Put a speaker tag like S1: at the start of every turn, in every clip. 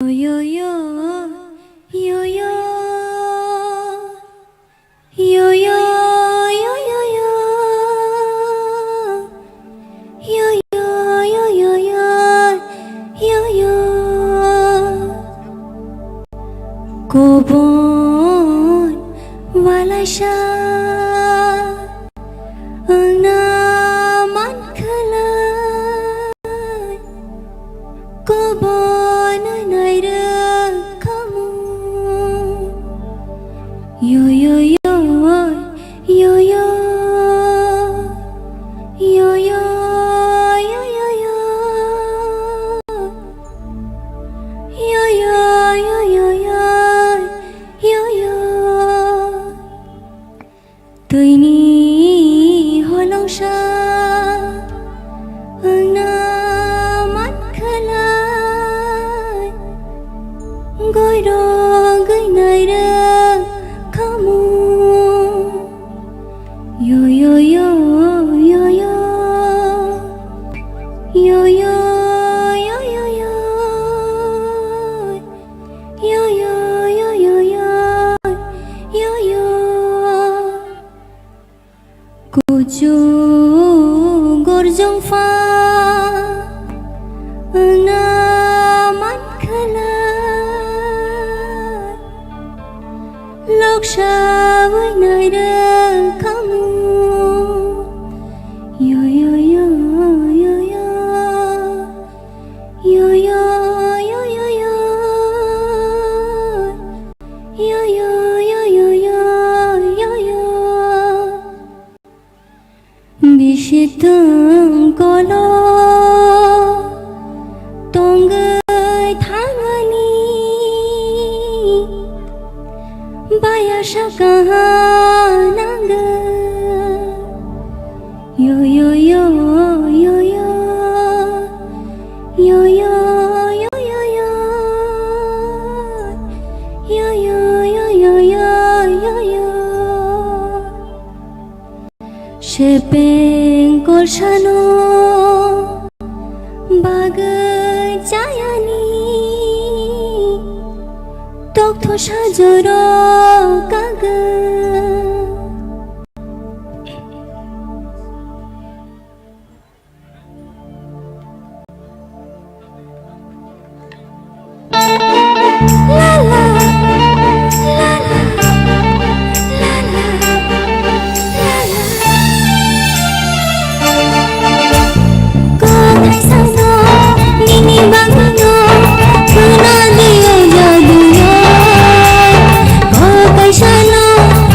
S1: Yo yo yo yo yo yo yo yo yo yo yo yo yo yo Kobon wala siya ang naman kalay Kobon ay kamu yo yo yo yo yo yo yo yo yo yo yo yo yo yo yo yo yo tôi ni holong siya ang naman kalay goi do goi nai de kamu yo yo yo yo yo yo yo yo yo yo yo yo yo yo yo yo yo kuju gorjong fa naman kalay loksha với nơi đơn kamu yo yo yo yo yo yo yo yo yo yo yo yo yo yo yo yo yo Bishitang kolo tongai thangani baya shaka nanga yo yo yo yo yo yo yo yo yo yo yo yo yo yo yo yo yo Shepeng kolshano bagai jayani Tokto sajoro kaga La la la Bangino, kuna diyo jaduyo, kokai sano.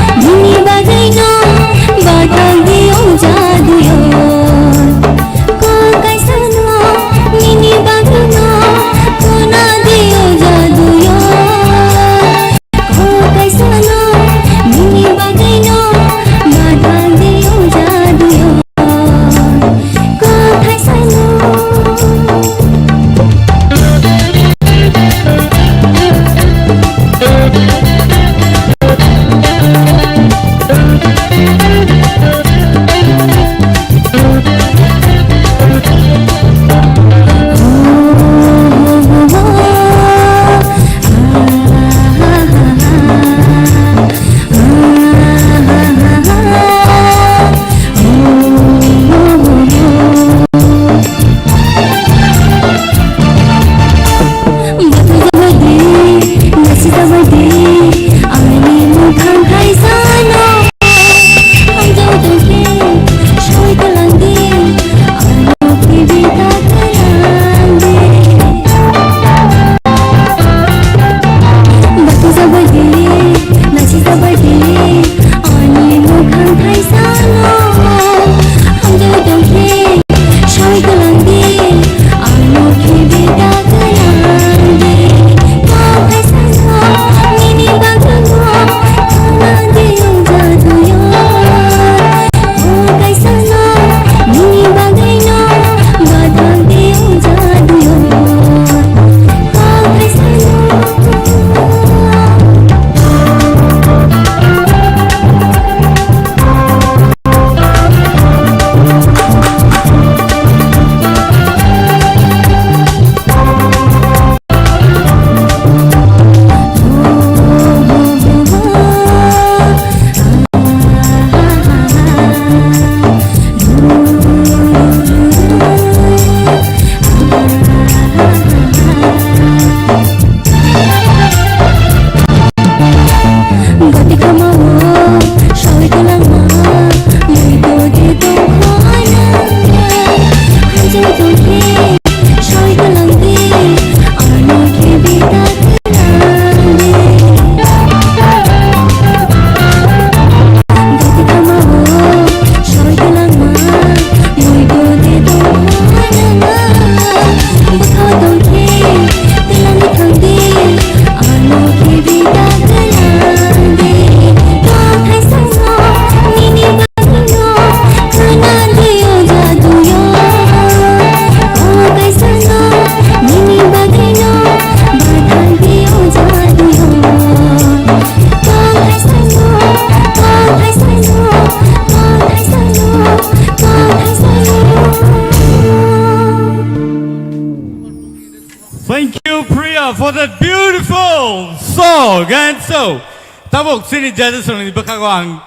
S2: Priya for that beautiful song and so tabok sini jaja song ni bakago ang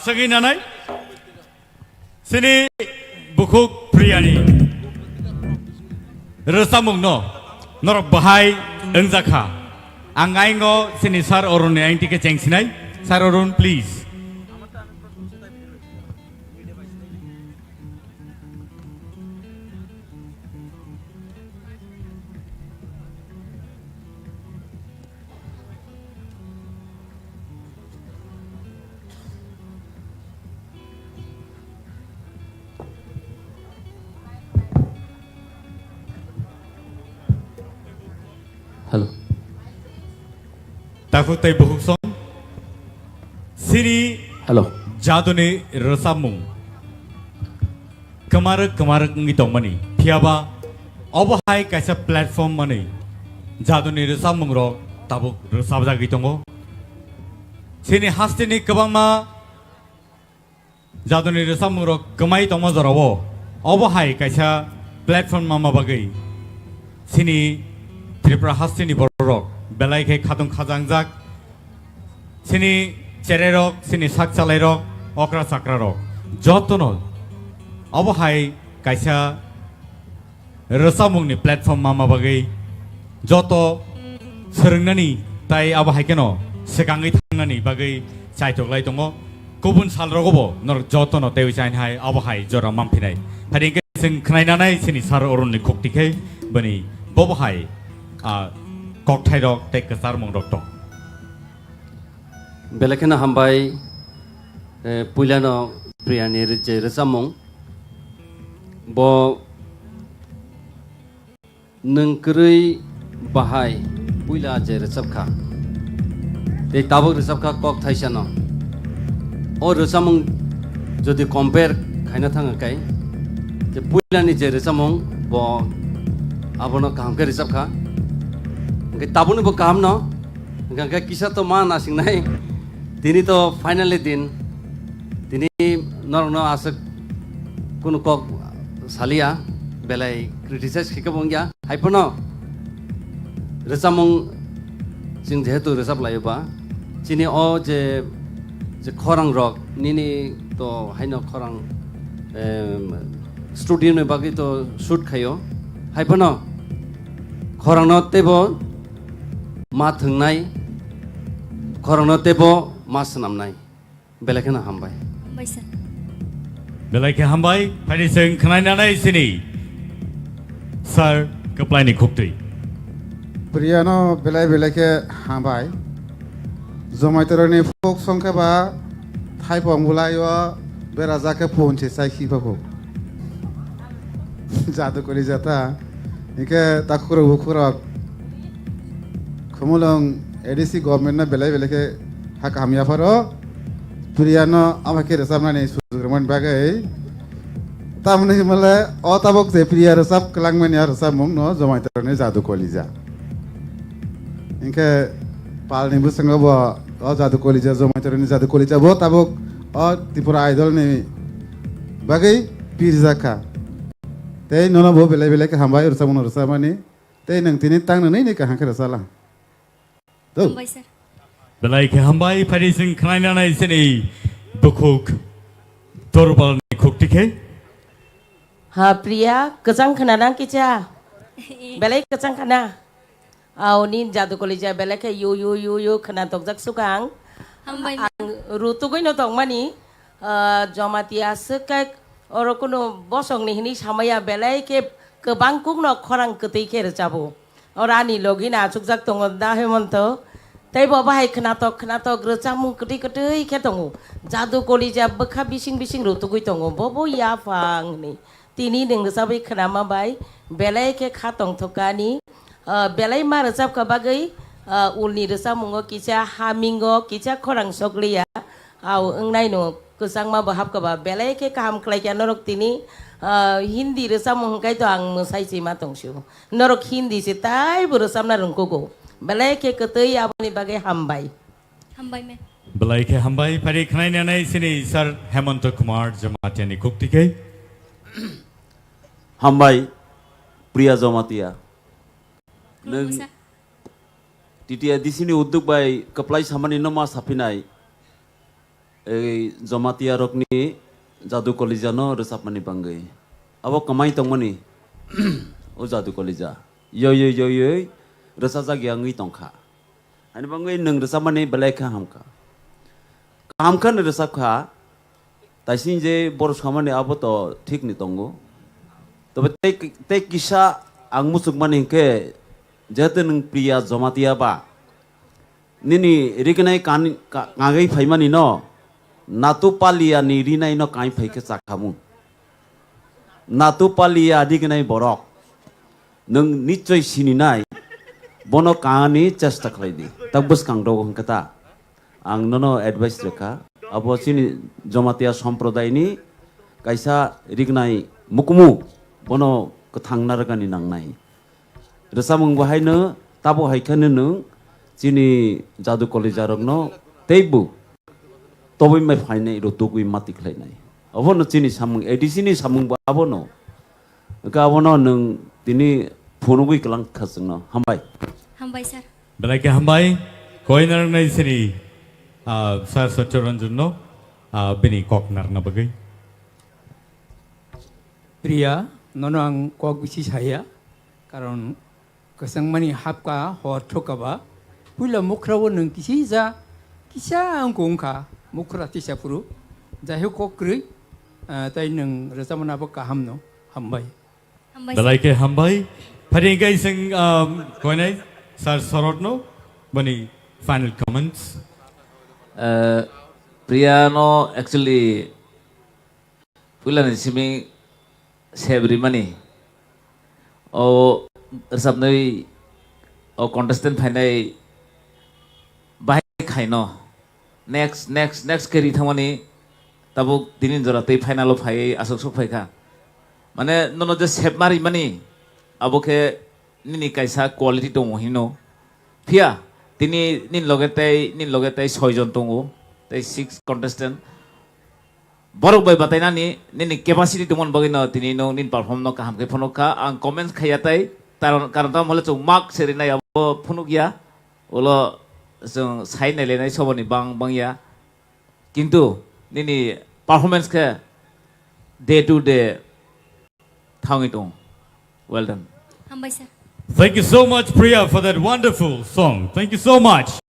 S2: sagi nanai sini bukuk Priya ni resamung no norok bahai engjaka ang aingo sini sar orun ni aing tike chengsinai sar orun please
S3: Hello.
S2: Takut tay buhuk song sini
S3: Hello.
S2: jadone resamung kemarak ngi tong mani thiaba obahai kaisa platform mani jadone resamung ro tabuk resabja gi tongo sini hastini kabangma jadone resamung ro kamai tongma jarawo obahai kaisa platform mama bagai sini TRIPURA hastini borok belai ke khatung khajangjak sini chererok sini sakchalai okra sakra rok jotono obahai kaisa resamungni platform mama bagai joto serengnani tai abahai keno sekangai thangnani bagai chaitok lai tongo kubun salrogobo nor jotono tei chain hai abahai jora mamphinai hading sing khnainanai sini sar orunni khoktikai bani bobahai kokthai rok tei kasar mong rok tong
S3: Belakena hambai puilano Priyani je resamung bo nengkrui bahai puila je resabkha tei tabuk resabkha kokthai sano o resamung jodi compare khaina thanga kai je puilani je resamung bo abono kamke resabkha ngai tabuni bo kam no ngai kisa to ma nasing nai tini to finally din tini norno asak kuno kok salia belai criticize khikabongya haipono resamung sing jehetu resap laiba chini o je khorang rok nini to haino khorang studio me bagi to shoot khayo haipono khorang no tebo ma thungnai khorang no tebo mas namnai belakena hambai
S1: Hambai sir.
S2: belai ke hambai phani sing khnainanai sini sar kaplai ni khoktui
S4: Priyano belai ke hambai jomaitoroni folk songkha ba thaipong bulayo beraja ke ponche sai khibako jadu kori jata ike takuro bukuro khumulong ADC government na belai ke hak hamya faro Priyano amake resam na sugurman bagai tamne mala o tabok je Priya resap klangmen ya resam mong no jomaitoroni jadu kolija inke pal ni busanga bo o jadu kolija jomaitoroni jadu kolija bo tabok o TRIPURA idol ni bagai pirzaka tei nono bo belai ke hambai resamani tei nang tini tang nang ni ka hangke resala to
S1: Hambai sir.
S2: belai ke hambai phani sing khnainanai sini bukuk torbal ni khoktike
S5: Ha Priya kejang khenanang kicha belai kejang khana au nin jadu kolija belai ke yu khana tokjak sukang
S1: Hambai
S5: ang rutugoi no tongmani jomatia sekai orokono bosong ni hini samaya belai ke kebang kungno khorang ketei ke rejabo orani logina sukjak tongo da hemonto tei bo bahai khnatok rejamung ketei ke tongo jadu kolija bekha bising rutugoi tongo bobo ya phang ni tini ning resabai khnama bai belai ke khatong thokani belai ma resab ka bagai ulni resamungo kicha hamingo kicha khorang sokliya au engnai no kusang ma bahap ka ba belai ke kam klai ka norok tini hindi resamung kai to ang musai si ma tongsu norok hindi si tai bu resam na rungkogo belai ke ketei abani bagai hambai
S1: Hambai me.
S2: belai ke hambai phani khnainanai sini sir Hemant Kumar Jamatiani khoktike
S6: Hambai Priya Jomatia
S1: Kurang
S3: TTI disini udduk bai keplai samani noma sapinai ei Jamatia rokni jadu kolijano resapmani bangai abo kamai tongmani o jadu kolija yo resaja giangi tongkha ani bangai nang resapmani belaikha hamka resapkha taisin je boros khamani abo to ঠিক ni tongo তবে te kisa ang musukmani ke jate nang priya Jamatia ba nini rignai kangai phaimani no natu palia ni rinai no kai phaike chakhamu natu palia dignai borok nang nichoi sininai bono kani chesta khlaidi tabbus kangdo hangkata ang nono advice rekha abo chini Jamatia sampradai ni kaisa rignai mukmu bono kthangnargani nangnai resamung bahaino tabo haikane nung chini jadu kolejarokno teibu tobai mai phainai ro tugui mati khlainai abono chini samung edisini samung abono ka abono nung tini phonugui klang khasngno hambai
S1: sir.
S2: Belai ke hambai koinar nai sini sar Satyaranjan no bini koknar na bagai
S6: Priya nono ang kok bisi saya karon kasangmani hapka hor thokaba pula mukrawo nang kisa ang kongka mukra tisa puru jahe kokri tai nang resamana ba kahamno hambai
S2: Belai ke hambai Paringai sing koinai sar sorot no bani final comments
S7: Priya no actually pula ni simi sebri mani o resapnai o contestant phainai bahai khaino next keri thamani tabuk tinin jora tei final of phai asok sok phaika mane nono je sep mari mani aboke nini kaisa quality dong hino phia tini nin logetai 6 jon tongo tei 6 contestant borok bai bataina ni nini capacity tumon bagino tini no nin perform no kaham ke phonoka ang comments khayatai karon ta mole chu mark serina abo phunugya olo जों sign नायलायनाय सबनि बांया किन्तु निनि performance के day to day थांगि दं well done
S1: sir.
S2: Thank you so much Priya for that wonderful song thank you so much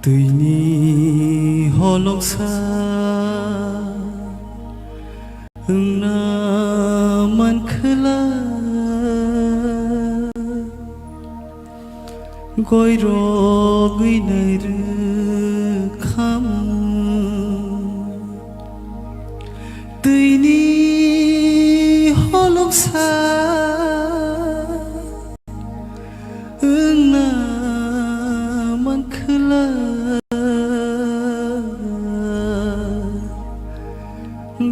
S8: दैनि हलंसा ना मानखोला gear गैनाय रोखाम दैनि हलंसा ना मानखोला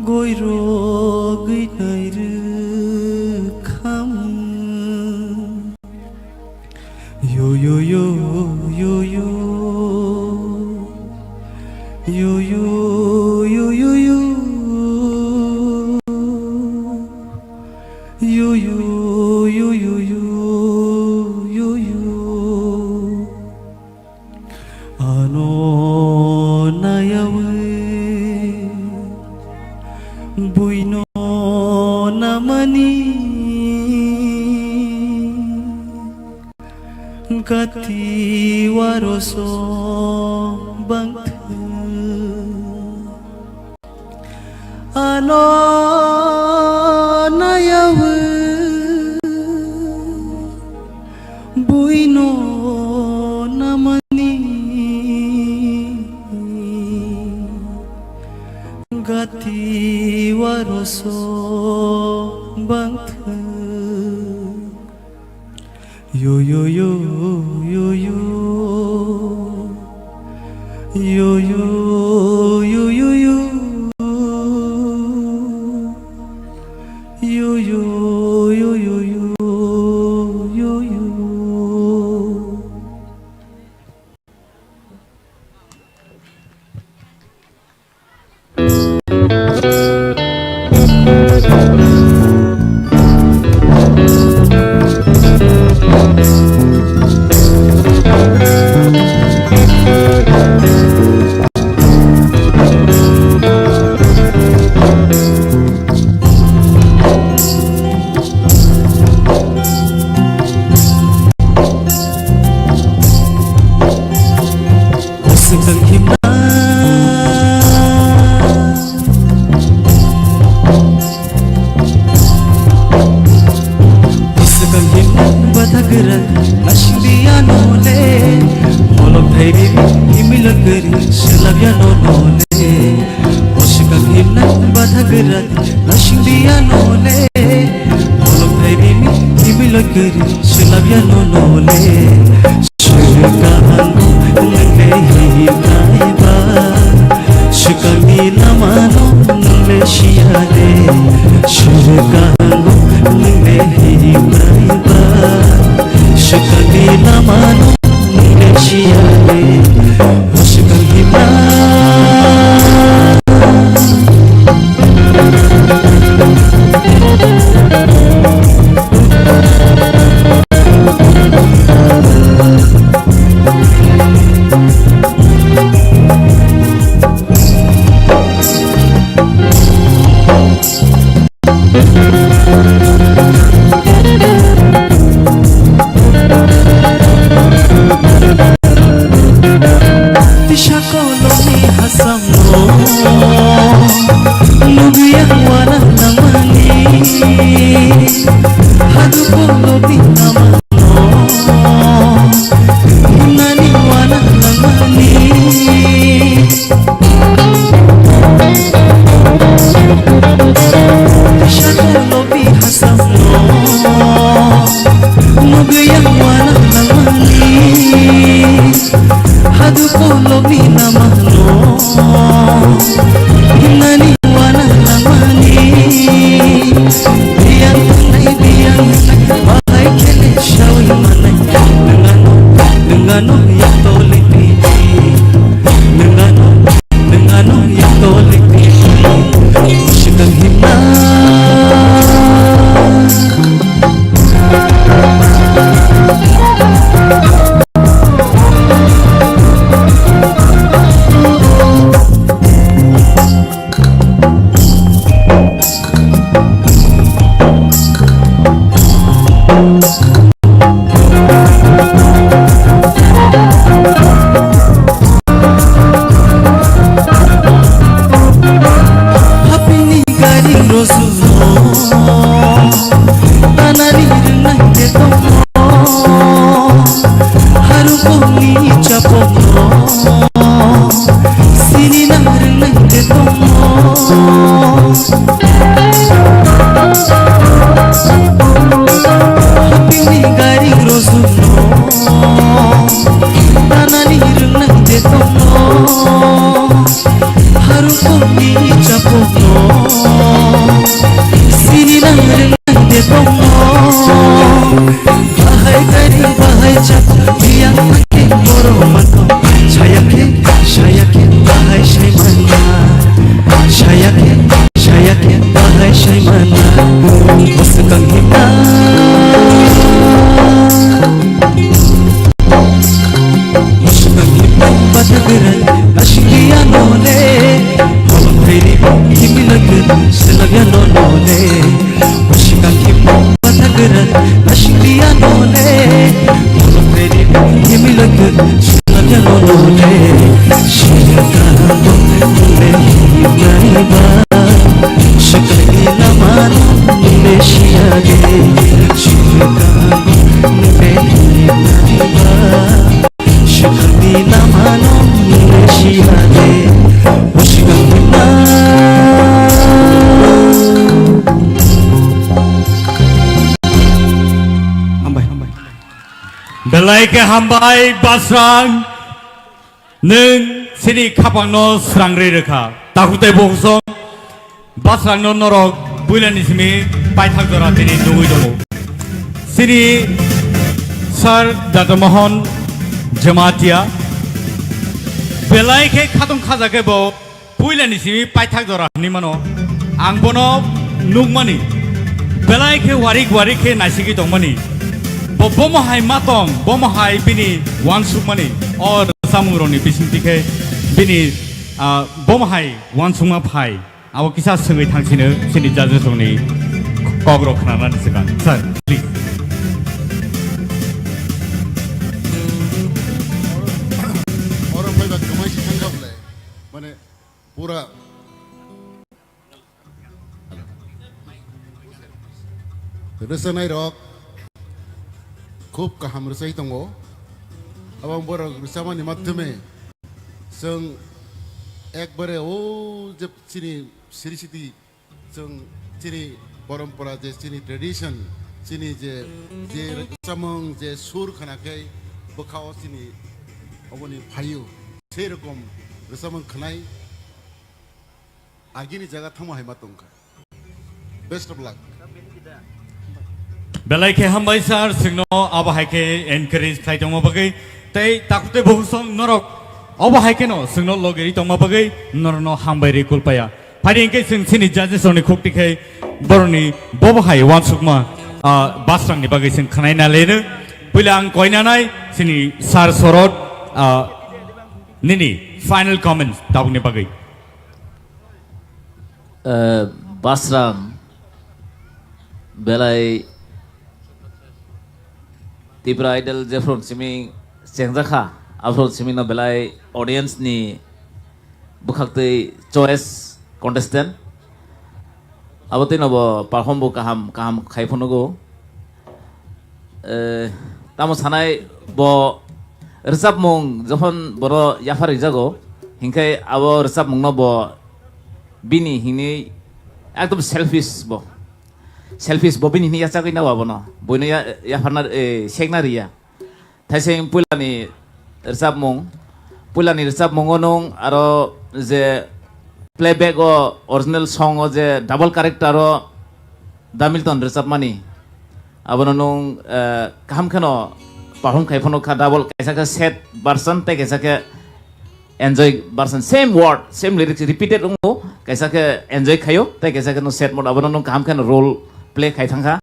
S8: gear गैनाय रोखाम yo yo yo yo yo yo yo yo yo yo yo yo yo yo yo yo ano nayawe buino namani Gati waroso bangthe ano nayawe buino namani gati waroso bangthe yo yo yo yo yo yo yo yo yo yo yo yo yo yo yo yo patageran ashkiya nole holo peri himilagan silagya nole washika kimmo patageran ashkiya nole holo peri himilagan silagya nole shirka nole himaiba shakli lamano nole shiyage shirka nole himaiba shakli lamano nole shiyage washika kimmo
S2: belai ke hambai basrang neng sini kapang no serangri rekha takute bohsong basrang no norok bulan ismi paithak dora tini dugui dongo sini sar datamohon jamatia belai ke khatung khaja ke bo bulan ismi paithak dora ni mano angbono nugmani belai ke warik ke nasigi dongmani bomahai matong bomahai bini wansukmani or samuroni bisingtike bini bomahai wansukma phai abo kisa sengei thangsino sini judgesoni kogro khananan sikan sir please
S9: orang pada kemai sanggap le mana pura resanai rok খুব কাহাম রসাই দङ এবং বড় রসামানি মাধ্যমে जों একবারে ও যে চিনি সিরিসিটি जों চিনি পরম্পরা যে চিনি ট্রেডিশন চিনি যে যে রসামং যে সুর খানাকে বখাও চিনি অবনি ভাইও সেই রকম রসামং খানাই আগিনি জায়গা থামো হাইমা দংখা best of luck
S2: belai ke hambai sar singno abahai ke encourage khai tongma bagai tai takute bohsong norok abahai ke no singno logeri tongma bagai norno hambai re kulpaya phari ke sing sini judges oni khokti khai boroni bobahai wansukma basrang ni bagai sing khanai na lene pulang koina nai sini sar sorot nini final comments tabni bagai
S7: basrang belai TIPRA idol jefron simi sengjakha afro simi no belai audience ni bukhakte choice contestant abote no bo perform bo kaham khaiphonogo tamo sanai bo rizab mong jokhon boro yafari jago hinkai abo rizab mong no bo bini hini ekdom selfish bobini ni yacha koi na wabono boino ya farna sekna riya thaiseng pulani rizab mong onong aro je playback o original song o je double character o damilton rizab mani abono nong kaham khano perform khaiphono kha double kaisa ka set version te kaisa ka enjoy version same word same lyrics repeated ongo kaisa ka enjoy khayo te kaisa ka no set mode abono nong kaham khano role play khai thangha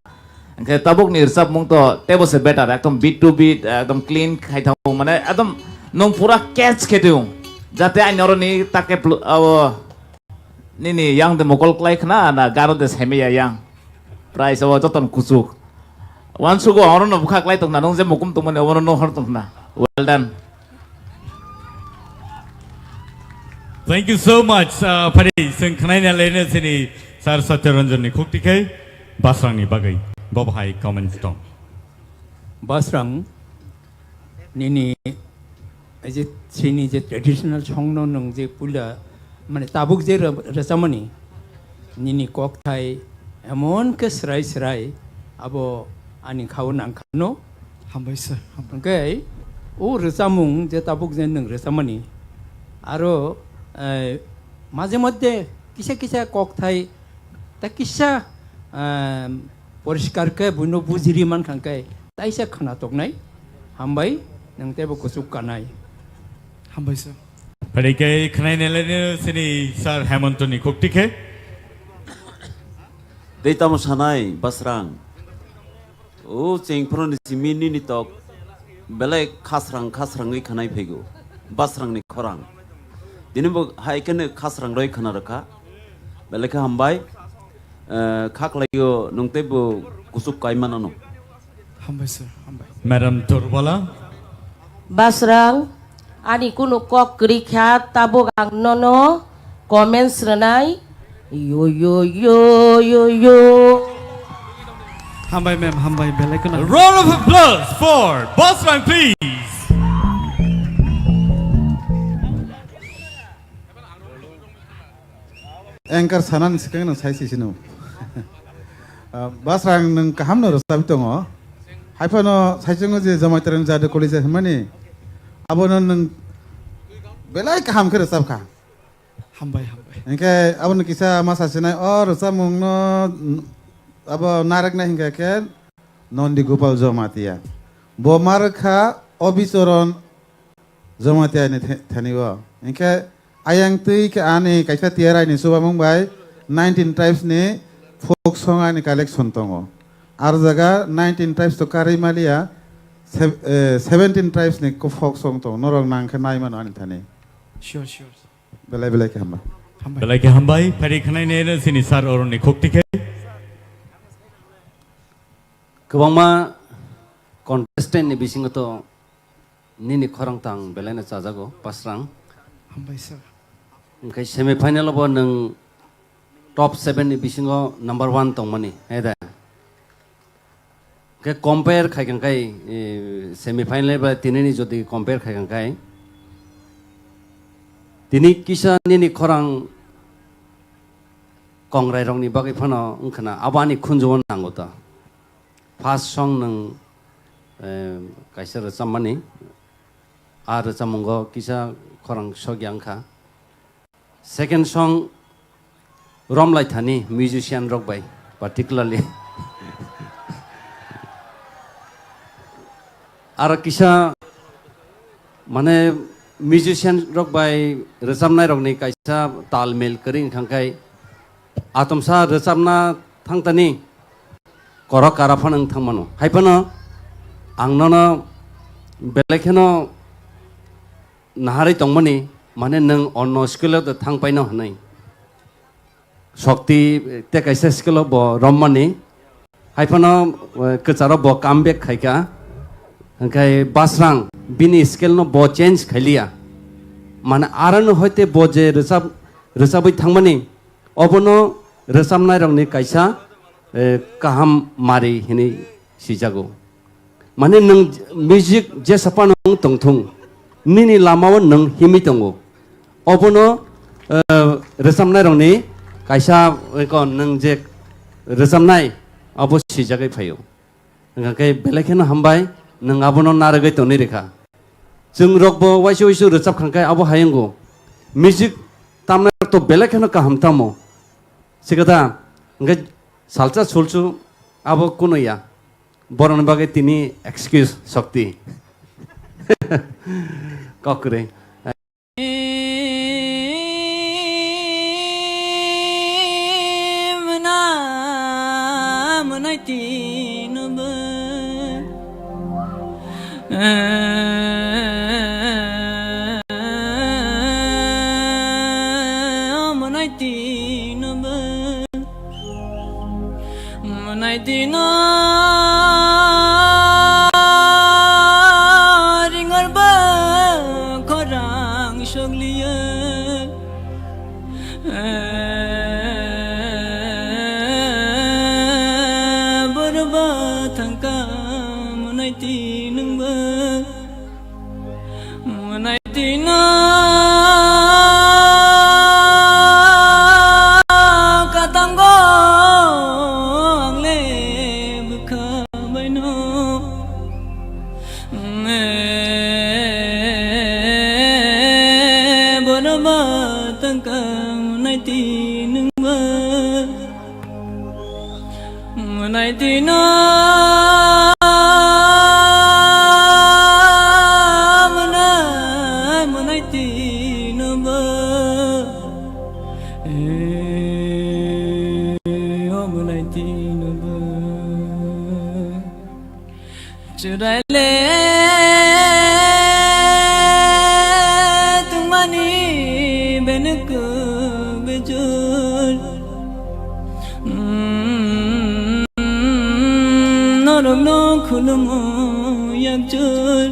S7: angke tabuk ni rizab mong to tebo se better ekdom beat to beat ekdom clean khai thang mane ekdom nong pura catch khetu jate ai noroni take nini yang de mokol klai khna na garo de semeya yang price awa joton kusuk wansugo orono bukha klai tong na nong je mokum to mane orono hor tong na well done.
S2: Thank you so much phari sing khanai na lene sini sar satyaranjan ni khokti khai basrang ni bagai bobhai comments tong
S6: basrang nini যে চিনি যে traditional সংন নং যে পুলা মানে তাবুক যে রসামনি নিনি cock থাই এমন কে স্রাই আবো আনি খাও নাংখানো
S8: হামবাই স্যার
S6: ওকে ও রসামুং যে তাবুক যে নং রসামনি আরো মাঝে মধ্যে কিসা কক থাই তা কিসা পরিষ্কার কে বুনো বুজিরি মান খাঙ্কাই তাইসা খানা তকনাই হামবাই nang tebo kusuk kanai
S8: হামবাই sir
S2: phari ke khanai na lene sini sar hemontoni khokti khe
S10: Deitamo sanai basrang o chengphron simini ni tok belai khasrang ei khanai phego basrangni khorang dinibo haikene khasrang roi khana rakha beleka hambai khaklayo nungtebo kusuk kaimanano
S8: Hambai sir, hambai.
S2: Madam Durbala
S5: Basrang, ani kuno kok kerikhat tabok ang nono, comments renai, yo yo yo yo yo.
S8: Hambai ma'am, hambai belai kena.
S2: round of applause for Basrang please.
S4: Anchor sanan sikang nang sai sisino. Basrang nang kaham no rosabi tongo. Haipano sai jongo je jamai terang jade college hamani. Abono nang belai kaham ke rosab ka.
S8: Hambai, hambai.
S4: Engke abono kisa masa sinai rosab mung no abo narak na hingga ken non di gopal jamatia. Bo markha obisoron jamatia ni thaniwa. Engke ayang tui ke ane kaisa tiara ni suba mung bai 19 tribes ni folk song ani collection tongo. Ar jaga 19 tribes to kari malia 17 tribes ni ko folk song to norong nang ke nai man ani thani.
S8: Sure, sure.
S4: Belai belai ke hamba.
S8: Hambai.
S2: বেলাইকে হামবাই ফারি খানাই নে সিনি sir Aroni খোকটিকে
S3: Kebangma contestant ni bisingo to nini khorang tang belai na chajago pasrang.
S8: Hambai sir.
S3: Engkai semi final bo nang top 7 ni bisingo number 1 tong mani heda. Ke compare khai kan kai semi final ba tinini jodi compare khai kan kai. Tini kisa nini khorang kongrai rong ni bagai phano ungkhana abani khunjwan nangota. First song nang kaisa rechamani ar rechamungo kisa khorang sogyangkha. Second song Romlai Thani musician rock by particularly ar kisa mane musician rock by rechamnai rock ni kaisa talmel kering khangkai atomsa rechamna thangtani korok karafanang thangmano haipano angnono belekheno nahari tongmani mane nang onno skill of the thangpaino hanai shakti te kaisa skill of bo rommani haipano kacharo bo comeback khaika hangkai basrang bini skill no bo change khailia mane aran hoite bo je resabai thangmani obono resamnai rongni kaisa kaham mari hini sijago mane nang music je sapano tongthung nini lamao nang himi tongo obono resamnai rongni kaisa ko nang je resamnai abo sijagai phayo hangkai belekheno hambai nang abono naragai toni rekha jung rokbo waisu waisu recap khangkai abo hayengo music tamna to belekheno kaham tamo sikata ngai salsa sulchu abo kuno ya boron bagai tini excuse shakti kokre
S8: ke bejul Norong no khulumo yakjul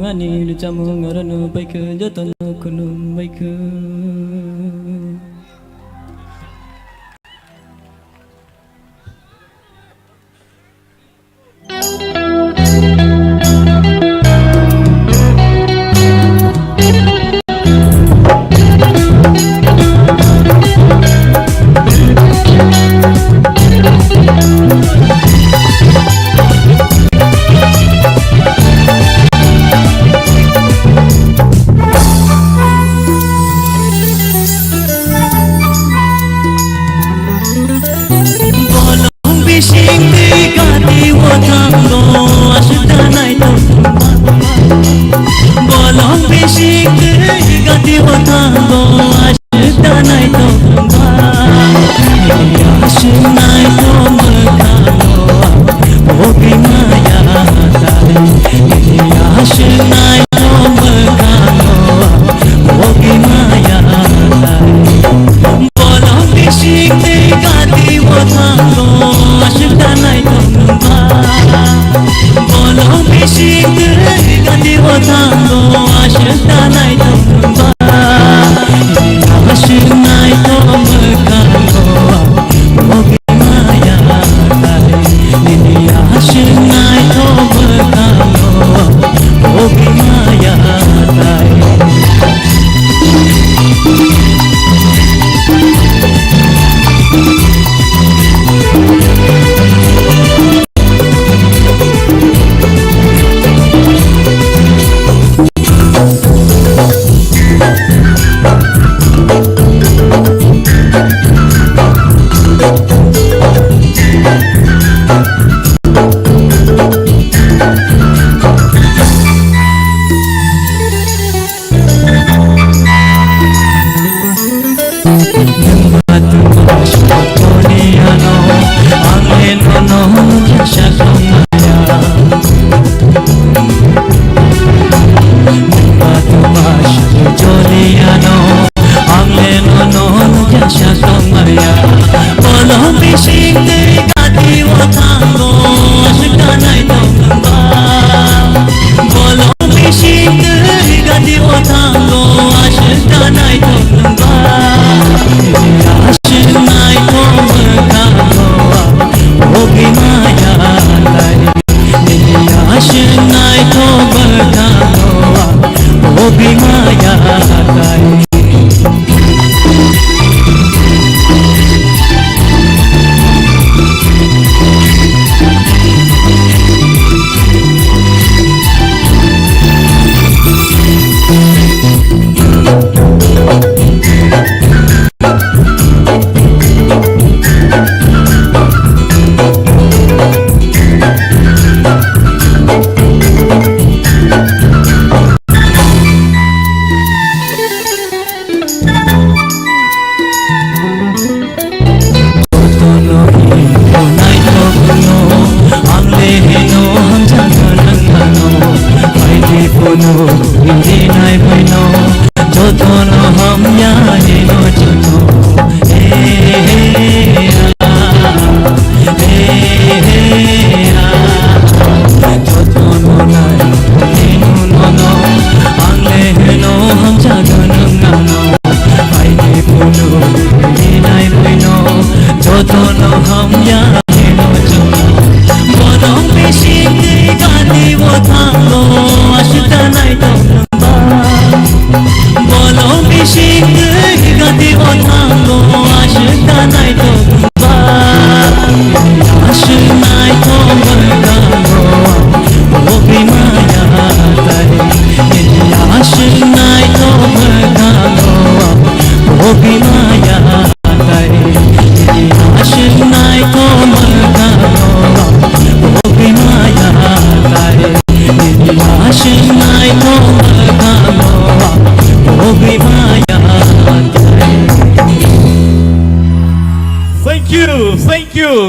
S8: Ani lucamu ngaranu baik jotono khulum baik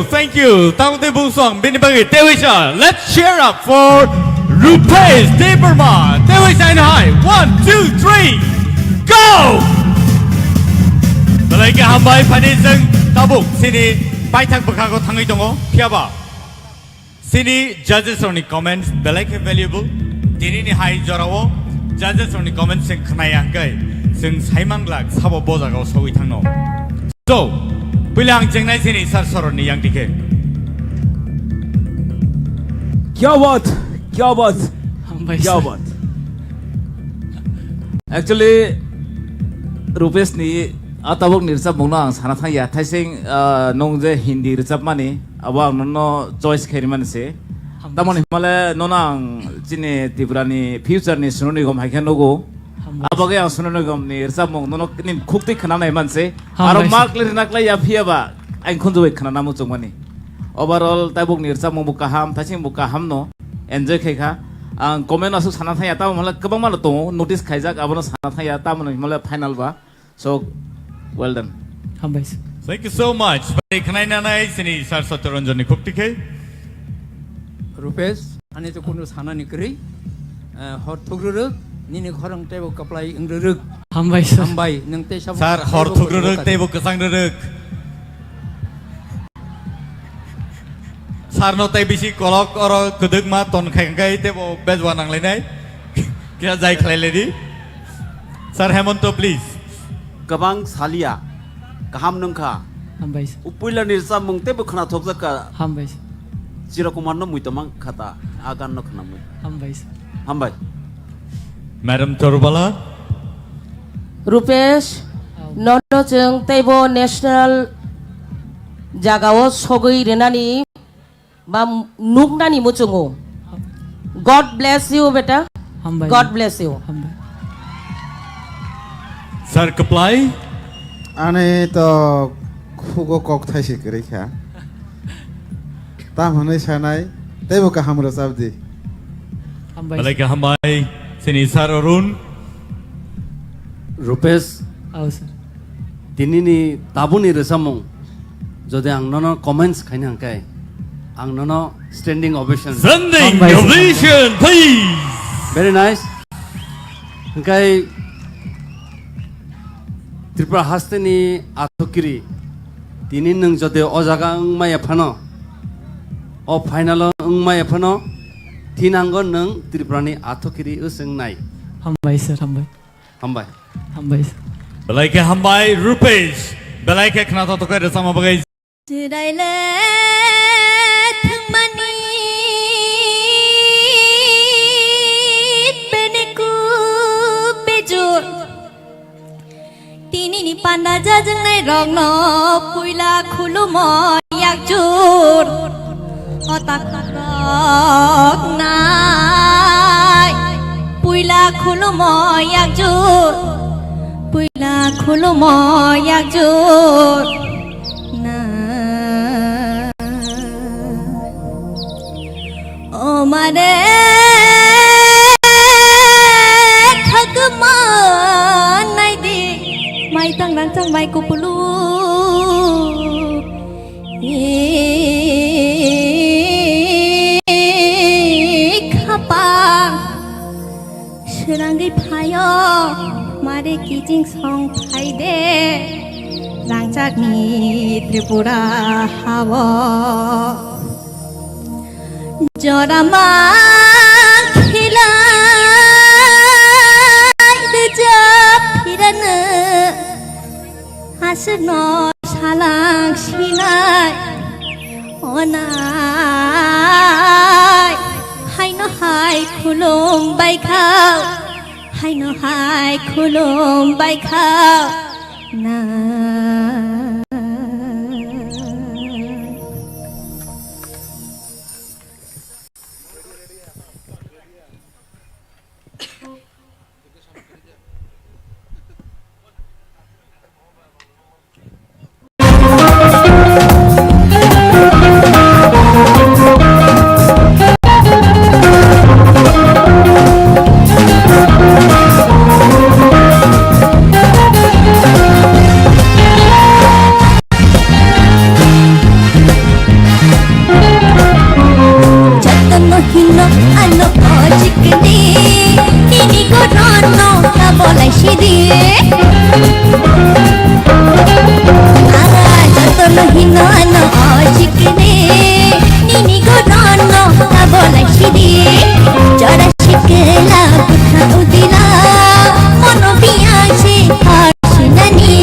S2: Thank you. Tang te bung song bin bagi Tewisha. Let's cheer up for Rupesh Debbarma. Tewisha. sign high. 1, 2, 3, go! Belai ke hambai pani jeng tabuk sini paithak bakago thangai dongo phiaba. Sini judges oni comments belai ke valuable. Dini ni high jorao judges oni comments sing khnai angkai. Sing saimang lak sabo bojagao sogui thangno. So, bilang jengnai sini sar soroni yang dike.
S7: क्या बात क्या बात actually Rupesh ni atabok ni resap mongno ang sana thang ya thaising nong je Hindi resap mani awang no choice kheri man se tamon himale nonang chine TIPRA ni future ni sunoni gom haikhan logo abage ang sunoni gom ni resap mong no ni khukti khana nai man se aro mark le nakla ya phiaba ain khunjo khana namu chongmani overall tabuk ni resap mong buka ham thaising buka ham no enjoy khaikha ang comment asu sana thaya ta mala kabang mal to notice khaijak abono sana thaya ta mala himala final ba so well done
S6: Hambais.
S2: Thank you so much. Balik khnai nanai sini sar satoranjon ni khukti khe.
S6: Rupesh, ane to kuno sana ni kri. Hot thugruk ni ni khorang tebo kaplai ingruk. Hambais. Hambai nang te sab.
S2: Sar hor thugruk tebo kasang ruk. Sar no tai bisi kolok oro kuduk ma ton khagai tebo bezwa nang lenai. Kya jai khlai ledi. Sir Hemanto please.
S10: Kabang salia kaham nungkha
S6: Hambais.
S10: upuila nirsa mungte bu khana thok jaka
S6: Hambais.
S10: jira kumar no muitamang khata agan no khana mui
S6: Hambais.
S10: hambai
S2: Madam Torbala.
S5: Rupesh, nono jeng tebo national jagao sogoi renani ba nugnani muchungo. God bless you beta.
S6: Hambais.
S5: God bless you.
S6: Hambais.
S2: Sir Kaplai.
S4: Ane to khugo kok thai si kri kha. Ta mane sanai tebo ka hamro sabdi.
S6: Hambais.
S2: Balai ke hambai sini Sir Arun.
S3: Rupesh
S6: Aus.
S3: tinini tabuni resamong jodi ang nono comments khaini angkai ang nono standing ovation
S2: Standing
S6: Hambais.
S2: ovation please.
S3: very nice angkai Tripura hasteni athokiri tini nang jodi o jaga angmaya phano o final angmaya phano tinangon nang Tripura ni athokiri useng nai
S6: Hambais sir. Hambais.
S3: hambai
S6: Hambais.
S2: Balai ke hambai Rupesh. Balai ke khna to kai sama bagai.
S1: Today le thangmani beneku bejur tini ni panda jajang nai rong no puila khulumo yakjur otak rok nai puila khulumo yakjur puila khulumo yakjur na o mare khagma nai di mai tang rang chang mai kupulu khapa Serangai phayo mare kijing song phai de rangchak ni Tripura hawa jorama khilai de jap phirana hasno salang sinai onai hai no hai khulum bai khao hai no hai khulum bai khao na Sidi যতন হিনন অশিকনে নিনি গরন বলাই সিদি জরা শিকলা পুঠা উদিলা মন বিয়াছে হর্ষনানি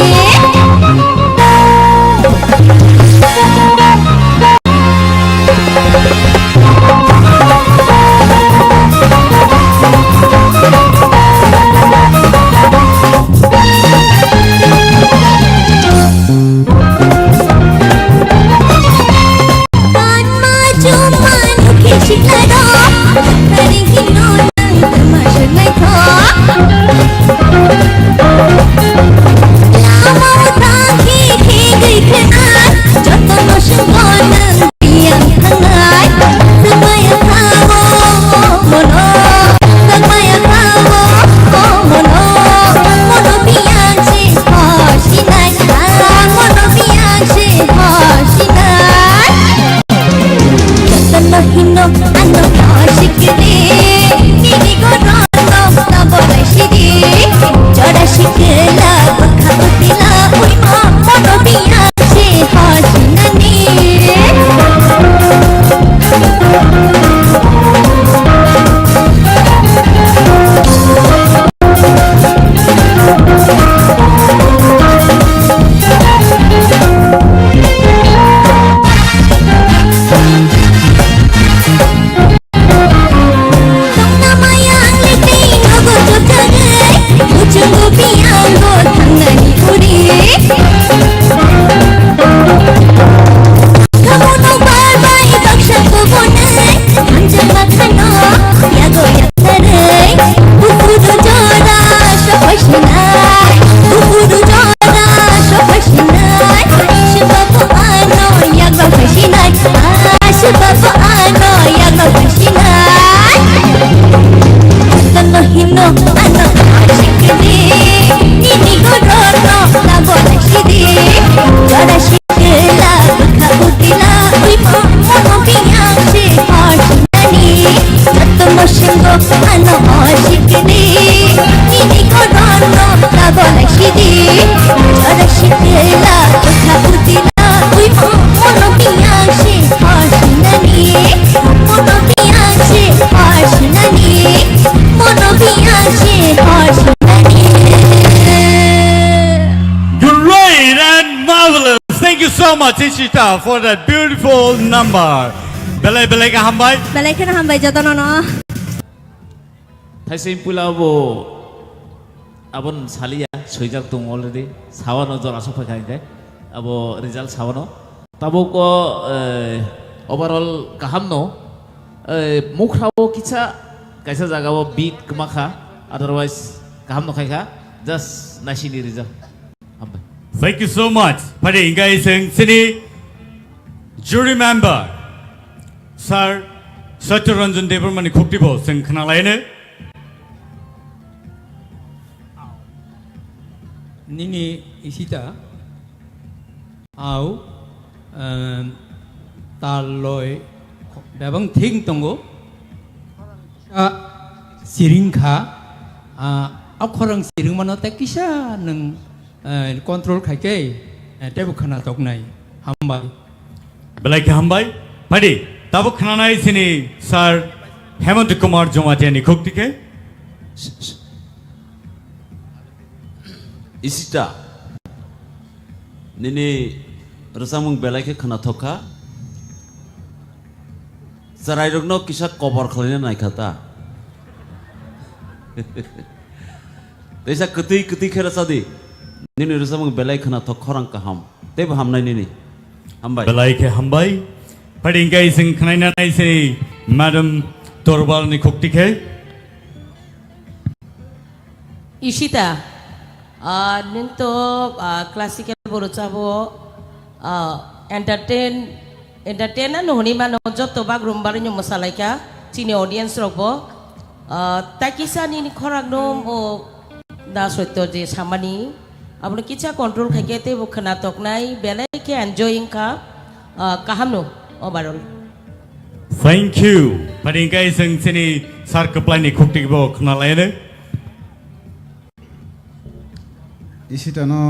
S2: Thank you so much, Ishita, for that beautiful number. Belai ka hambay.
S1: Belai ka na hambay jotono no.
S7: Thai sim pula bo abon salia soijak tung already. Sawano jora sofa khai kai. Abo result sawano. Tabo ko overall kaham no. Mukhrao kicha kaisa jaga bo beat kmakha. Otherwise kaham no khai ka. Just nashini result. Hambay.
S2: Thank you so much. Pari ingai sing sini jury member Sir Satyaranjan Debbarma ni khoktibo sing khnalaine
S6: nini isita au taloi dabang thing tongo siringkha akhorang siring mano takisa nang control khai ke tebu khana tok nai hambai
S2: belai ka hambai padi tabu khana nai sini Sir Hemant Kumar Jomatia ni khoktike
S10: Isita nini rosamung belai ke khana thoka sarai rogno kisa cover khalina nai khata Desa ketik khera sadi nini rosamung belai khana thok khorang kaham teb hamnai nini hambai
S2: belai ke hambai padi ingai sing khnai na nai sini Madam Torbal ni khoktike
S5: Ishita ninto classical boruchabo entertain na honi mano jotto bagrum barinyo masalaika chini audience robo takisa ni khorang nom o da soito je samani apni kicha control khakete bo khana toknai belai ke enjoying ka kahamno overall
S2: Thank you padi ingai sing sini Sir Kaplai ni khoktibo khnalaine
S4: इसिटानो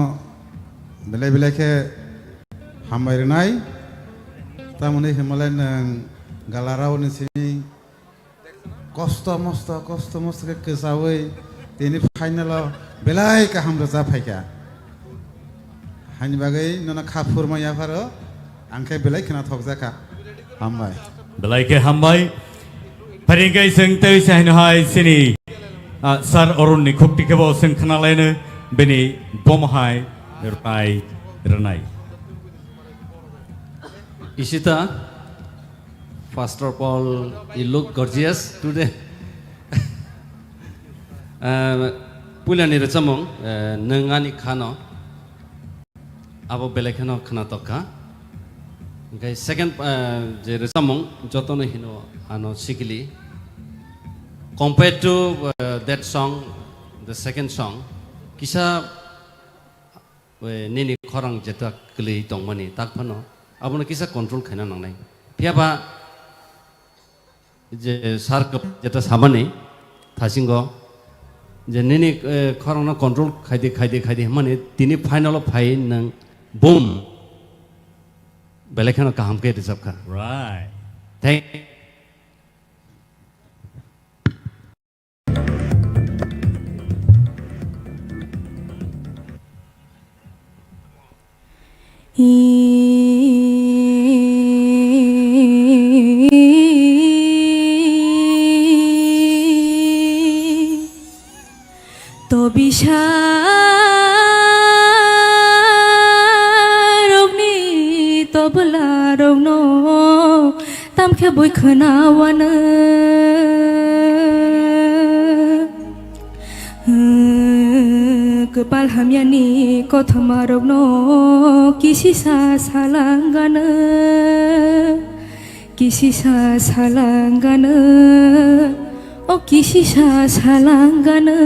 S4: बेलाय बेलायखे हामबायरनाय तामुने हिमालय नों गालाराव नोंसिनि कस्त मस्त के गोसावै दिनै फाइनालाव बेलाय गाहाम रोजा फायखा हानि बागै नोंना खाफुर मायाफारो आंखे बेलाय खोना थकजाखा हामबाय
S2: बेलायखे हामबाय फारिंगाय जों तै साइनहाय सिनि सार अरुणनि खुक्तिखौ जों खोनालायनो बेनि बमहाय रनाय
S3: Ishita, first of all, you look gorgeous today. Pulani recamong nengani khano abo belekano khana toka. Okay, second je recamong jotono hino ano sikili. Compared to that song, the second song, kisa nini khorang jeta kli tongmani takpano. Abona kisa control khana nangnai phiaba je sark jeta samane thasingo je nini khorangna control khaide mane tini final phai nang boom belekhana kaham ke reserve kha
S2: right
S3: thank
S1: তো বিষারগ্নি তবলা রগ্ন তামখে বই খোনাওয়ানো কপাল হামিয়ানি কথমা রগ্ন কিসিসা সালাঙ্গানো O kisisa salangana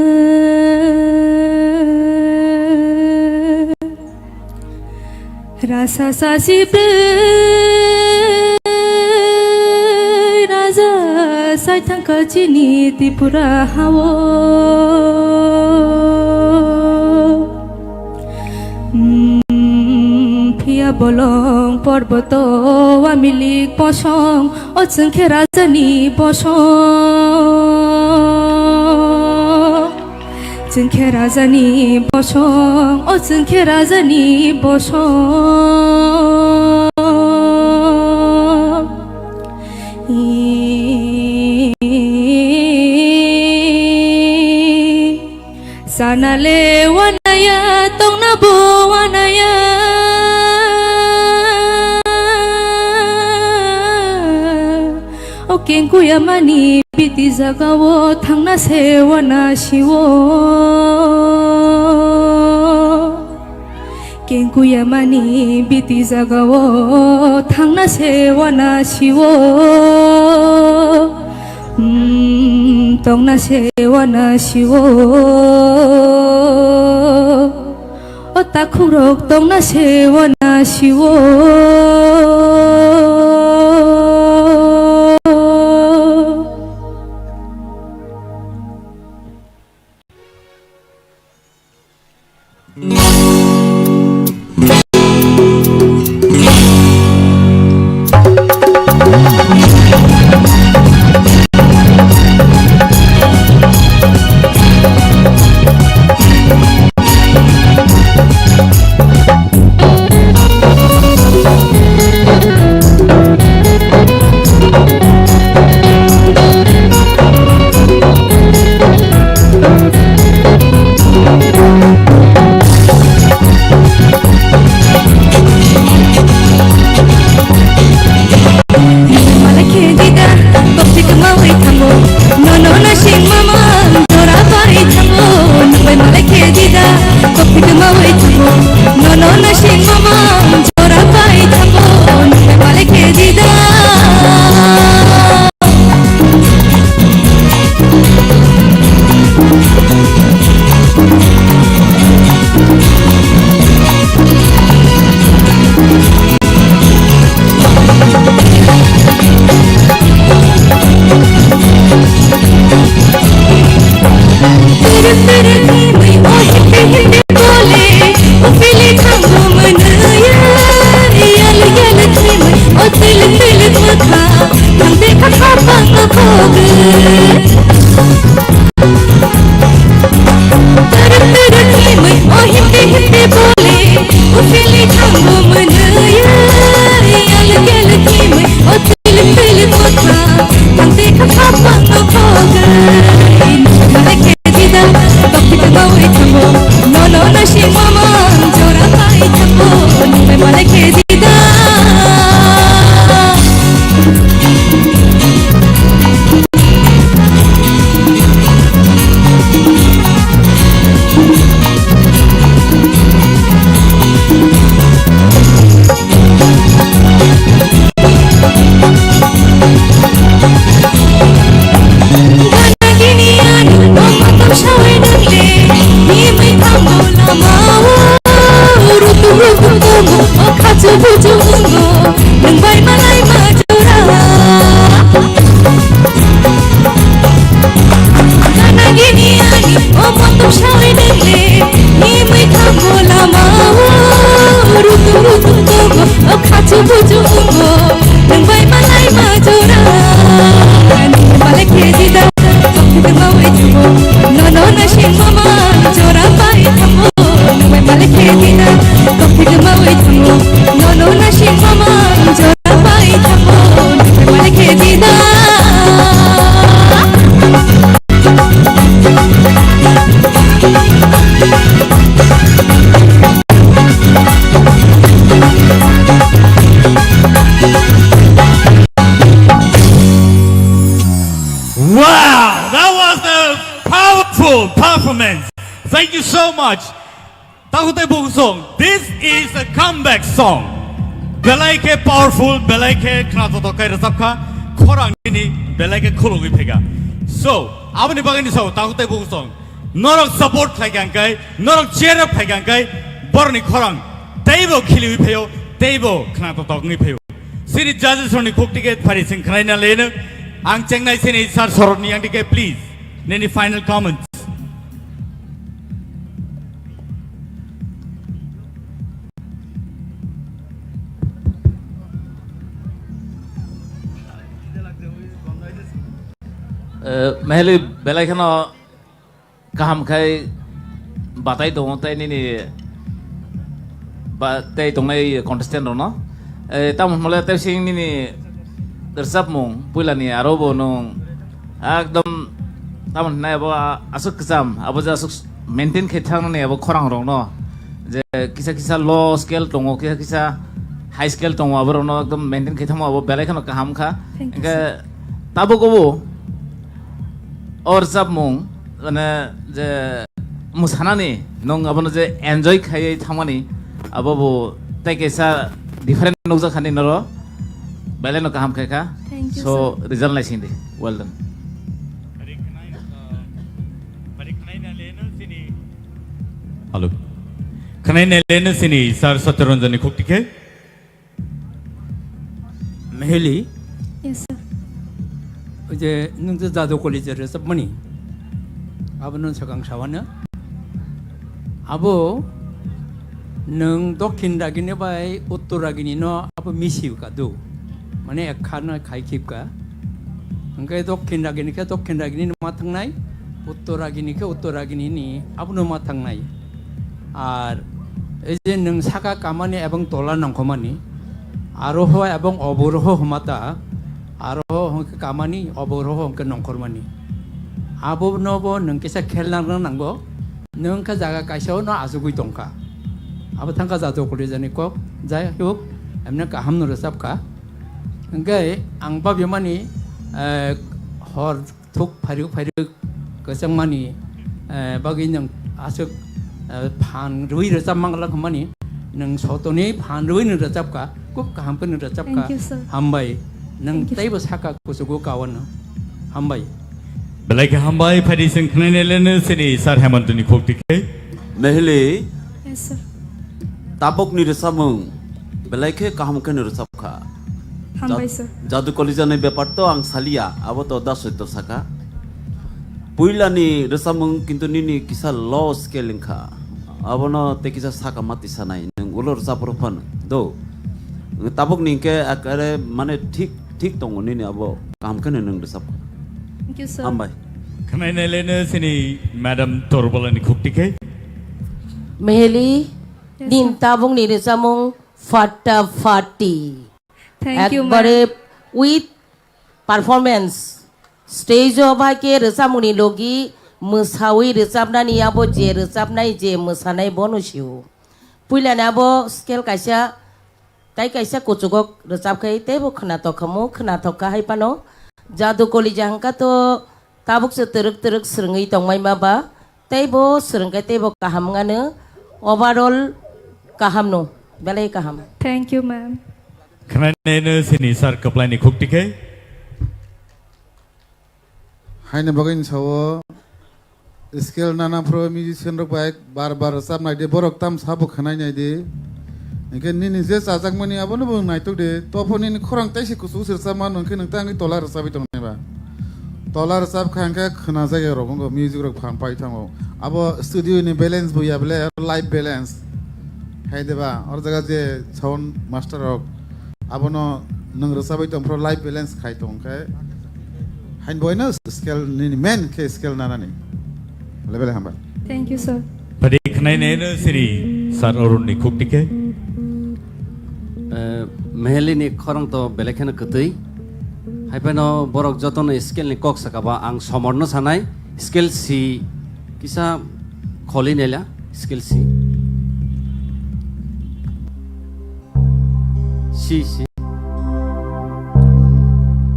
S1: Rasa sasibre Raja saitang kajini TIPRA hawo Pia bolong porboto amilik posong O jengke rajani posong Jengke rajani posong O jengke rajani posong Sanale wanaya tong nabo wanaya Kengku yamani biti zagawo thangna sewana shiwo Kengku yamani biti zagawo thangna sewana shiwo Tongna sewana shiwo Otakurok tongna sewana shiwo
S2: Wow, that was a powerful performance. Thank you so much. Takutay buong song. This is a comeback song. Belai ke powerful, belai ke knatoto kay rasapka, korang ini belai ke kulungi pega. So, apa ni bagai ni so takutay buong song. Norok support kay kay, norok cheer up kay kay, borni korang. Table kili peyo, table knatoto ngi peyo. Sini judges ni cook ticket pari sing kanay na lena. Ang Chengnai sini sar sorot ni yang dike please. Any final comments?
S7: Mahali belai kena kaham kai batai dong tai ni batai dong ni contestant no. Tamu mulai tai sing ni tersap mong pula ni arobo nong agdom taman na abo asuk kesam abo ja asuk maintain khethang ni abo khorang rong no je kisa low scale tongo kisa high scale tongo abo no agdom maintain khetham abo belai khano kaham kha enka tabo gobo और सब मुंग माने जे मुसानानी नोंग अब जे enjoy खाये थामानी अब वो तय कैसा डिफरेंट नोजा खाने नरो बेले नो काम खाएगा सो रिजल्ट लाइसिंग दे वेल डन
S2: हेलो खनाई ने लेने सिनी सर सत्यरंजन खुक्ति के
S6: मेहली
S1: Yes, sir.
S6: 이제 능자 자도 콜리지를 써보니 아버는 서강 사원은 아버 능 도킨라기네 바이 오토라기니 너 아버 미시우가도 만에 에카나 가이킵가 그러니까 도킨라기니까 도킨라기니 마탕나이 오토라기니까 오토라기니니 아버는 마탕나이 아 이제 능 사가 까마니 에봉 돌아난 거마니 아로호 에봉 어보로호 호마다 आरो हंके कामानी अबरो हंके नंखरमानी आबो नबो नंकेसा खेलनांग नांगो नंका जागा काइसाव न आजुगुइ दंखा आबो थांका जातो कले जानि को जाय हुक एमने काहाम न रसाबका हंके आंबा बेमानी हर थुक फारि कसंमानी बागै नों आसुक फान रुइ रसाब मांगला खमानी नों सतोनि फान रुइ न रसाबका कुब काहाम पे न रसाबका हामबाय nang taiba saka kusugo kawan hambai
S2: belai ke hambai phadi sing khne lene sini sar hemantuni khokti ke
S10: mehli
S1: Yes, sir.
S10: tabok ni resamung belai ke kaham ke ni resapka
S1: Hambai, sir.
S10: jadu kolija ni byapar to ang salia abo to da soito saka puila ni resamung kintu nini kisa low scale kha abo no te kisa saka mati sanai nung ulor sapurpan do tabok ni ke akare mane ठीक ठीक दङ नि अब काम खने नों दसब
S1: you, sir.
S10: Ambai.
S2: Khnai nai lene sini Madam Torbalani khuktikai.
S5: Meheli,
S1: Yes,
S5: din
S1: sir.
S5: tabung ni samung fatafati.
S1: Thank you,
S5: একবারে
S1: ma'am.
S5: With performance স্টেজও ভাইকে রোজামুনি লগি মোসাউই रोजाबनानै आबो जे रोजाबनाय जे मोसानाय बनसिउ पुइलाना आबो स्केल काइसा ताइ काइसा कुचुगक रोजाबखै तेबो खोनातखमु खोनातखा हाइपानो जादु कलि जांका तो ताबुकसो तरक तरक स्रङै दंमाय माबा तेबो स्रङै तेबो काहामङानो ओभारअल काहामनो बेलाय काहाम
S1: Thank you, ma'am.
S2: Khnai nai sini sar kaplani khuktikai.
S4: Haine bagin sawo skill nana pro musician rok bai bar sab nai de borok tam sabu khanai nai de nge ni je sajak mani abono bung nai tok de toponi ni khorang tai se kusu sir sama non ke nang tang tolar sabi tong nai ba tolar sab khang ka khana jage rok go music rok phang pai thango abo studio ni balance buya bele live balance hai de ba or jaga je sound master rok abono nang sabi tong pro live balance khai tong kai hain boina scale ni men ke scale nana ni level hamba
S1: Thank you, sir.
S2: Padi khnai nai sini sar Arun khuktikai.
S3: Meheli ni khorang to belekhen ketui haipeno borok joton skill ni kok sakaba ang somorno sanai skill si kisa kholi nela skill si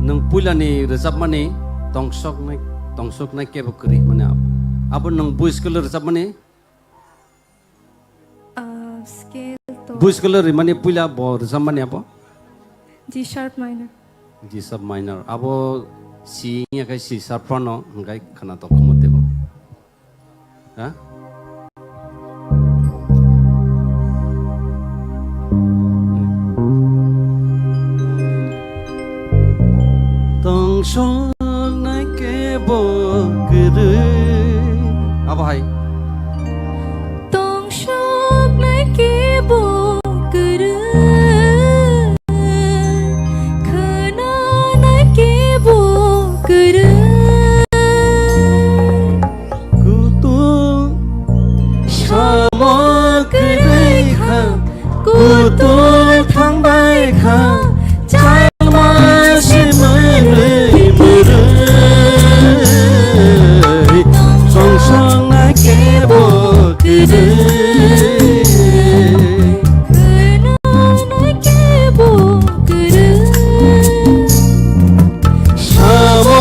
S3: nang pula ni resap mani tongsok nai ke bukri mane abo nang bu skill resap mani
S1: Scale to
S3: bu skill mani pula bo resap mani apo
S1: G sharp minor.
S3: G sub minor abo si nya kai si sharp no ngai khana to khamote bo ha tong song na ke bo kru abo hai
S1: Tong shok na ke bo kuru khana na ke bo kuru
S3: kutu samo krai kha
S1: kutu
S3: thang bai kha chai ma si mai muru song song na ke bo kru
S1: khana na ke bo kuru
S3: samo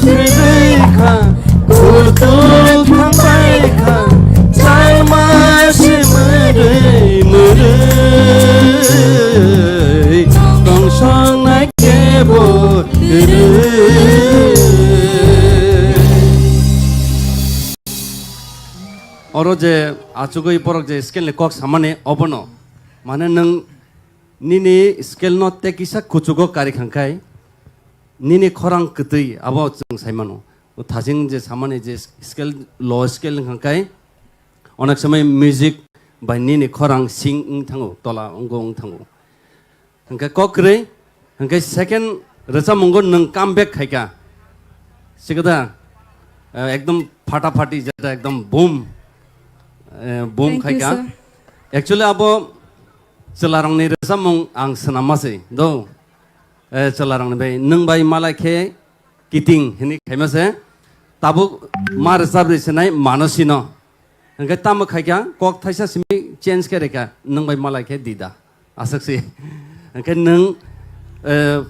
S3: krai kha kutu thang bai kha chai ma si muru song song na ke bo kru Oro je achugoi porok je skill ni kok samane obono mane nang nini skill no te kisa kuchugo kari khangkai nini khorang ketui abo chung saimano thajing je samane je skill low skill khangkai onak samay music by nini khorang sing thango tola ongong thango khangkai kokre khangkai second rasa mongo nang comeback khaika sikada ekdom ফাটাফাটি যেটা একদম boom Bum
S1: Thank you,
S3: खायका
S1: sir.
S3: actually abo celarangni resamung ang senamase do celarangni bai nung bai malai khe kiting hini khaimase tabu mar resab resenai manosino ngai tam khaika kok thaisa simi change kereka nung bai malai khe dida asaksi ngai nung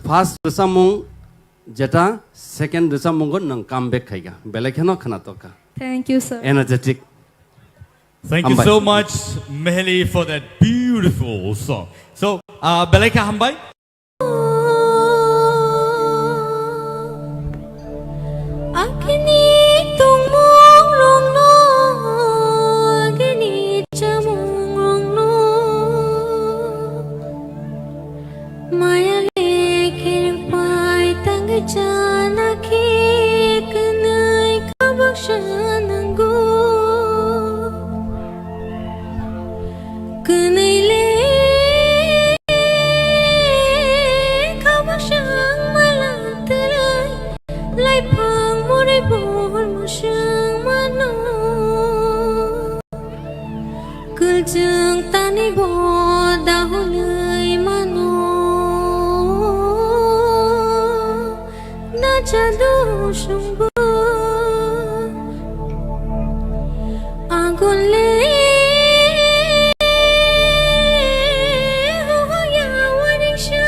S3: first resamung jeta second resamung gon nung comeback khaika belekheno khana toka
S1: Thank you, sir.
S3: energetic
S2: Thank you
S3: Hambai.
S2: so much, Meheli, for that beautiful song. So, Belaika Hambai.
S1: Agni tumong rong no agni chamong rong no maya lekhin pai tang jana ki kanai kabakshanango kanai le kabakshang malatrai lai phang जों तानि गदा हलै मानो ना जादु सुंबो आगोले होया वरिशा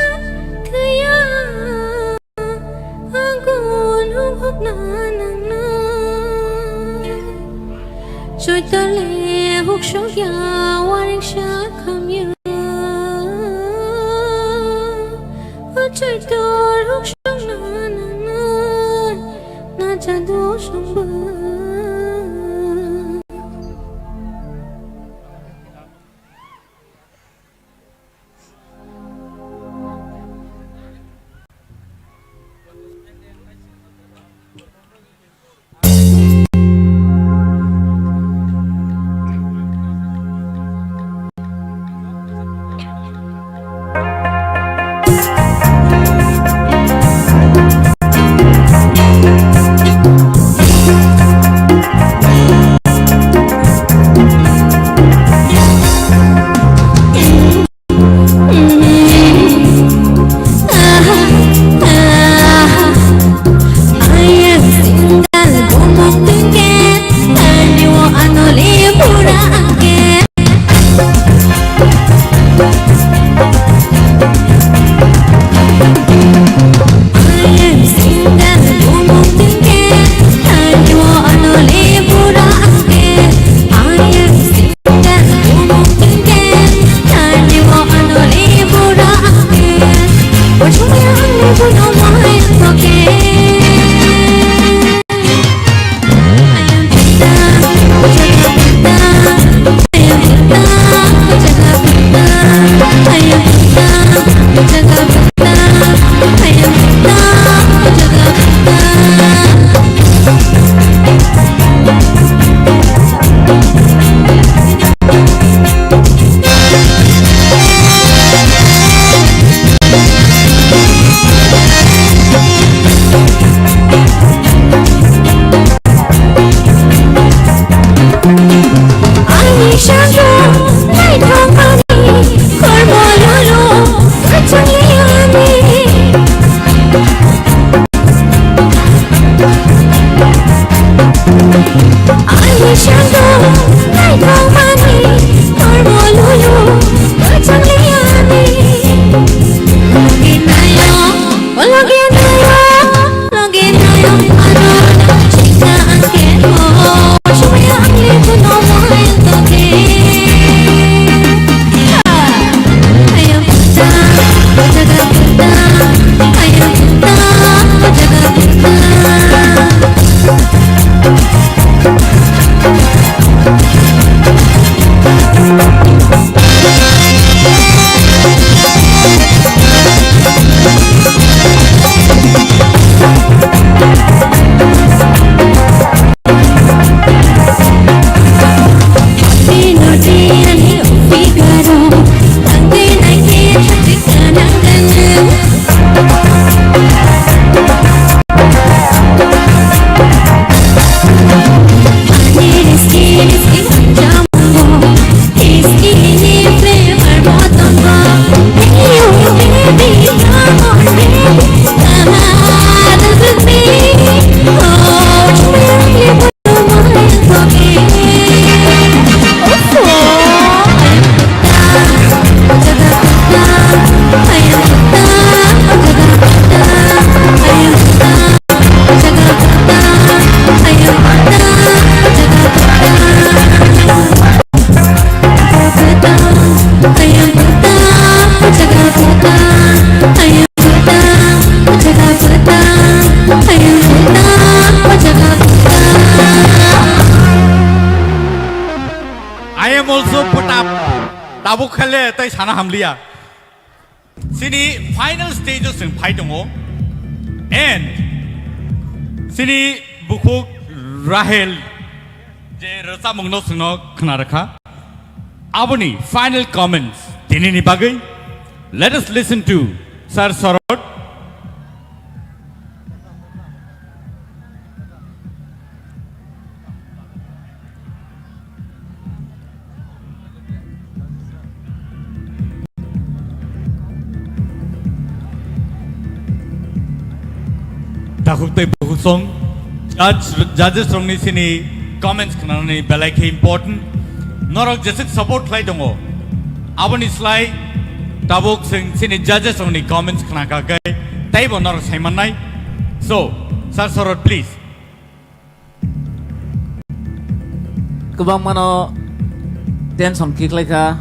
S1: थया आगोल हुबना नंगना Joytale hukshogya wariksha khamya Joytor hukshogna na jadu shamba
S2: Tabuk khale tai sana hamliya. Sini final stages sing phai tongo. And sini bukuk Rahel je rasa mungno singno khna rakha. Aboni final comments. Tini ni bagai. Let us listen to Sir Sorot. khuktai buhusong judges rong ni sini comments kana ni belai ke important norok jesik support lai dongo aboni slai tabuk sini judges rong ni comments kana ka gai tai bo norok saiman nai so sir sorot please
S7: Kebang mano 10 song kick like ha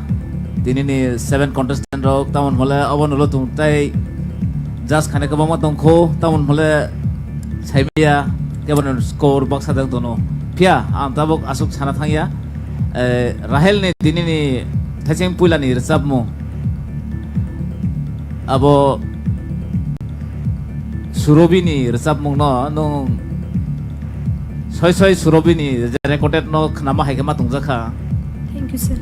S7: dini ni 7 contestant rok tamon mole abon lo tung tai just khane kebang ma tong kho tamon mole saibia kebon score box adang tono pia am tabok asuk sana thangya rahel ni dini ni thacheng pula ni resap mo abo surobi ni resap mo no nong soy surobi ni recorded no nama haikema tungjakha
S1: Thank you, sir.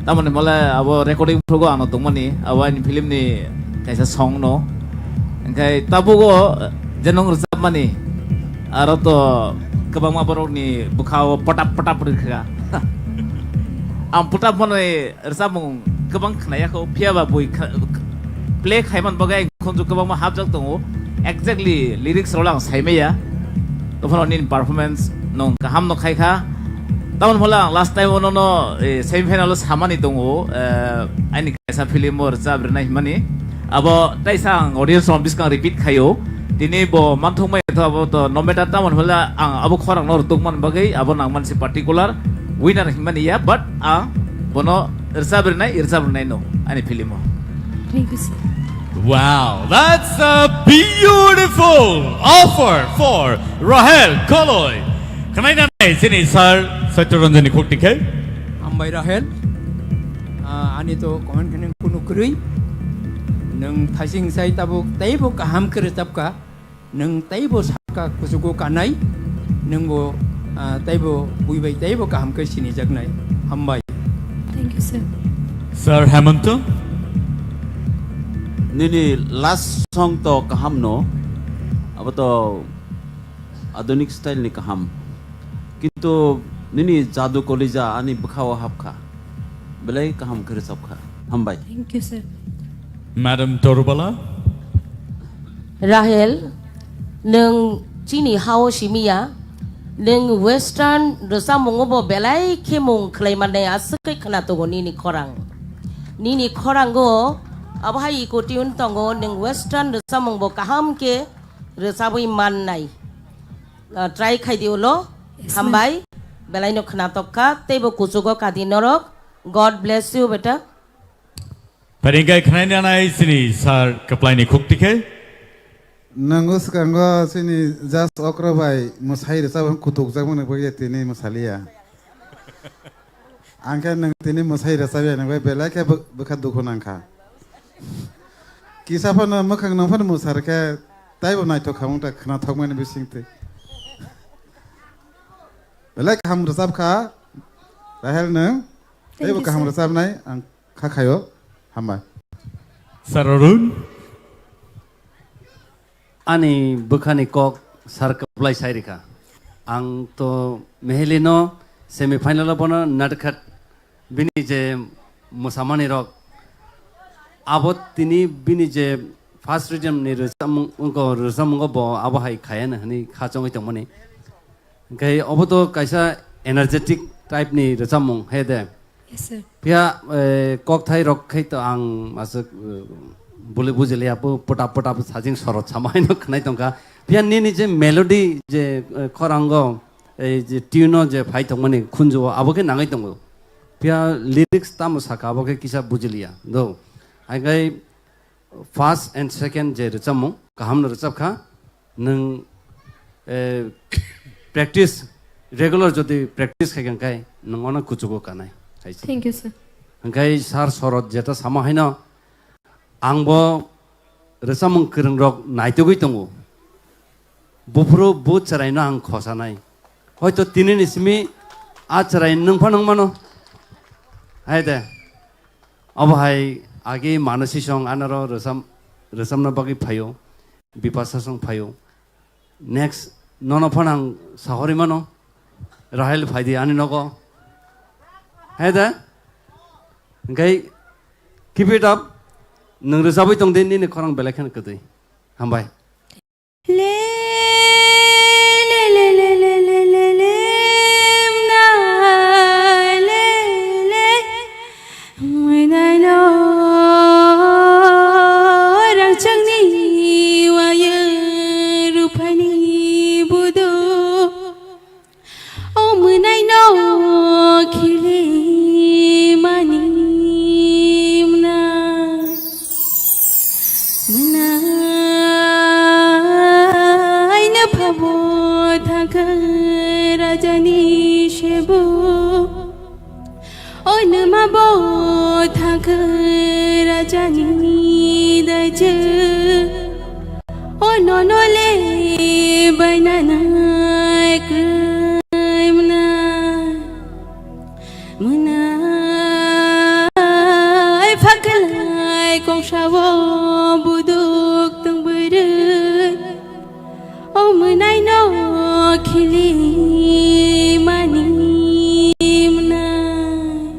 S7: tamone mole abo recording progo ano tongmani abo ni film ni kaisa song no engkai tabugo jenong resap mani aro to kebama borok ni bukhao patap rikha am patap mone resap mong kebang khnaya ko phiaba boi play khaiman bagai khonju kebang ma habjak tongo exactly lyrics rolang saimeya to phone in performance nong kaham no khaikha tamon hola last time ono no semi final samani tongo ani kaisa film or jab renai mani abo taisang audience from this can repeat khayo dini bo manthong mai to abo to no matter tamon hola ang abo khorang nor tukman bagai abo nang man si particular winner himani ya but bono irsab renai no ani film
S1: Thank you, sir.
S2: wow that's a beautiful offer for Rahel Koloy kanai sini sir Satyaranjani khukti ke
S6: Ambai Rahel ani to comment kene kuno krui nang thasing sai tabuk taibo kaham kre tapka nang taibo saka kusugo kanai nang bo taibo buibai taibo kaham ke sini jagnai Ambai
S1: Thank you, sir.
S2: sir Hemanto
S10: nini last song to kaham no abo to adonik style ni kaham kintu nini jadu kolija ani bukhawa hapkha belai kaham kare sabkha hambai
S1: Thank you, sir.
S2: Madam Torubala
S5: Rahel neng chini hao shimiya neng western rasa mongobo belai kemong klaimanai asukai khana togo nini khorang go abahai ko tiun tongo neng western rasa mongbo kaham ke rasa boi man nai try khai diolo hambai belai no khana tokka tebo kusugo kadinorok God bless you beta
S2: Paringkai khnai nai sini sir kaplai ni khukti ke
S4: nango skanggo sini just okro bai musai resa kutuk jak mone boye tini musalia angka nang tini musai resa be nang bai bela ke bekha dukho nangkha kisa phano mokhang nang phano musar ke tai bo nai to khamung ta khna thokmane bisingte bela kham resap kha rahel nang tai bo kham resap nai ang kha khayo hamba
S2: Sir Arun
S3: ani bukhani kok sar kaplai sairika ang to mehelino semi final bono natkhat bini je musamani rok abot tini bini je first region ni resam unko bo abahai khayana hani khachong itongmani gai oboto kaisa energetic type ni resamung hede
S1: Yes, sir.
S3: pia kok thai rok khai to ang masuk bule bujele apu potap sajing sorot samaino khnai tongka pia ni je melody je khorango ei je tune je phai tongmani khunjo aboke nangai tongo pia lyrics tam saka aboke kisa bujilia do ai gai first and second je rechamu kaham no rechap kha nang practice regular jodi practice khai kai nangona kuchugo kanai
S1: Thank you, sir.
S3: Engkai sar sorot jeta sama haino angbo resamung kereng rok naitugui tongo bufro bu charai na ang khosanai hoito tinin ismi a charai nungpha nungmano haide abhai age manasi song anaro resam na bagi phayo bipasa song phayo next nono phanang sahori mano rahel phaidi ani nogo haida engkai keep it up nang resabai tong den ni khorang belai khan kadai hambai
S1: bu Oynama bo thakır rajani daycı Ononole baynanay krimna Munay fakalay kong shawo buduk tang berit Oh munay no khili mani munay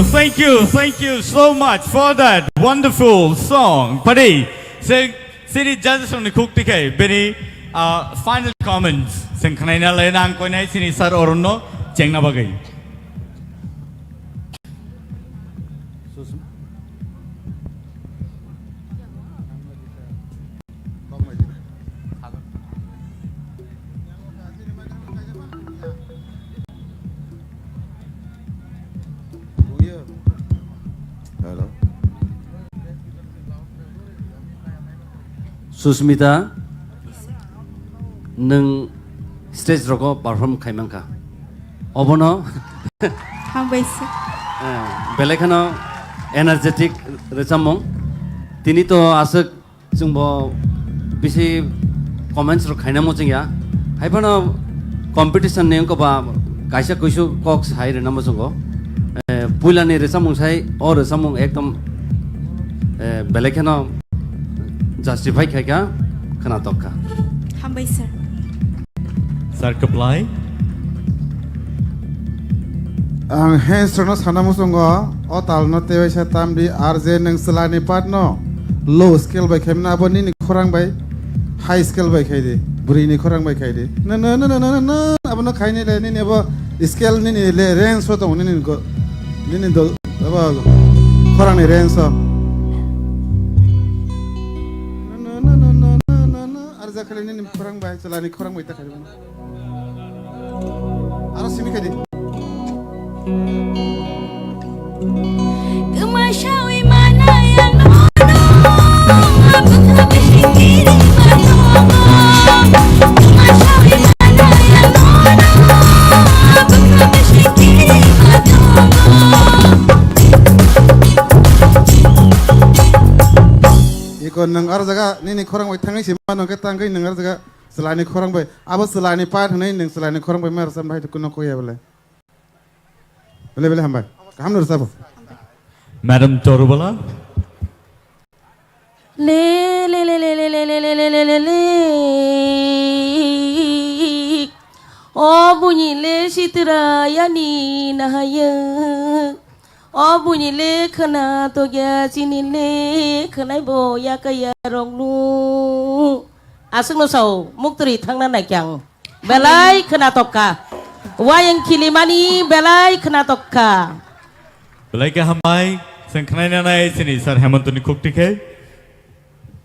S2: thank you so much for that wonderful song. Padi, city judges on the cook ticket. Benny, final comments. Sengkanaina lenang koinai sini sar orono cengna bagai.
S4: Hello.
S3: Susmita, neng stage roko perform kaimangka. Obono,
S1: हामबायसै
S3: belekano energetic recamong. Tini to asuk jungbo bisi comments ro kaina mo jingya. Haibano competition neng ko ba kaisa kuisu kok sai re namo jungo. Puilani recamong sai or recamong ekdom belekano justify kaya kana tokka.
S1: हामबायसै
S2: Sir Kaplai.
S4: Ang hensrono sana musungo o talno tewe sa tamdi RJ nang selani patno low scale by kemna aboni ni khorang by high scale by khaide buri ni khorang by khaide na abono khaine le ni abo scale ni le range so to ni ko ni do aba khorang ni range so na RJ khale ni khorang by selani khorang by ta khaide aro simi khaide
S1: Kemasyawi mana yang nono Aku tak berfikir Kemasyawi mana yang nono Aku tak berfikir
S4: Ikon nang ar jaga ni khorang bai thangai sima nang ka tangkai nang ar jaga selani khorang bai abo selani pat nai nang selani khorang bai mar sam bai to kuno koya bole bele hambai ham nur sabo
S2: Madam Torubala.
S5: Le O bunyi le sitira yani nahaya O bunyi le khana to ya sini le khanai bo ya kaya ronglu Asung no sau muktri thangna nai kyang belai khana tokka wayang kilimani belai khana tokka
S2: Belai ke hambai sengkanaina nai sini Sir Hemantoni cook ticket.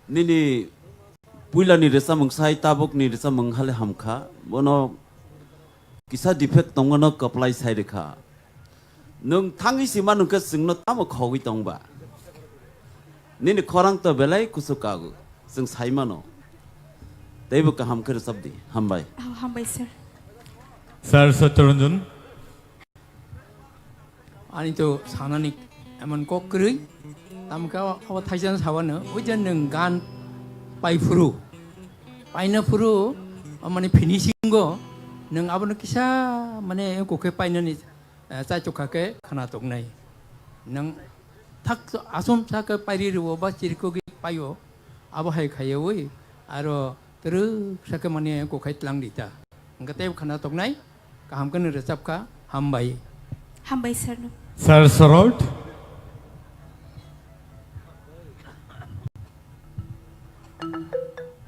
S10: Nini puila ni recamong sai tabok ni recamong hale hamka bono kisa defect tongono apply sai rekha nung thangi sima nung ka singno tamo khogi tongba nini khorang to belai kusukagu sing sai mano teibu ka hamkar sabdi hambai
S1: हामबायसै
S2: Sir Satyaranjan.
S6: 아니 또 사나니 에만 꼭 그르이 남가 아와 타이전 사와는 어제는 간 파이프루 파이너 프루 어머니 피니싱 거능 아버는 기사 만에 고개 파이너니 짜쪽하게 하나 동네 능탁 아솜 사그 파이리로 바치리고기 파요 아버하이 가요이 아로 들으 사그 만에 고개 랑리다 그러니까 때 하나 동네 감근을 잡가 함바이
S1: हामबायसै
S2: Sir Sarot.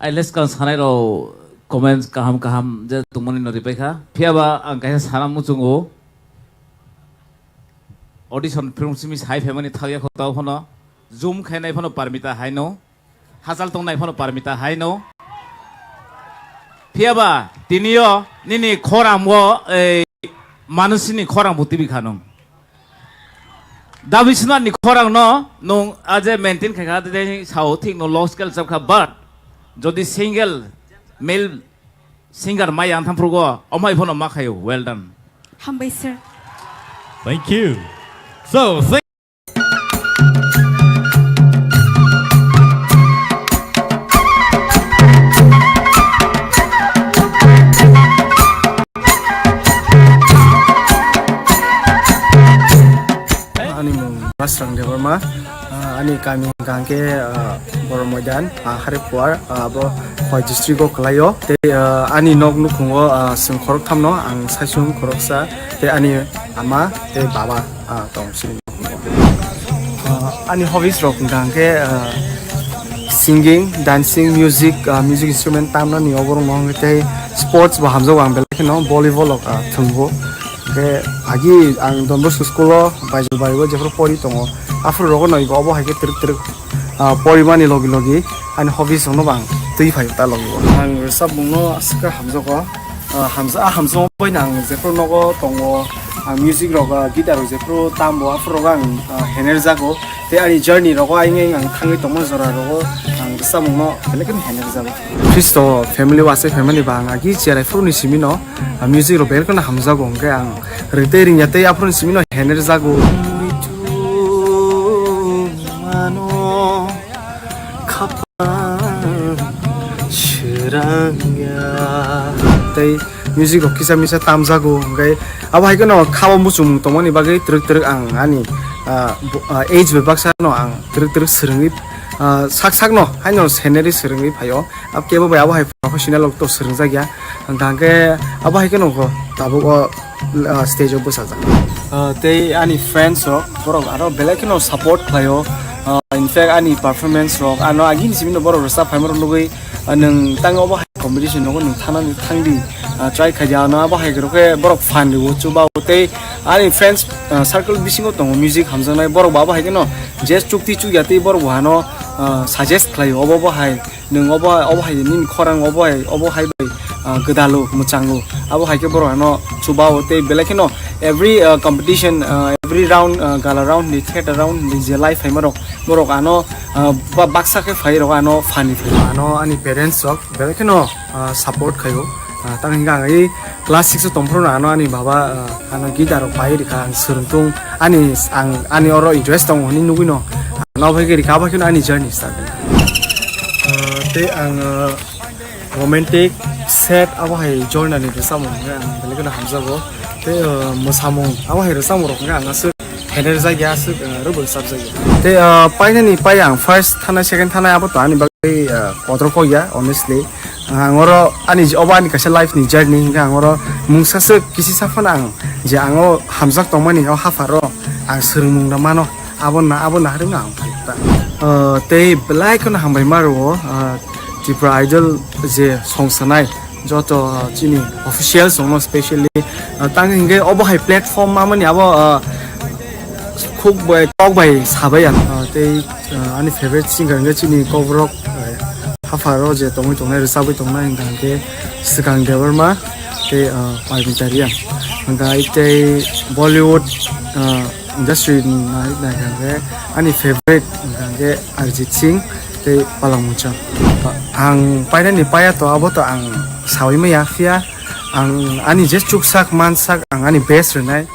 S7: Ay let's kan sanai ro comments kaham je tumani no ripeka phiaba ang kaisa sana muchungo audition film simis high family thagya khotau phono zoom khainai phono parmita haino hazal tongnai phono parmita haino phiaba tinio nini khoram wo manusini khoram butibi khanong Davisna ni khorang no nung aje maintain kha de sao thik no low scale sab kha but jodi single male singer mai ang tham prugo omai phono ma khayo well done
S1: हामबायसै
S2: Thank you. So,
S11: Masrang Debbarma ani kami gangke Boromodan Haripuar abo Hoi district o Klayo te ani nog nukungo singkorok thamno ang saisung koroksa te ani ama te baba tong sini ani hobbies rok gangke singing, dancing, music instrument tamna ni oborong nong te sports ba hamzo ang belke no volleyball thungbo ke agi ang Don Bosco school o baijul baibo jefro pori tongo afro rogo noi go bo haike trik porimani logi ani hobbies no bang tui phai ta logi ang sab no aska hamzo ko hamzo boy nang jefro nogo tongo music roga guitar jefro tambo afro gang hener jago te ani journey rogo aing ang thangi tongo jora rogo ang sab no belekin hener jago Kristo family wase family bang agi chera fru ni simino music ro belkona hamza go ngke ang retering yate afro ni simino hener jago mano khapa shirangya te music ro kisa misa tamjago ngke aba haikono khabo musum tomoni bagai truk ang ani age bebaksa no ang truk srungi sak no haino seneri srungi phayo ab kebo ba aba hai professional to srungja gya angke aba haikono ko tabo ko stage obo saja te ani friends ro borok aro belekino support phayo in fact ani performance ro ano agin simino borok sa phaimor lugui nang tang obo competition no nang thanani thangdi try khaja na aba hai ke borok fan ri chuba te ani friends circle bisingo tong music hamjanai borok baba hai no just chukti chu yati borok hano suggest khlai obo hai nang obo hai nin khorang obo hai bai gedalo muchango abo hai ke borok hano chuba te belekino every competition every round gala round ni theater round ni je life hai borok ano baksa ke phai ro ano fani ano ani parents ok belekino support khayo tanghinga ai class 6 tompro ano ani baba ano guitar pai rika suruntung ani oro interest tong ni nugino no bhai ke rika ba kino ani journey start te ang romantic set abo hai join ani samong ang belekino hamjago te mosamong abo hai samong rok nga asu hener jagya asu rubul subject te painani payang first thana second thana abo to ani bagai kontrol ko ya honestly angoro ani obani kase life ni journey angoro mungsa se kisi safan ang je ango hamjak tongmani o hafaro ang srungmung na mano abo na haring ang te belai kono hambai maro TIPRA idol je songsanai joto chini official song especially tang hinge obo hai platform mamani abo khuk bai talk bai sabai te ani favorite singer nge chini KOKBOROK hafaro je tongi tongai resabai tongnai ngangke sikang Debbarma te paibitarian anga ite Bollywood industry na ngangke ani favorite ngangke Arjit Singh te palangmucha ang painani paya to abo to ang sawi ma yafia ang ani je chuksak mansak ang ani best renai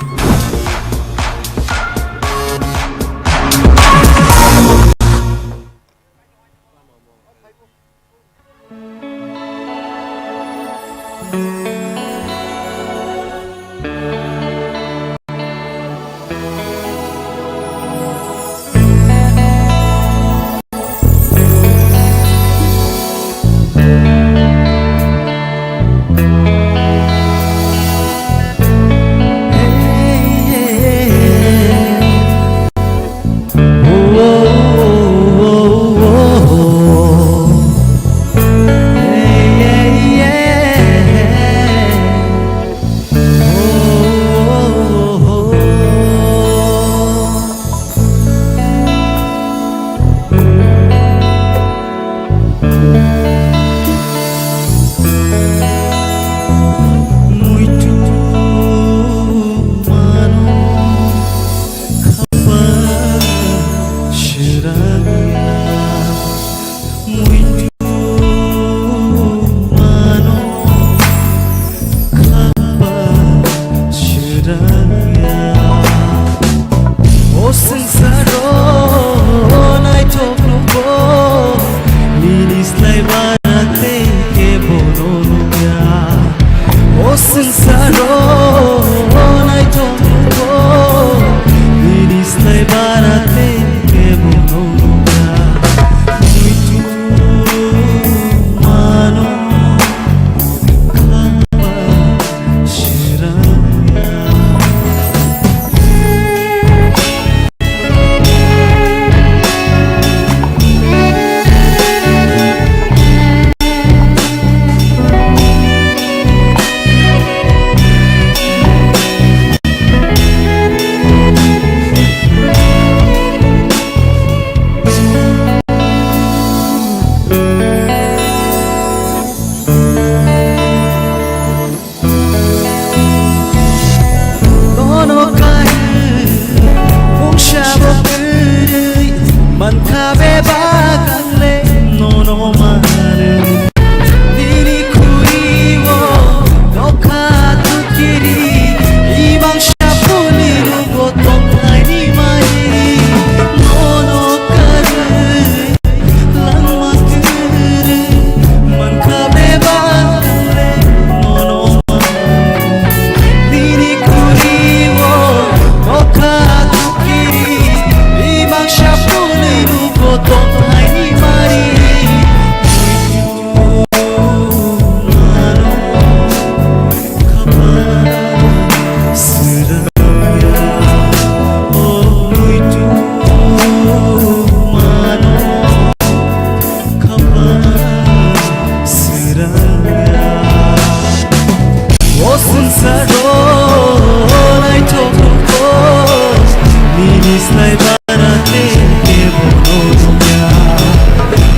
S8: Minisलाई barate ke bononya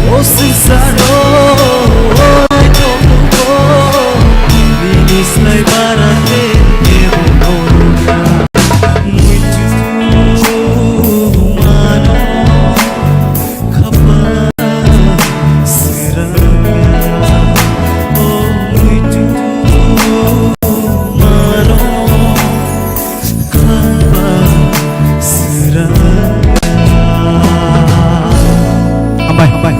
S8: O sincero ai tomo Minisलाई barate ke bononya Muito mano khapa seraya Oh muito mano khapa seraya
S2: Ambai.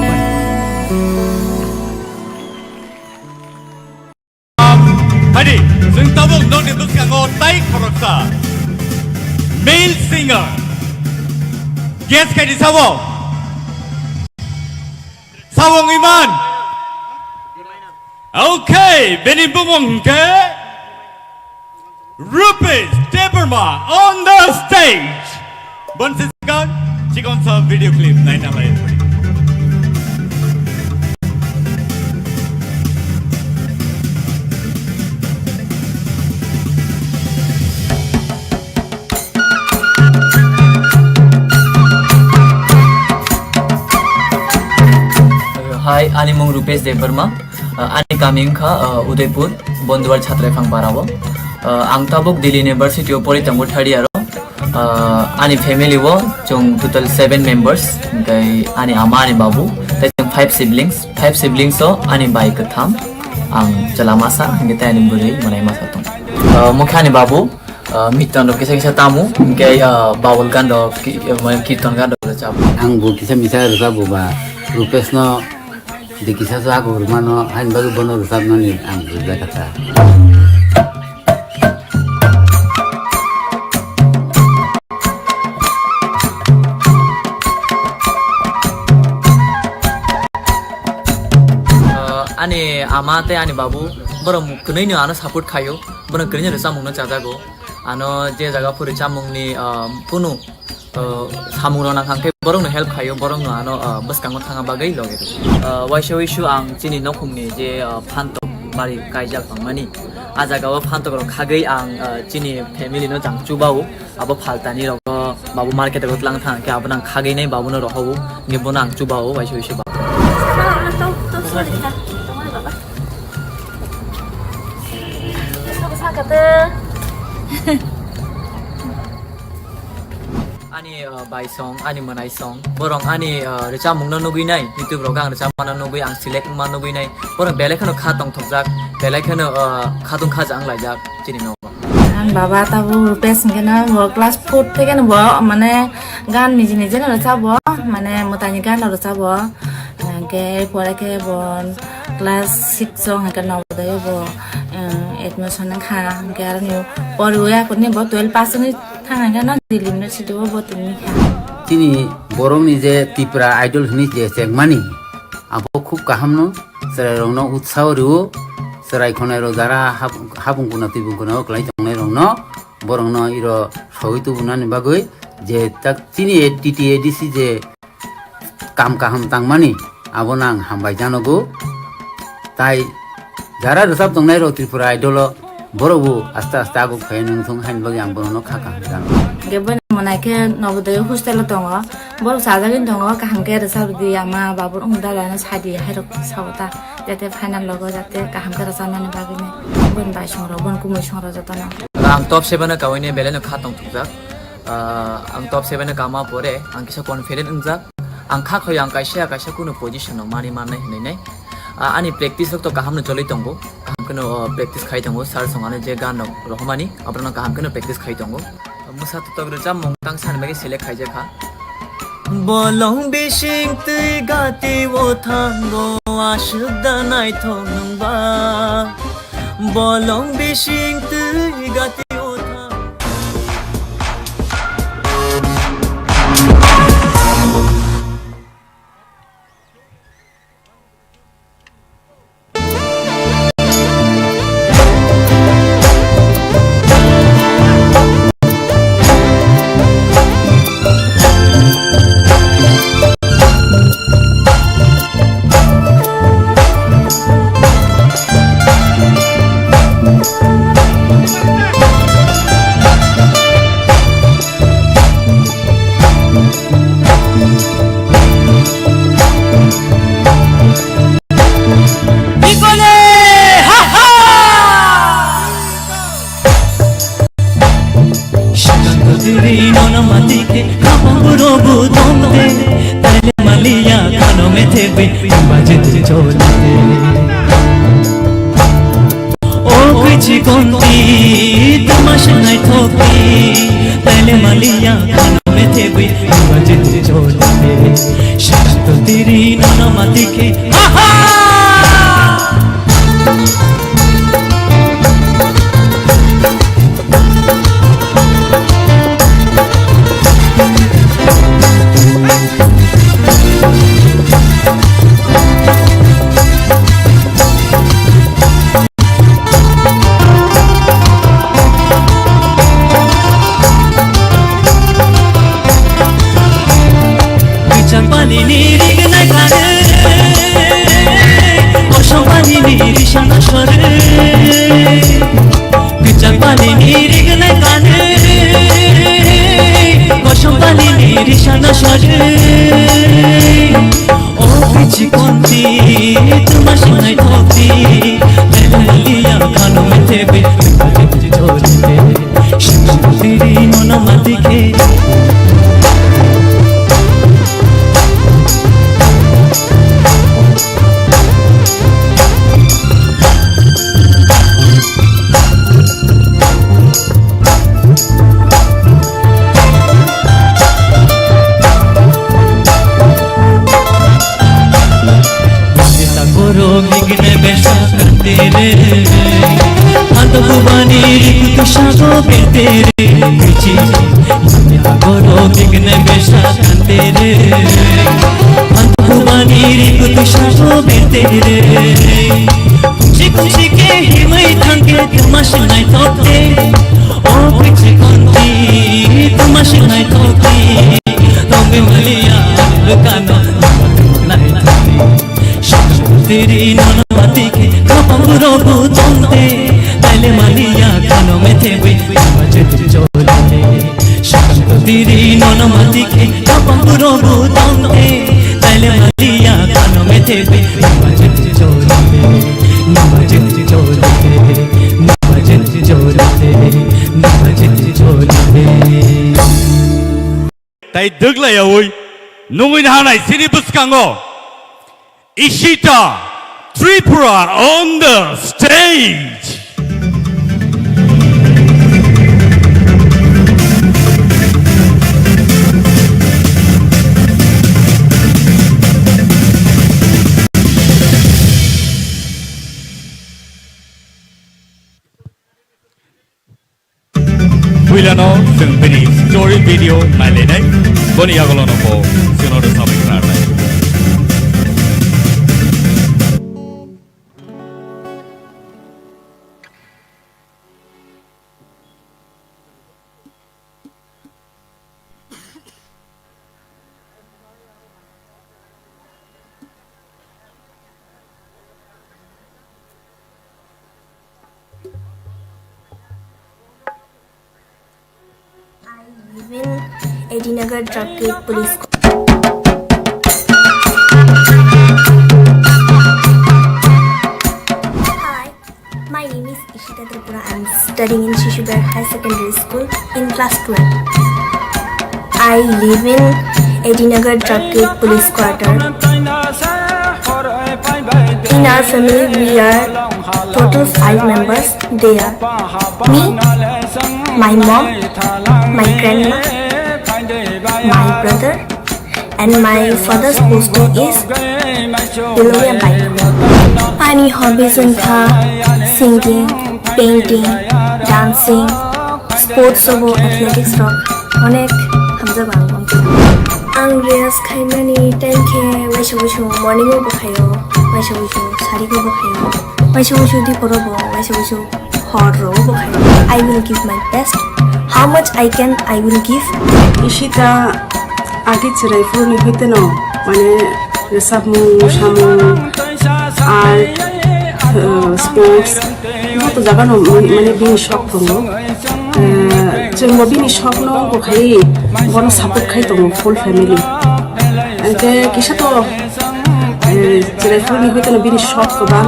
S2: Hadi, जों tabung dong di belakang otai koroksa. Male singer. Guess kayak di sawong. Sawong Iman. Okay, benin bumong ke? Rupesh, Debbarma on the stage. Bon sisikan, cikon sa video clip naik nalai.
S12: Hi, ani mong Rupesh Debbarma. Ani coming ka Udaipur, Bonduwar Chhatra Phang Parabo. Ang tabok Delhi University of Politango third year. Ani family wo chung total 7 members. Kai ani ama ani babu. Tai 5 siblings. 5 siblings so ani bai katham. Ang chalamasa ngita ani buri manai masa tong. Mukha ani babu. Mitan do kisa tamu. Kai bawul kan do kirtan kan do chabu.
S13: Ang bu kisa misa rusabu ba. Rupesh no di kisah aku rumah no hanya baru bono rusab no ni ang udah kata.
S12: Ani amate ani babu baru kenai ni anu support kayu baru kenai rusab mungkin cajago anu je jaga puri camung ni punu samung nang hangke borong no help kayo borong no ano bus kangon thanga bagai loge waishu ang chini nokhum ni je phanto bari kaijak pangmani ajaga wa phanto ro khagai ang chini family no jang chubau abo phaltani ro babu market ro tlang thang ke abnang khagai nai babu no ro hobu ni bonang chubau waishu ba Ani by song, ani manai song. Borong ani reca mungna nugui nai. YouTube rogang reca mana nugui ang select mana nugui nai. Borong belai kano khatong thokjak, belai kano khatung khajang lajak chini no.
S1: An baba tabu Rupesh ngena wo class 4 থেকে ন মানে গান নিজে নিজে ন চাব মানে মতানি গান ন চাব কে পরে কে বন ক্লাস 6 জং হাকা ন দয় ব এডমিশন খা কে আর নিউ পড়ুয়া কোনি ব 12 পাস নি থাঙ্গা গান দিল্লি ইউনিভার্সিটি ব তুমি খা
S13: Tini borong ni je TIPRA idol ni je segmani. Abo khub kaham no serai rong no utsaho riu serai khonai ro dara habung kuna tibung kuna klai tongnai rong no borong no iro soi tu bunani bagoi je tak tini TTADC je kam kaham tangmani abo nang hambai janogo tai jara resap tongnai ro TRIPURA idol borobu asta asta agu khain nung thung hain bagi ang borono khaka jano
S1: geben manake nobodaya hostel tongo bor sajagin tongo kaham ke resap di ama babur ungdala na sadi hairok sabota jate final logo jate kaham ke resap nani bagine bon bai songro bon kumoi songro jatana
S12: Ang top 7 na kawin ni belen khatong thokjak ang top 7 na kama pore ang kisa confident ungjak ang kha khoy ang kaisa kuno position no mani manai hinai nai ani practice to kaham no choli tongo kaham kono practice khai tongo sar songane je gan no rohmani abrana kaham kono practice khai tongo musa to togro jam mong tang san mege select khai je kha
S8: Bolong bishing tui gati wo thango ashda nai thong ba Bolong bishing tui gati wo thang diri nona matike kapamburobu donde tale maliya kano me thebe bajit chole o kichi konti tamashanai thoki tale maliya kano me thebe bajit chole shashto diri nona matike aha
S2: Tai duk la ya oi nungin hanai sini buskango Ishita Tripura on the stage. Wilano sing bini story video malenai boni agolono po sinodo sabi karna.
S14: Edinagar Drug Gate Police. Hi, my name is Ishita Tripura. I'm studying in Session-1 High Secondary School in class 12. I live in Edinagar Drug Gate Police Quarter. In our family, we are total 5 members. They are me, my mom, my grandma, my brother, and my father's posting is below a bike. Any hobbies in singing, painting, dancing, sports or athletics rock. Onek hamza bangong. Ang reas khaimani time ke waisho morning o bokhayo, waisho sari ko bokhayo, waisho di porobo, waisho hot ro bokhayo. I will give my best. How much I can, I will give.
S15: Ishita agi chirai funi hoite no mane resamu shamu art sports to jaga no mane bini shop thongo जों बबिनि शखनो बखाय बनो support खाय दङ full family एके किसा तो जेराफोरनि होतनो बिनि शख गोबां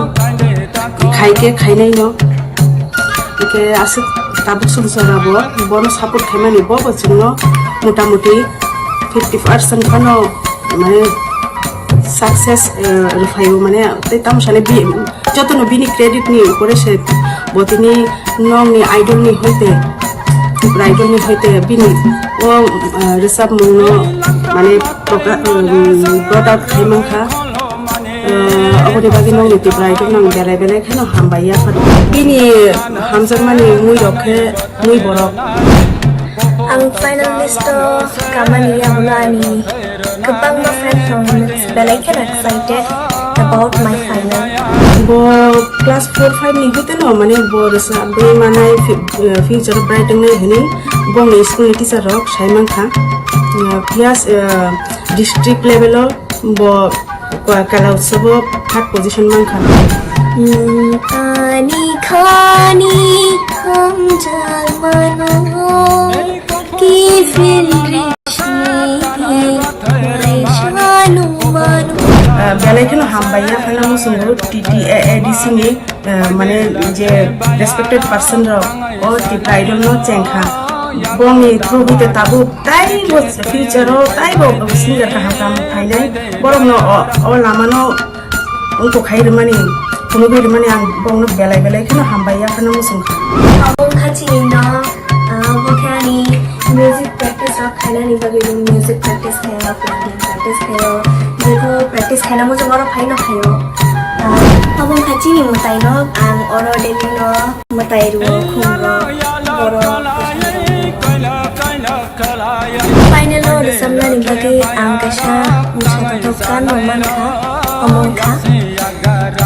S15: खायके खायनाय न एके आसे tabuk solusiona bo bono support khaimani bo bojingno motamuti 50% khano mane success rifaiu mane te tamsane bi jotono bini credit ni upore se botini nong ni idol ni hoite idol ni hoite bini o resap mungno mane product khaimang kha aboni bagi nong ni TIPRA idol nong belai belai khano hambaya phat bini hamjangmani mui rokhe mui borok
S14: ang finalist kamani amlani kapag ma friends belai khan excited about my final
S15: bo class 4 5 ni hote no mane bo rasa be manai future bright ne hini bo ni school teacher rok saimang kha plus district level bo kala utsav third position man kha
S14: ani khani kham jal mano ki fil
S15: belai khano hambaya khana musungu TTADC ni mane je respected person ro o TIPRA idol no chengkha bongi through hite tabu tai bo future ro tai bo singer ka hakam thailai borong no o lamano onko khair mani kono bir mani ang bong no belai belai khano hambaya khana musung
S14: abong khachi no bokhani music practice ro khaina ni bagi music practice khayo piano practice khayo jeko practice khaina mo jongaro phaino khayo abong khachi ni mutai no ang oro demi no mutai ru khumro boro final or samna ni bagi ang kasha musha tokan no manka among kha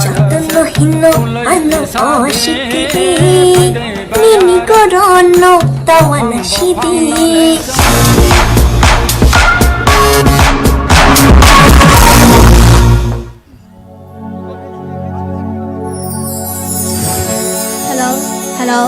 S14: jatan no hinno ano oshiki nini korono tawana shidi hello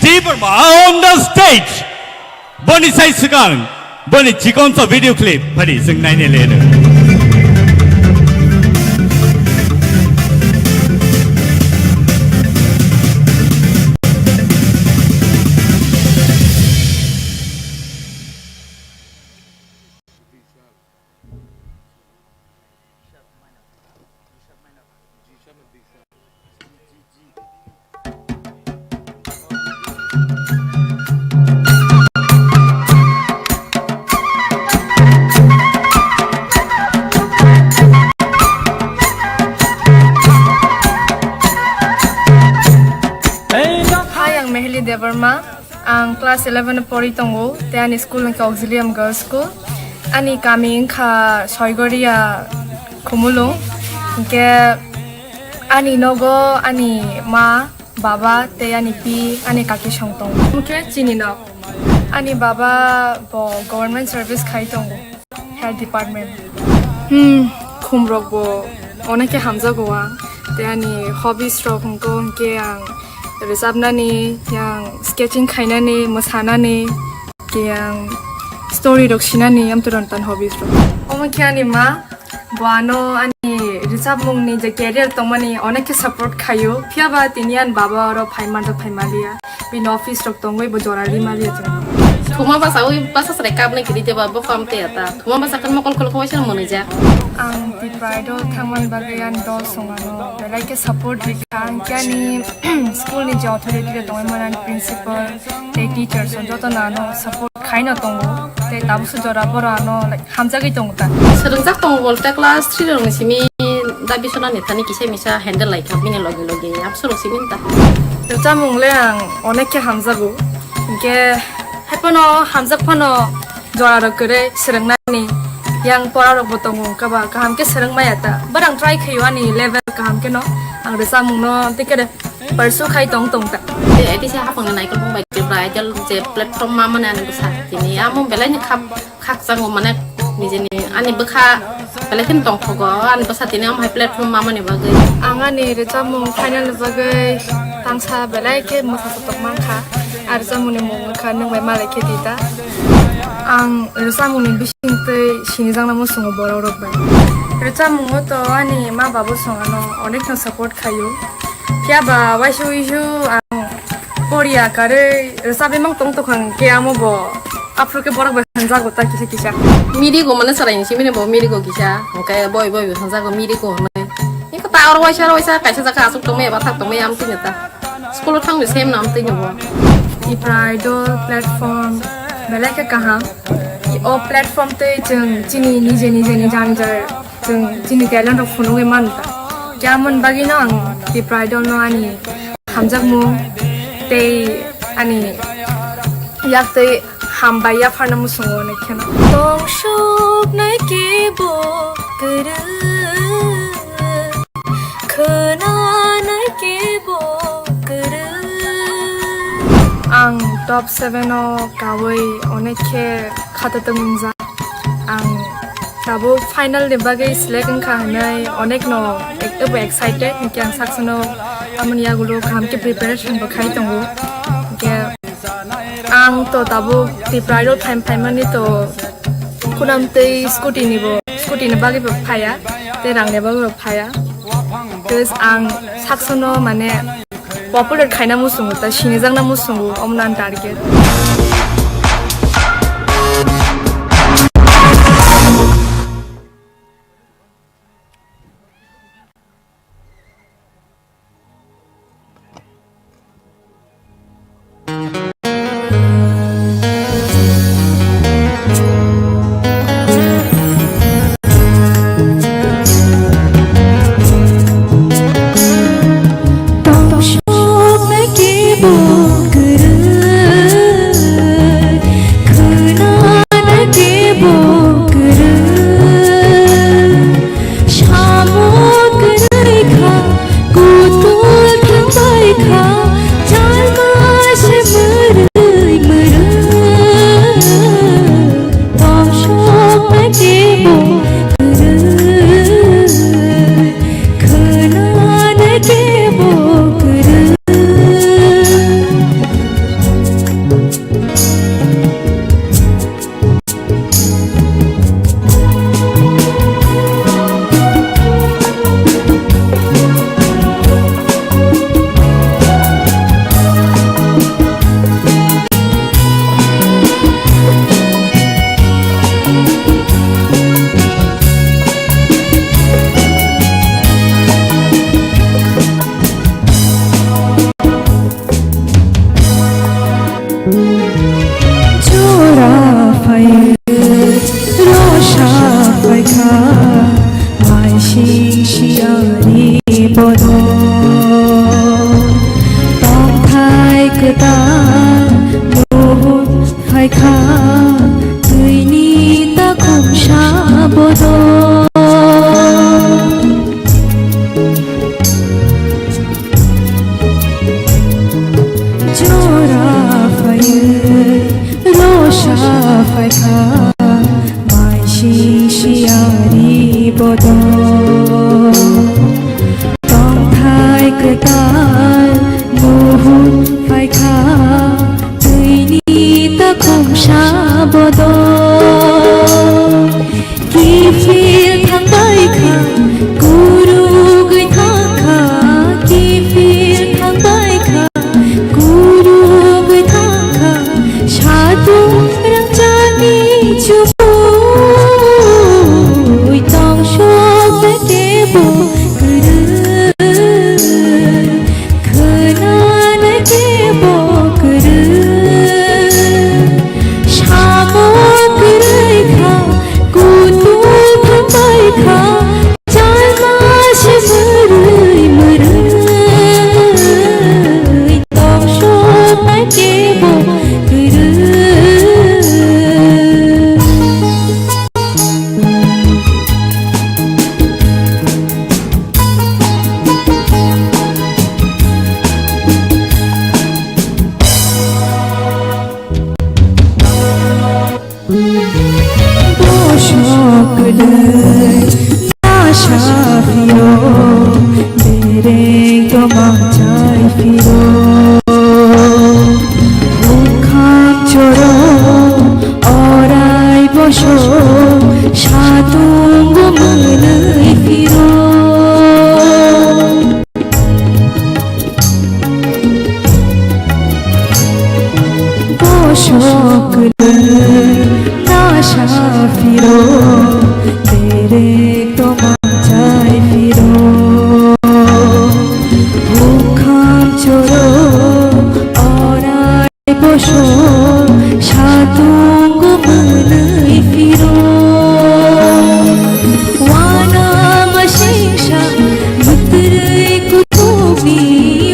S2: Debbarma on the stage. Boni sai sekarang, boni cikon sa video clip pada sengai ni lena.
S16: Debbarma, ang class 11 na pori tongo, te ani school ng auxilium girls school. Ani kami ka soigoria kumulong, ke ani nogo, ani ma, baba, te ani pi, ani kaki shongtong. Mungkin chini no. Ani baba bo government service kai tongo, health department. Kumrok bo, onake hamza goa, te ani hobbies ro kungko ke ang resabnani yang sketching khainani mosanani ke yang story doksinani am turantan hobbies ro omakyani ma boano ani resab mungni je career tongmani onake support khayo phiaba tinian baba ro phaimar do phaimalia bin office rok tongoi bo jorali malia jeng
S17: Thuma basa oi basa srekap ne kidi je babo kamte ata thuma basa kan mokol kol khoi san mone ja
S16: ang TIPRA do thangman bagayan do songano like support rikang kyani school ni je authority de tongoi manan principal te teachers on joto nano support khaina tongo te tabusu jora bora no like hamjagi tongta
S17: serungjak tong bolte class 3 rong simi dabi sona netani kise misa handle like kapine logi logi absolu siminta
S16: Teta mungle ang oneke hamjago ke hepono hamjak phono jora kore serengnani yang pora rok botongo kaba kaham ke sereng mayata barang try khayani level kaham ke no ang resa mungno tikere persu khai tong tong ta
S17: eti sa hapang nai ko bong bai TIPRA jal je platform ma mana nan sa tini among belai ni khak sango mana ni jeni ani bekha belai kin tong thogo an basa tini am hai platform ma mane bagai
S16: angani resa mung final bagai tangsa belai ke masa tok mangkha arsa muni mung kha nang bai malai ke dita ang resa muni bising te sinijang namu sungo boro rok bai resa mung to ani ma babu songano onek no support khayo kya ba waishu ishu ang korea kare resa bemang tong tokang ke amo bo afro ke borak bai hanza gota kise kisa
S17: miri go mana sarai ni simine bo miri go kisa okay boy hanza go miri go nai ni ko ta or waisa kaisa jaka asuk tome ba thak tome am tineta school thang ni same nam tin bo
S16: TIPRA idol platform belai ke kaha o platform te jeng jini ni jang jar jeng jini talent of phunu ge manta kya mon bagi no ang TIPRA idol no ani hamjakmu tei ani yak tei hambai ya farna musungo ne khena tong shok nai ke bo kuru khana nai ke bo kuru ang top 7 o kawai onekhe khata tungja ang tabo final ni bagai select kha nai onek no ek excited ni kyang saksono amania gulo kham ke preparation ba khai tongo ke ang to tabo TIPRA ro time mani to kunam te scooty ni bagai ba phaya te rang ne ba phaya tes ang saksono mane popular khaina musungu ta shinijang na musungu omnan target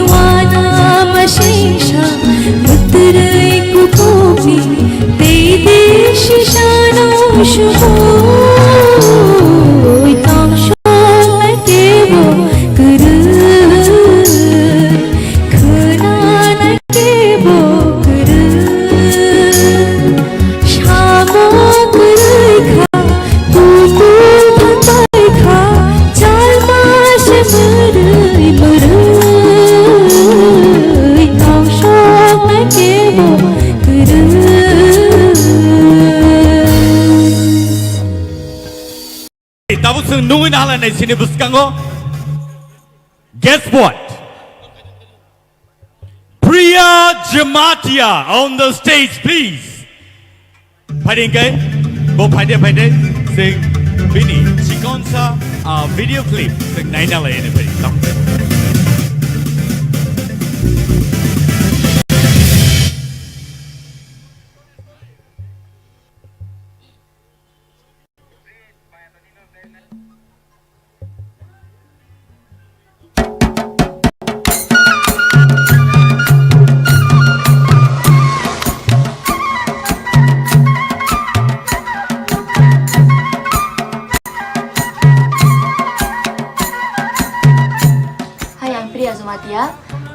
S18: Wana
S2: Guess what? Priya Jamatia on the stage, please. Fighting guy, go fight it. Sing Bini, Chikonsa, video clip. Sing Naina la anybody.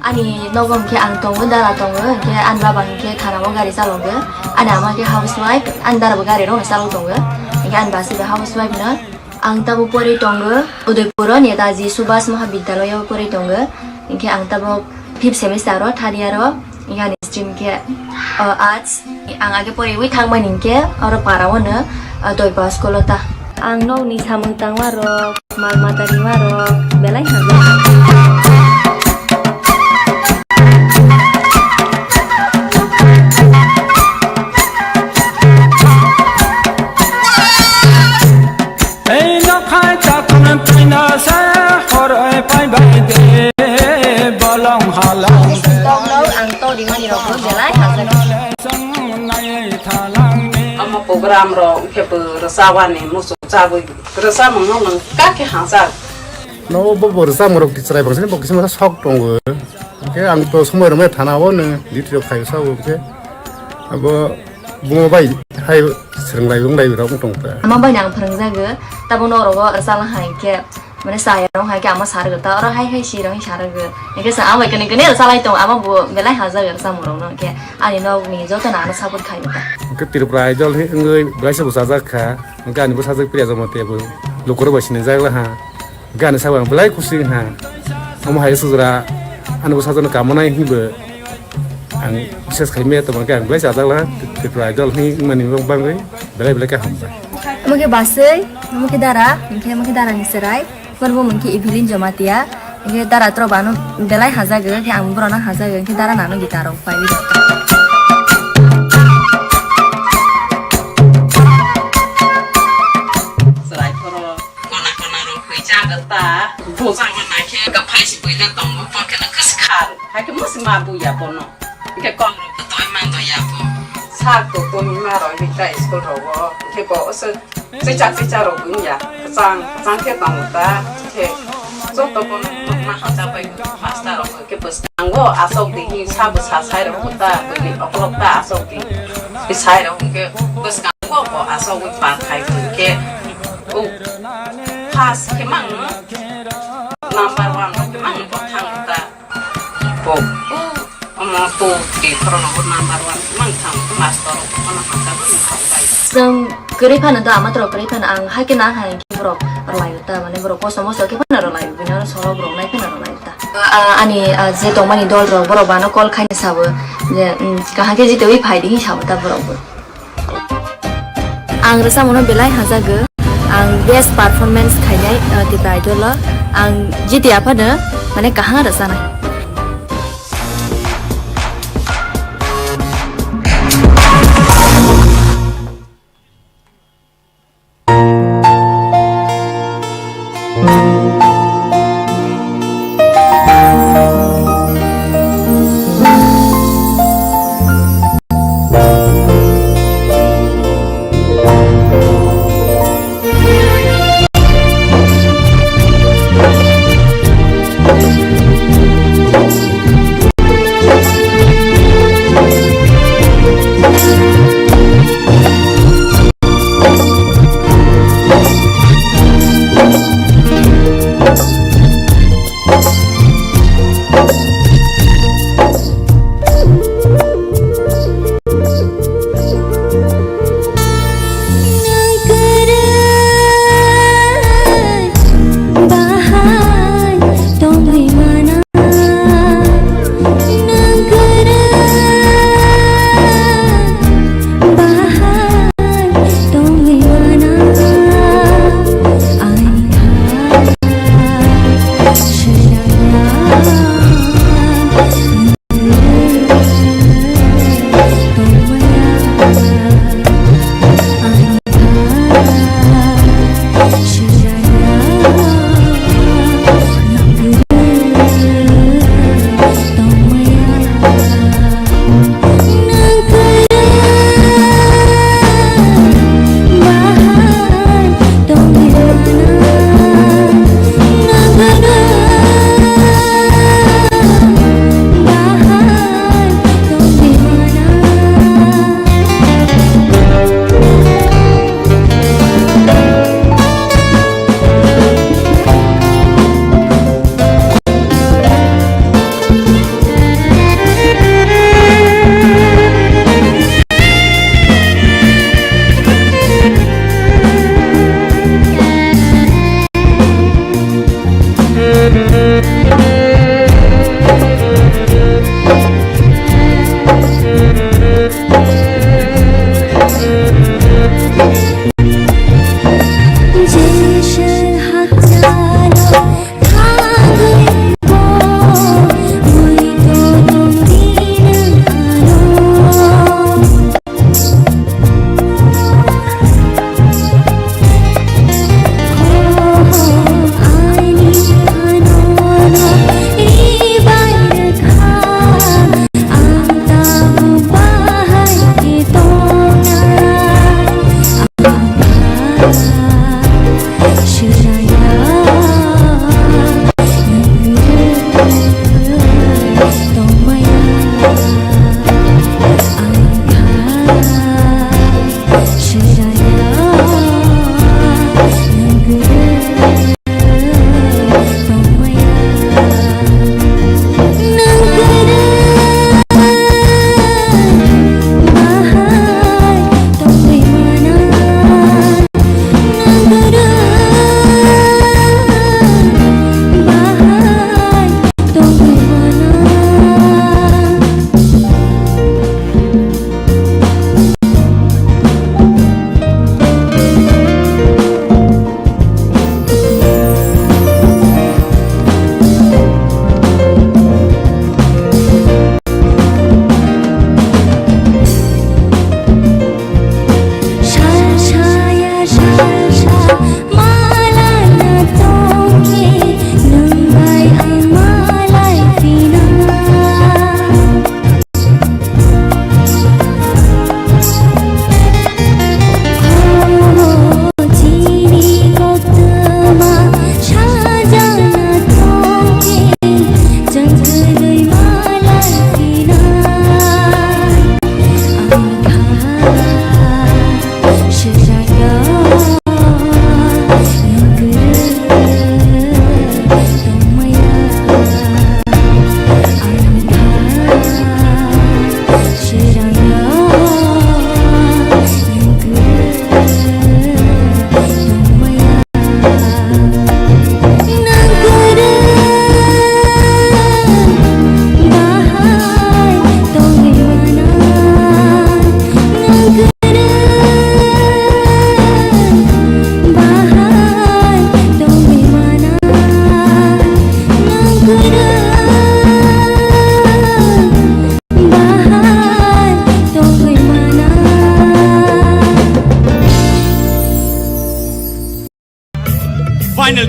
S14: Ani nogom ke ang tongo dara tongo ke an babang ke khana mo gari salongo ani ama ke housewife an dara gari ro salong tongo ke an basi be housewife na ang tabu pori tongo Udaipura Netaji Subhas Mahavidyalaya pori tongo ke ang tabu 5th semester ro third ro ingani stream ke arts ang age pori wi thangmanin ke aro parawo na toipa skolota ang no ni samung tangwa ro mal matari waro belai haza
S15: program ro ke rasawan ni musu cabu rasa mengong kaki hasa
S4: no bo rasa morok trai bangsin bo kisma sok tongo ke ang to somoi rome thana wo ne litro khai sa wo ke abo bungo bai hai srenglai bunglai ro tong ta
S14: ama bai nang phrang jaga tabo no ro rasa la hai ke mane saya ro hai ke ama sar ga ta ro hai si ro sar ga ke sa ama ke ne rasa lai tong ama bo belai haza ga rasa moro no ke ani no ni jo ta na sabut khai ta
S4: ke TRIPURA idol he ngoi blaisa busaja kha gani busaja priya jamote bu lokor basine jagla ha gani sawang belai kusi ha amo hai sujra anu busaja no kamonai hibe ang bises khaime to gan blaisa jagla TRIPURA idol he mani bang bai belai ka hamba
S14: amake basai amake dara ni serai korbo mungki Evelyn Jamatia ke dara trobano belai haza ga ke ang brona haza ga ke dara nano gitaro pai
S15: Bozang mana ke gapai si boleh tong apa kena kesekar. Hai ke mesti mabu ya pono. Ke kon ro to man to ya po. Sa to to mi ma ro mi ta iskol ro. Ke bo se ro bun ya. Sang ke tong ta ke. So to kon ma ha ta pai master ro ke bos anggo asok di sa bos ha sai ro ta beli oklok ta asok di. Bi sai ro ke bos anggo bo asok wi pa kai ke. Pas kemang number 1 kemang kok thangta po tu di krono number 1 kemang thang master mana hata pun khawai
S14: seng keripan da amatro keripan ang hakina hain ki bro arlayu ta mane bro ko samosa ki pana arlayu bina solo bro nai pana arlayu ta ani je tongmani dol ro bro bano call khaini sabo je kaha ke jite wi phai di sabo ta bro ang rasa mono belai hazaga ang best performance khainai TIPRA idol ang jiti apa na mane kaha rasa na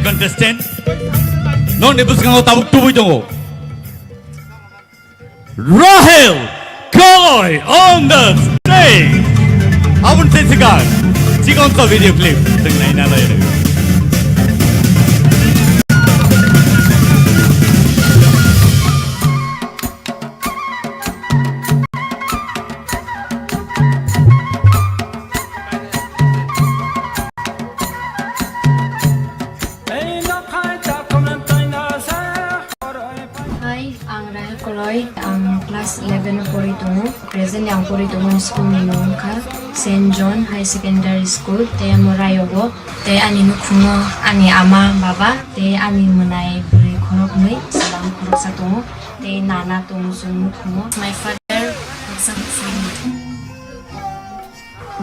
S2: contestant. Non nebuskan tabuk tubuh itu. Rahel Koy on the stage. Abun sensikan. Cikon sa video clip. Tengah ini ada ini.
S18: Ang class 11 po ito, present yang po ito ng school ni Nungka, St. John High Secondary School, te Morayogo, te ani nukuno, ani ama, baba, te ani munay buri konok may, salam konok sa tungo, te nana tungo sun nukuno. My father, nagsasakit.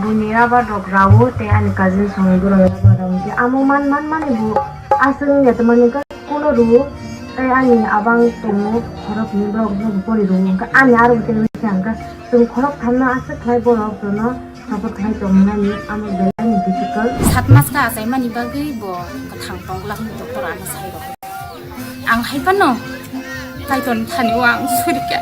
S18: Bunira ba dokrawo, te ani cousin sunguro na barang, te amo man ibu, aseng ya teman ka kuno ru. Kaya ani abang tungo korok ni blog bori dong ka ani aru betul betul ka tung korok thamna asa khai borok dono sapot khai tongna ni amo belai difficult
S17: 7 mas ka asai mani bagai bo ka thang tong lang doktor ana sai ro ang hai pano kai ton thani wang surika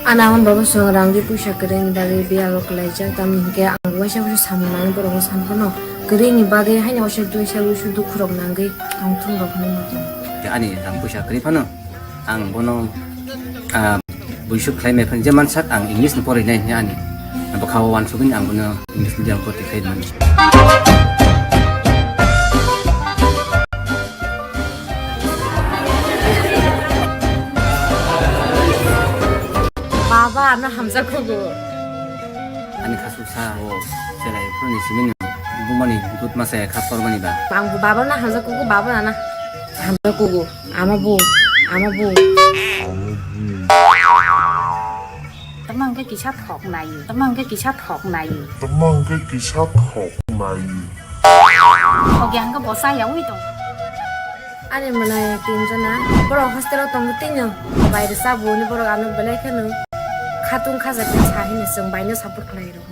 S18: anawan babu songrang di pusha kering dari bialok leja tam ke ang wasa samunang borong sampono kering bagai hanya wasa tu salu sudu kurang nanggai tongtung rok ni
S13: ani ang pusha kering pano ang bono buisuk klaim pen zaman sak ang English ni pori nai ani ang bakawan subin ang bono English ni jang poti kai man
S18: baba na hamza kogo
S13: ani kasusa o selai puni simin bumani dut masa khapor mani ba
S18: ang baba na hamza kogo baba na hamza kogo ama bu
S17: tamang cái kỳ sát học này tamang cái kỳ sát học này học yang ka bo sai yawi to
S18: ani mana tin jana boro hostel tong tinyo bayre sabu ni boro anu belai kanu khatung khaza ke sahi ni sung bayno support khlai ro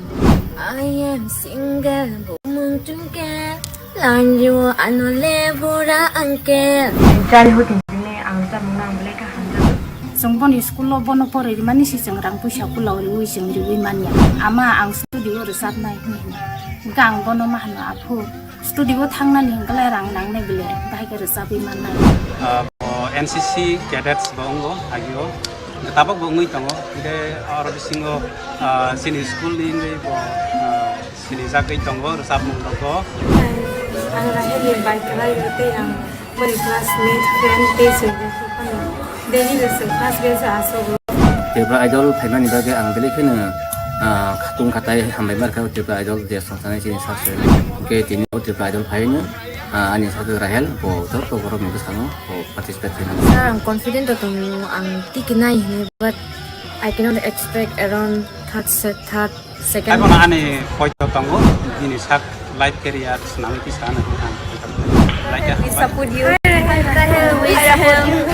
S18: I am single bumung tungke lanju anole bura angke jari hutin ni ang ta munang belai ka handa
S17: songpon school lo bono pore di mani si sengrang pusa kula wi sing di wi mania ama ang studio resat nai ni gang bono mah no apu studio thangna ni ngale rang nang ne bile bai ke resapi manai
S19: NCC cadets bongo agio tabak bongui tango de aro bisingo sini school ni bo sini sakai tango resap mung tango
S18: ang raheli bai kalai rote ang mari classmate friend base daily lesson class base aso
S13: TIPRA idol phaimani bage ang bele khene khatung khatai hambai mar kha TIPRA idol de sanai sini sase ke tini TIPRA idol phainu ani satu Rahel bo to borok mi sango bo participate
S18: sir I'm confident to ang tikinai but I cannot expect around third second
S19: ai bona ani poito tango ini sak life career senang itu sana kan like
S18: we support you
S17: Rahel we support you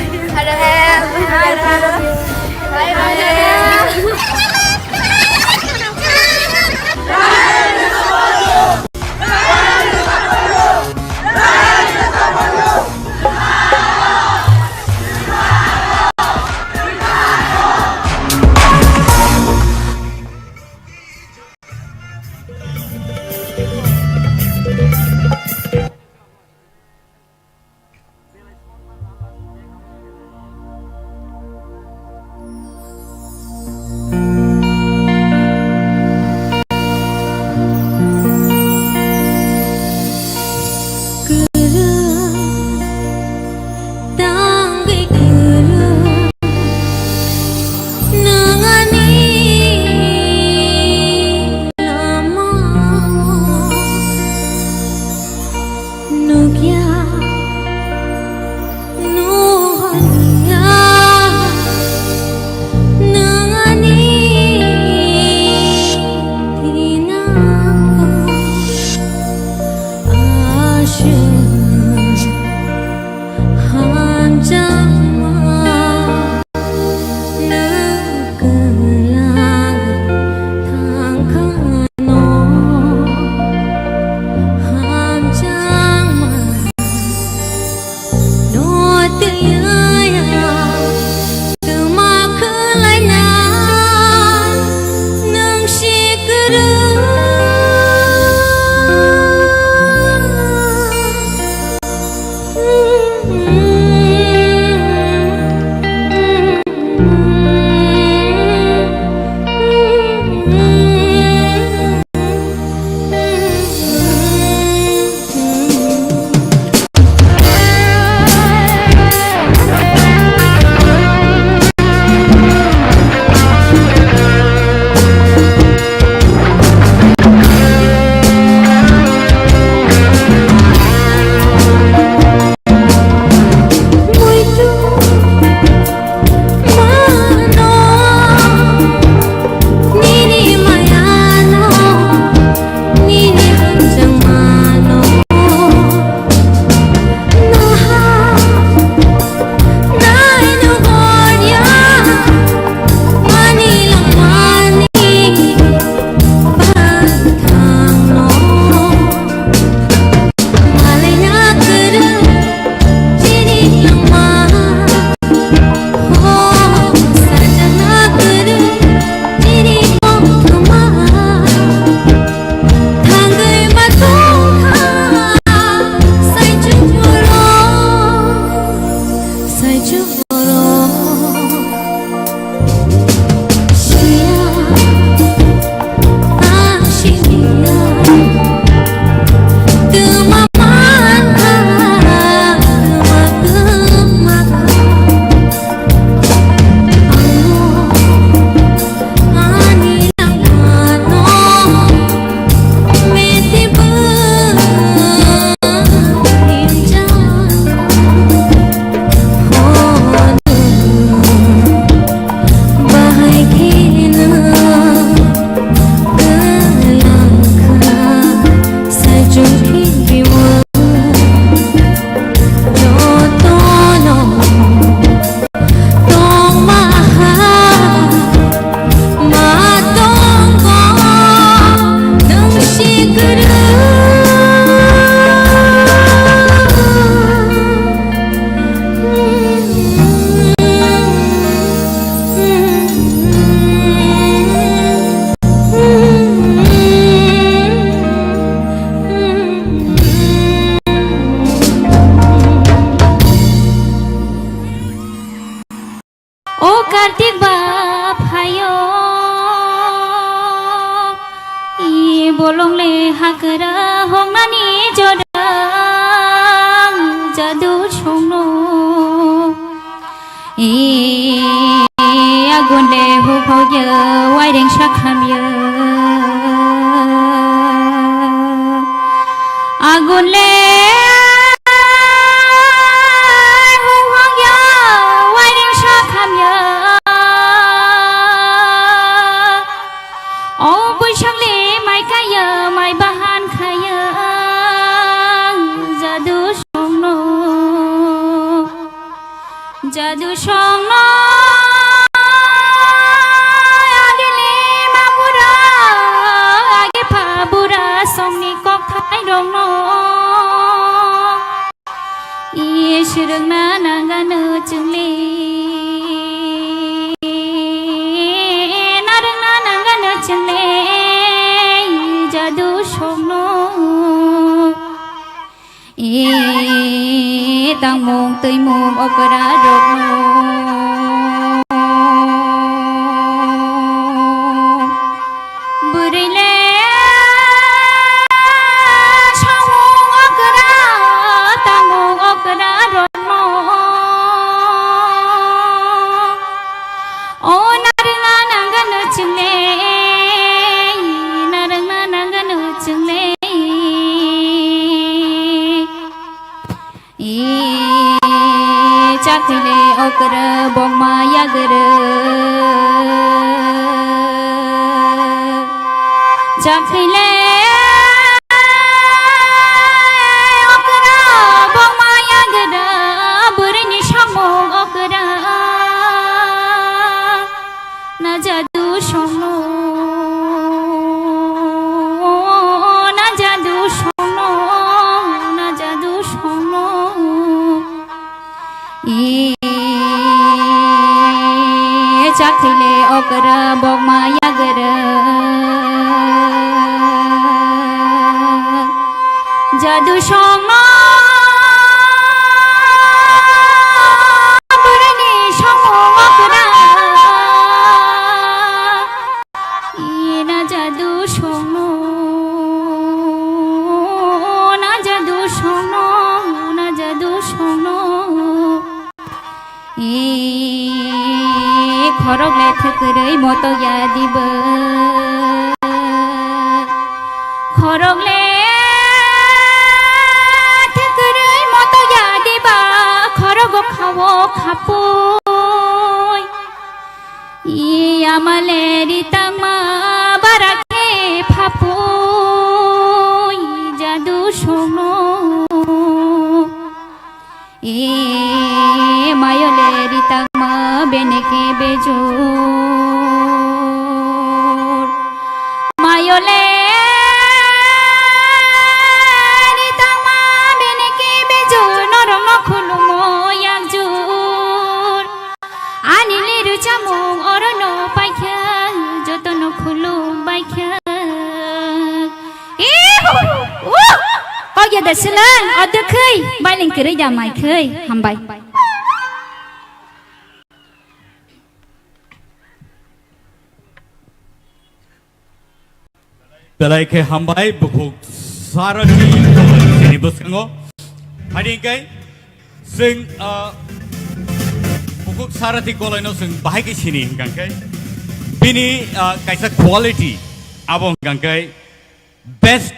S20: kartik bapayo I bolong le hakara hongnani jodang jadu chongno agun le hu phauye waireng shakhamye agun le hu phauye waireng shakhamye o buishang le mai kaya mai bahan khaya jadu shongno jadu shongno agile mabura age phabura songni kok thai dongno ishirna nanganu chungli narna nanganu chungli jadu shongno tang mong tươi mong opera rộp bưởi lê trong mong opera tang mong opera rộp ô naranga nanganu chungle naranga nanganu chungle chakile okra bomma yagara chakile okra bomma yagara burini shamong okra na jadu shongno na jadu shongno na jadu shongno chakile okra bomma yagara jadu shongno burani shongmo okra na jadu shongno na jadu shongno na jadu shongno khorok le thekrai moto yadib khorok le thekrai moto yadiba khorok khawo khapoi amale ritama barake phapoi jadu shongno mayole ritama beneke bejor mayole ritama beneke bejor norong khulumo yakjur anile ruchamong orono paikha jotono khulum baikha ya daslan ada khơi bai ling kere ya mai khơi hambai
S2: belai ke hambai bukuk sarati sini buskango hari kai sing bukuk sarati kolai no sing bahai ke sini gangkai bini kaisa quality abong gangkai best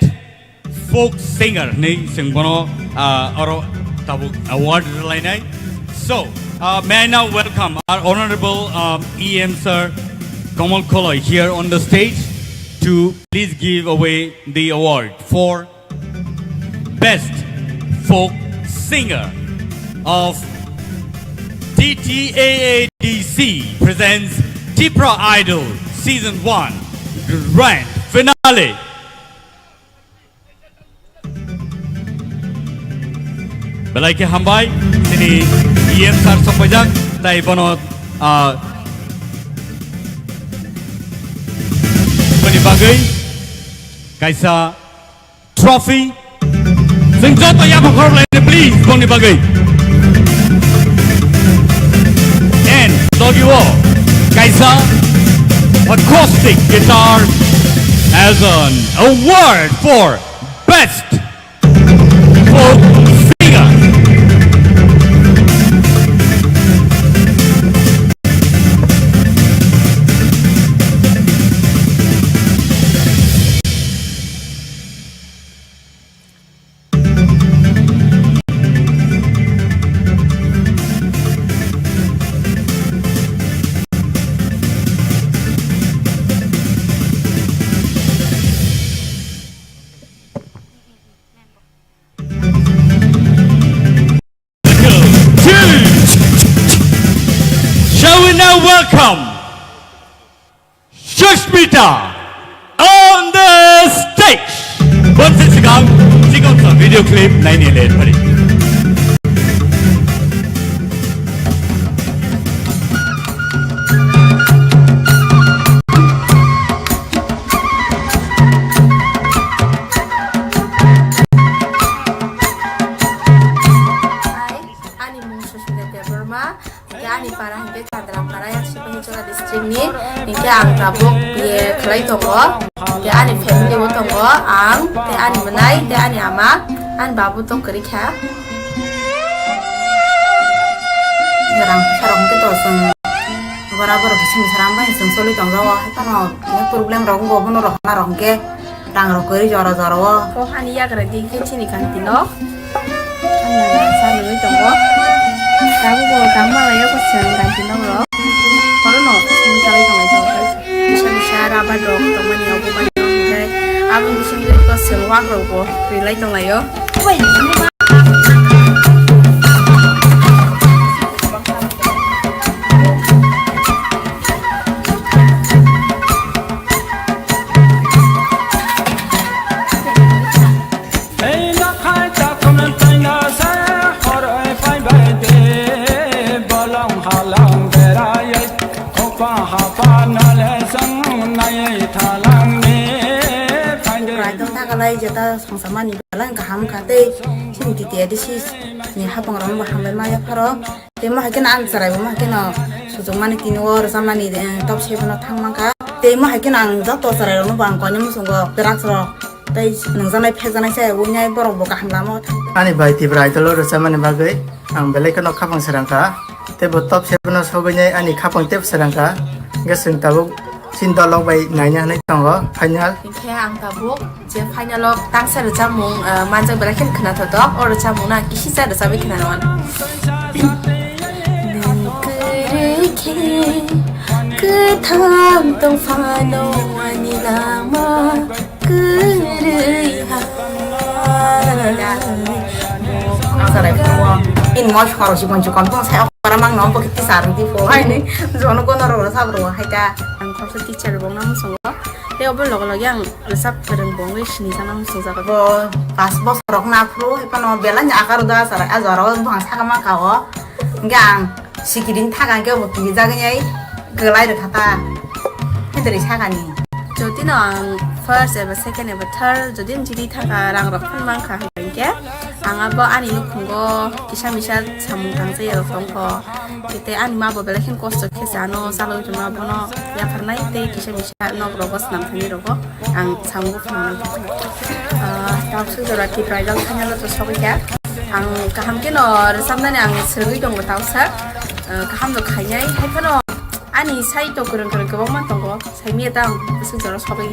S2: folk singer nei singbono oro tabu award lainai. So may I now welcome our honorable EM sir Kamal Koloi here on the stage to please give away the award for best folk singer of TTAADC presents TIPRA Idol Season 1 Grand Finale. Belai ke hambai sini EM sar sopajak tai bonot bani bagai kaisa trophy sing joto ya bakhor lain please bani bagai and doggy wall Kaisa acoustic guitar as an award for best folk singer. Shall we now welcome Shushmita on the stage? Once it's gone, 지금부터 video clip 911 buddy.
S17: Ani musuh sudah Debbarma, ani para hingga candra para yang sih penjual distrik ni, hingga ang tabuk biar kelai tunggu, hingga ani family bu tunggu, ang, ani menai, ani ama, an babu tunggu kerja. Sekarang kita seng, berabar bising sekarang bah seng soli tunggu wah, karena ini problem rong gobo no rong na rong ke, rang rong keri jara jara wah. Oh ani ya kerja di sini kan tino. Saya ini tunggu. Kamu kalau kamu malah ya kau sering ganti nomor. Kalau no, misalnya kamu itu bisa rapat dong teman yang aku banyak orang. Aku di sini kau sering waktu aku relay dong lah yo. Kalau jata sama ni balang kaham kate sini tiada di sis ni hapang orang baham bermaya paro tema hakin answer ay mahakin sujung mani tinwar sama ni top shape na thang mangka tema hakin ang jato sarai orang bang kau ni musuh berak sero tay nungsanai phejanai saya wunyai borong bokaham lama
S11: ani bai TIPRA idol sama ni bagai ang belai kena kapang serangka te top shape na sogonyai ani kapang tep serangka gaseng tabu Cinta lo bay nanya nih tanggo final.
S17: Kayak ang tabuk, je final lo tang sa recamung manjang berakin kena todok, or recamung na kisi sa resabi kena nawan. Ketang tong fano ani lama kerihan. Sarai semua. In mau harus dibantu kampung saya orang mang nompo kita sarung di foai nih. Jono kono ro sabro hai ka. Kau teacher bong namu sungguh, dia obel log yang resap bareng bong wis ni sana musuh zakat. Bo pas bos rok napru, hepan obelanya akar udah sarai azaro bang sakama kau, enggak sikirin tagan kau mau pergi jaganya, gelai deh kata, itu sakani. Jadi nang first ever second ever third, jadi menjadi tagarang rok pun mangkah enggak. Ang abo ani nukunggo kisah misal samung tangse ya fongko kita ani mabo belakin kosto kesano salo cuma bono ya karena itu kisah misal no robos namanya robo ang samung fongko tahu sudah TIPRA idol hanya lo tuh sobi ya ang kaham kino resamnya ang sergi dong tahu sa kaham tuh kayaknya hai kano ani saya tuh kurang kebang mantong saya mietang sudah sobi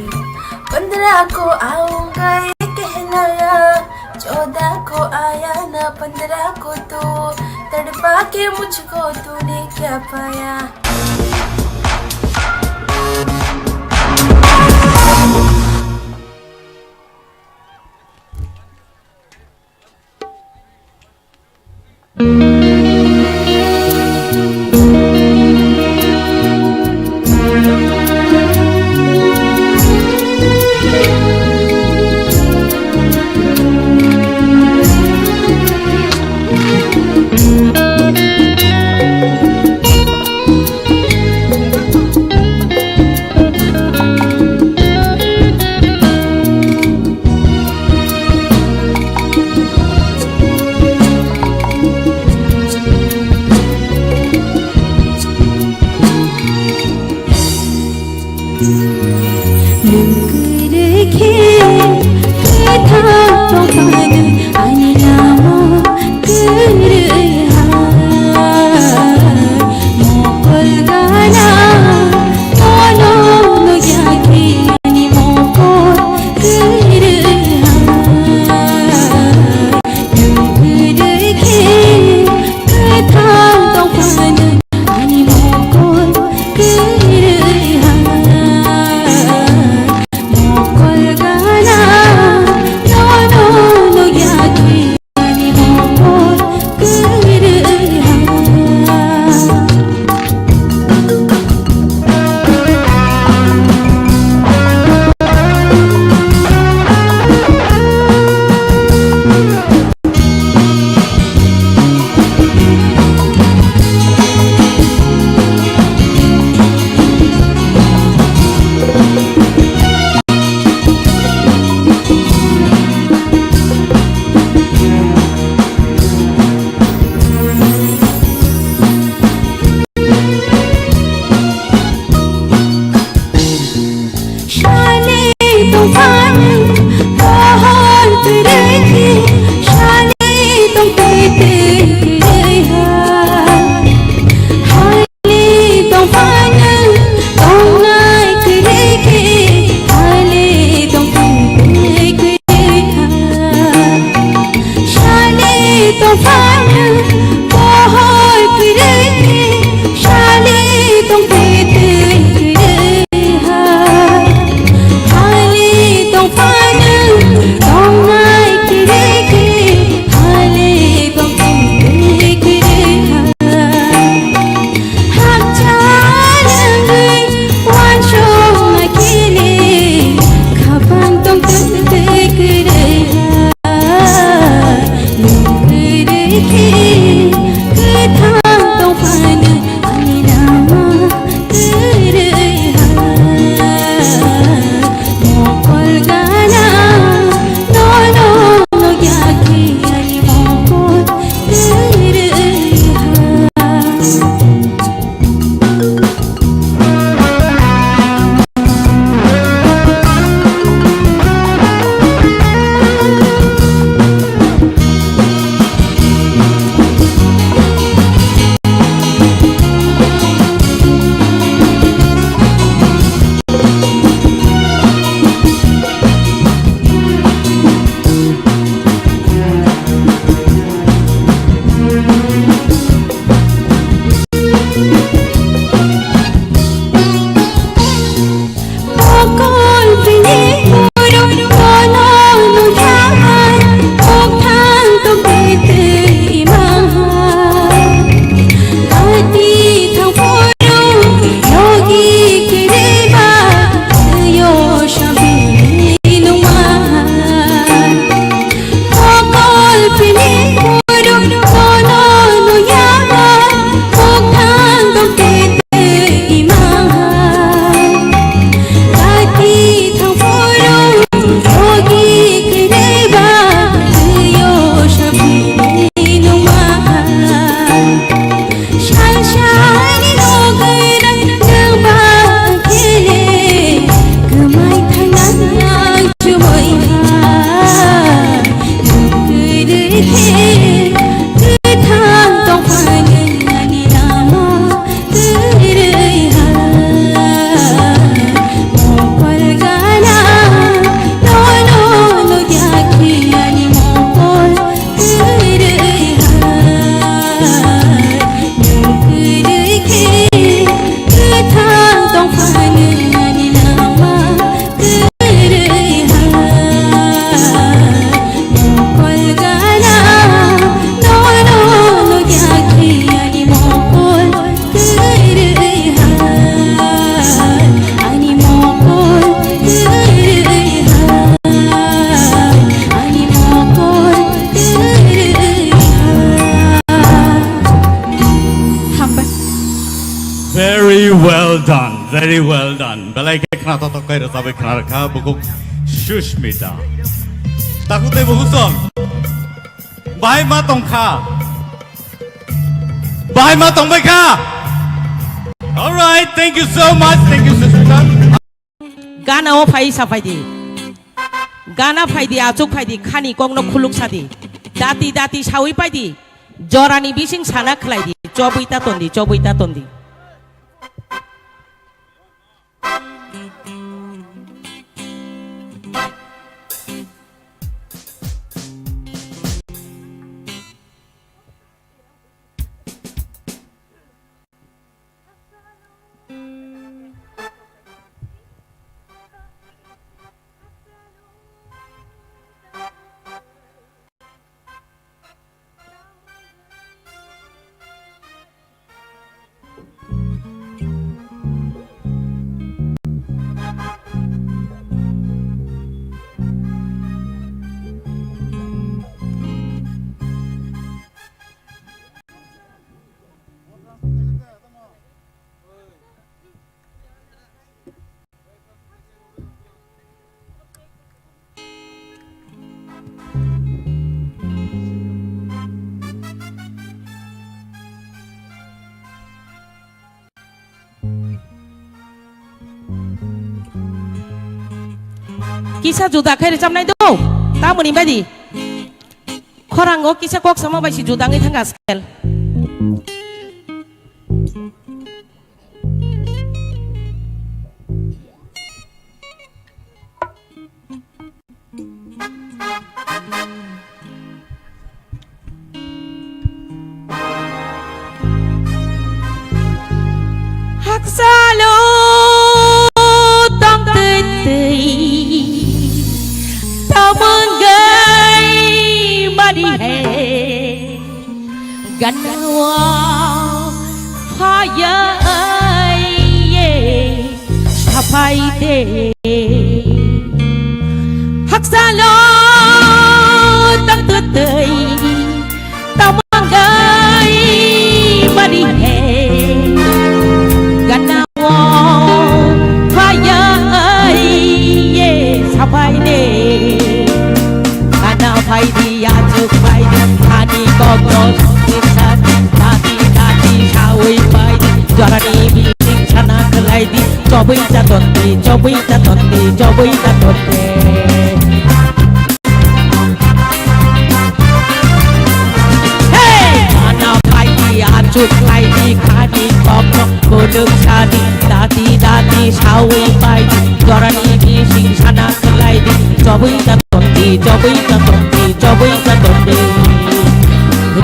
S17: bener aku aungkai kehenaya Jodoh ko aya na pandera ko tu tadpake mujhko tune kya paya
S2: Very well done. Belai ke khna to kai ra sabai khna rakha bukuk Shushmita. Takute buhuson. Bai ma tong kha. Bai ma tong bai kha. All right, thank you so much. Thank you Shushmita.
S5: Gana o phai sa phai di. Gana phai di achuk phai di khani kong no khuluk sa di. Dati dati sawi phai di. Jorani bising sana khlai di. Chobuita tondi, chobuita tondi. Kisah juda kaya recam nai do, tamu ni badi. Korang go kisah kok sama basi juda ngai tangga skel. Hak salo tong tơi tơi. Tao mừng gây mà đi hè gần hoa hoa ơi sao phải thế hắc xa lo tăng tươi tươi tao mừng gây mà đi hè gần hoa hoa ơi sao phải thế phai di achuk phai di khani KOKBOROK session dati dati sawi phai di jorani bising sana khlai di chobai ta tondi chobai ta tondi chobai ta tondi hey khana phai di achuk phai di khani KOKBOROK boduk sadi dati dati sawi phai di jorani bising sana khlai di chobai ta tondi chobai ta tondi chobuita tondi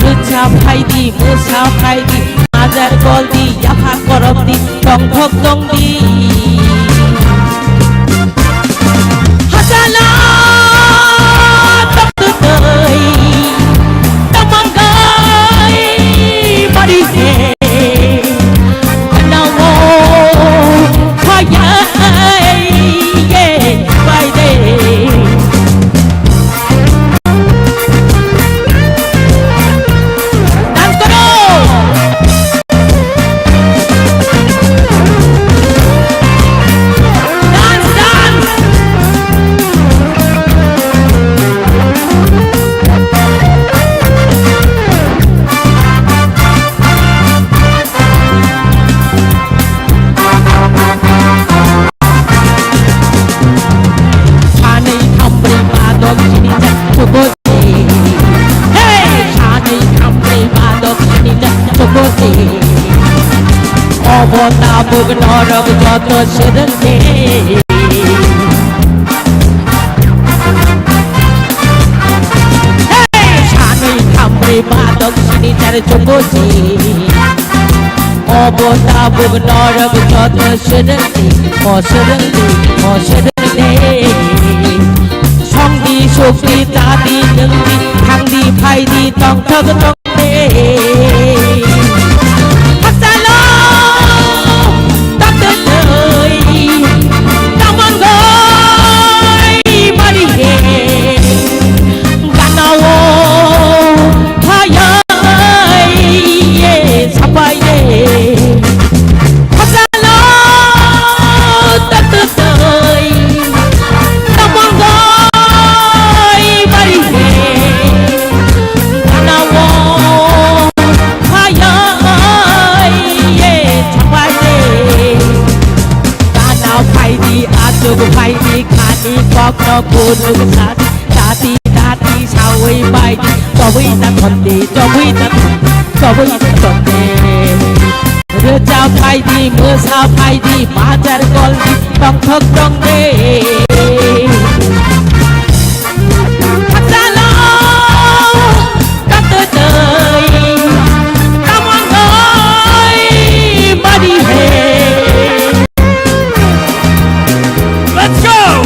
S5: rucha phai di musa phai di azar gol di yaha korok di tong thok dong di hasala tok tơi tamang gai bari he now phai ye phai de Bota bugnorok joto sedenge hey shanui khamri badok sini tar choboji bota bugnorok joto sedenge mo sedenge songdi shokti tadi nengdi thangdi phaidi tong thog tong de Hasalo
S8: nó buồn được ta đi sao ấy bay cho với ta thuận đi cho với ta thuận đi đưa trao thay đi mưa sao thay đi ba char con đi trong thức trong đêm thật ra lâu ta tới đời ta mong ơi mà đi về let's go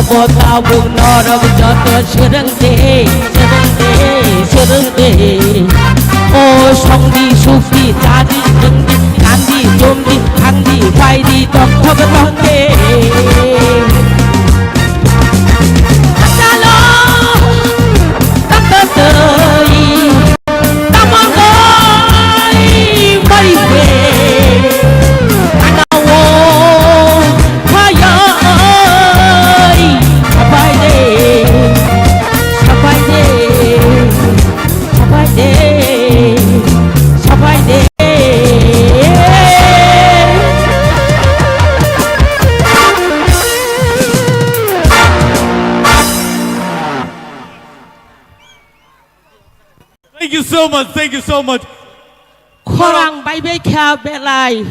S8: Bota bung norok joto sereng de oh songdi sukdi jadi jengdi kandi jomdi kandi faidi tok tok tok de asalo tak tei tamangai bari be
S2: Thank you so much.
S8: Korang baik-baik kaya belai.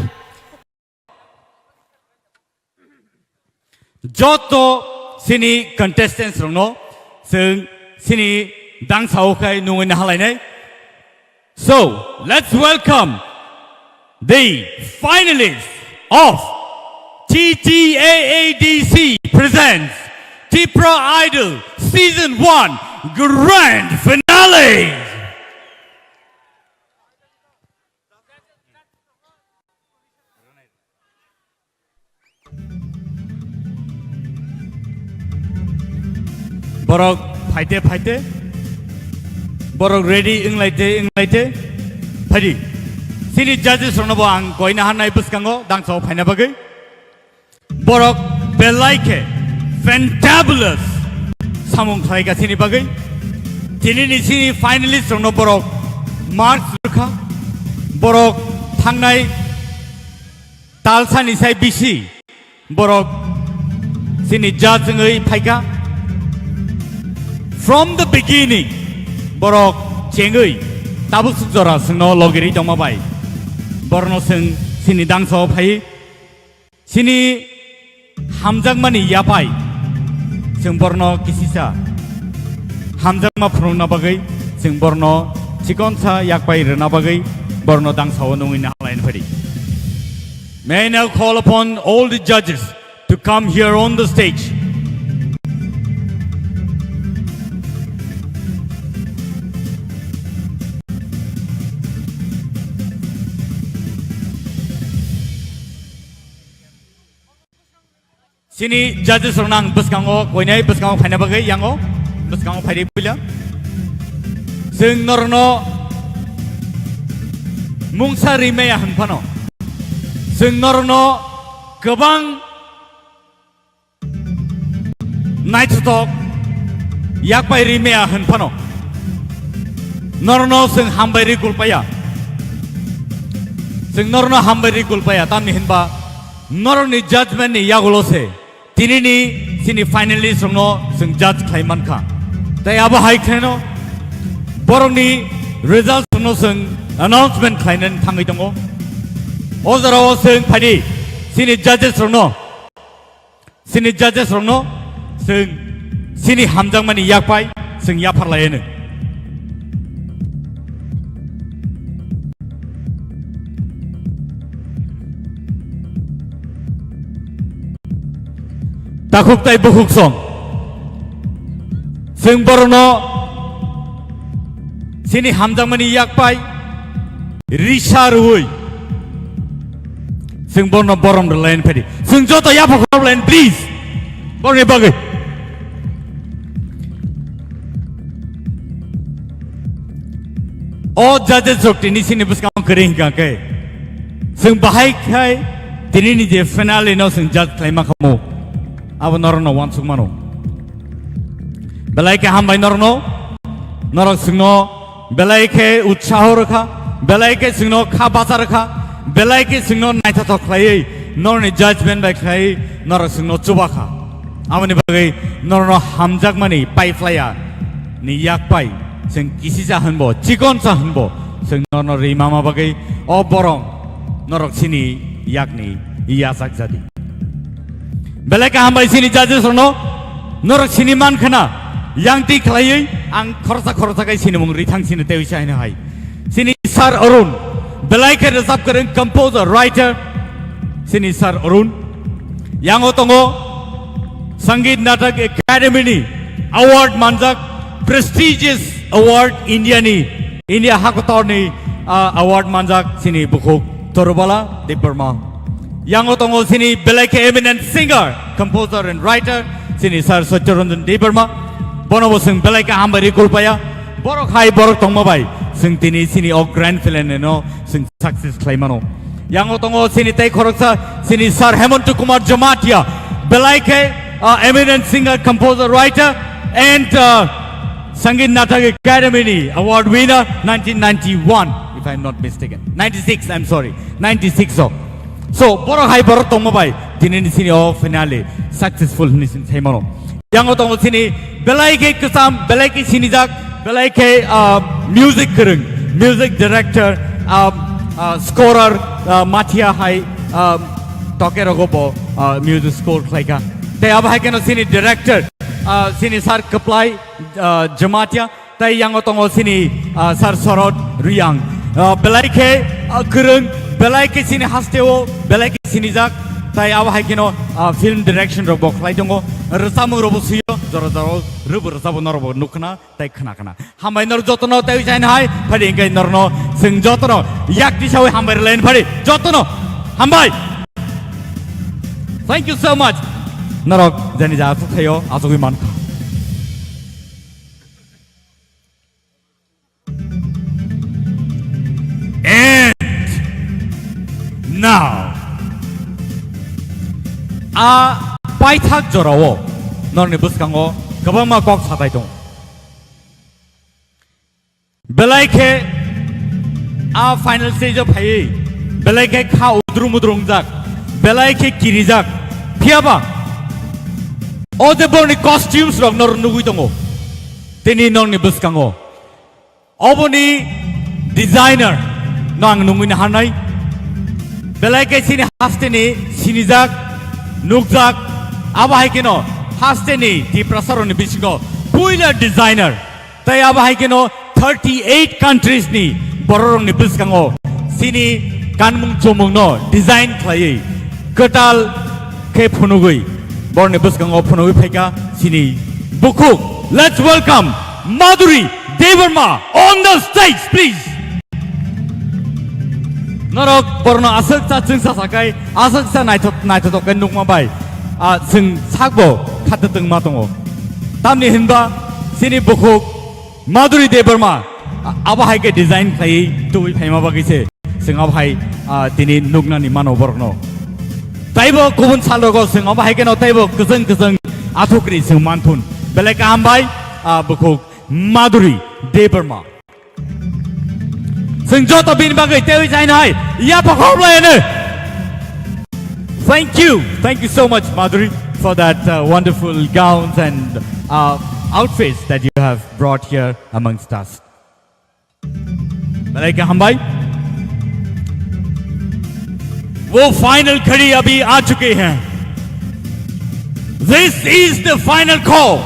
S2: Joto sini contestants rongno, sing sini dang sao kai nungin halai nei. So let's welcome the finalists of TTAADC presents TIPRA Idol Season 1 Grand Finale. Borok fighte borok ready inglaite phadi sini judges rono bang koina hanai buskango dangso phaina bagai borok belaike fantabulous samung thaiga sini bagai tinini sini finalist rono borok marks rukha borok thangnai talsani sai bisi borok sini judge ngai phaiga. From the beginning, borok cengui tabuk sujora sengno logiri dongma bai. Borno seng sini dangso pai, sini hamjang mani yapai. Seng borno kisisa hamjang ma prong na bagai, seng borno cikonsa yakpai rena bagai. Borno dangso nungin halain padi. May I now call upon all the judges to come here on the stage. Sini judges renang beskango koinai beskango phaina bagai yango beskango phairi pula sing norno mungsa rimeya hanpano sing norno gobang naittok yakpai rimeya hanpano norno sing hambairi kulpaya sing norno hambairi kulpaya tamni hinba norni judgment ni yagolose tini ni sini finalist no sing judge klaiman kha tai aba hai kheno borong ni results no sing announcement klainan thangai tongo ozaro sing phadi sini judges no sing sini hamjang mani yakpai sing yapar layen takuk tai bukuk song sing borno sini hamjang mani yakpai Risharui. Sing borno borom the land pedi. Sing joto ya pokok land please. Borne bagai. Oh judges jok tini sini bus kamu kering kake. Sing bahai kai tini ni je finale no sing judge claim kamu. Abu norno wan sung mano. Belai ke hambai norno. Norok sing no belai ke utsaho rakha. Belai ke sing no kha basa rakha. Belai ke sing no naita to clay. Nor ni judgment by clay. Norok sing no chubaka. Abu ni bagai norno hamjak mani pai flya. Ni yak pai. Sing kisi jahan bo, cikon jahan bo. Sing norno rimama bagai o borong. Norok sini yak ni iyasak jadi. Belai ke hambai sini judges no. Norok sini man khana. Yang ti khlai ang khorsa kai sini mung rithang sini tewi chai na hai. Sini Sir Arun. Belai ke resap kering composer, writer. Sini Sir Arun. Yang otongo Sangeet Natak Academy ni award manjak prestigious award India ni India Hakator ni award manjak sini bukhuk Torobala Debbarma. Yang otongo sini belai ke eminent singer, composer and writer sini Sir Session-1 Debbarma. Bono sing belai ke hambari kulpaya borok hai borok tongmabai sing tini sini o grand finale no sing success claimano. Yang otongo sini tei khoroksa sini Sir Hemant Kumar Jamatia belai ke eminent singer, composer, writer and Sangeet Natak Academy ni award winner 1991 if I'm not mistaken. 96 I'm sorry. 96 so borok hai borok tongmabai tini ni sini o finale successful ni sing thaimano. Yang otongo sini belai ke kesam belai ke sini jak belai ke music kereng music director scorer Matia hai tokero gopo music score klaika te ab hai keno sini director sini Sir Kaplai Jamatia te yang otongo sini Sir Sorod Riyang belai ke kereng belai ke sini hasteo belai ke sini jak tai ab hai keno film direction robo khlai dongo resamu robo siyo joro joro rubu resabu norobo nukna tai khana khana hambai nor jotono tai jain hai phari ngai norno sing jotono yak ti sawi hambai len phari jotono hambai. Thank you so much. Norok jani ja su thayo asugui man. And now paithak jorao norni buskango kabangma kok satai dong. Belai ke final stage of hai belai ke kha udrung jak belai ke kirijak phiaba o de borni costumes rok nor nugui dongo tini norni buskango oboni designer nang nungui na hanai belai ke sini hasteni sinijak nukjak aba hai keno hasteni TIPRA saroni bisingo puila designer tai aba hai keno 38 countries ni bororong ni biskango sini kanmung chomung no design khlai katal ke phunugui borne biskango phunugui phaika sini buku. Let's welcome Madhuri Debbarma on the stage please. Norok borno asaksa chungsa sakai asaksa naithot kan nukma bai sing sakbo khatateng ma tongo tamni hinba sini bukhuk Madhuri Debbarma aba hai ke design khai tui phaima bagise sing aba hai tini nukna ni mano borno taibo kubun salogo sing aba hai ke no taibo kusang athukri sing manthun belai ka ambai bukhuk Madhuri Debbarma sing joto bin bagai tewi jain hai ya pakhom lene. Thank you so much Madhuri for that wonderful gowns and outfits that you have brought here amongst us. Malaika Hambai, वो final घड़ी अभी आ चुके हैं. This is the final call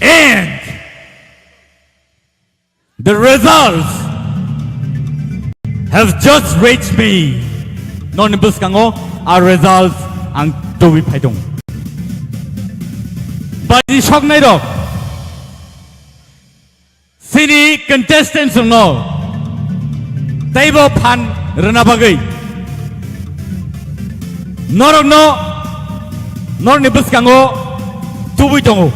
S2: and the results have just reached me. Non buskango our results ang tobi phaidong. But the shock night of city contestants no taibo phan rana bagai norok no nor ni buskango tubui tongo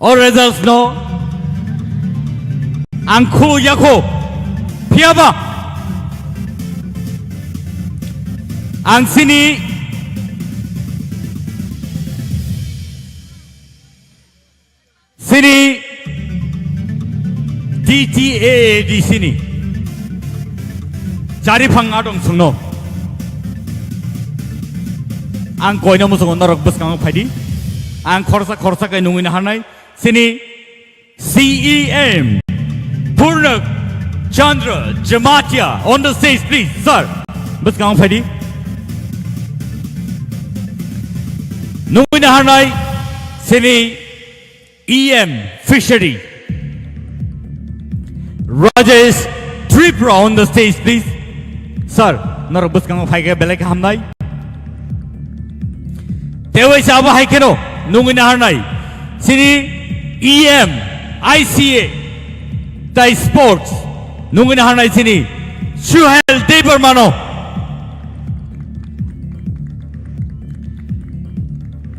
S2: all results no angku yako piaba ang sini DTA di sini cari pangadong sungno ang koino musong norok bus kang phaidi ang khorsa kai nungin hanai sini CEM Purnak Chandra Jamatia on the stage please sir bus kang phaidi nungin hanai sini EM Fishery Rajesh TRIPURA on the stage please sir norok bus kang phaiga belai hamnai Tewai saba hai keno nungin harnai sini EM ICA Thai Sports nungin harnai sini Suhel Debbarma no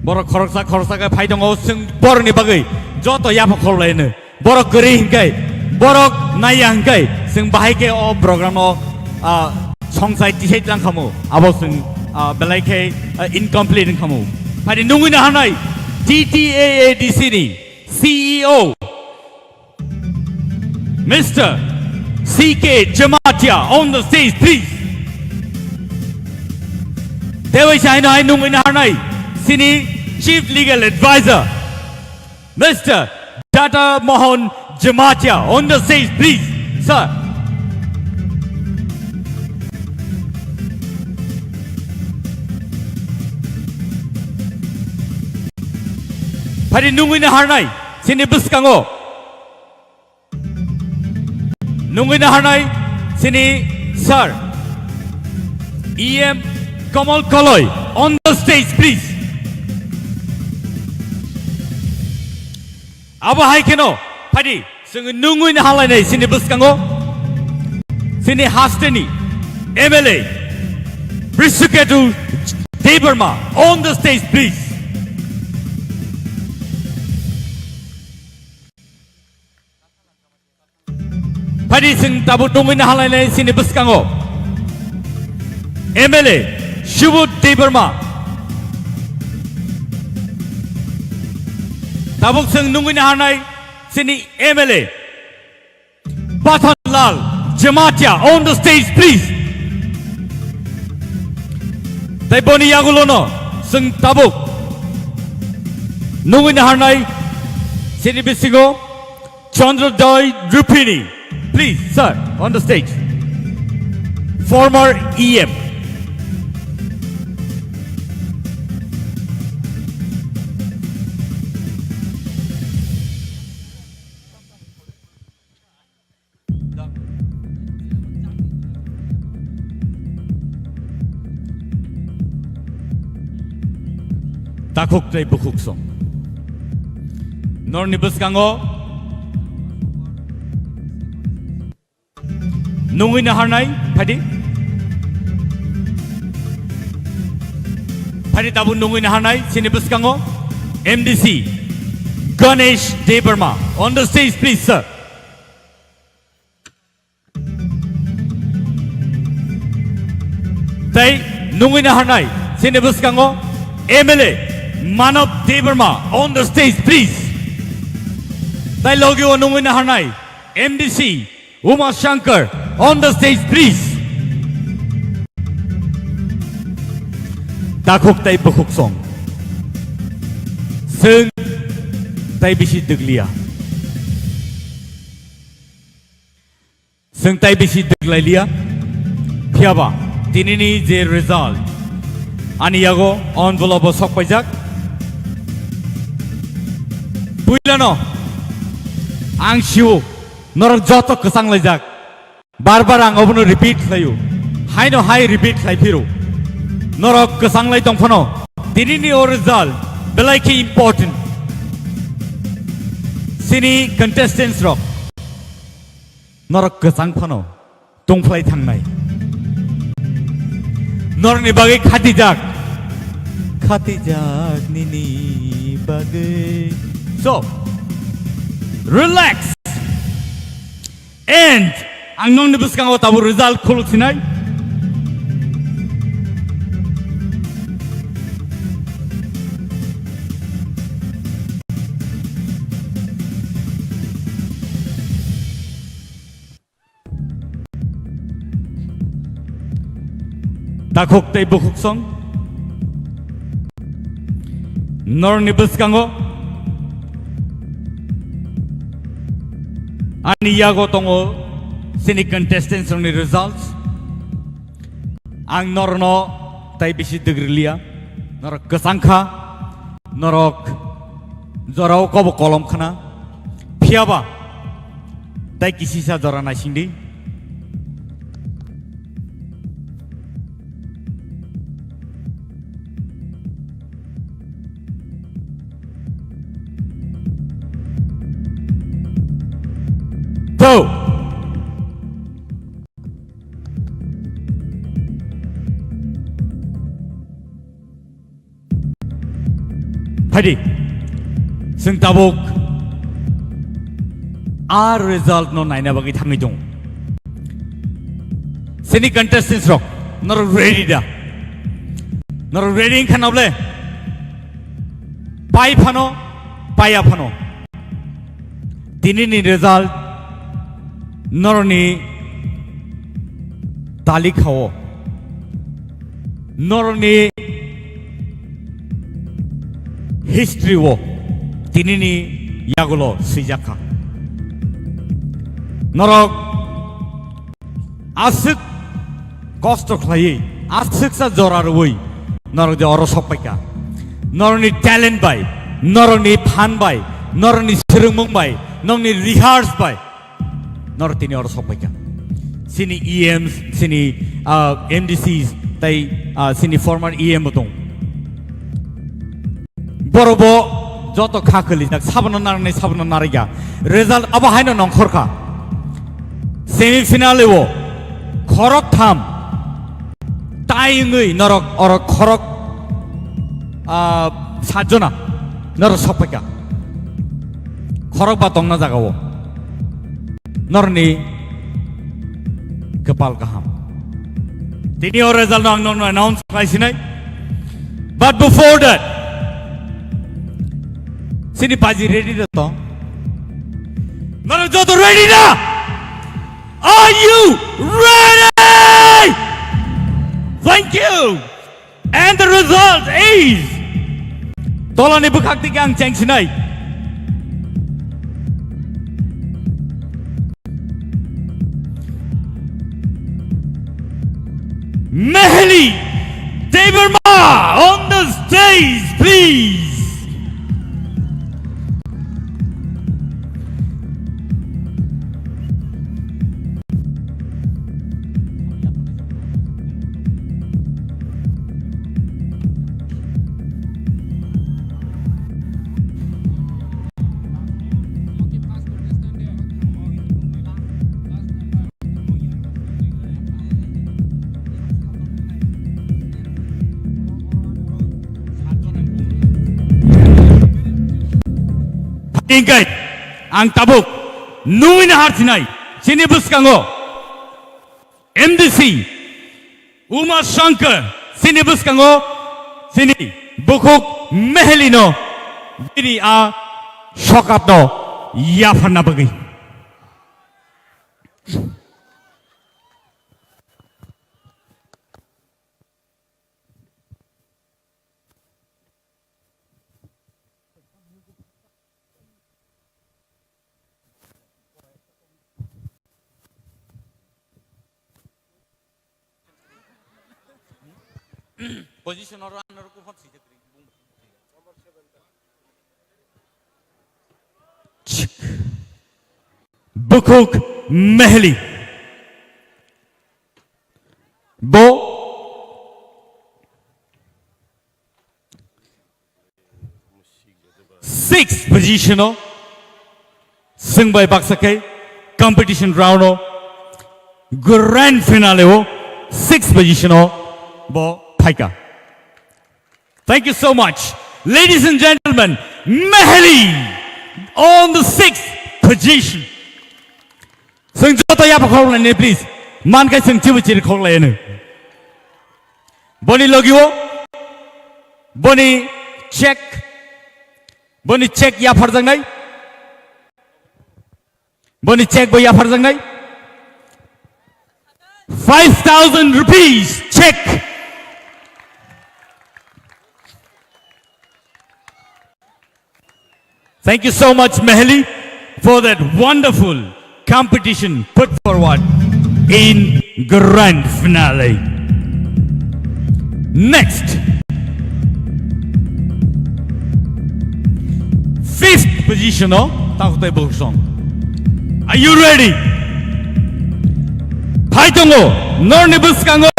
S2: borok khorsa kai phai dongo sing bor ni bagai joto yapa kholai ne borok gari hingkai borok naya hingkai sing bahai ke o program o songsai tisai lang khamu abo sing belai ke incomplete khamu Pada nungguin hanai TTAA di sini CEO Mr. CK Jamatia on the stage please. Tewai saya hai nungguin hanai sini Chief Legal Advisor Mr. Data Mohon Jamatia on the stage please sir. Pada nungguin harnai sini bus kango nungguin harnai sini sir EM Kamal Kaloi on the stage please aba hai keno padi sing nungguin halai nei sini bus kango sini hasteni MLA Brisuketu Debbarma on the stage please. Padi sing tabut nungguin halai nei sini bus kango MLA Shubut Debbarma tabuk sing nungguin halai sini MLA Pathanlal Jamatia on the stage please. Tai boni yagulono sing tabuk nungguin halai sini bisingo Chandra Doi Rupini please sir on the stage former EM takuk tei bukuk song nor nibus kango nungguin harnai padi tabu nungguin harnai sini bus kango MDC Ganesh Debbarma on the stage please sir. Tai nungguin harnai sini bus kango MLA Manav Debbarma on the stage please. Tai logi o nungguin harnai MDC Uma Shankar on the stage please. Takuk tai bukuk song sing tai bisi deglia sing tai bisi deglailia phiaba tinini je result ani yago envelope sokpaijak puilano ang shiu norok joto kesang lejak bar ang obono repeat layu hai no hai repeat lai phiru norok kesang lai tongphono tinini o result belai ki important sini contestants rock नरक गोजां फानो दंफ्लाय थांनाय नरनि बागै खाथिजाक निनि बागै so relax and ang nong nibuskango tabu result khuluk sinai Takok tay bukuk song Nor nibus kango Ani yago tongo Sini contestants on the results Ang norno tay bisi degrilia Norok kesangka Norok Zorau kobo kolom khana Piaba Tay kisisa zorana sindi Go! Hadi, sing tabuk. Our result no naina bagi thangi dong. Sini contestants rock, not ready da. Not ready in kanable. Pai phano, paya phano. Tini ni result. Noroni talikao Noroni history wo tinini yagulo sijaka Norok asik kosto khlai asik sa jorarui Norok de oro sopeka Noroni talent bai Noroni phan bai Noroni sirumung bai Noroni rehearse bai Nor tini or sopeka sini EMs sini MDCs tai sini former EM botong borobo joto khakali jak sabno nariga result aba haino nongkhorka semi finale wo khorok tham taingui norok or khorok sajona nor sopeka khorok ba tongna jagawo Norni kepal kaham. Tini or result nang announce kaisinai. But before that, sini paji ready da to. Nara joto ready na? Are you ready? Thank you. And the result is tolani bukhakti kang cheng sinai. Mehli Debbarma on the stage, please. Ingkai, ang tabuk, nuin hartinai, sini buskango, MDC, Umar Shankar, sini buskango, sini bukuk mehelino, diri a shokatno, yafarna bagi. Position or runner ko hot Bukuk Mehli Bo sixth position Sung by Baksake competition round o grand finale o 6th position o bo phaika. Thank you so much. Ladies and gentlemen, Mehli on the 6th position. Sing joto ya pakhol ne please. Man kai sing chibu chiri khol le ne. Boni logiwo. Boni check. Boni check ya farjang nai. Boni check bo ya farjang nai. 5,000 rupees check. Thank you so much, Mehli, for that wonderful competition put forward in grand finale. Next, 5th position of Takutai Boksong. Are you ready? Paitongo, Nornibuskango.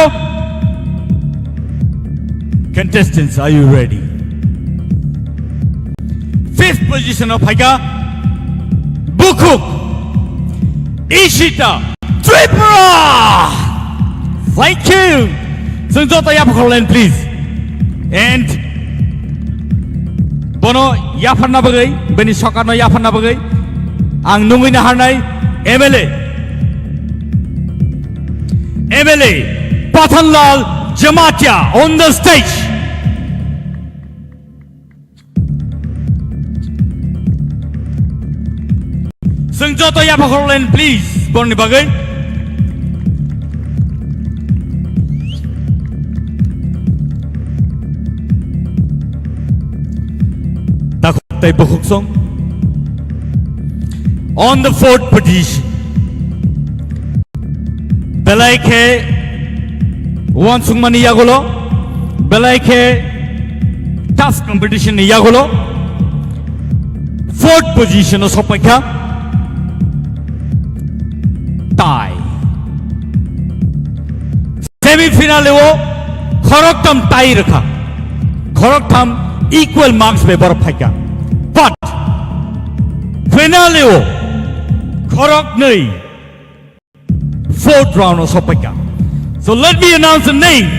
S2: Contestants, are you ready? 5th position of Haika, Bukuk, Ishita, TRIPURA. Thank you. Sunjota Yapakolen, please. And Bono Yafarna Bagay, Beni Sokarno Yafarna Bagay, Ang Nungina Harnai, MLA, Pathanlal Jamatia on the stage. Sengjoto ya pakolen please borni bagai. Takutai Boksong on the 4th position. Belaike Wansungmani Yagolo. Belaike tough competition Yagolo. 4th position of Sopaka. Tie. Semi-finale wo Khoroktam tie rakha. Khoroktam equal marks pe bar phaika. But finale wo Khorok nei 4th round of Sopaka. So let me announce the names.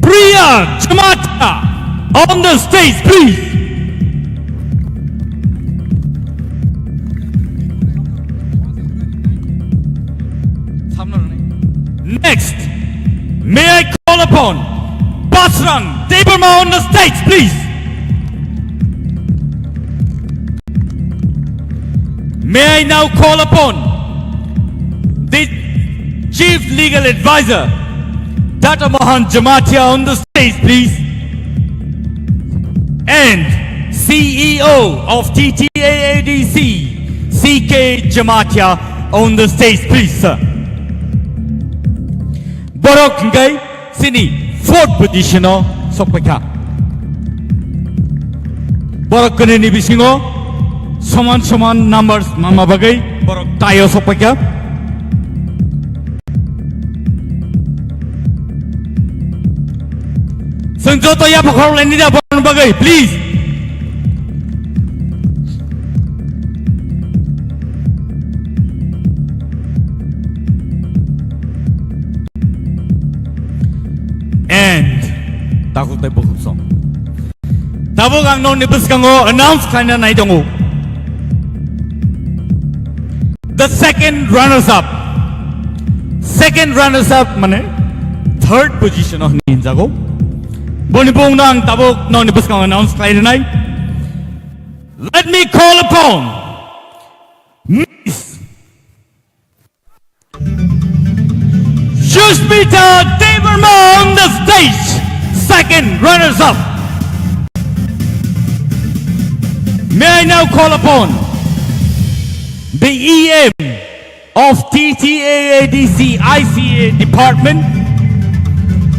S2: Priya Chamata on the stage, please. Next, may I call upon Basrang Debbarma on the stage, please. May I now call upon the Chief Legal Advisor, Dr. Mohan Jamatia on the stage, please. And CEO of TTAADC, CK Jamatia on the stage, please, sir. Borok ngai sini 4th position o Sopaka. Borok kene ni bisingo saman numbers mama bagai borok tayo Sopaka. Sengjoto ya pakhor leni da borok bagai please. And Takutai Boksong. Tabok ang non nibuskango announce kanya na itongo. The second runners-up. Second runners-up mane 3rd position of Ninjago. Bonibong nang tabok non nibuskango announce kanya na. Let me call upon Miss Sushmita Debbarma on the stage, second runners-up. May I now call upon the EM of TTAADC ICA Department,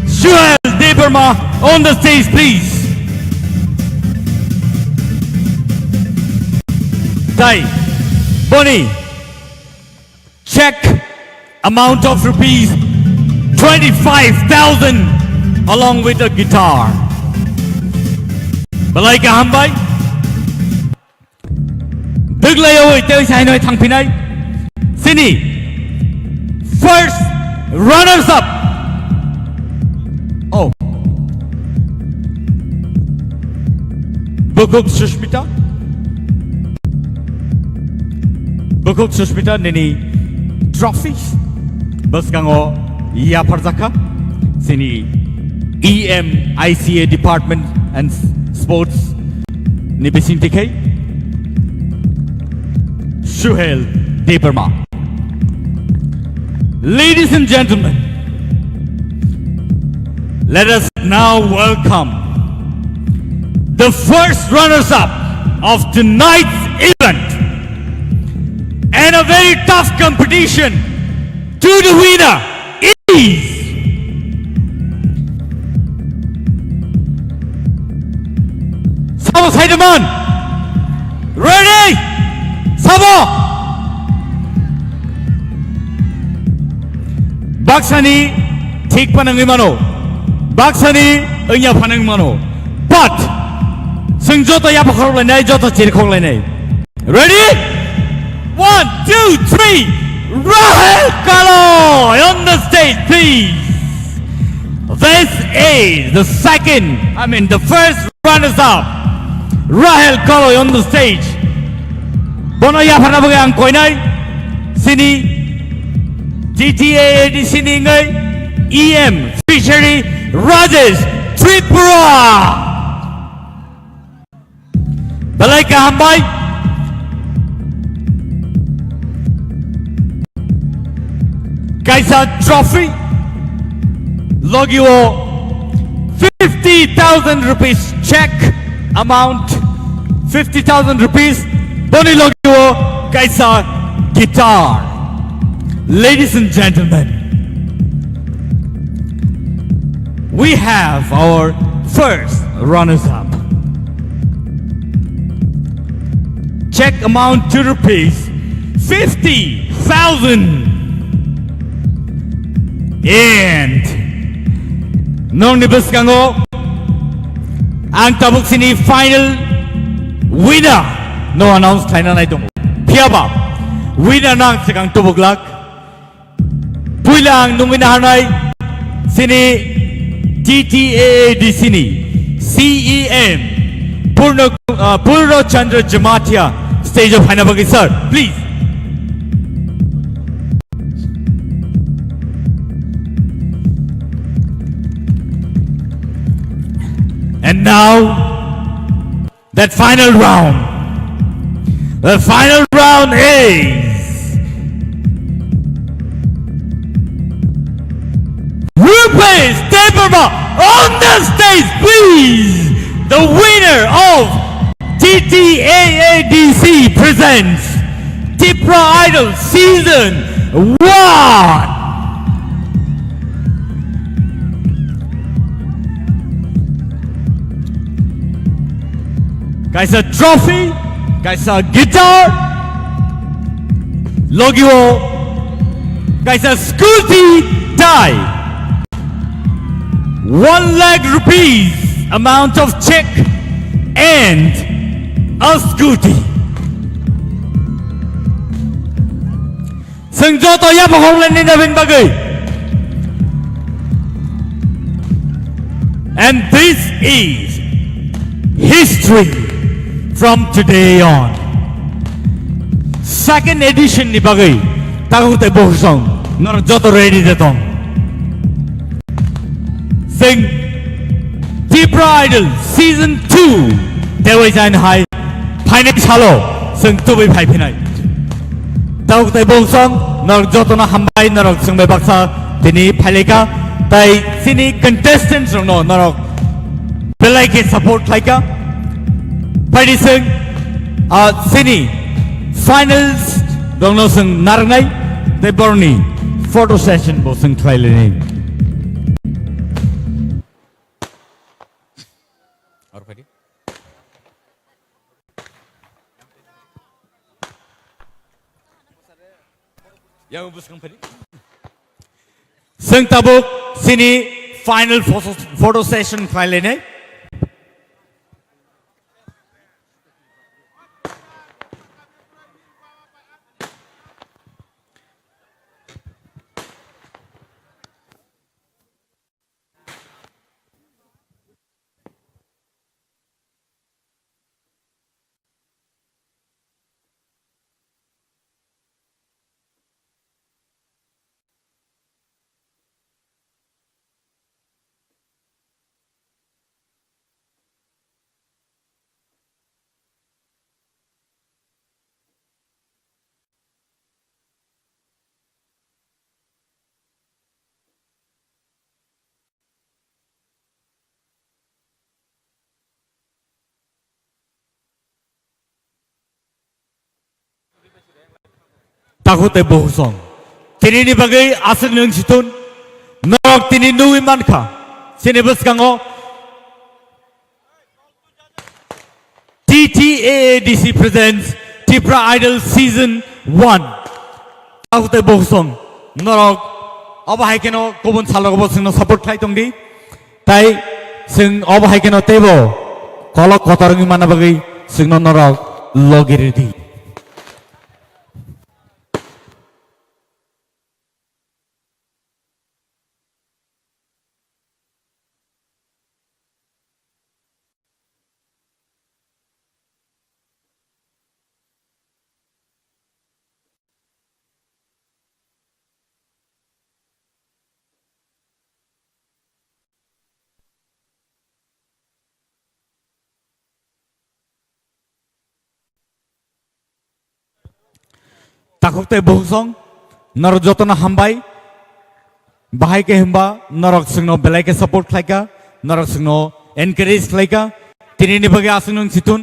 S2: Suhail Debbarma on the stage, please. Tai, Boni, check amount of rupees 25,000 along with a guitar. Balai ka hambay? Huglayo Teo Saino Tangpinai Sini first runners up. Oh, Bukuk Sushmita Nini trophies Baskango Yaparzaka Sini EM ICA Department and Sports Nibisintikay Shuhel Debbarma. Ladies and gentlemen, let us now welcome the first runners-up of tonight's event and a very tough competition. To the winner is Sabo Saidaman. Ready? Sabo. Baksani tik panang mano. Baksani enya panang mano. But sing joto ya pakhor le nai joto chir khong le nai. Ready? 1, 2, 3. Rahel Kalo on the stage, please. This is the first runners-up. Rahel Kalo on the stage. Bono ya phana bage ang koinai. Sini TTAAD sini ngai EM featuring Rajesh TRIPURA. Balai ka hambai. Kaisa trophy. Logio 50,000 rupees check amount. 50,000 rupees. Boni Logio Kaisa guitar. Ladies and gentlemen, we have our first runners-up. Check amount to rupees 50,000. And nong nibaskango ang tabuk sini final winner no announce tayo na itong piyaba winner nang sikang tubog lak puilang nung winahanay sini TTAAD sini CEM Purno Chandra Jamatia stage of Hanabagi sir, please. And now, that final round. The final round is Rupesh Debbarma on the stage, please. The winner of TTAADC presents TIPRA Idol Season 1. Guys, a trophy, guys, a guitar, logo, guys, a scooty tie, 1 lakh rupees amount of check, and a scooty. Sengjoto ya pahonglan ni Navin Bagay. And this is history. From today on, second edition ni bagay tago te bohsong nor joto ready detong sing TIPRA Idol Season 2 Dewey Jain Hai Paine Chalo sing tubi phai phinai tago te bohsong nor joto na hambai nor sing be baksa tini phaleka tai sini contestants no nor belai ke support laika Padi sing sini finals dongno sing narngai te borni photo session bo sing try leni. Aur padi yang bus kang padi sing tabuk sini final photo session try leni. takote bohusong tini ni bagai asal nung situn nok tini nui manka sini beskango TTAADC presents TIPRA Idol Season 1 takote bohusong norok obahai keno kobun salogobo singno support khai tongdi tai sing obahai keno tebo kolok kotorngi mana bagai singno norok logiridi takokte bohusong norok jotona hambai bahai ke himba norok singno belai ke support khlaika norok singno encourage khlaika tini ni bagi asunung situn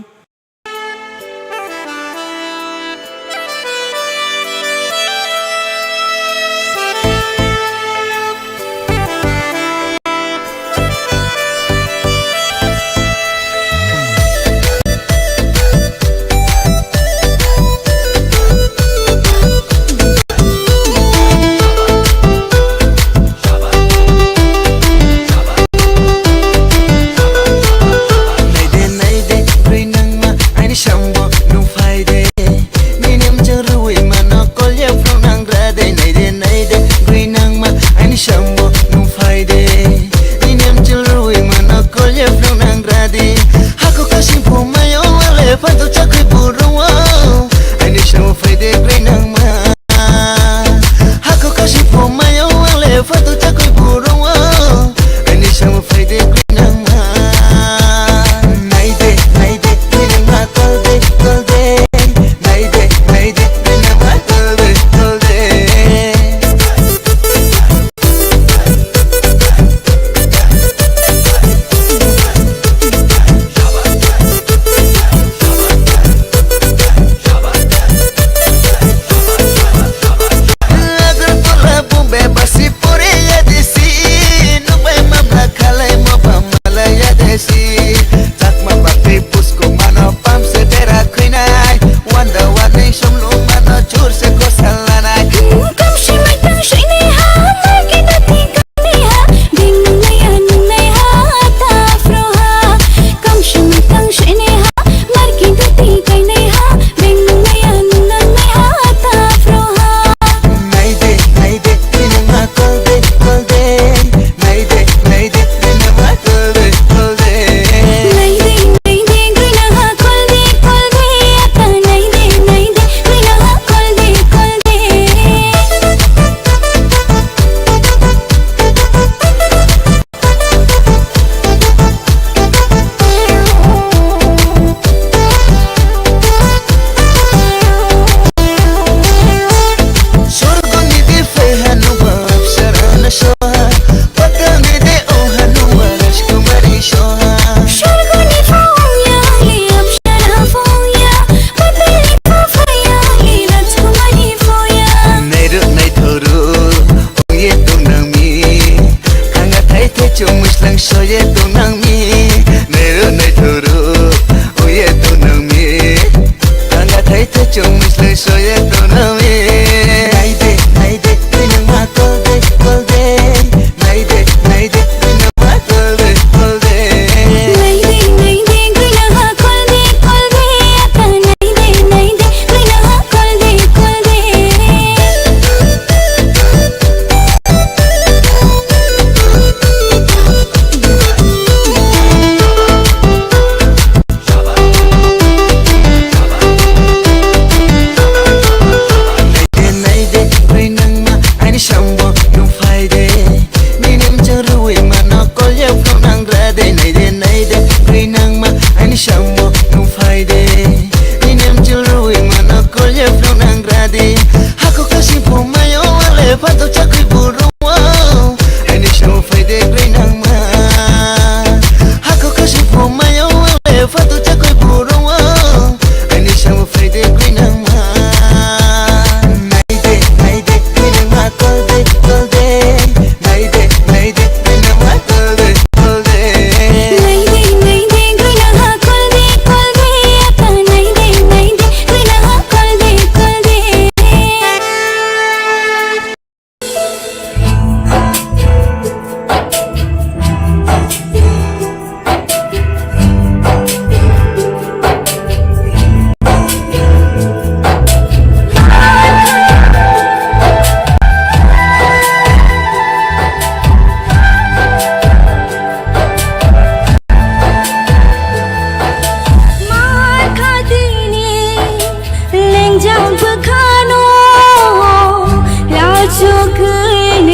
S20: jogeun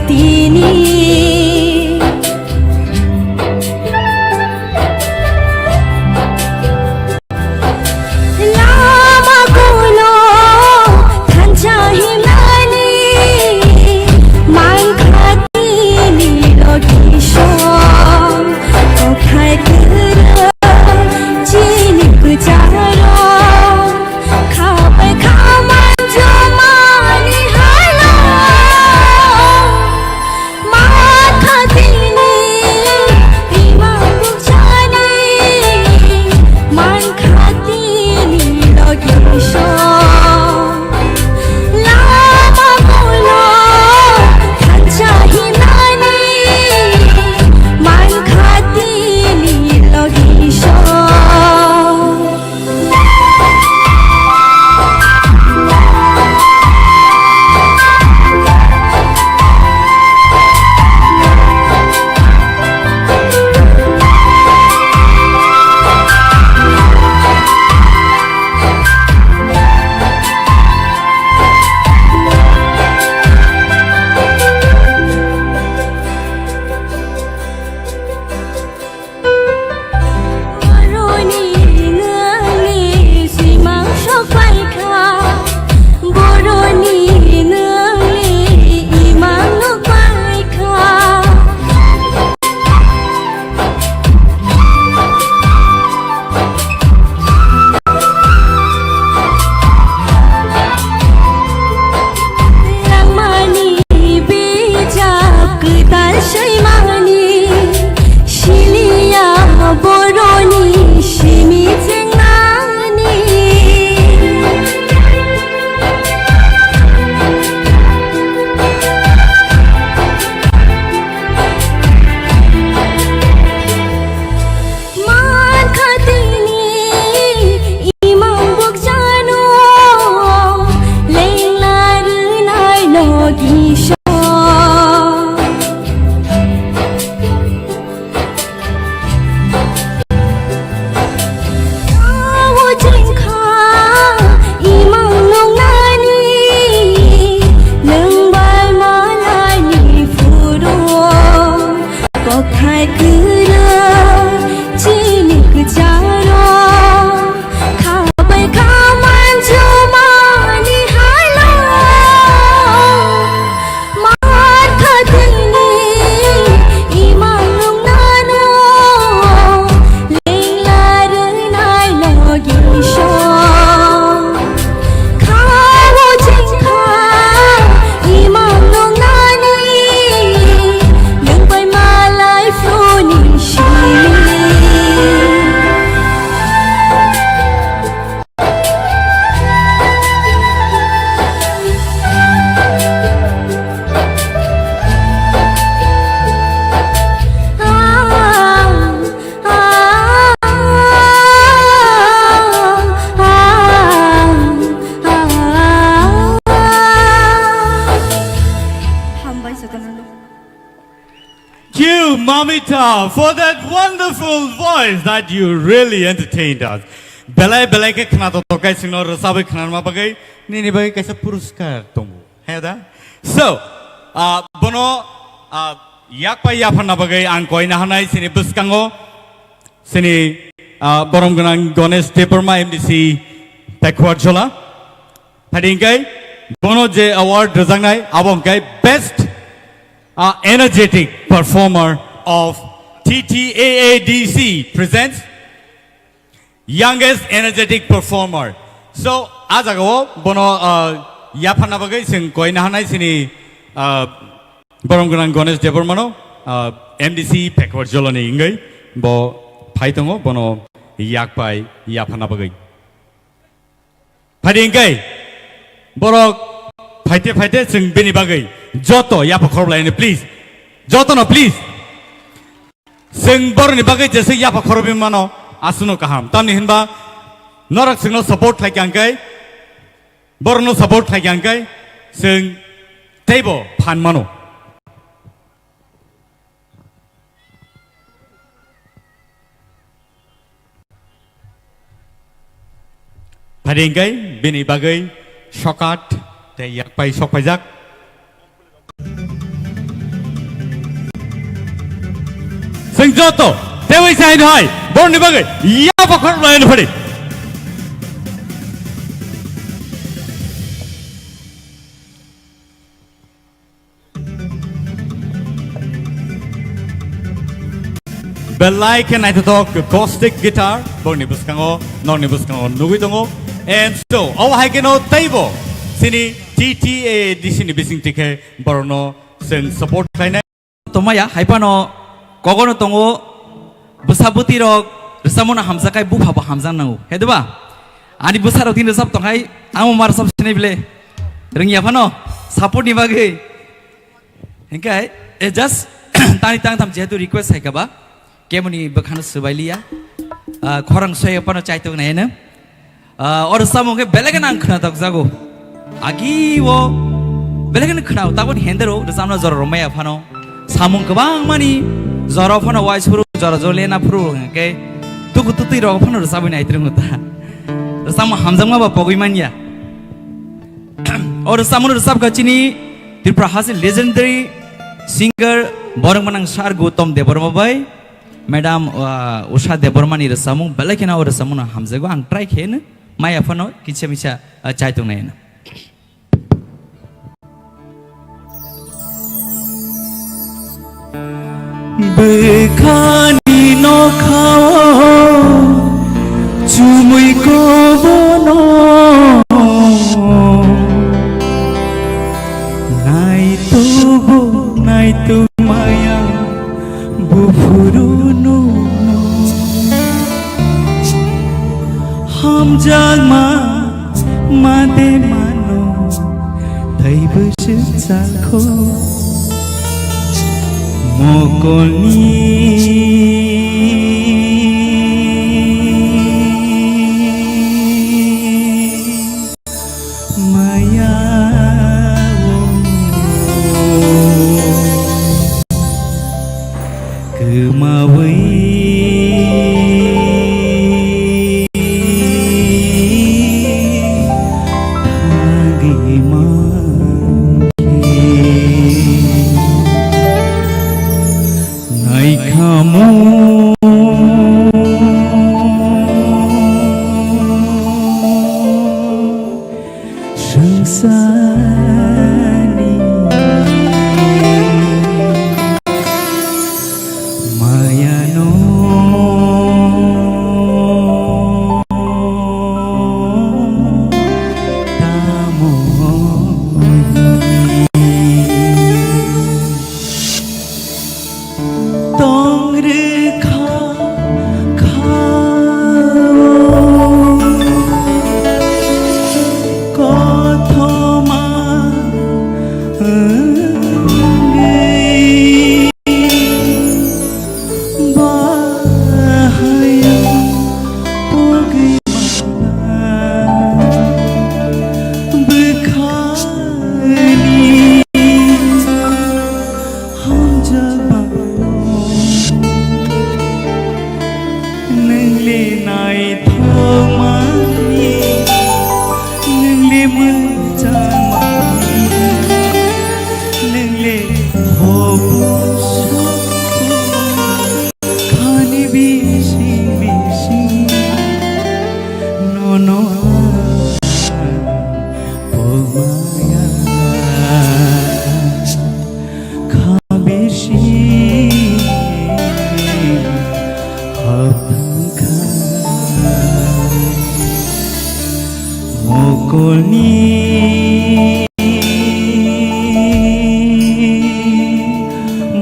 S20: tini lama kulo tanjahimani man khatini logisho kokai kera chini kujaro khabai khaman jomani halo man khatini ima bukchani man khatini logisho lama kulo tanjahimani man khatini logisho Boroni ngali simang shokai kha Boroni ngali imang lokai kha Langmani bijak kedal shaimani Shilia boroni shimi jengani Man khatini imam bukjano lenglar nai logisho Awo jengkha imang nongnani nengbai malani furo kokai kera chini kejaro khabai khaman jomani halo man khatini imang nongnano lenglar nai logisho khawo jengkha imang nongnani nengbai malai floni shimi Hambai satanalo
S2: You, Mamita, for that wonderful voice that you really entertained us. Belai belai ke khana to kai singno rasabai khana ma bagai nini bagai kaisa puruskar tongu. Heda. So, bono yak pa ya phana bagai ang koi na hanai sini buskango sini borom ganang Ganesh Debbarma MDC Tekwarjola. Padingkai bono je award rajangnai abongkai best energetic performer of TTAADC presents youngest energetic performer. So ajago bono yapana bagai sing koi na hanai sini borom ganang Ganesh Debbarma no MDC Tekwarjola ni ingai bo phaitongo bono yakpai yapana bagai. Padingkai borok फाइटे फाइटे जों बेनि बागै जत याफा खरबलायनो please जत न please जों बरनि बागै जेसे याफा खरबि मानो आसुनो काहाम तामनि हिनबा नरक जोंनो सपोर्ट खायगांगाय बरनो सपोर्ट खायगांगाय जों टेबो फान मानो फाइदेंगाय बेनि बागै शकाट ते yakpai sokpajak Nang joto Dewi sain hai Borni bagai Ya pakor lain pade Belai can I talk acoustic guitar Borni buskango Noni buskango Nugui tongo And so Awa haikeno table Sini TTA di sini bising tike Borono Sen support kainai
S21: Tomaya haipano Kogono tongo Busabuti rok Resamona hamza kai bu phaba hamza nangu Hedeba Ani busaro tin resap tongai Amu mar sab sini bile Rengi apa no Support ni bagai Hingkai just Tani tang tam jetu request hai kaba Kemuni bekhana sebalia Korang saya apa no cai tu na Or samo ke belagan ang khna tak jago Agi wo belagan khna takon hendero resamna jor romaya apa no Samung kebang mani jor apa no wise puru jor jolena puru ke tuku tuti ro apa no resabina itrung ta resam hamjang ma ba pogoi mania Or samo resab kachini Tripura has a legendary singer borang manang sar Gautam Debbarma bai Madam Usha Debbarma ni resamu belakena or resamu na hamzago ang try khen mai afano kicha micha chai tung na
S22: Bekhani no khao chumui ko bono nai tu maya bufurunu hamjama made mano thai busu chakho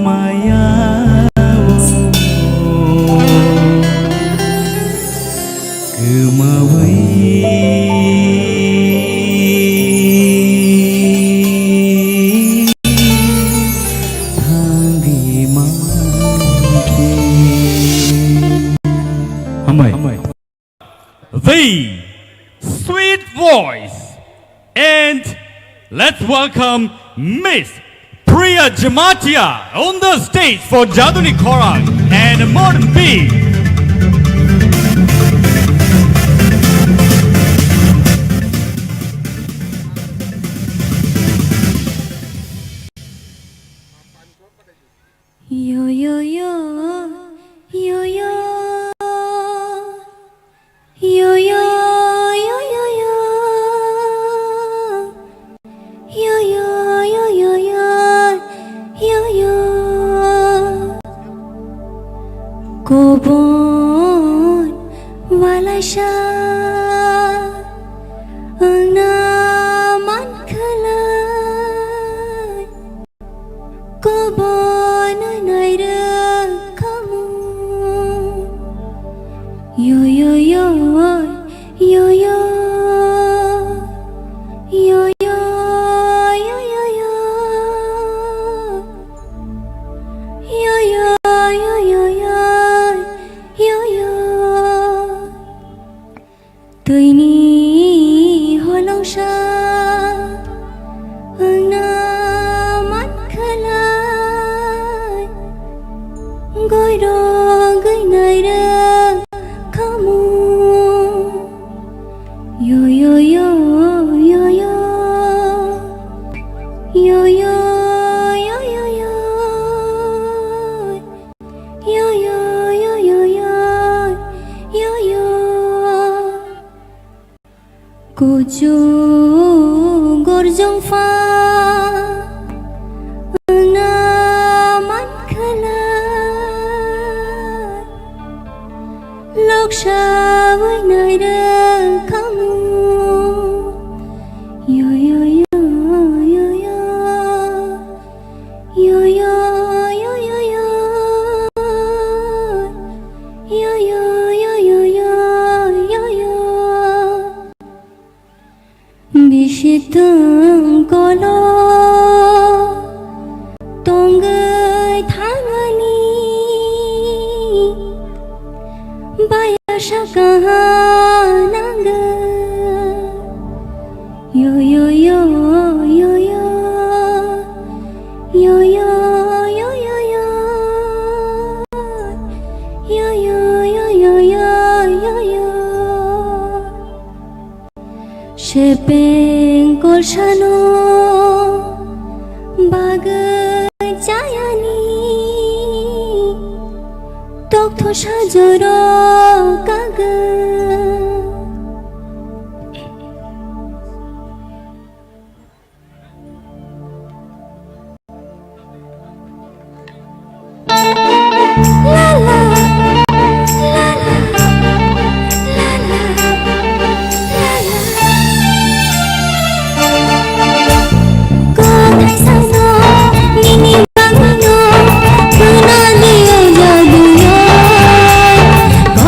S22: Maya
S2: The sweet voice. And let's welcome Miss Priya Jamatia on the stage for Jaduni Choral and Modern Beat.
S20: Yo yo yo sa ang naman kalay ko bonay nay kamu yo yo yo yo yo yo yo yo yo yo yo yo yo yo yo yo yo tươi ni hoa long sa ang naman kalay goi do goi nai kamu yo yo yo yo yo yo yo yo yo yo yo yo yo yo yo yo yo cô chú gorjong fa naman kalay lok sa với nơi kamu yo yo yo yo yo yo yo yo yo yo yo yo yo yo yo yo yo Bishitang kolo tongai thangani baya shakananga yo yo yo yo yo yo yo yo yo yo yo yo yo yo yo yo yo Shepeng kolshano bagai jayani tok tho sajoro kaga la la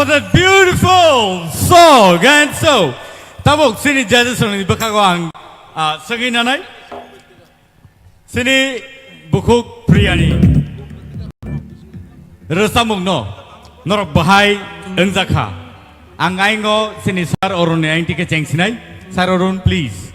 S2: that beautiful song and so tabok sini judges soni bakago ang sagi nanai sini bukuk priyani resamung no norok bahai engjaka ang aingo sini sar orun ni aing tike chengsinai sar orun please.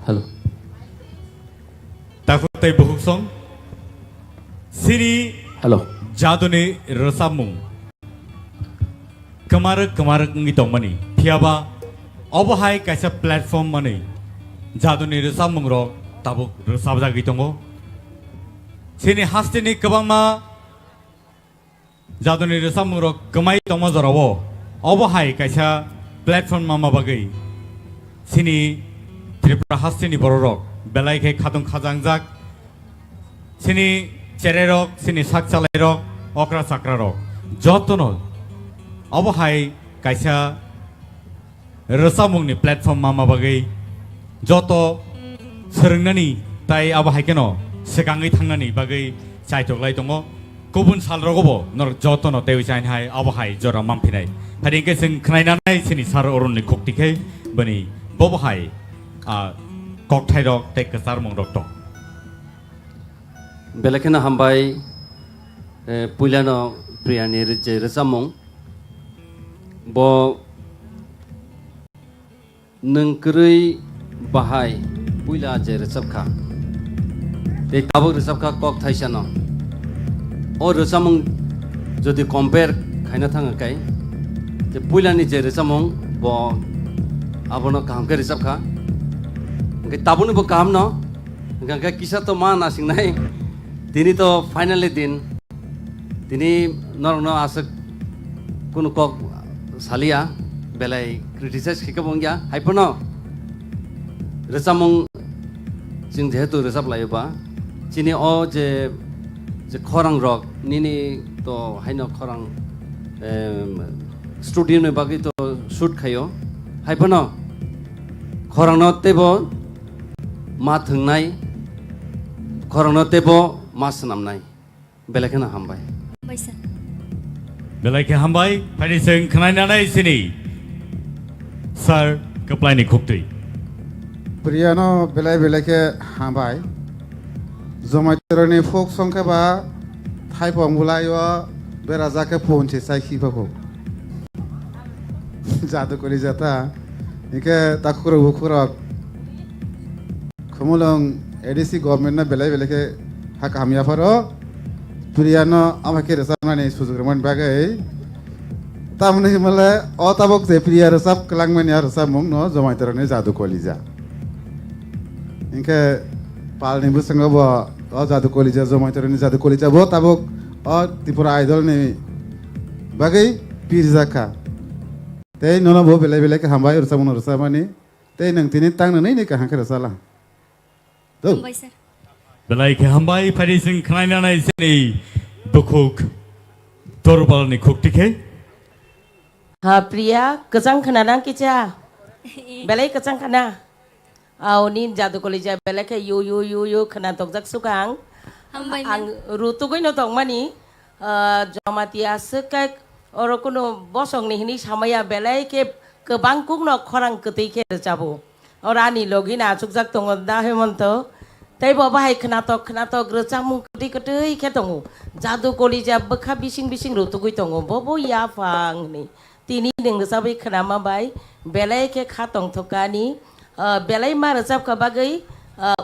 S7: Hello.
S2: Takut tay buhuk song. Sini.
S7: Hello.
S2: Jadone resamung. Kemarak ngitong mani. Tiaba. Obahai kaisa platform mani. Jadone resamung ro tabuk resabja gitongo. Sini hastini kabang ma. Jadone resamung ro kemai tongmo zorawo. Obahai kaisa platform mama bagai. Sini TRIPURA hastini borok belai ke khadung khajangjak sini chererok sini sakchalairok okra sakrarok jotono obahai kaisa resamungni platform mama bagai joto serengnani tai abahai keno sekangai thangnani bagai chaitoklai tongo kubun salrogobo nor jotono teisain hai abahai jora mampinai hadingke sing khnainanai sini sar orunni khoktikai bani bobahai kokthai rok tei kesar mong rok tok
S3: belakena hambai puilano priyani je resamong bo nengkrui bahai puila je resabkha tei tabok resabkha kokthai sano o resamong jodi compare khaina thanga kai je puilani je resamong bo abono kamke resabkha tabun bo kam no gangga kisah to ma nasing nai tini to finally din tini nor no asak kuno kok salia belai criticize khikabongya haipono resamong jing jehetu resap laiba chini o je khorang rok nini to haino khorang studio ne bagi to shoot khayo haipono khorang no tebo ma thungnai khorang no tebo ma sanamnai belakena hambai
S2: belai ke hambai phani sing khnainanai sini sir kaplai ni khokti
S4: priyano belai ke hambai zomaiteroni folk songke ba thaipong bulayo beraja ke ponche sai khibako jadu kori jata ike takuro bukuro khumulong ADC government na belai ke hak hamia faro priyano amake resamani sujugrman bagai tamne himale o tabok je priya resap klangmen ya resamung no zomaiteroni jadu kolija inke palni busango bo o jadu kolija zomaiteroni jadu kolija bo tabok o TRIPURA idol ni bagai pirzaka tei nono bo belai ke hambai resamung resamani tei nang tini tang nei ni ka hangke resala to
S2: belai ke hambai phari sing khnainanai sini bukuk torbal ni khoktikhe
S5: ha priya kejang khanadang kicha belai kejang khana au nin jadu kolija belai ke yu khana tokjak sukang ang rutugoi no tongmani jamatia sekai orokono bosong ni hini samaya belai ke kebang kukno khorang ketei ke jabo orani logina sukjak tongo da hemonto tai bo bahai khnatok grejamung ketei ke tongo jadu kolija bekha bising rutugoi tongo bobo ya phang ni tini ning sabai khnama bai belai ke khatong thokani belai ma rejab ka bagai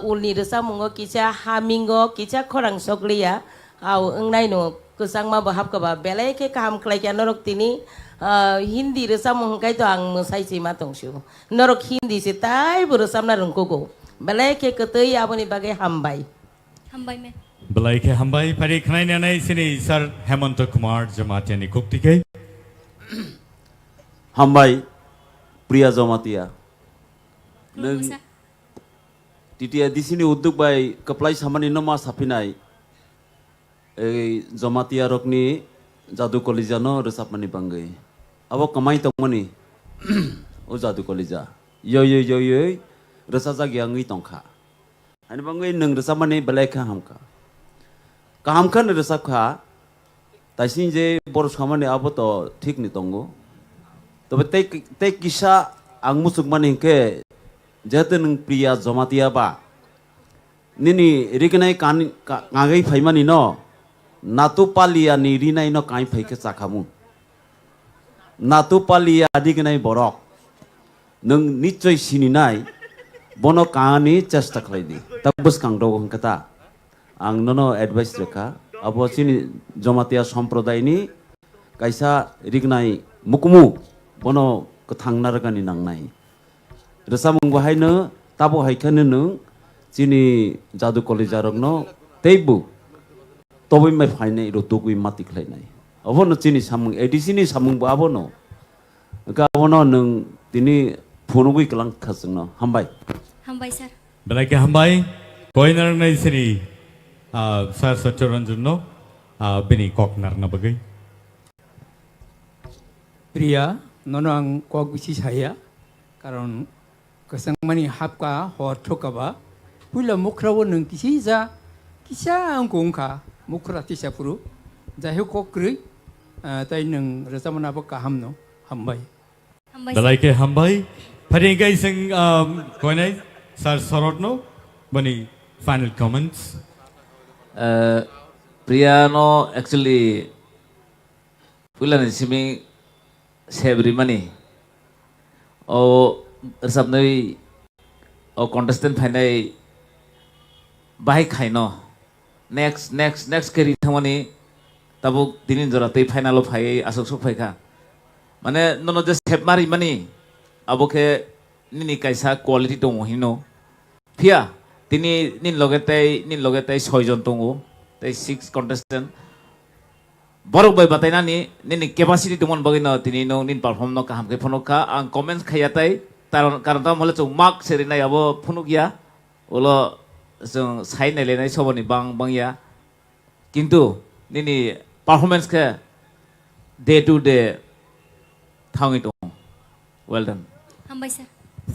S5: ulni resamungo kicha hamingo kicha khorang sokliya au engnai no kusang ma bahap ka ba belai ke kam klai ka norok tini hindi resamung kai to ang musai si ma tongsu norok hindi si tai bu resamna rungkogo belai ke ketei aboni bagai hambai
S20: me
S2: belai ke hambai phari khnainanai sini sir Hemant Kumar Jamatiani khoktikhe
S10: hambai priya jamatia TTIDC ni udduk bai keplai samani nama sapinai Jamatia rokni jadu kolija no resap mani bangai abo kamai tongmani o jadu kolija yo resa jagi angi tongkha ani bangai nang resap mani belai kha hamka kahamkan resap kha taisin je boros khamani abo to thik ni tongo tobe te kisa ang musuk mani ke jate nang priya Jamatia ba nini rignai kan ngagai phaimani no Natu palia ni rina ino kai phaike chakamu Natu palia adignai borok nung nichoi sininai bono kaani chesta khlaidi tabus kangdo kata ang nono advice rekha abo chini Jamatia sampradai ni kaisa rignai mukmu bono kathangnar gani nangnai resamung bahaino tabo haikane nung chini jadu college rokno teibu Tobi mai fainai ro tugui mati khlainai abono chini samung ADC ni samung ba abono ka abono nung tini phonugui klang khasngno hambai
S20: sir
S2: belai ke hambai koinar nai sini sir Satyaranjan no bini koknar na bagai
S6: Priya nono ang kok bisi saya karon kasangmani hapka hor thokaba pula mukrawo nung kisa ang kongka mukrati sapuru jahe kokri tai nang rasamana ba kahamno hambai
S2: belai ke hambai pharingai sing koinai sir sorotno bani final comments
S7: Priya no actually pula ni simi sebri mani o sabnai o contestant phainai bai khaino next keri thamani tabuk dinin jora tei final phai asok sok phai kha mane nono je sep mari mani aboke nini kaisa quality dong hino phia tini nin logetai 6 jon tongo tei 6 contestant borok bai bataina ni nini capacity tumon bagino tini no nin perform no kaham ke phonoka ang comments khayatai karon ta mole chu mark serinai abo phunukya ulo जों साइनाय लेनाय सबनि बांया किन्तु निनि performance के day to day थाङै दं well done
S20: हामबाय sir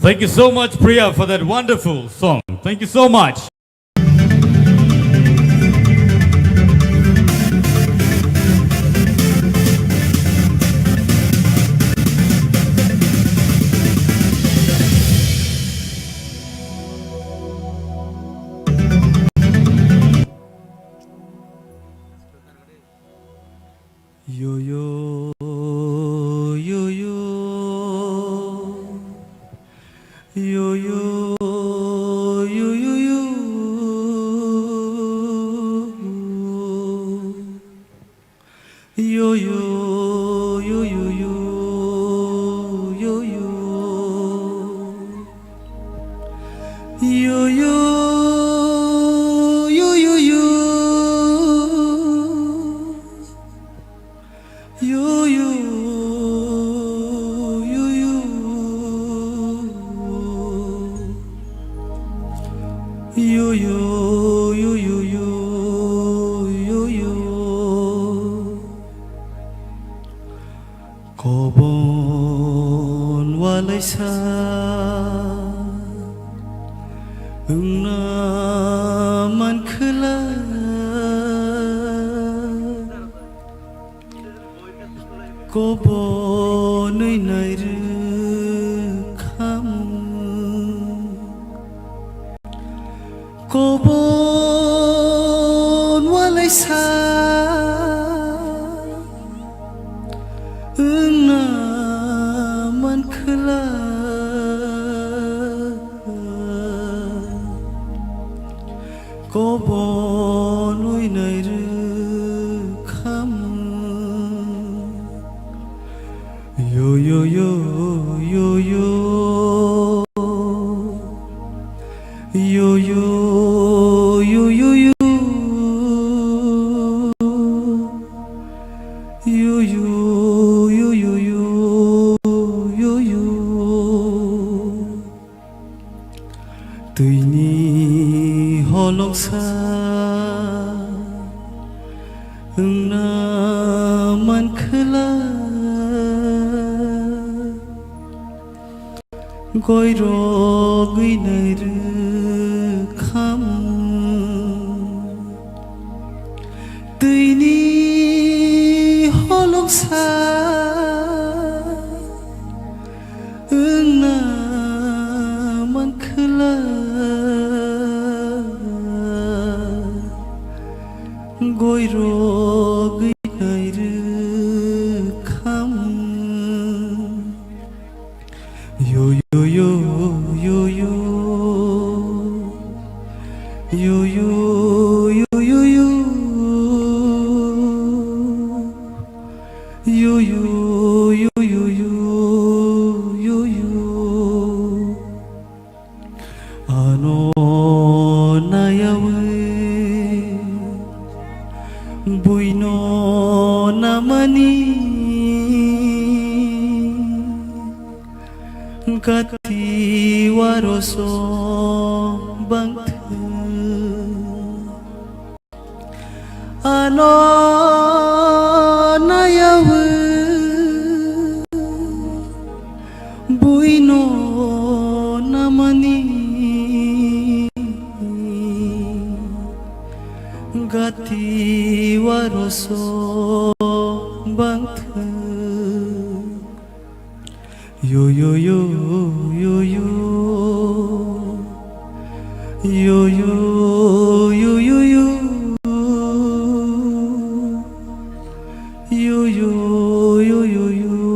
S2: Thank you so much Priya for that wonderful song thank you so much
S22: yo yo yo holongsa na man khla goi rogui nai ru kham tuini holongsa na man khla goi rogui nai ru kham yo yo yo yo yo yo yo yo yo yo yo yo yo yo yo yo ano nayawe buino namani gati waroso bangthe ano nayawe buino namani gati waroso bangthe yo yo yo yo yo yo yo yo yo yo yo yo yo yo yo yo yo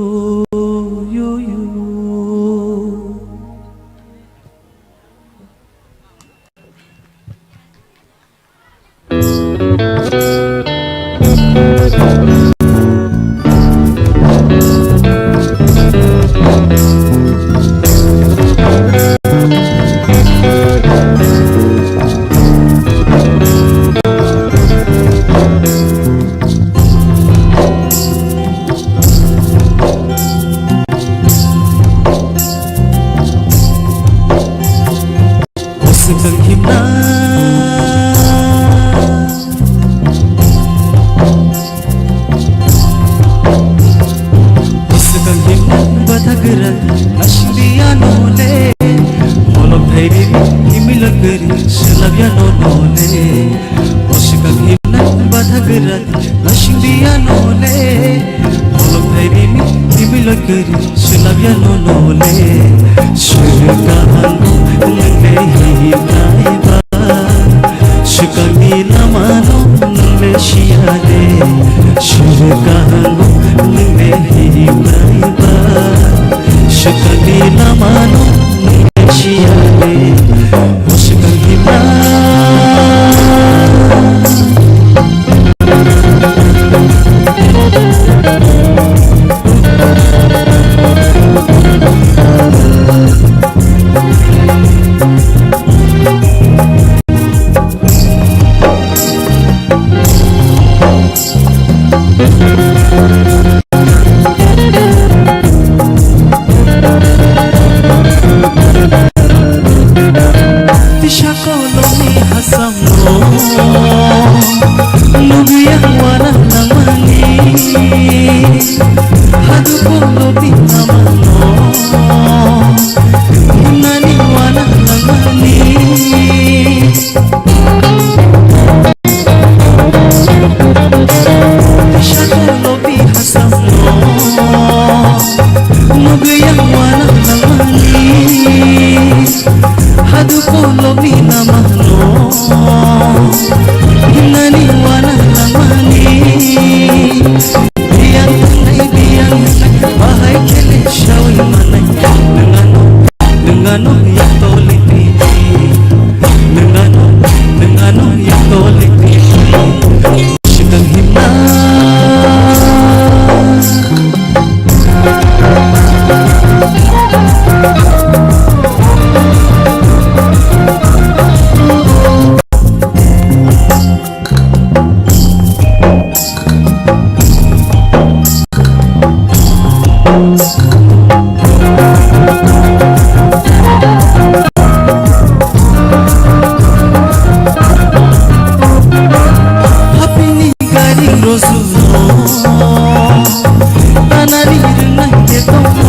S22: tanani rinai de tomo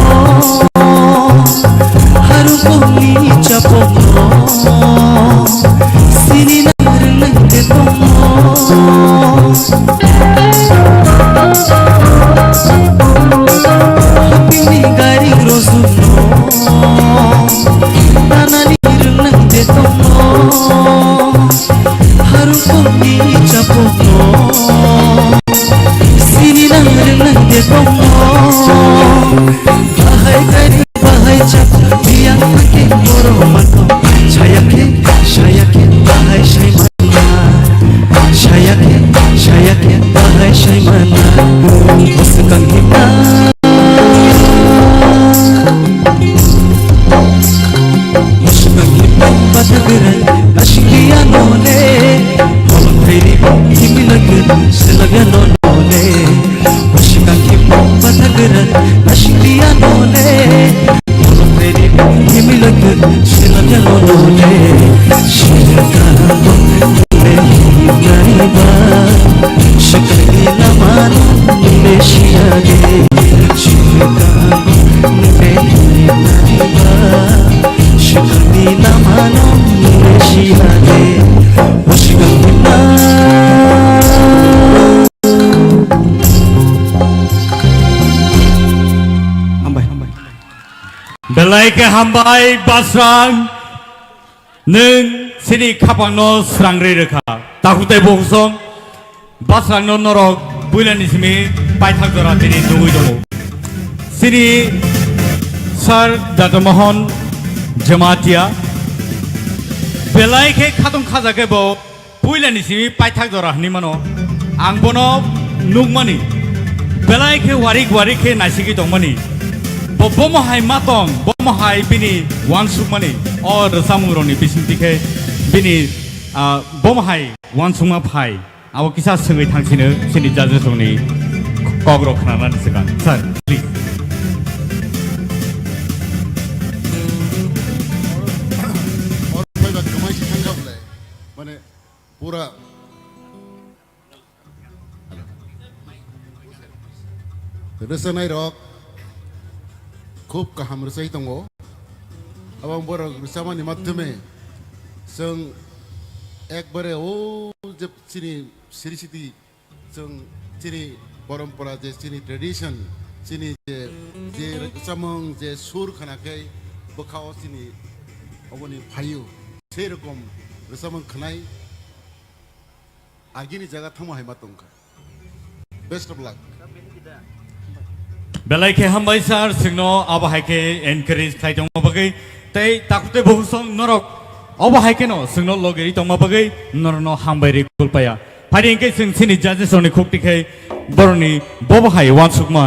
S22: haru koni chapono sini na rinai de tomo hapini gari rosuno tanani rinai de tomo haru koni chapono sini na rinai de tomo bahai gari bahai chap diang ke moro mato shayake shayake bahai shaymana shayake bahai shaymana muskan hita muskan hita batagrai ashkiya nole holon theri himilagur silaga nole muskan hita batagrai ashkiya nole holon theri himilagur silaga nole shirka le gariba shakli laman le shiyage shirka le gariba shakli laman le shiyage muskan hita
S2: belai ke hambai basrang neng sini kapang no serang reka takutai bongsong basrang no norok bulan ismi pai thak dora tini nungui dong sini sar dadamohon jamatia belai ke khatung khaja ke bo bulan ismi pai thak dora ni mano angbono nungmani belai ke warik ke nasiki dongmani bomahai matong bomahai bini wansukmani or samuroni bisintikhe bini bomahai wansukma phai abo kisa sengei thangsino sini judgesoni kokrok khananan sekan sir please
S1: और भाई बात कमाई से ठंडा बोले माने पूरा रसनाई rock खूब kaham rusai tongo abang borok rusamani madhyame जों একবারে ও যে চিনি সিরিসিটি जों চিনি পরম্পরা যে চিনি ট্রেডিশন চিনি যে রকমং যে সুর খানাকে বখাও চিনি অবনি ভাইও সেই রকম রকমং খানাই আগিনি জায়গা থামো হাইমা তংকা best of luck
S2: belai ke hambai sar singno abahai ke encourage khai tong bagai tai takute bohusong norok abahai ke no singno logeri tong bagai norno hambai re kulpaya phari ke sing sini judges oni khukti khai boroni bobahai wansukma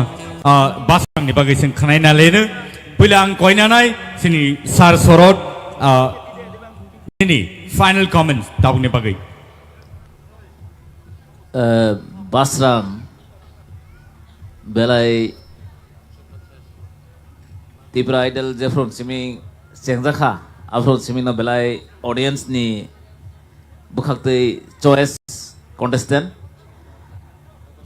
S2: basang ni bagai sing khanai na lene pulang koina nai sini sar sorot ini final comments tabuni bagai
S7: basrang belai TIPRA idol jefron simi sengjakha afron simi na belai audience ni bukhakte choice contestant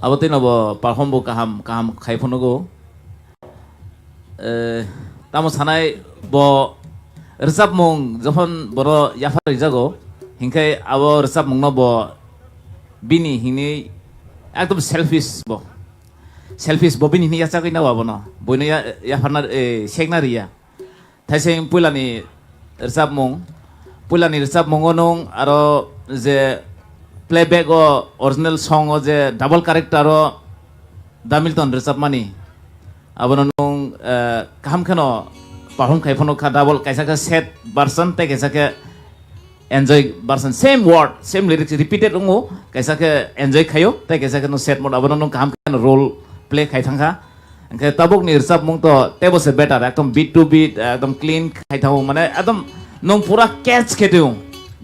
S7: abote no perform bo kaham khaifonogo tamo sanai bo resap mong jokhon boro yafar jago hinkai abo resap mong no bo bini hini ekdom selfish bobin ini ya cakai nawa bono boino ya farna sekna ria thaiseng pulani resap mongonong aro je playback o original song o je double character o damilton resap mani abono nong kaham khano perform khaifono kha double kaisa ka set version te kaisa ka enjoy version same word same lyrics repeated ungo kaisa ka enjoy khayo te kaisa ka no set mode abono nong kaham khano role play khai thangha angke tabuk ni resap mong to tebo se better ekdom beat to beat ekdom clean khai thau mane ekdom nong pura catch khedeu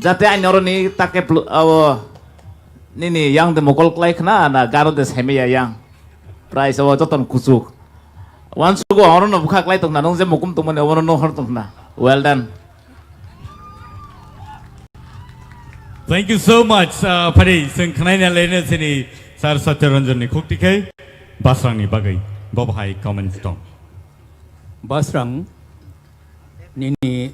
S7: jate ai noroni take ni yang de mokol klai khna na garo de semeya yang price o joton kusuk once go orono no bukha klai tong na nong je mokum tong mane orono no hor tong na well done.
S2: Thank you so much Pari sing khanai na lene sini sar Satyaranjan ni khukti ke basrang ni bagai bobhai comments dong
S6: basrang nini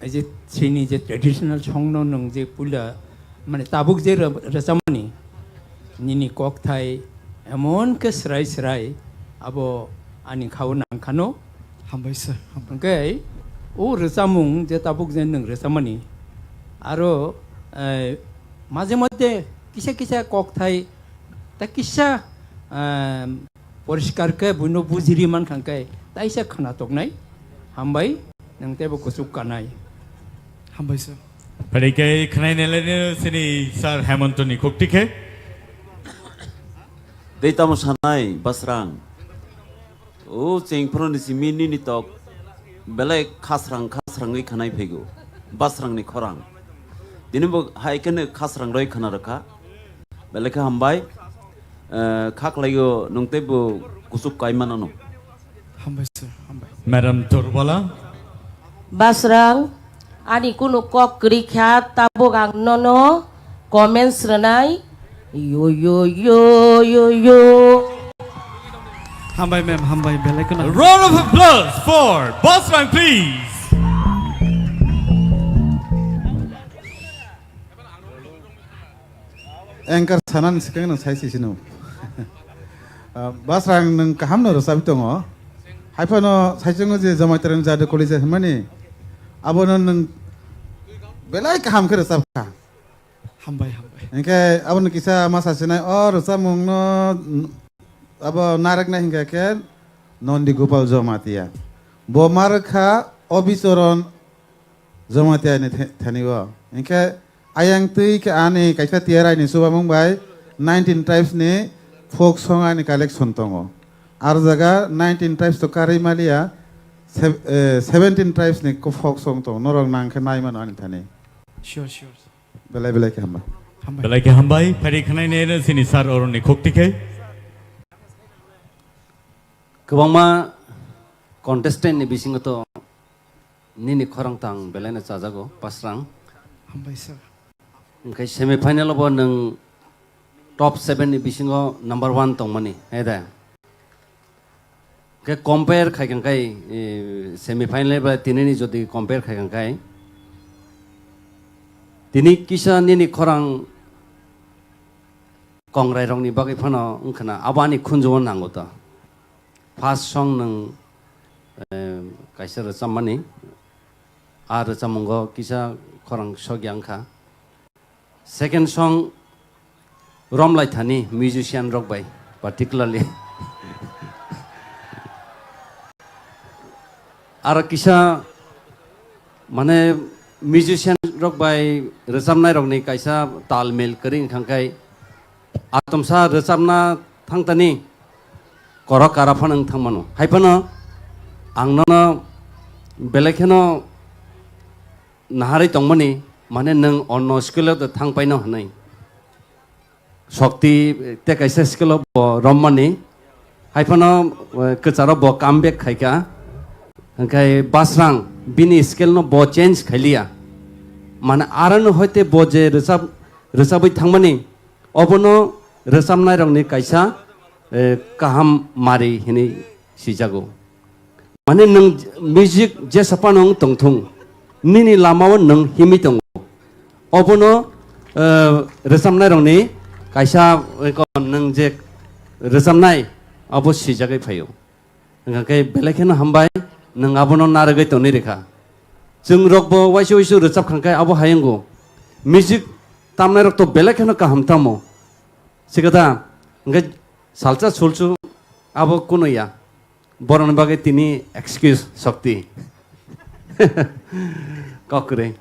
S6: aje sini je traditional chongno nong je pula mane tabuk je rasamani nini kok thai emon ke serai abo ani khau nang khano
S22: hambai sir
S6: okay o rasamung je tabuk je nang rasamani aro মাঝে মধ্যে কিসা cock থাই তা কিসা পরিষ্কার কে বুনো বুজিরি মান খাঙ্কাই তাইসা খানা তক নাই হামবাই নংতেবো কুসুক Kanai
S22: hambai sir
S2: Pada ke khnai nelene sini sar Hemontoni khukti ke
S10: Deitam sanai basrang o cheng proni simini ni tok belai khasrang ni khanai phego basrang ni khorang dini bo hai ken khasrang roi khana rakha belai kha hambai khak laigo nongte bo kusuk kaimanano
S22: hambai sir hambai
S2: Madam Turbala
S5: basrang ani kuno kok krikha tabogang nono comments ranai yo
S22: hambai ma'am hambai belai kana
S2: round of applause for Basrang please
S4: Anchor sanan sikang nang sai sisino basrang nang kaham no rosabi tongo haipano saijungo je jamaitaran jade college mani abono nang belai kaham ke rosab ka
S22: hambai
S4: engke abono kisa masa sinai or rosamung no abo narak na hingga ke nondi gopal jamatia bo markha obisoron jamatia ne thaniwa engke ayang tui ke ane kaisa tiarai ni suba mumbai 19 tribes ni folk song ani collection tongo ar jaga 19 tribes to kari malia 17 tribes ni ko folk song to norong nang ke nai man ani thani
S22: sure
S4: belai ke hamba
S2: belai ke hambai pari khnai ne sini sar oroni khukti ke
S3: Kebangma contestant ni bisingo to nini khorang tang belai na chajago pasrang
S22: hambai sir
S3: Kai semi final bo nang top 7 ni bisingo number 1 tong mani heda ke compare khai kan kai semi final ba tinini jodi compare khai kan kai tini kisa nini khorang kongrai rong ni bagai phano ungkhana abani khunjo nango ta first song nang kaisa chamani ar chamungo kisa khorang sogyang kha Second song, Romlai Thani, musician rock by, particularly. Arakisha, mane musician rock by, Resamna rock ni kaisa talmel kering khangkai. Atomsa Resamna thangtani, korok karafanang thangmano. Haipano, angnono, belekeno, nahari tongmani. Mana neng ono sekolah tu thang paino hanai. Shakti te kaisa sekolah bo romani. Haipano kecara bo comeback khaika. Angkai basrang bini sekolah no bo change khalia. Mana aran hoite bo je resabui thangmani. Obono resam nai rong ni kaisa kaham mari hini sijago. Mana neng music je sapanong tongthung. Nini lamawan neng himi tong. Obono resamnai rong ni kaisa kon nang je resamnai abo sijagai phayo ngakai belekhen hambai nang abono naragai toni rekha jung rokbo waisu resap khangkai abo hayengo music tamnai rok to belekhen ka hamtamo sigata ngai salcha sulchu abo kunoya boron bagai tini excuse shakti kokre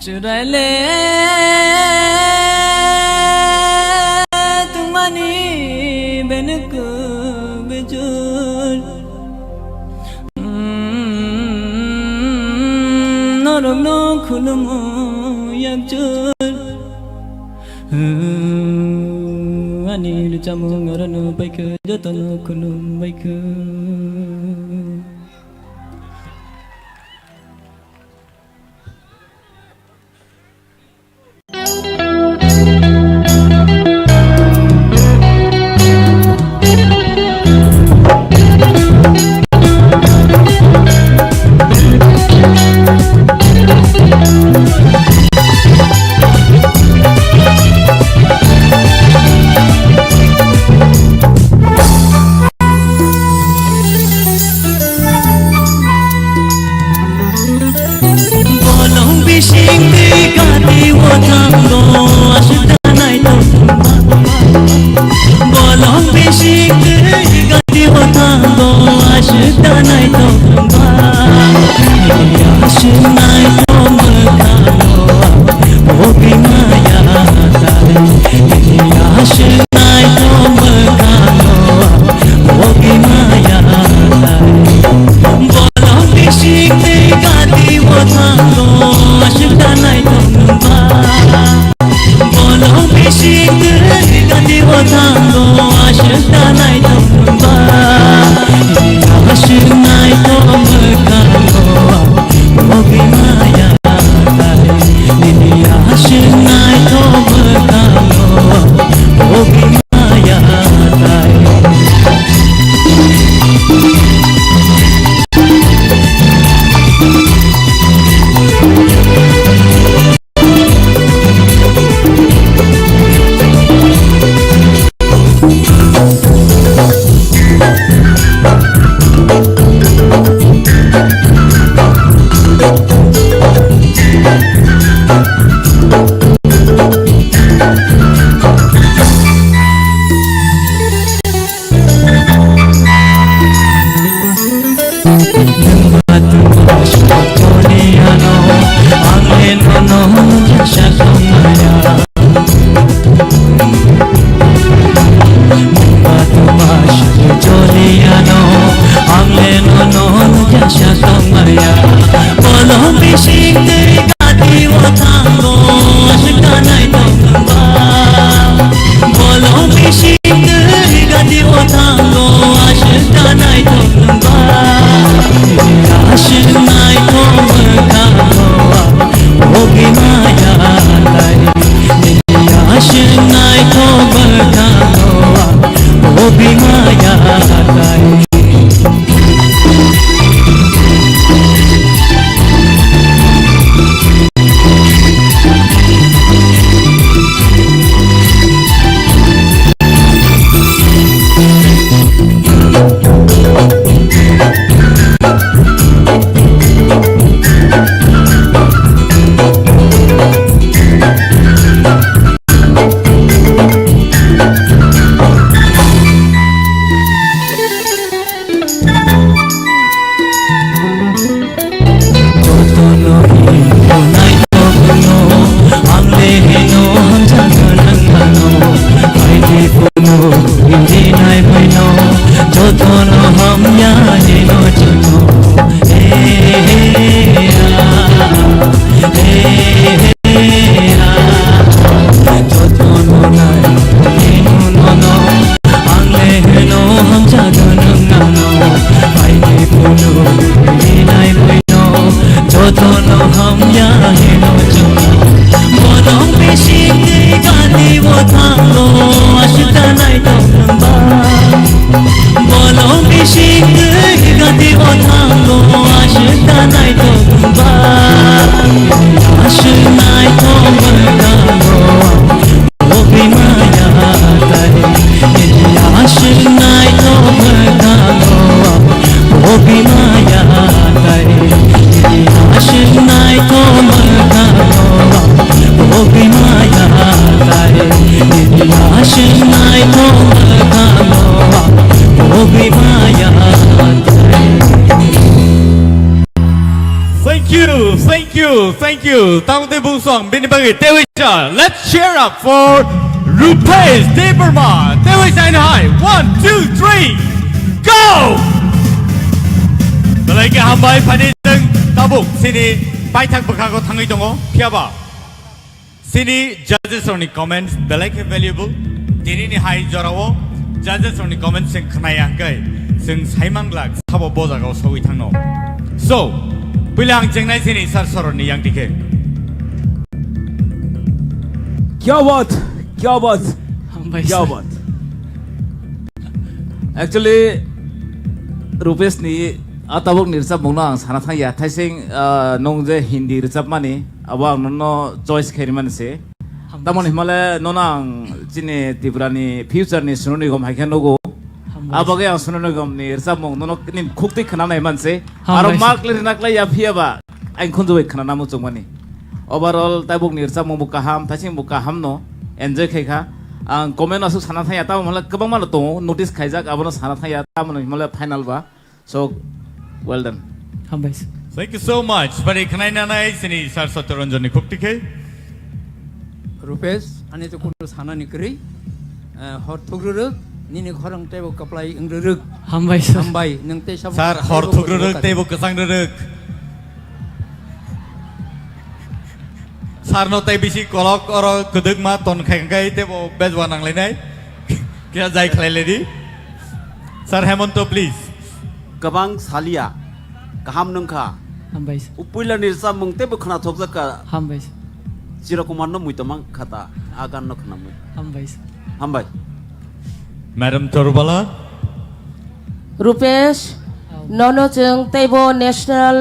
S22: Churale tumani benuku bejul norom no khulumu yakjul ani lucamu ngaranu baikhe jotonu khulum baikhe নাই তো বুম্বা আসে নাই তো মরগানো Obi মায়া তারে আসে নাই তো মরগানো Obi মায়া তারে আসে নাই তো মরগানো ওবি মায়া তারে আসে নাই তো মরগানো ওবি মায়া তারে
S2: Thank you. Tang de bung song bin bagi Dewisha. Let's cheer up for Rupesh Debbarma. Dewisha in high. 1, 2, 3, go! Balai ke hambai pani deng tabuk sini pai thak bakha ko thangai dongo phiaba. Sini judges only comments balai ke valuable. Dini ni high jorao judges only comments sing khnai angkai sing saimang lak sabo boza ko soi thangno. So Bilang jengnai sini sar soron ni yang dike.
S7: क्या बात Actually Rupesh ni atabok nirsap mungna ang sana thang ya thaising nong je Hindi rizap mani awang no choice khairi man se tamon himale nonang chini TIPRA ni future ni sunoni gom haikhan logo abage ang sunoni gom ni rizap mung nono nin khukti khana nai man se aro mark le naklai ya phiaba ang khunjo wei khana namu chungmani overall tabok nirsap mung kaham thaising kaham no enjoy khaikha ang comment asu sana thaya ta mala kabang mala to notice khaijak abono sana thaya ta mala himala final ba so well done
S2: Thank you so much. Bari khanai nanai sini sar Satyaranjan ni khukti khe.
S6: Rupesh ani to kuno sana ni kri hot thugruk nini khorang tebo kaplai ingruk hambai nang te sab
S2: Sar hor thugruk tebo kasang ruk. Sar no tai bisi kolok oro kuduk ma ton khai tebo bezwa nang lenai. Kya jai khlai ledi. Sir Hemanto please.
S10: Kabang salia kaham nungkha upuila nirsa mungte bu khana thok jaka Sira kumar no muitamang khata agan no khana mui hambai
S2: Madam Torbala
S5: Rupesh nono jeng tebo national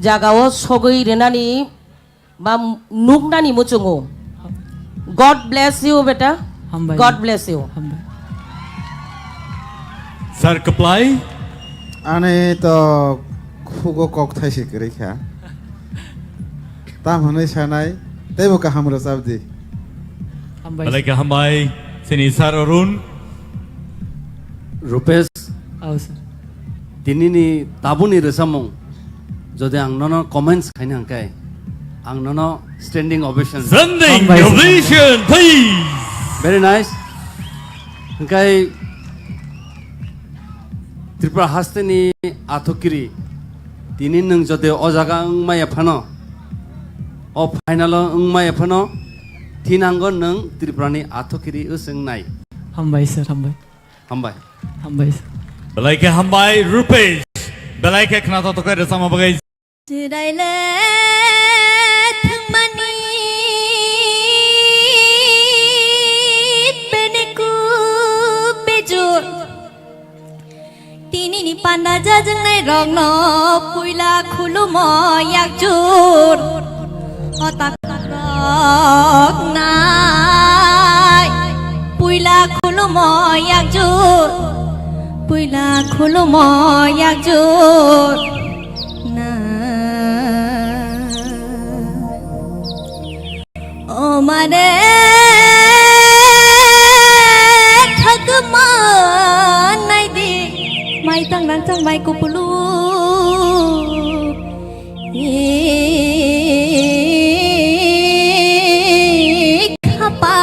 S5: jagao sogoi renani ba nuknani muchungo God bless you beta God bless you
S2: Sir Kaplai
S4: Ane to khugo kok thai se kre kha tam hanai sanai tebo ka hamro sabdi
S2: Balai ke hambai sini Sir Arun
S3: Rupesh tinini tabuni resamong jodi ang nono comments khaina angkai ang nono standing ovation
S2: please
S3: very nice angkai Tripura hasteni athokiri tini nang jode o jaga angmaya phano o final angmaya phano tinangon nang Tripura ni athokiri useng nai
S8: hambai sir
S3: hambai
S2: Balai ke hambai Rupesh Balai ke khna to kai sama bagai
S20: Jiraile thangmani beneku bejur Tinini panda jajang nai rong no puila khulumo yakjur otak rok nai puila khulumo yakjur na o mare thagma nai di mai tang nang tang mai kupulu khapa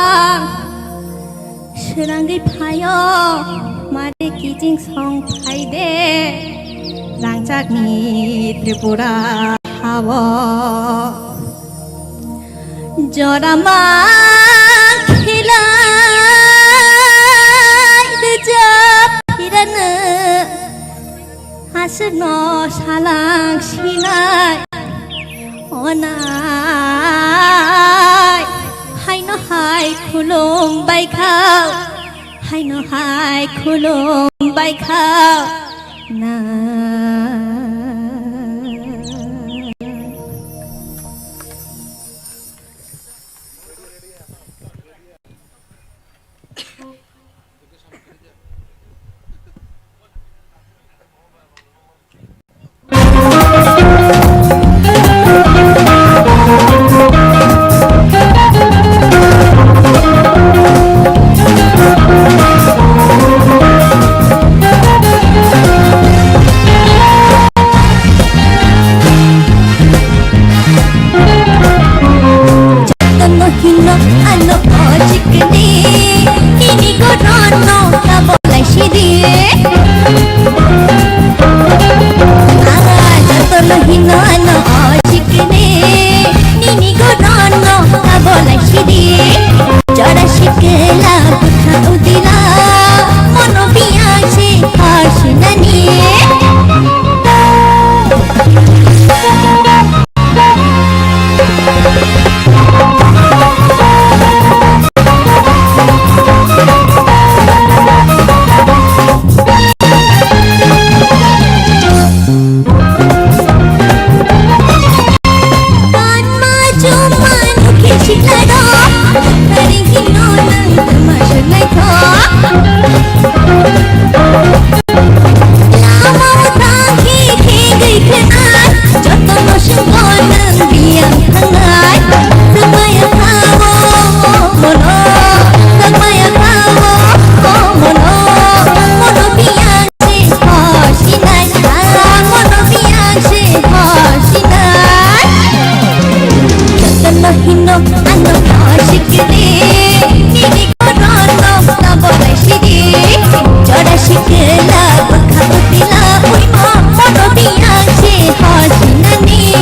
S20: serangai phayo mare kijing song phai de rangchak ni Tripura hawo jorama khilai de jap hirana hasno salang sinai onai hai no hai khulum bai khao hai no hai khulum bai khao na Session-1 biang hangai Semaya kawo mono Semaya kawo mono Mono biang si hosinai Mono biang si hosinai Jatana hino ano hosikiri Nini korono nabolai siri Jora shikela bakhabutila Uimo mono biang si hosinani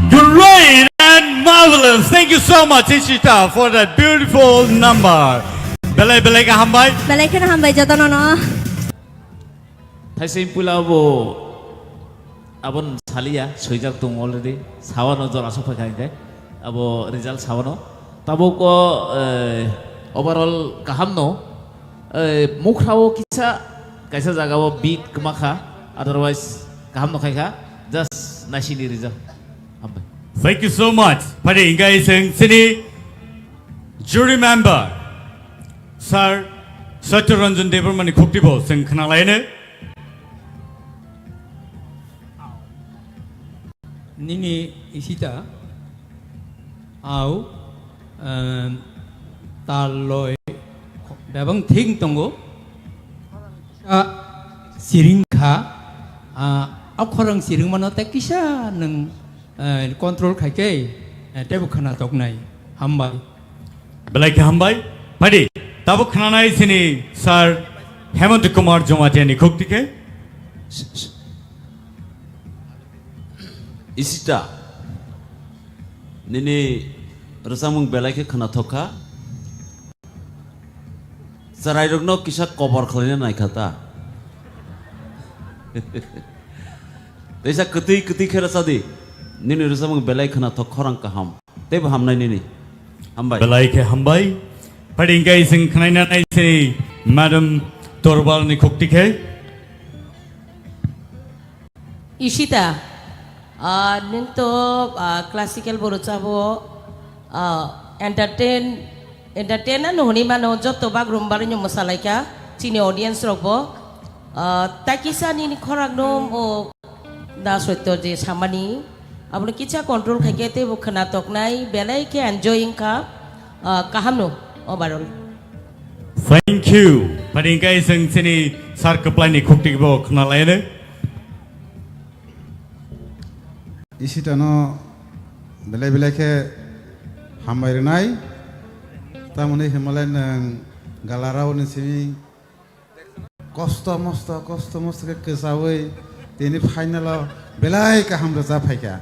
S2: Great and marvelous. Thank you so much, Ishita, for that beautiful number. Belai belai ka hambai.
S20: Belai kena hambai jotono no.
S7: Thaising pula abo abon salia soijak tung already sawano jora sofa kai abo result sawano tabo ko overall kahamno mukhrao kisa kaisa jagao beat kemakha otherwise kahamno khaika just nasini result.
S2: Thank you so much. Pari ingai sing sini jury member Sir Satyaranjan Debbarma ni khuktibo sing khnalaine
S6: Nini Ishita au taloi babang thing tongo siring kha akhorang siring mano tekisa nang control khaike tebu khana toknai hambai
S2: belai ka hambai padi tabu khnanai sini Sir Hemant Kumar Jomatia ni khuktike
S10: Isita nini resamung belai ke khana thoka sarai rokno kisa cover khalina nai khata desa keti khera sadi nini resamung belai khana thok khorang kaham teb hamnai nini hambai
S2: belai ke hambai padi ingai sing khnaina nai sini Madam Torbal ni khuktike
S5: Ishita nung to classical boro chabo entertain na honi mano joto bagrum barinyo masalai ka chini audience rokbo takisa ni khorang nom o da soito je samani ablo kicha control khagete bo khana toknai belai ke enjoying ka kahamno overall.
S2: Thank you. Padi ingai sing sini Sir Keplai ni khuktibo khnalaine
S4: Ishita no belai belai ke hambai renai tamune himalai nang galarau ni sini kosto mosto ke kesawai ini final belai ke hamra za phaika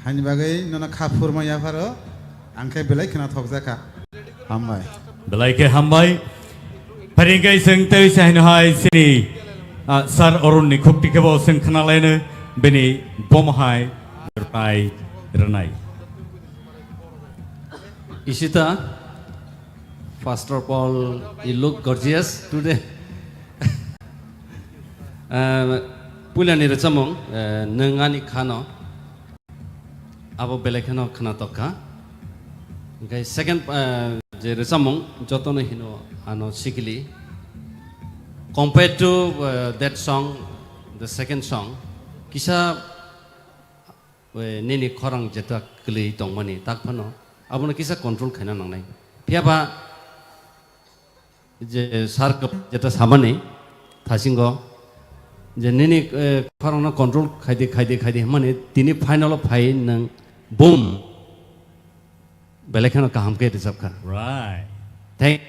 S4: hani bagai nona khapur ma ya faro angkai belai kena thok jaka hambai
S2: belai ke hambai padi ingai sing tei sahin hai sini Sir Arun ni khukti ke bo sing khnalaine beni bomhai rai ranai
S3: Ishita, first of all, you look gorgeous today. Pula ni recamong nengani khano abo belekano khana toka Okay, second je resamong jotono hino ano sikili compared to that song, the second song, kisa nini korang jeta kli tongmani takpano abona kisa control khana nangnai phiaba je sark jeta samane thasingo je nini korang na control khaide mane tini final phai nang boom belekhano kaham ke resab kha
S2: Right.
S3: thank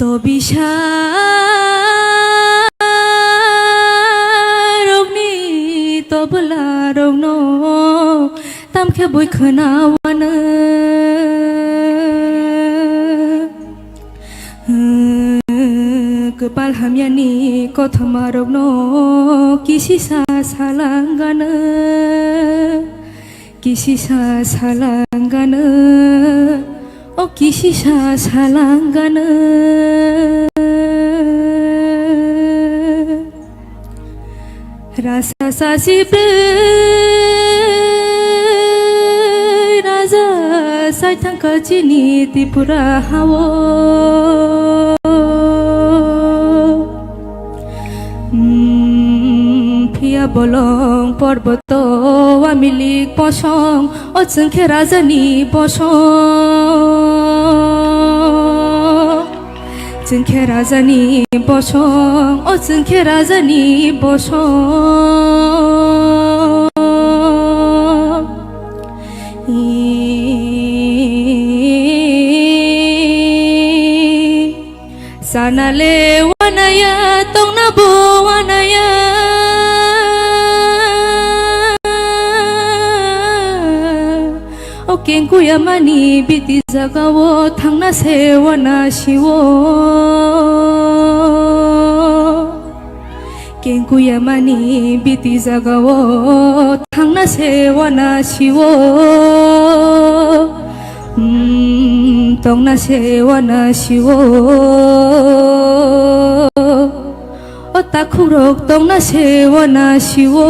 S20: To bisharokni to belarokno tam khe boi khonawana kepal hamyani kothamarokno kisisa salangana o kisisa salangana rasa sasipre raja saitang kajini TIPRA hawo Pia bolong porboto amilik posong o jengke rajani posong jengke rajani posong o jengke rajani posong sanale wanaya tong nabo wanaya Kengku yamani biti zagawo thangna sewana shiwo Kengku yamani biti zagawo thangna sewana shiwo tongna sewana shiwo otakhurok tongna sewana shiwo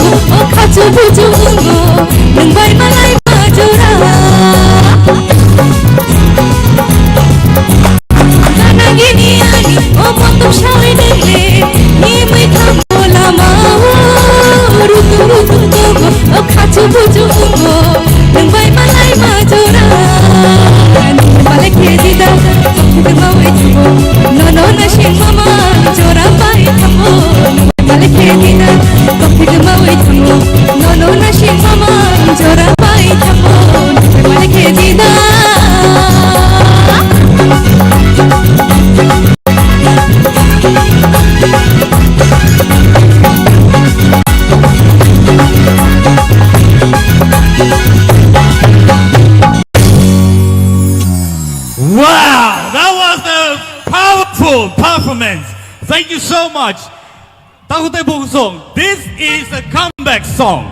S20: o khachu buju ungo nung bai malai majora kanagini ani o motum shawai dile ni mai thambola ma rutu rutu gogo o khachu buju ungo nung bai malai majora nung malai khedida kokhi ma wai thubo no no na shin mama jora bai thamo malai khedida kokhi ma wai thubo no no na shin mama jora bai thamo malai khedida
S2: Wow, that was a powerful performance. Thank you so much. Takute Bung song. This is a comeback song.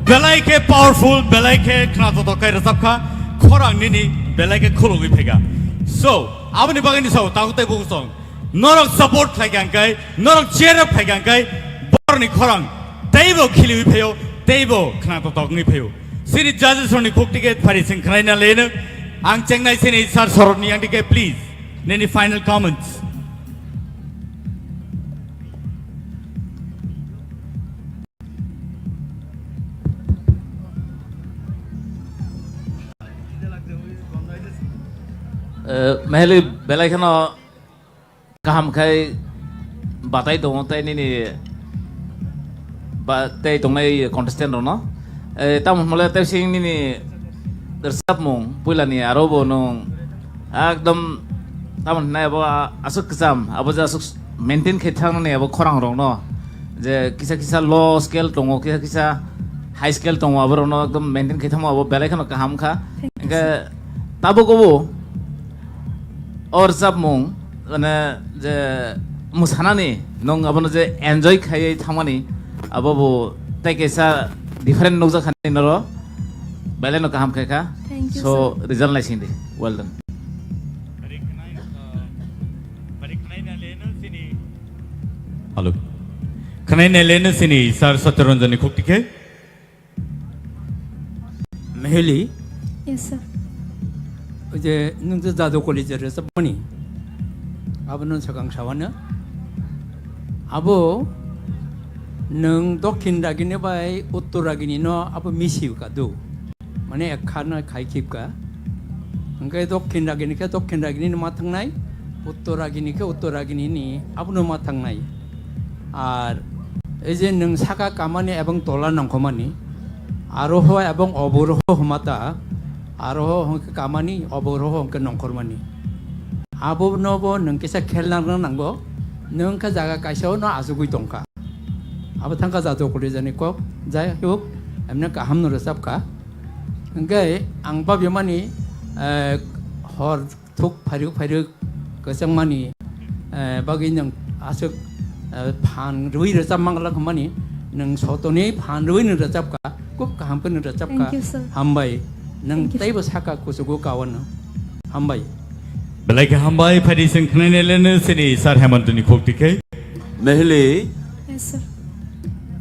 S2: Belai ke powerful, belai ke knato to kai rasapka, korang nini belai ke khulungi pega. So, abani bagani so Takute Bung song. Norok support khai norok cheer up khai borni korang. Teibo khili peo, teibo knato to ngi peo. Sini judges oni cook ticket pari sing khaina lena. Ang Chengnai sini sar sorot ni yang dike please. Any final comments?
S7: Mahali belai kano kaham kai batai dong tai ni batai dong nai contestant no. Tamu mulai tai sing ni dersap mong pula ni arobo nong agdam taman na abo asuk kesam abo ja asuk maintain khethang ne abo khorang rong no je kisa low scale tongo kisa high scale tongo abo no agdam maintain khetham abo belai khano kaham kha enga tabo gobo or sab mong na je musana ni nong abo no je enjoy khai thamani abo bo tai kisa different noza khani noro belai no kaham khai kha so result lai sindi well done.
S2: Hello. Can I lena sini sar Satyaranjani Koktike?
S6: Maheli.
S18: Yes, sir.
S6: 이제 능도 자도 콜리저에서 보니 아버는 서강 사원은 아버 능 도킨라기네 바이 우토라기니노 아버 미시우가도 만에 카나 가이킵가 그러니까 도킨라기니까 도킨라기니 마탕나이 우토라기니까 우토라기니니 아버는 마탕나이 아 이제 능 사가 까마니 에봉 돌라는 거마니 아로호 에봉 어보로호 마다 아로호 까마니 어보로호 그 농코르마니 아보 노보 능께서 켈랑랑 난거 능가 자가 가셔 너 아수구이 동카 아버 탕가 자도 콜리저니고 자이 후 엠나 까 함노르 삽까 그러니까 앙밥 요만이 허툭 파륙 그성만이 바기는 아석 판 루이를 잡망을 그만이 능 소돈이 판 루이는 잡까 꼭 함끈을 잡까 함바이 능 테이블 사까 고수고 가원 함바이
S2: belai ke hambai phadi sing khnane lena sini sar Hemantani Koktike
S10: Mahali.
S18: Yes, sir.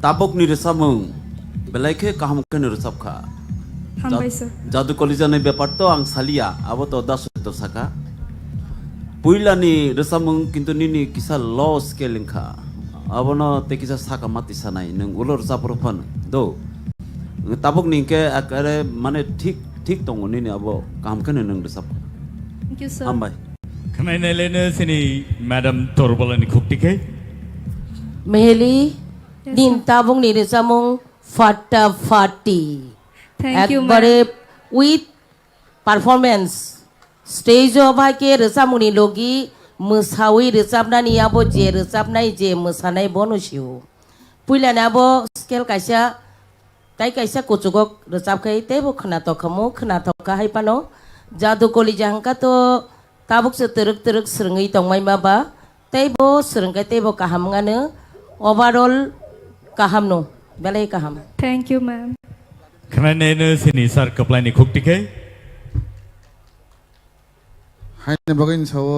S10: Tabok ni resamung belai ke kaham ken resapka.
S18: Hambai, sir.
S10: Jadu kolizane ব্যাপার তো ang salia abo to das to saka. Puila ni resamung kintu nini kisa low scale kha. Abo no te kisa saka mati sanai nung ulor saprophan do. Tabok ni ke akare mane ঠিক tong nini abo kaham ken nung resap.
S18: Thank you, sir.
S10: Hambai.
S2: khnane lena sini Madam Torbalani Koktike
S5: Maheli din tabung ni samung fatafati.
S18: Thank you,
S5: ekbare with performance stage of ke resamuni logi musawi resapnani abo je resapnai je musanai bonusiu puilana abo scale kaisa tai kaisa kuchugok resap khai tebo khna to khamo khna to ka hai pano jadu koli jangka to tabuk se teruk srengai tongmai baba tebo srengai tebo kaham ngane overall kaham no belai kaham.
S18: Thank you, ma'am.
S2: khnane lena sini sar Kaplani Koktike
S4: हाइने बगैन छाव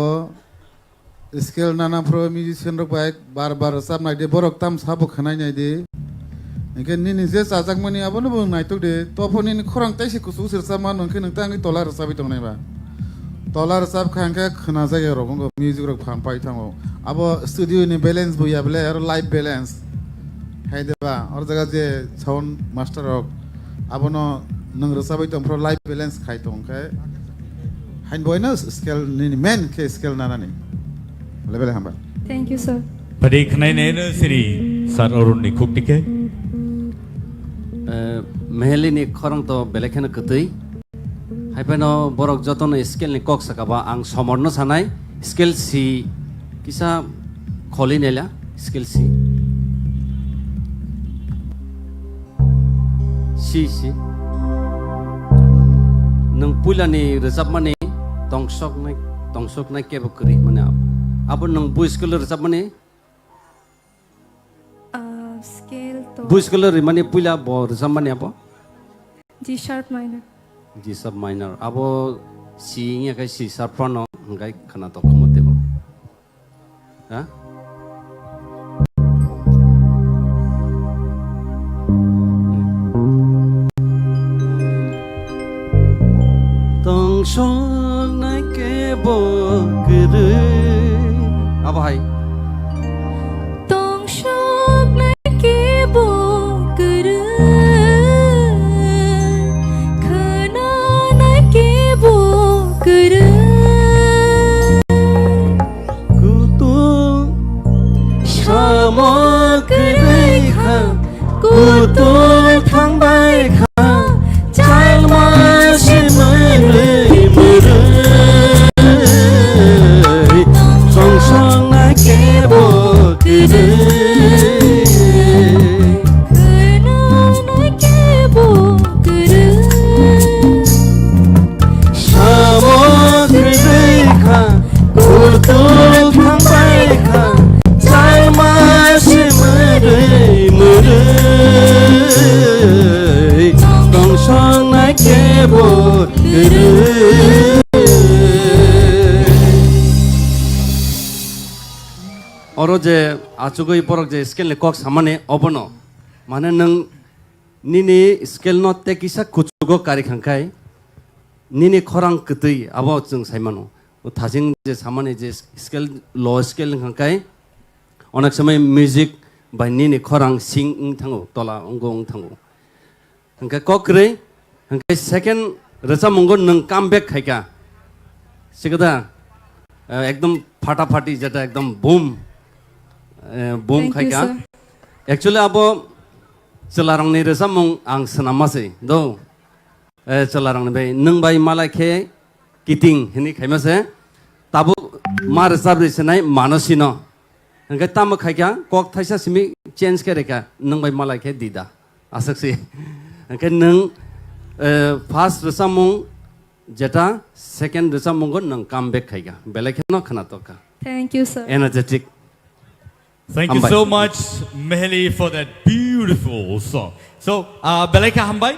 S4: scale नाना pro musician रक बाइक बार बार सब नाइदे बरक ताम साबो खनाय नाइदे Engke nini je sajak mani abo no bung naitok de topho nini khorang taisi kusu sirsa man nongke nongtangi tola rosabi tongnai ba tola rosab khangke khna jage rogongo music rok phampai thango abo studio ni balance buya bele aro live balance haide ba or jaga je sound master rok abo no nong rosabi tong pro live balance khai tongke hain boina scale nini main ke scale nanani level hamba
S16: Thank you, sir.
S2: Padi khnai ne no siri sar orun ni khuk tike
S3: meheli ni khorang to belekhen kutui haipeno borok jotono skill ni kok sakaba ang somorno sanai skill si kisa kholi nela skill si nang pula ni resap mani tongsok nai ke bukri mane abo nang bu skill resap mani
S16: Scale to
S3: bu skill ri mani pula bo resap mani apa
S16: G sharp minor.
S3: G sub minor abo si nya kai si sharp no ngai khana to khomote bo ha tong song nai ke bo kre abo hai
S20: Tong shok na ke bo kru khana na ke bo kru
S3: kutu samo kre kha kutu thang bai kha chal ma si mai mure song song na ke bo kre Oro je achugoi porok je skill le kok samane obono mane nang nini skill no te kisa kuchugo kari khangkai nini khorang kutui abo chung saimano thajing je samane je skill low skill khangkai onak samai music by nini khorang sing thango tola ongong thango khangkai kokre khangkai second racha mongo nang comeback khaika sigada ekdom ফাটাফাটি যেটা একদম boom boom खायका actually abo celarang ni resamung ang senamase do celarang ni bai nung bai malai khe kiting hini khaimase tabu mar resab senai manosino hangkai tam khaika kok thaisa simi change kereka nung bai malai khe dida asaksi hangkai nung first resamung jeta second resamung go nung comeback khaika belekhe no khana toka
S16: Thank you, sir.
S3: energetic.
S2: Thank you so much, Meheli, for that beautiful song. So, Beleka Hambai.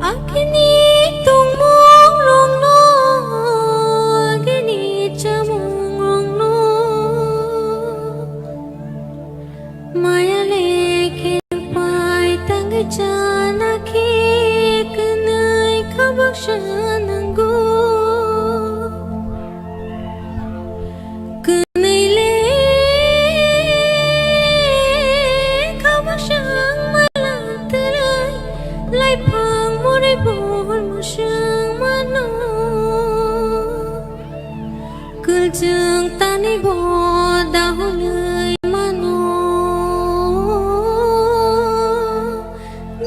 S20: Agni tumong rong no agni chamong rong no maya lekhe pai tang jana ki knai khabak shanango Jeng tani bo dahului mano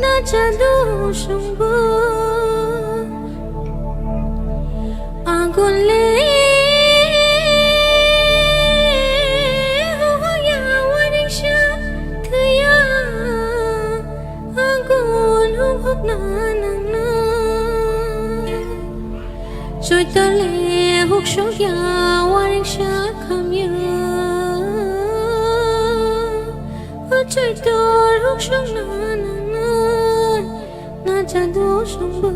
S20: na jadu shumbu agun le ho ya waning sha thaya agun hop na nang na choi ta le hok shok ya waring sha kham ya choi tor hok shok na na na na jadu shumbu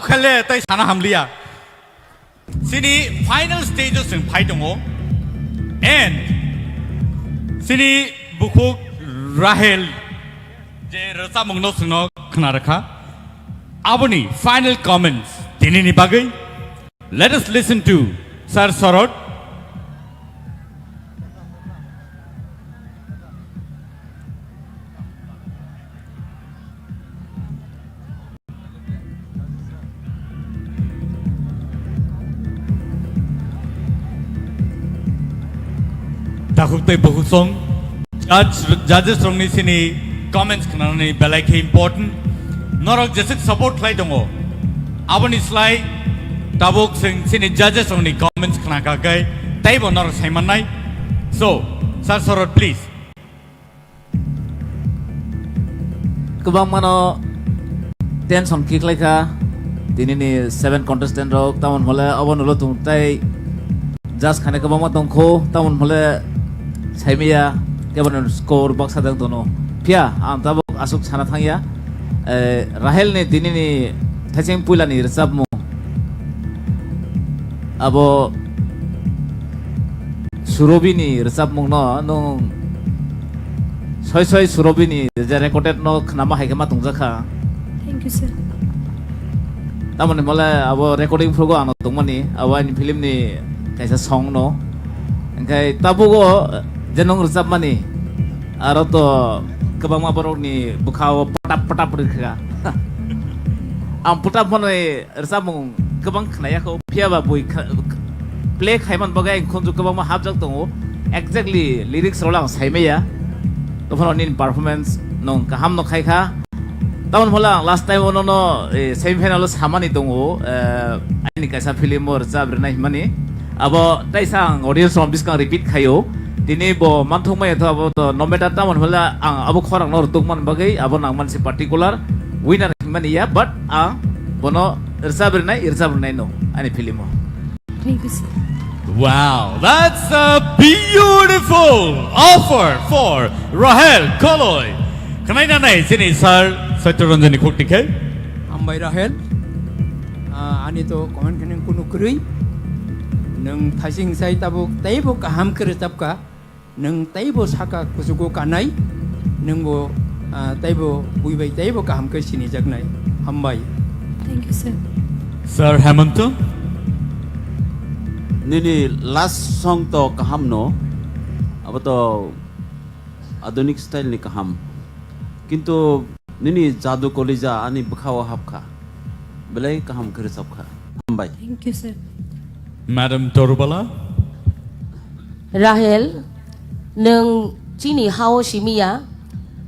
S2: खाले तै साना हामलिया सिनी final stages जों phi दङ end सिनी बुखुक राहेल जे रोजाबमों न सोंनो खोनारखा आबोनि final comments दिनैनि बागै let us listen to Sir Sarod. Dakhuktai bahusong judges rongni sini comments khanani belai ke important norok jesik support klai dongo aboni slide tabuk sini judges rongni comments khanaka gai taibo norok saimanai so Sir Sarod please
S7: kubang mano tension kiklai ka dinini 7 contestant rok tamon hole abon holo tungtai just khane kubang ma tongkho tamon hole saimia kebon score box sadang tono pia am tabuk asuk sana thangya rahel ne dinini thacheng puilani resab mo abo surobini resab mo no nong soi surobini je recorded no khnama haikema tungjakha
S15: Thank you, sir.
S7: tamone mole abo recording progo ano tongmani abo ni film ni kaisa song no engkai tabugo jenong resab mani aro to kebang ma borok ni bukhao patap rikha am patap mane resab mong kebang khnaya ko phia ba boi play khaiman bagai khonju kebang ma habjak tongo exactly lyrics rolang saimeya to phone in performance nong kaham no khaikha tamon hola last time ono no semi final samani tongo ani kaisa film or resab renai mani abo taisang audience from this can repeat khayo dini bo manthong mai tho abo to no matter tamon hola ang abo khorang nor tukman bagai abo nang man si particular winner mani ya but bono resab renai no ani film
S15: Thank you, sir.
S2: wow that's a beautiful offer for Rahel Koloy kanai na nai sini Sir Satyaranjani khuktikhe
S6: Ambai Rahel ani to comment kenen kuno krui nang thasing sai tabuk taibo kaham kere tapka nang taibo saka kusugo kanai nang bo taibo buibai taibo kaham ke sini jagnai Ambai
S15: Thank you, sir.
S2: Sir Hemanto
S10: nini last song to kaham no abo to adonik style ni kaham kintu nini jadu kolija ani bukhawa hapkha belai kaham kere sabkha ambai
S15: Thank you, sir.
S2: Madam Torubala
S5: Rahel neng chini hao shimia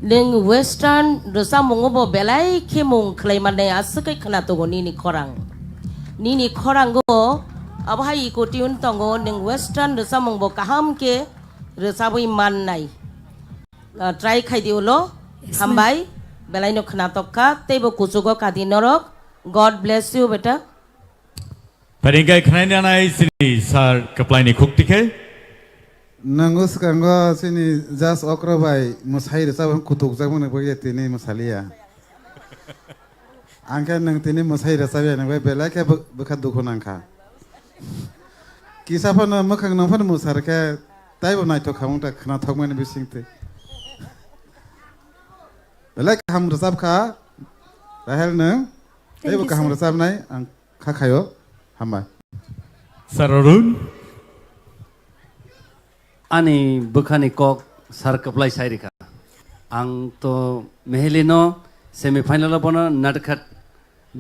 S5: neng western rosamong bo belai khemong khlaimanai askai khana to nini khorang go abhai ko tiun tongo neng western rosamong bo kaham ke rosabui man nai try khai diulo hambai belai no khana tokka tebo kusugo kadinorok God bless you beta
S2: Paringkai khnai na nai sini Sir kaplaini khuktikhe
S4: nango sekango sini jas okro bai musai resab kutuk jak mone boye tini musalia angka nang tini musai resab ya nang bai belai ke bekhat dukhonangkha kisa phan mokhang nang phan musar ke taibo nai to khamung ta khana thokmane bisingte belai kaham resab kha Rahel nang taibo kaham resab nai ang kha khayo hambai
S2: Sir Arun
S3: ani bukhani kok sar kaplai sairika ang to mehelino semi final bono nadkhat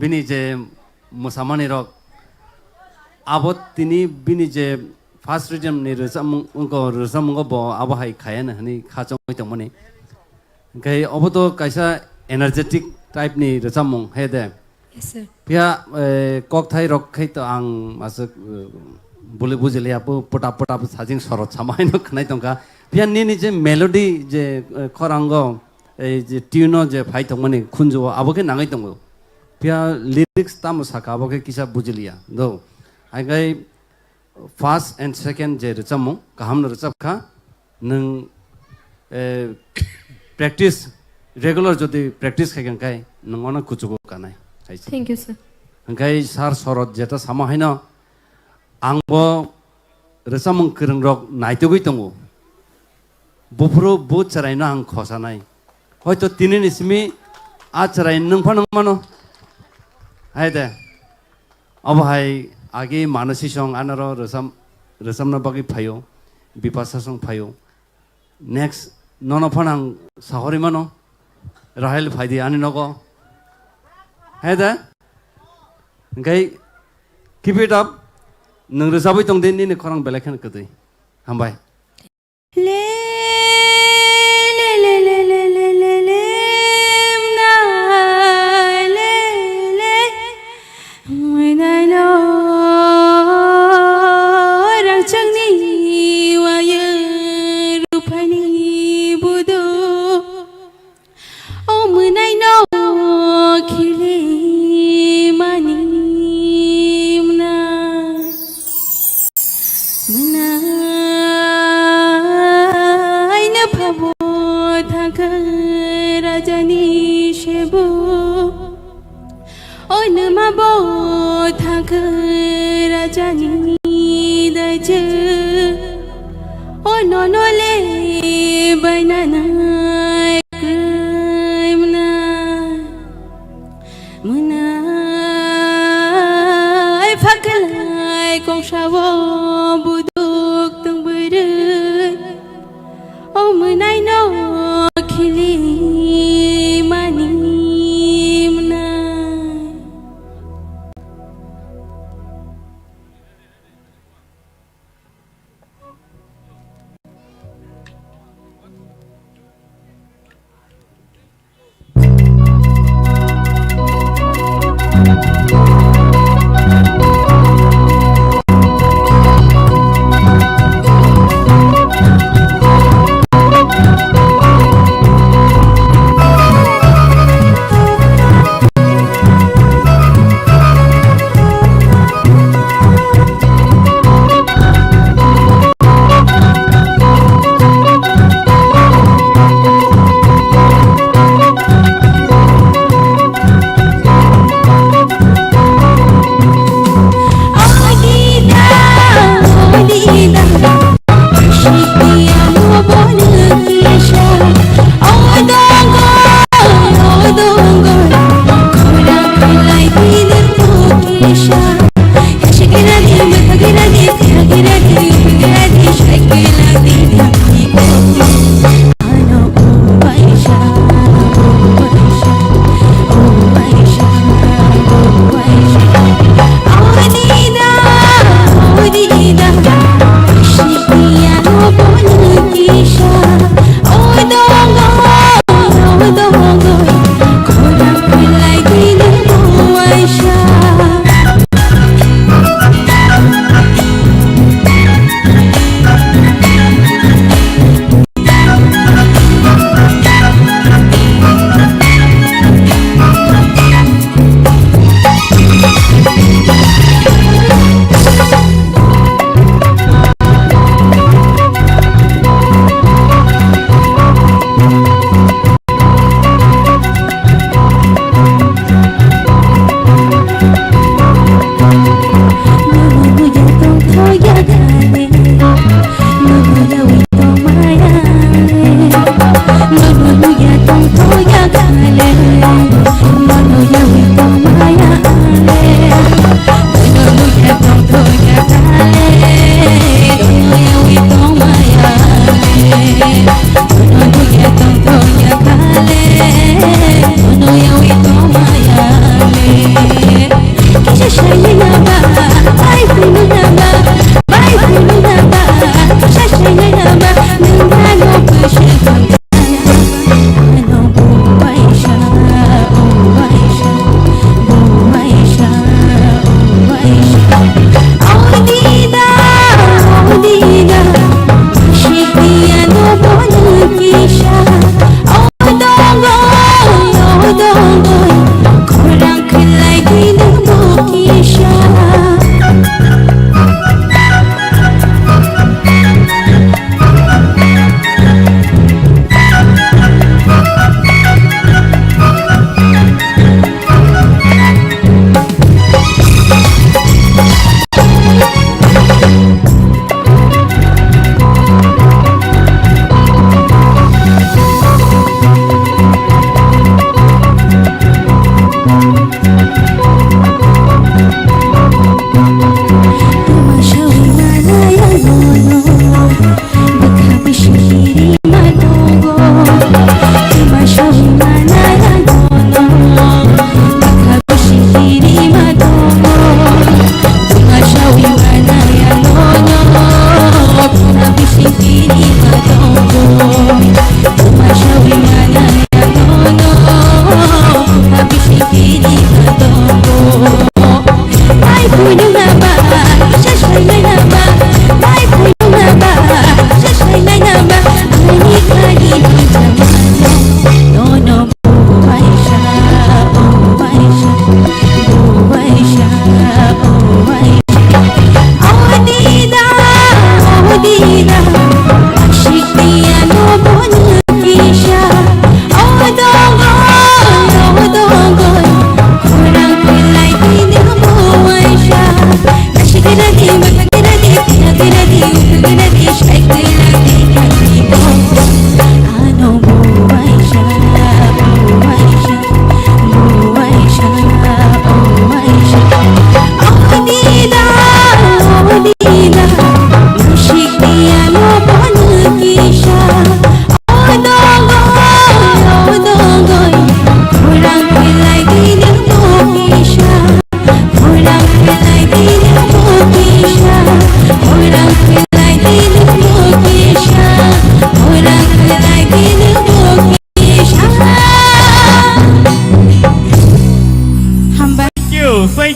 S3: bini je musamani rok abot tini bini je first region ni resam bo abo hai khayana hani khachong tongmani gai oboto kaisa energetic type ni resamung hede
S15: Yes, sir.
S3: pia kok thai rok khai to ang masuk bole bujele apo pota sajing sorot samai no khnai tongka pia ni je melody je khorango ei je tune je phai tongmani khunjo aboke nangai tongo pia lyrics tam saka aboke kisa bujilia do ai gai first and second je rechamu kaham no rechapkha nang practice regular jodi practice khai kai nangona kuchugo kanai
S15: Thank you, sir.
S3: hangkai sar sorot jeta sama haino angbo resamung kerengrok naitogoi tongo bufro bu charaino ang khosanai hoito tinin ismi a charai nungpha nungmano haide abahai agi manasi song anaro resamna bagi phayo bipasa song phayo next nono phanang sahori mano rahel phaidi ani nogo haide hangkai keep it up nung resabai tong den ni khorang belakhan kadai hambai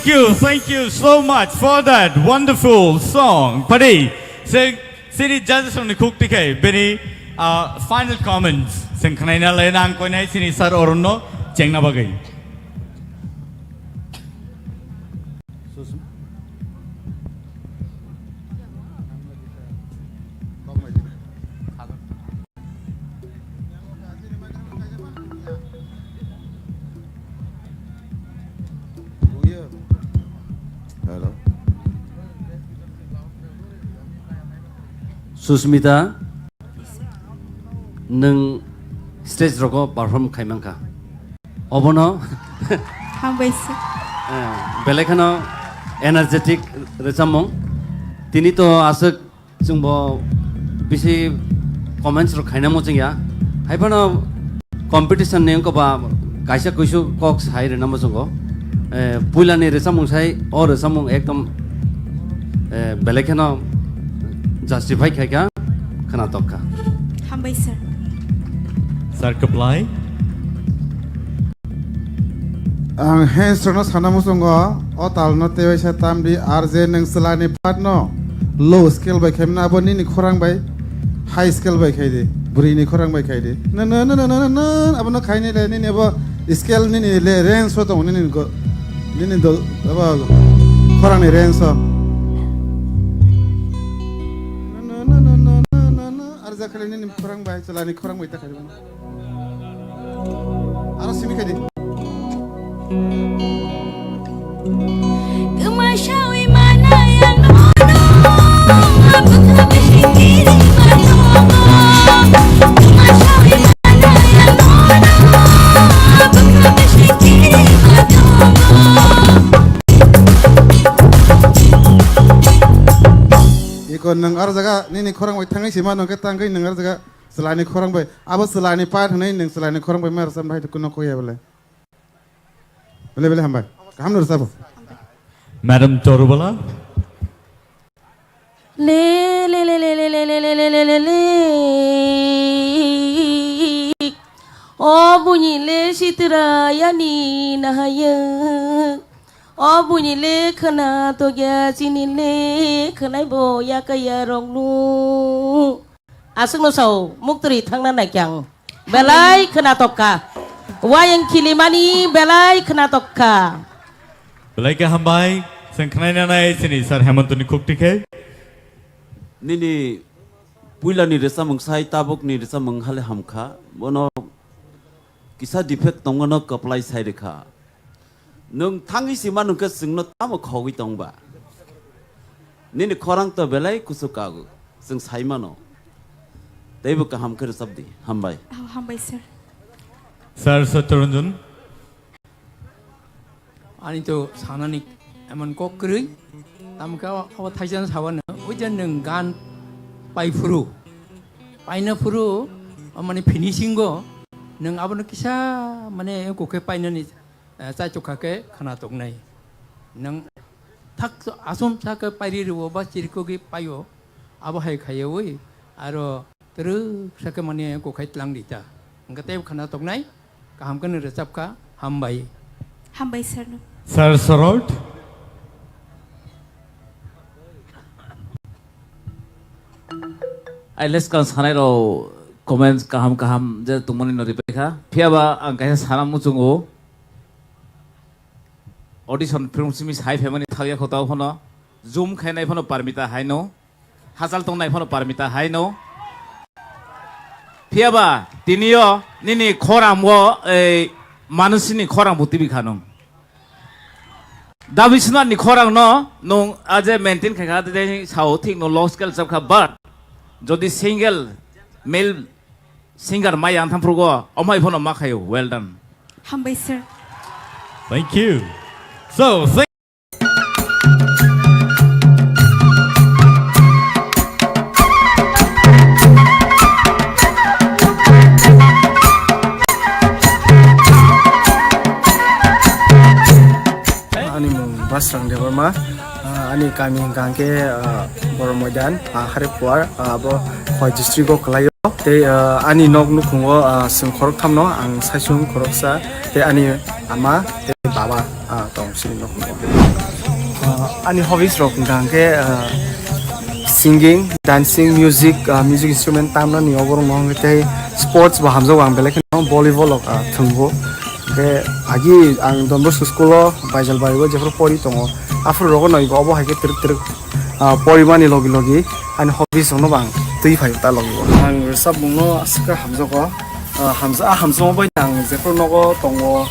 S2: thank you so much for that wonderful song. Padi, sini judges on the cook tike, very final comments. Sengkanaina lena angkoinai sini sar orno cengna bagai.
S3: Hello. Susmita, neng stage roko perform kaimangka. Obono.
S9: Hambaisi.
S3: Belekano energetic recamong. Tini to asuk jungbo bisi comments ro kaina mo jingya. Haibano competition neng ko ba kaisa kuisu koks hai re namo junggo. Puilani recamong sai or recamong ekdom belekano justify kaya kana tokka.
S9: Hambaisi.
S2: Sir Kaplan.
S4: Ang hensrono sana musungo o talno tewe sa tamdi RJ neng selani patno low scale by kemna aboni ni khorang by high scale by khaide buri ni khorang by khaide na abono khaine le ni abo scale ni le range so to ni ko ni do abo khorang ni range so arza khale ni khorang by selani khorang by ta khaide ara simi khaide
S20: Kemasyawi mana yang nono aku kebisin diri matomo Kemasyawi mana yang nono aku kebisin diri matomo
S4: Ikon nang arzaga ni khorang bai thangai sima nang ka tangai nang arzaga selani khorang bai abo selani pat nei nang selani khorang bai mar sam bai to kuno koya bole bele hambai kam nur sabo
S2: Madam Torubala.
S5: Le O bunyi le sitra yani nahaya O bunyi le khana to gya sini le khanai bo ya kaya rongnu Asung no sau muktri thangna nai kyang belai khana tokka wayang kilimani belai khana tokka
S2: Belai ke hambai sengkanaina nai sini sar Hemantoni cook tike.
S10: Nini puila ni resa mengsai tabuk ni resa menghale hamka bono kisah defect tongono apply sai dekha nung thangi sima nung ke singno tamo khogi tongba nini khorang to belai kusukagu sing sai mano teibu ka hamkar sabdi hambai
S9: Hambai sir.
S2: Sir Satyaranjan.
S6: Ani to sanani eman kok keri, tamka awa thaisan sawan, ujan nenggan pai furu amane finishing go, neng abon kisah mane KOKPIN ni cai cokake khana tok nai, neng thak asum thak pari ruo ba ciriko gi payo, abo hai khayo we, aro terus sak mane KOKPIN tlang dita, ngate khana tok nai, kaham kan resap ka hambai.
S9: Hambai sir.
S2: Sir Sarot.
S7: Ay let's kan sanai ro comments kaham je tumani no ripekha phiaba ang kaisa sana muchungo audition film simis high family thagya khotao phono zoom khainai phono parmita haino hasal tongnai phono parmita haino phiaba tinio nini khoram wo ei manusini khoram butibi khanong Davisna ni khorang no nung aje maintain kha de sao thik no low scale sab kha but jodi single male singer mai ang tham prugo omai phono ma khayo well done
S9: Hambai sir.
S2: Thank you. So
S11: Basrang Debbarma ani kami gangke Boromodan Haripuar abo Khoi district ko kalayo te ani nok nukungo sing khorok thamno ang saisung khoroksa te ani ama te baba tong sing nok ani hobbies rok hingke singing, dancing, music instrument tamna ni oborong nong te sports ba hamjo ang belek no volleyball ok thungbo ke agi ang Don Bosco school o baijal baibo jefro pori tongo afro rogo noi go obo haike trik porimani logi logi ani hobbies no bang tui phai ta logi ang sab bungno aska hamjo ko hamjo bai nang jefro nogo tongo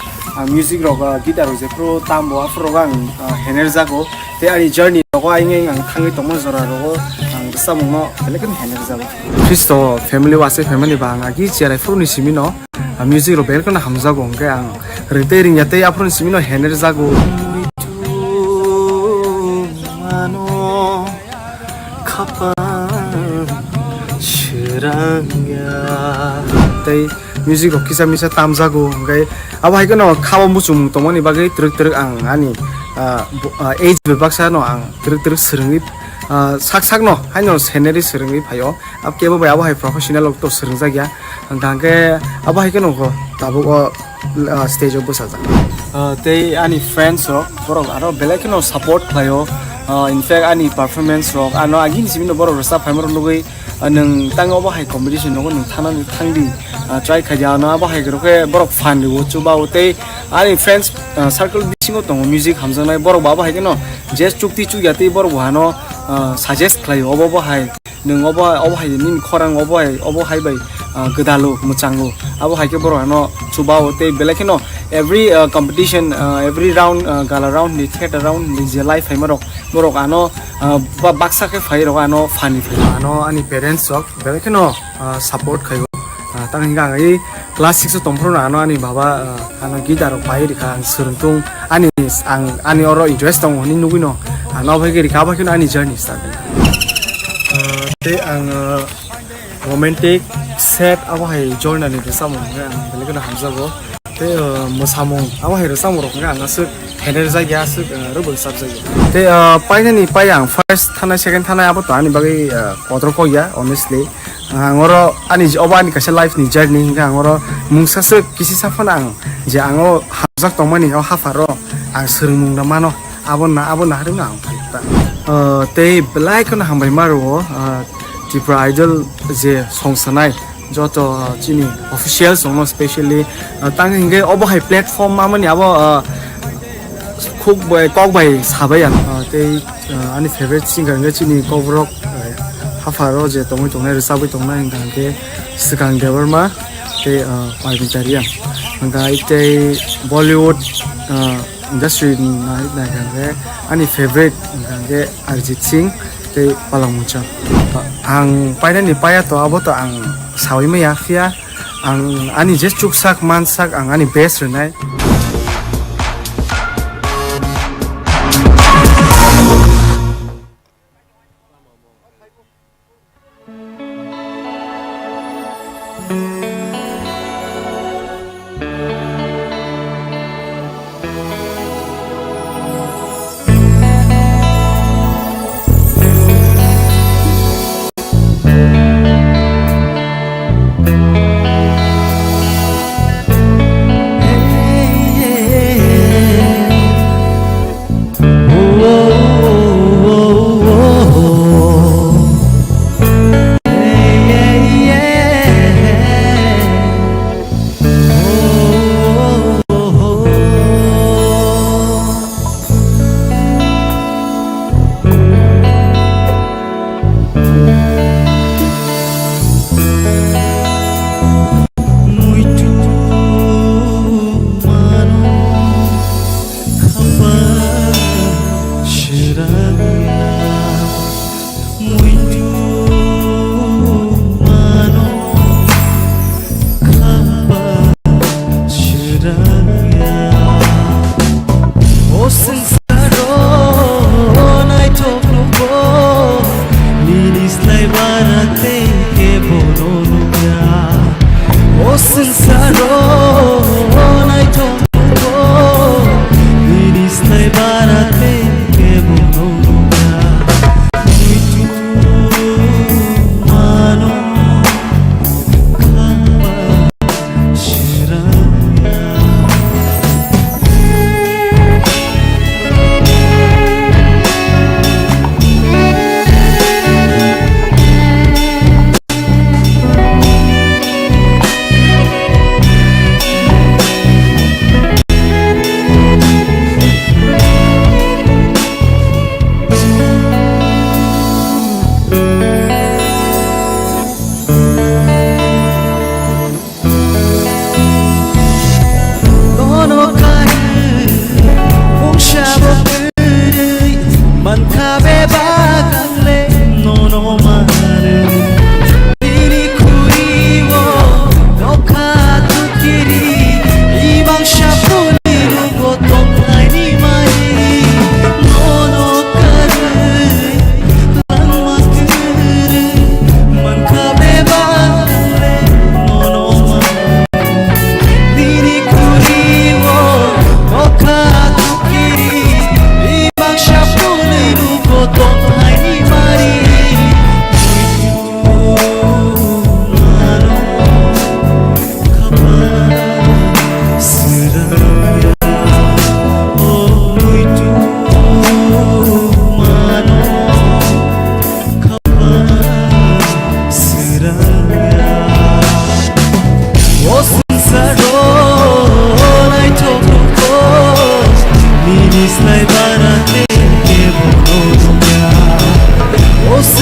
S11: music roga guitar jefro tambo afro gang hener jago te ani journey rogo ainge ang thangi tomo jora rogo ang sabungno belekin hener jago Kristo family wase family bang agi cherai fru ni simino music ro belkona hamjago ngke ang repairing yate afro simino hener jago mano khapa shirangya tei music ro kisa misa tamjago ngke abo haikono khabo musum tomoni bagai truk ang ani age bebaksa no ang truk srungi sak no haino scenery srungi phayo ab kebo bai abo hai professional ok to srungja gya angke abo haikono ko tabo stage obo saja tei ani friends ro borok aro belekino support phayo in fact ani performance ro ano agin simino borok rasa phaimor lugui nang tango abo hai competition no nang thanani thangdi try khaja no abo hai roke borok fan ri chu ba tei ani friends circle bisingo tongo music hamjanai borok baba hai no jazz chukti chu yati borok hano suggest khlayo obo hai nang obo hai nin khorang obo hai bai gdalu muchangu abo hai ke borok hano chuba tei belekino every competition every round gala round ni theater round ni je life hai borok ano baksa ke phai ro ano fani ano ani parents ok belekino support khayo tang hinga ngai class 6 tompro ano ani baba ano guitar pai rika suruntung ani oro interest tong ni nugino ano bhai ke rika ba kino ani journey start te ang romantic set abo hai join ani samung ang belekino hamjago te mosamung abo hai samung rok nga ngasuk hener jagya suk rubul subject te painani payang first thana second thana abo to ani bagai kontrol ko ya honestly angoro ani obani kasa life ni journey angoro mungsa suk kisi safan ang je ango hamjak tongmani o hafaro ang srungmung na mano abo na harim na ang phaita te belai kono hambai maro TIPRA idol je songsanai joto chini official song especially tang hinge obo hai platform mamani abo kokbai sabayan te ani favorite singer nge chini KOKBOROK hafaro je tongai resabai tongnai hingke sikang Debbarma te paitarian hingga ite Bollywood industry na hingke ani favorite hingke Arjit Singh te palangmucha ang painani paya to abo to ang sawi me yafia ang ani je chuksak mansak ang ani best renai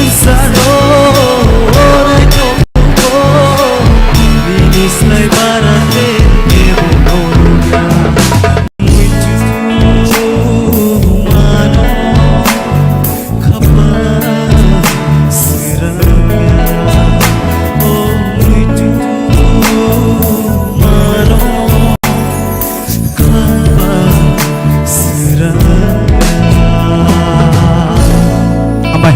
S22: Saro Orai Toko Binis Lai Barate Ebo Noruga Muito Mano Kapa Siranga Oh muito Mano Kapa Siranga
S2: Hambai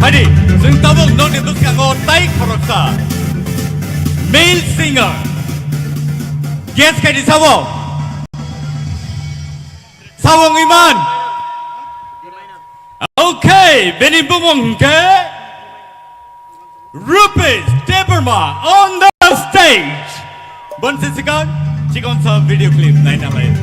S2: Hadi, जों tabok nong di buskango TIPRA male singer. Guess kadi sawo. Sawong Iman. Okay, benin bumong ke Rupesh Debbarma on the stage. Bon sisikan, cikon sa video clip nain alay.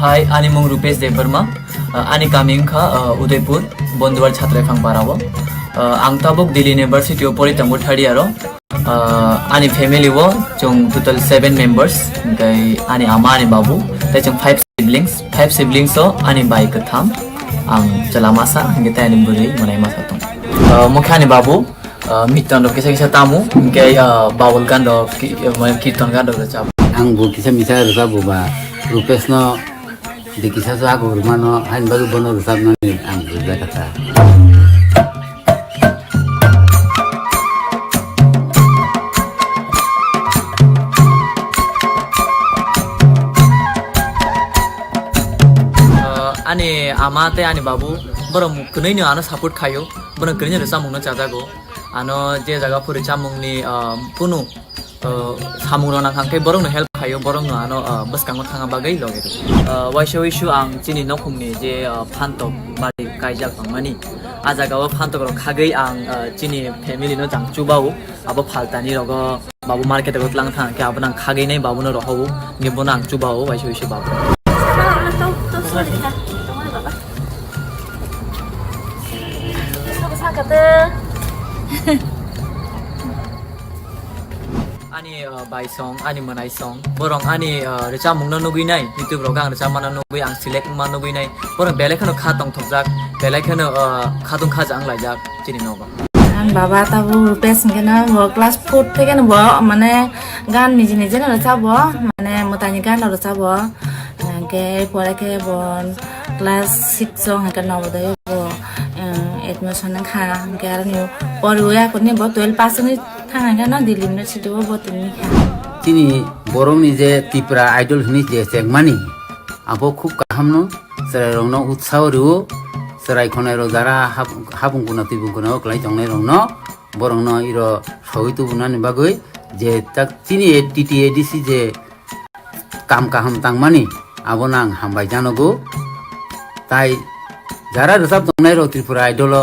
S12: Hi, ani mong Rupesh Debbarma. Ani kami ka Udaipur, Bonduwar Chhatra Phang Parawo. Ang tabok Delhi University of Politango third year. Ani family wo chung total 7 members. Kai ani ama ani babu. Tai chung 5 siblings. 5 siblings so ani bai ka tham. Ang chalamasa ngita ani buri manai masa tong. Mukha ani babu. Mitan do kisa tamu. Kai bawul kan do kirtan kan do chap.
S13: Ang bu kisa misa rasa bu ba Rupesh no di kisah so aku rumah no hain baru bono rusap no ni ang juga kata.
S12: Ani amate ani babu borong kunai ni ano support kayo borong kunai ni rusap mungno cajago ano je jaga puri camung ni punu samung no nang kangke borong no help kayo borong no ano bus kango thanga bagai loge waishu ang chini nokhum ni je phantok bari kaijak pangmani ajaga o phantok ro khagai ang chini family no jang chubau abo phaltani rogo babu market ro tlang thang ke abnang khagai nai babu no rohu ni bonang chubau waishu babu Ani by song, ani manai song. Borong ani recha mungna nugui nai. YouTube rogang recha mana nugui ang select mana nugui nai. Borong belai kano khatong thokjak, belai kano khatung khajang laijak chini noba.
S14: An baba tabu Rupesh ngena bo class 4 থেকে bo মানে গান নিজে নিজে রচা bo মানে মতানি গান রচা bo ke pore ke bon class 6 jong hakan nobodaya bo admission kha ke arni poruya koni bo 12 pass ni thanga ga na Delhi University bo tini kha
S13: Tini borong ni je TIPRA idol hini je chengmani abo khub kahamno serai rongno utsaho ru serai khonai ro dara habung kuna tibung kuna klai tongnai rongno borong no iro soi tu bunani bagoi je tak tini TTADC je kam kaham tangmani abonang hambai janogo tai jara resap tongnai ro TRIPURA idol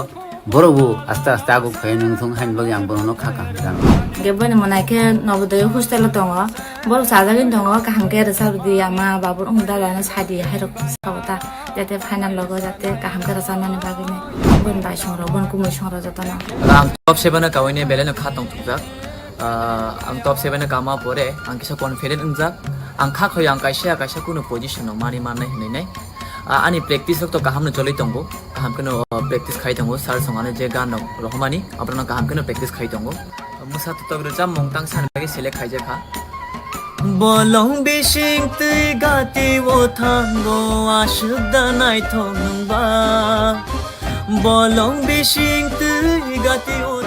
S13: borobu asta asta agu khainung thung hain bagi ang borono khaka jano
S14: gebone monai ke nobodaya hostel tongo bor sajagin tongo kaham ke resap di ama babur ungdala na sadi hairok sabota jate final logo jate kaham ke resap mani bagine bon bai songro bon kumui songro jatana
S12: ang top 7 na kawine beleno khatong thukjak ang top 7 na kama pore ang kisa confident ungjak ang kha khoy ang kaisa kuno position no mani manai hinai nai ani practice to kaham no choli tongo kaham kono practice khai tongo sar songane je gan rohmani aprona kaham kono practice khai tongo musa to togro jam mongtang san bagi select khai je kha
S22: bolong bishing tui gati wo thango ashda nai thongba bolong bishing tui gati wo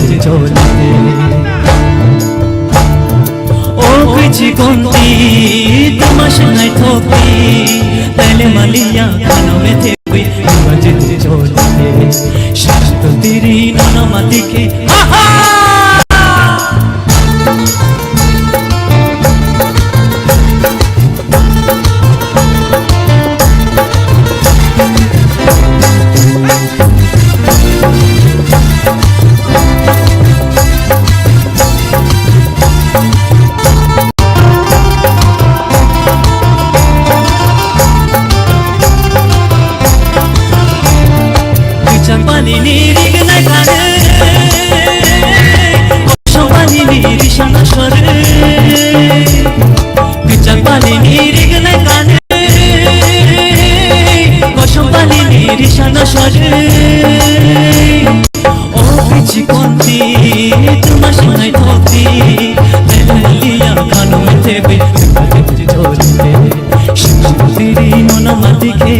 S22: যেতে চলতে ও কিছু কোনটি তোমার সঙ্গে থকি তাইলে মালিয়া কানো মেতে কই তোমার যেতে চলতে শান্ত তিরি নানা মাতিকে আহা তোমার সঙ্গে থকি তাইলে মালিয়া কানো মেতে কই তোমার যেতে চলতে শান্ত তিরি নানা মাতিকে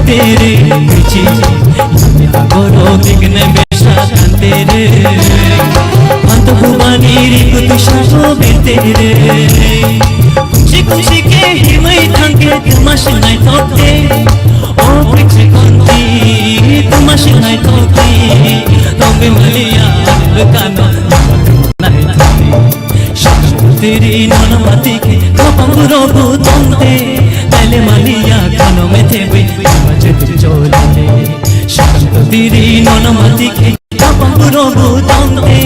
S22: तेरे पीछे करो बिगने बेशा तेरे अंत भुवानी रिपुत शासो तेरे खुशी खुशी के हिमई थंगे तुमाश नहीं थोते ओ पीछे कंती तुमाश नहीं थोती तबे मलिया कानो नहीं थोते तेरी ननमती के कपंगुरो बुतंते তাইলে মালিয়া কানো মেতে কই তোমার যেতে চলতে শান্ত তিরি নানা মাতিকে কপঙ্গুরো বুতন্তে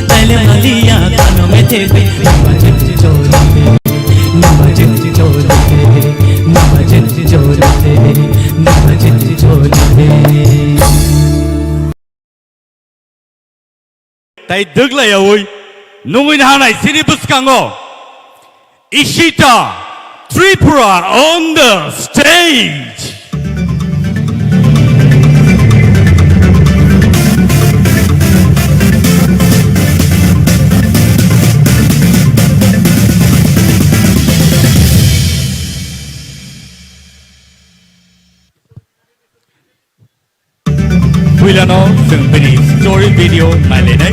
S22: তাইলে মালিয়া কানো মেতে কই তোমার যেতে চলতে তোমার যেতে চলতে তোমার যেতে চলতে তোমার যেতে চলতে
S2: তাই দেখলাই ওই নঙ্গিন হানাই সিনি বুসকাঙ্গো Ishita TRIPURA on the stage. Wilano sembeni story video nailene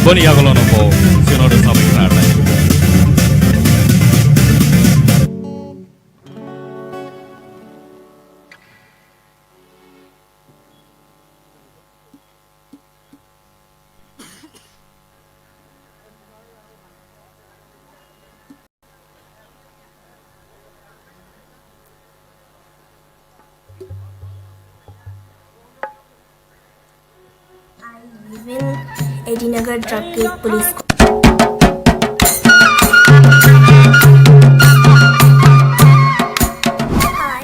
S2: boni agolono po sinore sabi karna.
S17: Edinagar Drug Gate Police. Hi,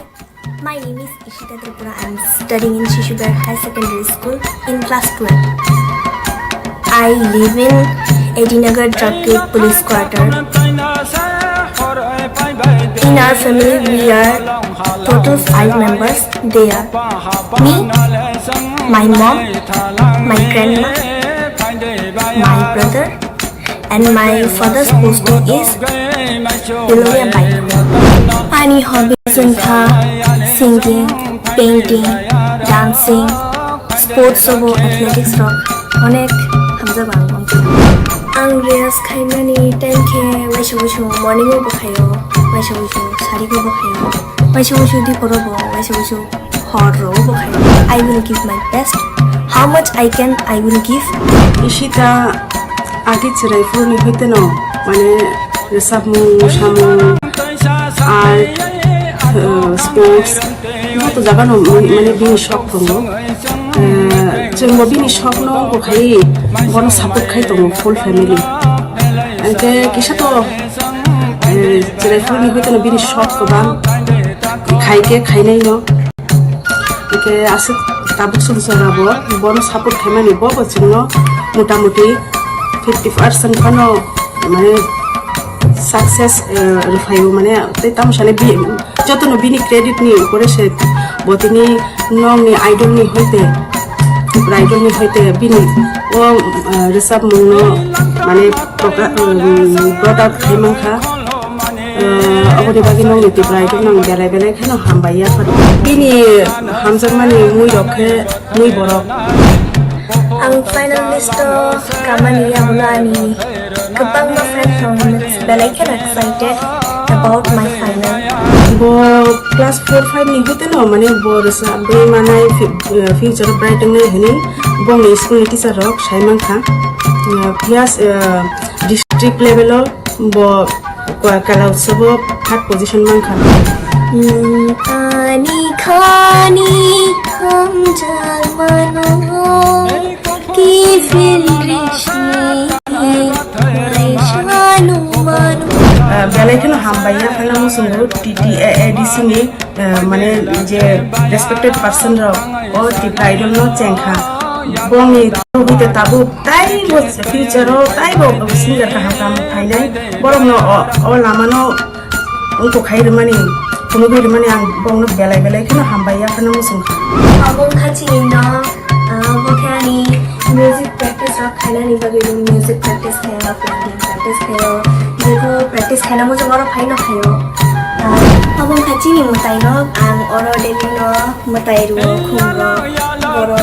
S17: my name is Ishita Tripura. I am studying in Shishugar High Secondary School in class 12. I live in Edinagar Drug Gate Police Quarter. In our family, we are total 5 members. They are me, my mom, my grandma, my brother, and my father's posting is Beloya Bike. Any hobbies in singing, painting, dancing, sports obo, athletics rock, onek hamza bangam. Ang reas khaimani time ke waisho morning obo khayo, waisho sari obo khayo, waisho di porobo, waisho hot obo khayo. I will give my best. How much I can, I will give.
S15: Ishita agi chirai furni hoite no mane resamu shamu art sports to jaga no mane bini shop tongo jengmo bini shop no go khai bono support khai tongo full family ante kisa to chirai furni hoite no bini shop ko bang khai ke khai nai no ke ase tabuk sunsorabo bono support khaimani bobo chingno motamuti 50% kano মানে success রুফাইও মানে তামসানে যতন বিনি credit নি করে সে বতিনি নংনি আইডলনি হইতে আইডলনি হইতে বিনি ও রিসাব মুনো মানে প্রোডাক্ট খাইমাংখা অবনি বাকি নংনি টিপ্রা আইডল নং বেলায় বেলায় খানো হামবাইয়া বিনি হামজাক মানে মুই রক্ষে মুই বরক
S17: Ang final list kamani amulani kapag ma friend moments belai can excited about my final.
S15: Bo class 4-5 ni hote no mane bo rasa be manai future bright ngai hini bo ni school teacher rok Simon Khan plus district level bo kala utsab third position man khan
S17: Ani khani kham jal mano ki fil rishni shanu mano
S15: বেলায় কেন হামবাইয়া ফেলাম সুন্দর TT ADC নি মানে যে respected person র ও Tipra idol ন চেংখা বংনি হইতে তাবু তাই ফিউচার তাই সিঙ্গার কাহা কাম ফাইনাই বরং ও লামানো उनको खाई रमानी कोनो भी रमानी आं बंगनो बेलाय बेलाय केनो हामबाया खाना मुसुं
S17: abong khachini no bokhani music practice rok khaina ni bagi music practice khayo piano practice khayo jeko practice khaina mo joro phaino khayo abong khachini mutai no ang oro deni no mutai ru khumro boro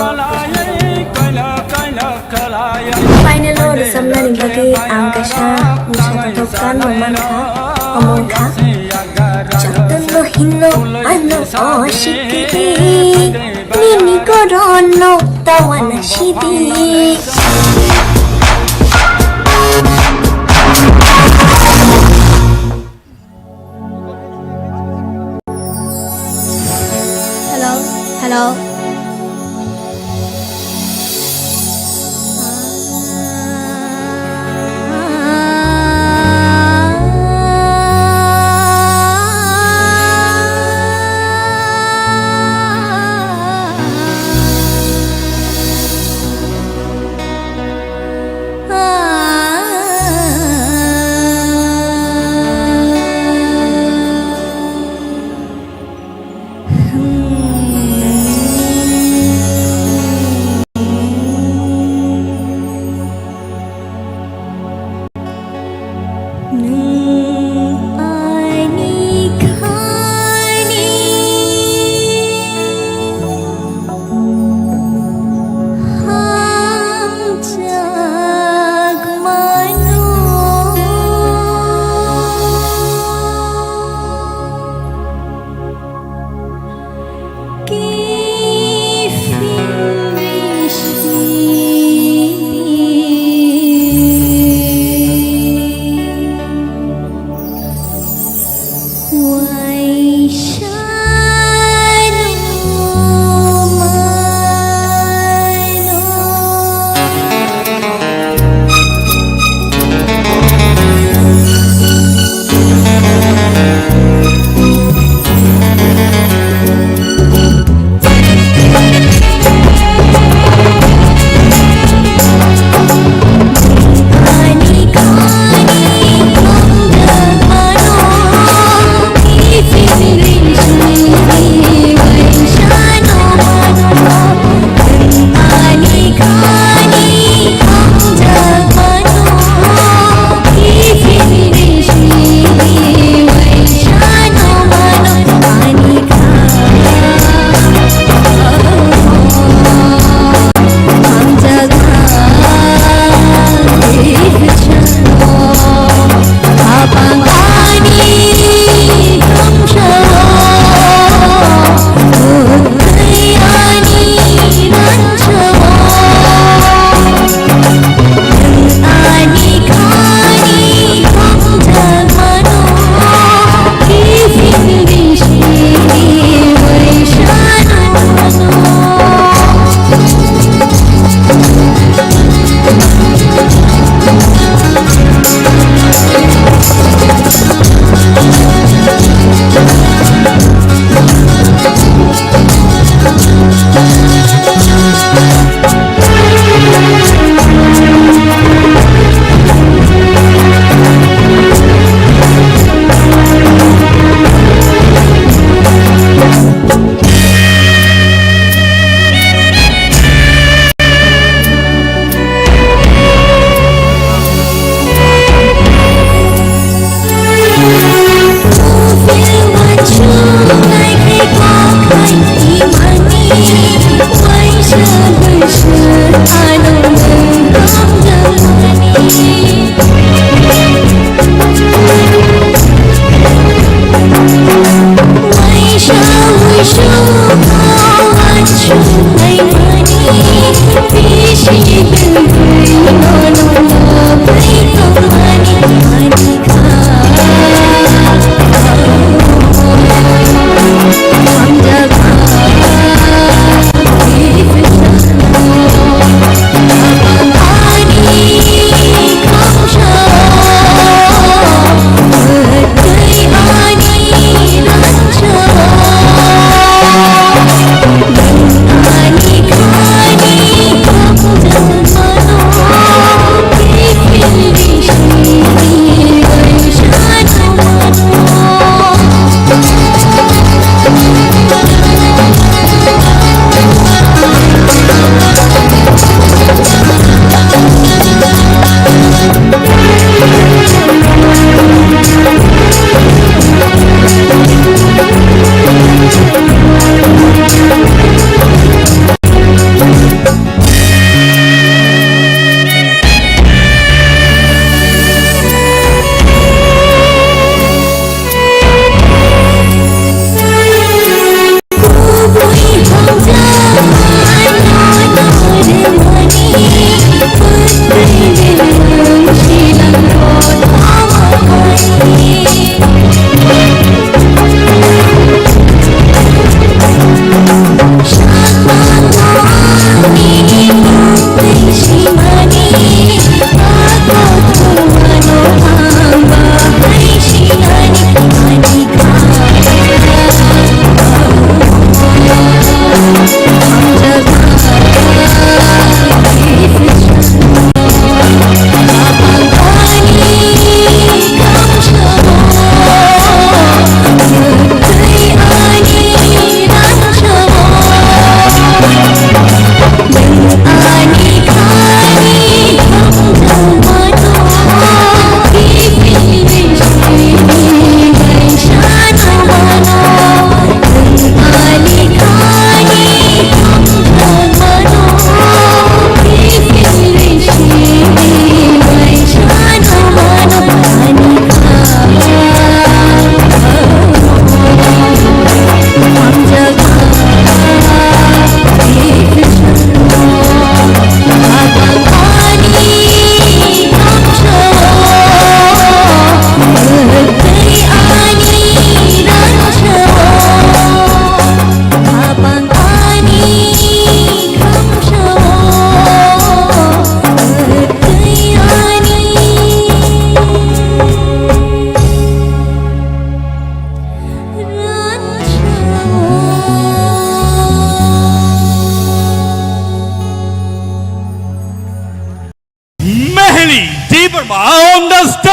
S17: final no samna ni bagi ang kasha musha tokan no manka among kha Jatno hinno ano oshiki Nini korono tawana shidi
S18: Hello, hello.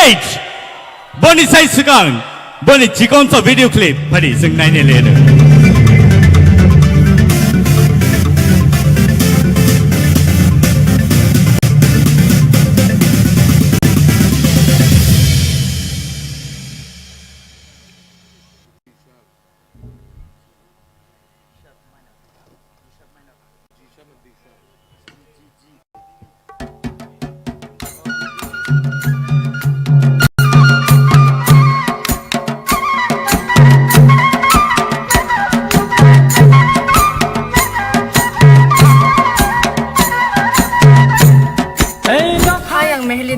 S2: wait boni sai segang boni jikon to video clip phari sing nai ne le de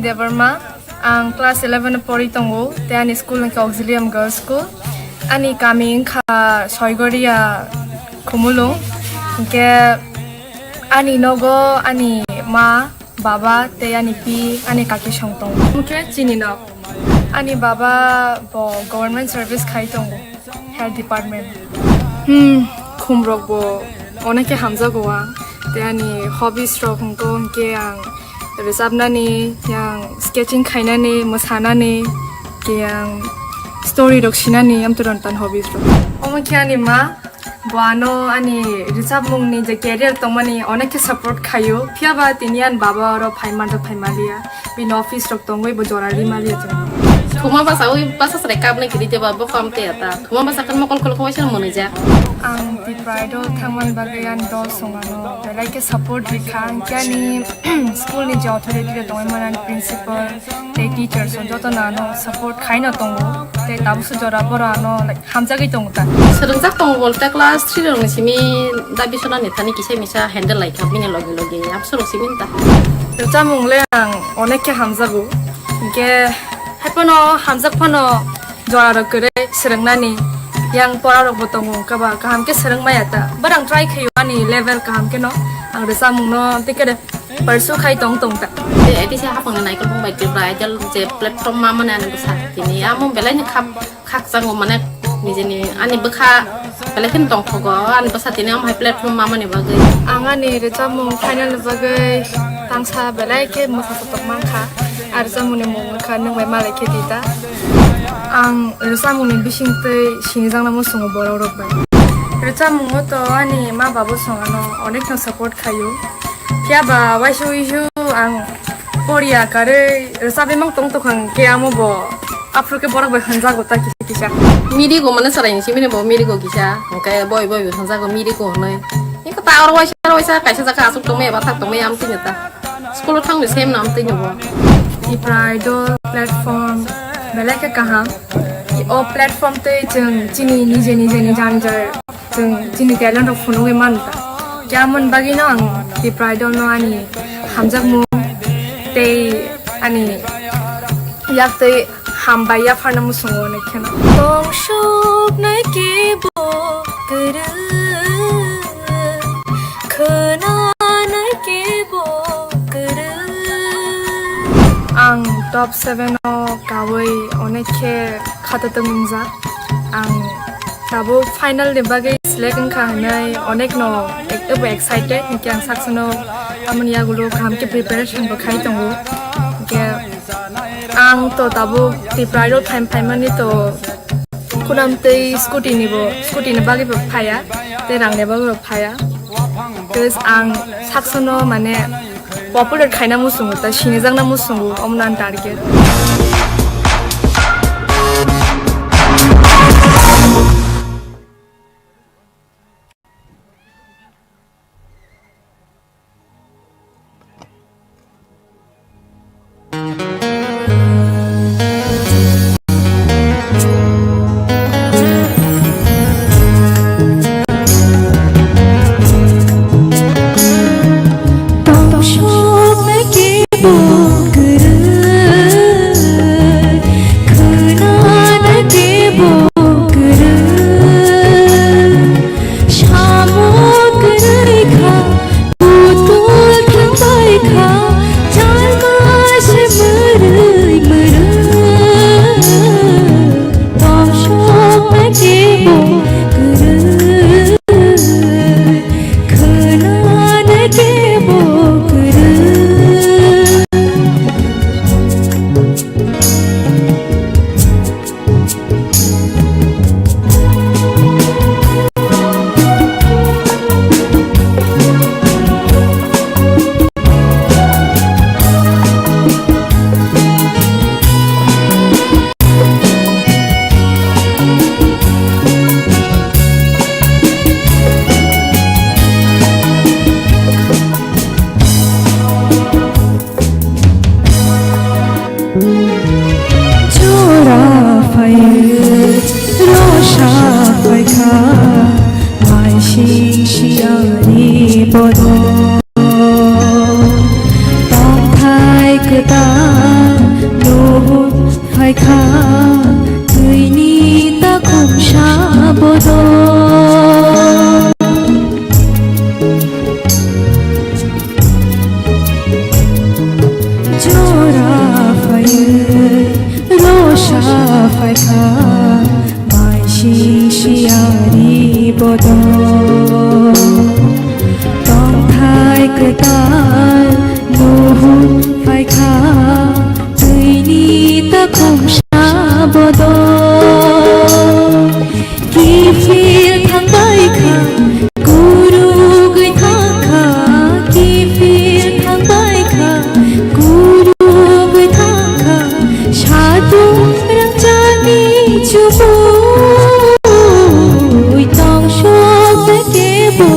S16: Debbarma, ang class 11 pori tongo, te ani school ng Auxilium Girls School. Ani kami ka Soigoria kumulong. Ke ani nogo, ani ma, baba, te ani pi, ani kaki shongtong. Mungkin chini na. Ani baba bo government service kai tongo, health department. Kumrok bo, onake hamza goa. Te ani hobbies ro kongko ke ang रोजाबनानै yang sketching खायनानै मोसानानै yang story रखसिनानै आमतरन्तान hobbies ro ओमखे आनि मा बानो आनि रोजाबमुंनि जे career तंमानि अनेक support खायो फियाबा Tinian बाबा रो फाइमान रो फाइमालिया बिन office रक तंगै बजरारि मालिया जों
S19: Kuma basa ui basa serekap nih kiri tiba bokam teata. Kuma basa kan makol kalau kau mau aja.
S16: Ang TIPRA do tangman bagian do sungano. Belai ke support dikan. Kani school ni jauh authority do tangman principal, te teacher so joto nano support kaino tongo. Te tabu sejora borano like hamza gitu ta.
S19: Sering sak tongo volta kelas 3 dong simi dabi sona nih tani kisah misa handle like kami nih logi absolut simi ta.
S16: Terutama yang onek ke hamza go. Ke Hepono hamzak pono juara kere sereng nani yang pora rok botong kaba kaham ke sereng mayata barang try kayu ani level kaham ke no ang desa mungno tike de persu kai tong ta
S19: Jadi saya apa ngenai kalau mau baik belajar je platform mama nih anu besar ini amu belanya kak sang mana nih jadi ani bekha belakin tong kogo ani besar ini amu platform mama nih bagai
S16: angani desa mung final bagai tangsa belai ke masa tutup mangka Arza mune mo kan nang may malay kita ang rasa mune bising te sinizang namo sungo bororok ba rasa mo to ani ma babu song ano onek na support kayo kya ba waishu ang Korea kare rasa memang tong kang kaya mo bo afro ke borok ba hanza gota kisah
S19: miri ko mana sarain sih mini bo miri ko kisah kayak boy hanza ko miri ko noy ini kata orang waisa kaisa zaka asuk tome batak tome am tinyata sekolah tang di same nam tinyo bo
S16: TIPRA idol platform belai ke kaham o platform te jeng jini ni janjar jeng jini talent rok phunu e manta kyamun bagi no ang TIPRA idol no ani hamjak mu te ani yak te hambaya pharna mu songo ne khena tong shop na ke bo kara khana na ke bo ang top 7 o kawai onek ke khata tungza ang tabo final de bagai select kan nai onek no excited ke ang saksono amania gulo kam ke preparation ba khai tongo ke ang to tabo TIPRA ro time mani to kunam te scooty ni bagai ba phaya te rang ne ba phaya terus ang saksono mane popular kaina musungu ta sinizang na musungu omnan target
S20: फायखा दैनि ताकुमसा बद जरा फायो रसा फायखा माइसि सियारि बद तंथाय गोदाल नुहुर फायखा दैनि ताकुमसा बद किफिर थांबायखा गुरु गैथाखा किफिर थांबायखा गुरु गैथाखा साधु रंजानि जुमुय तंसक केबो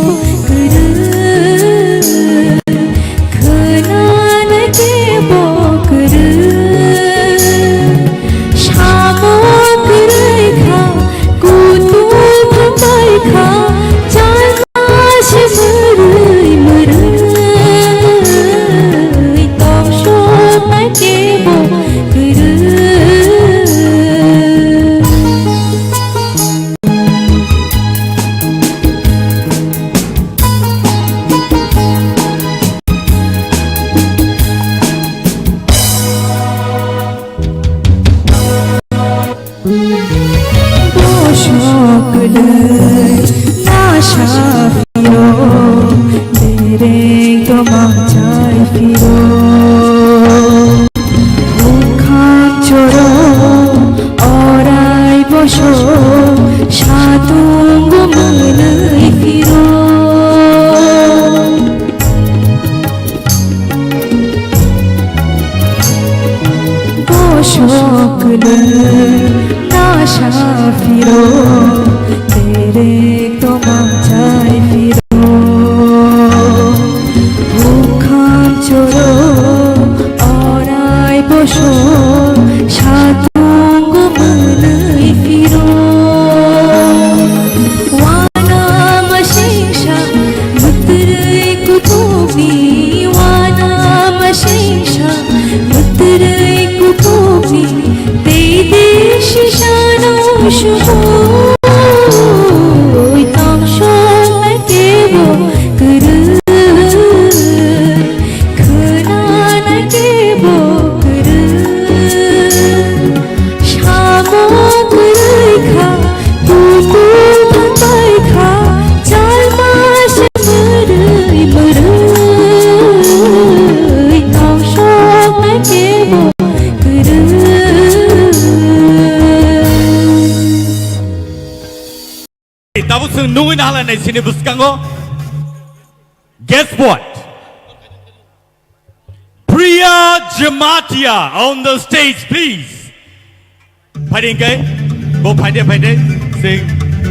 S2: Guess what? Priya Jamatia on the stage, please. Fighting guy, go fight it. Sing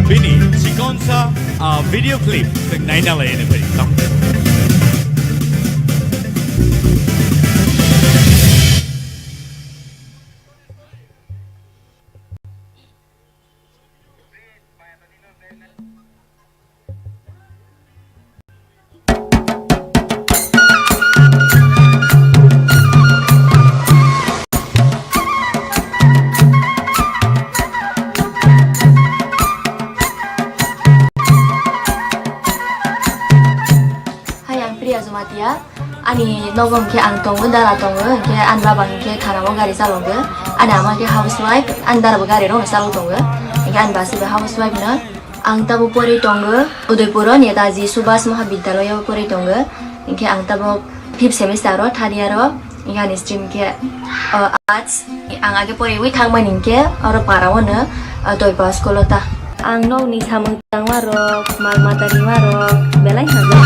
S2: Bini Chikonsa video clip. Sing Naina Lay anybody.
S18: Ani nogom ke ang tongo dara tongo ke an babang ke karamo gari salongo ani ama ke housewife an dara gari ro salong tongo ke an basi be housewife na ang tabu pori tongo Udaipura Netaji Subhas Mahavidyalaya pori tongo ke ang tabu 5th semester ro tharia ro ingani stream ke arts ang age pori wi thangmani ke aro parawo na toipa school ta ang no ni samung tangwaro malmatari waro belai haza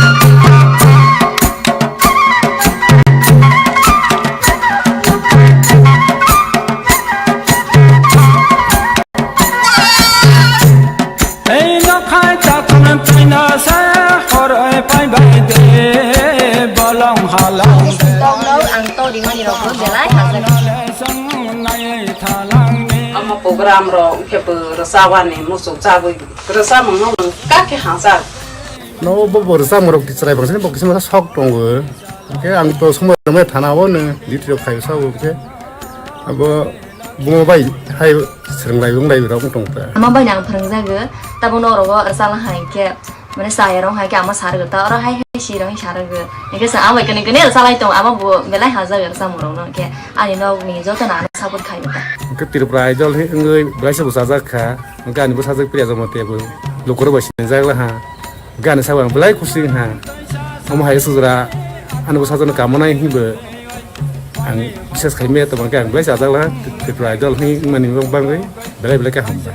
S1: program ro ke rasawan ni musuh cabai rasa mengau kaki hasa
S4: no bo rasa morok dicerai bangsa ni bokisi masa sok tonggo ke ang to semua namanya tanah won litro kayu sawo ke abo
S11: bungo bai hai serenglai bunglai rok tong ta
S14: ama bai nang phrang jago tabon orogo sala hai ke mane saya rong hai ke ama sar ta ora hai si rong sar ge ke sa ama kene kene salai tong ama bu belai ha jago sa murong no ke ani no ni jo ta na sabut khai ta
S11: ke TRIPURA idol he ngai belai sa busa jakha gan bu sa jak priya jamote bu lokor basi jagla ha gan sa bang belai kusi ha ama hai sujra anu busa jon kamonai hibe ang bises khaime to bang belai sa jakla TRIPURA idol he mani bang belai belai ka hamba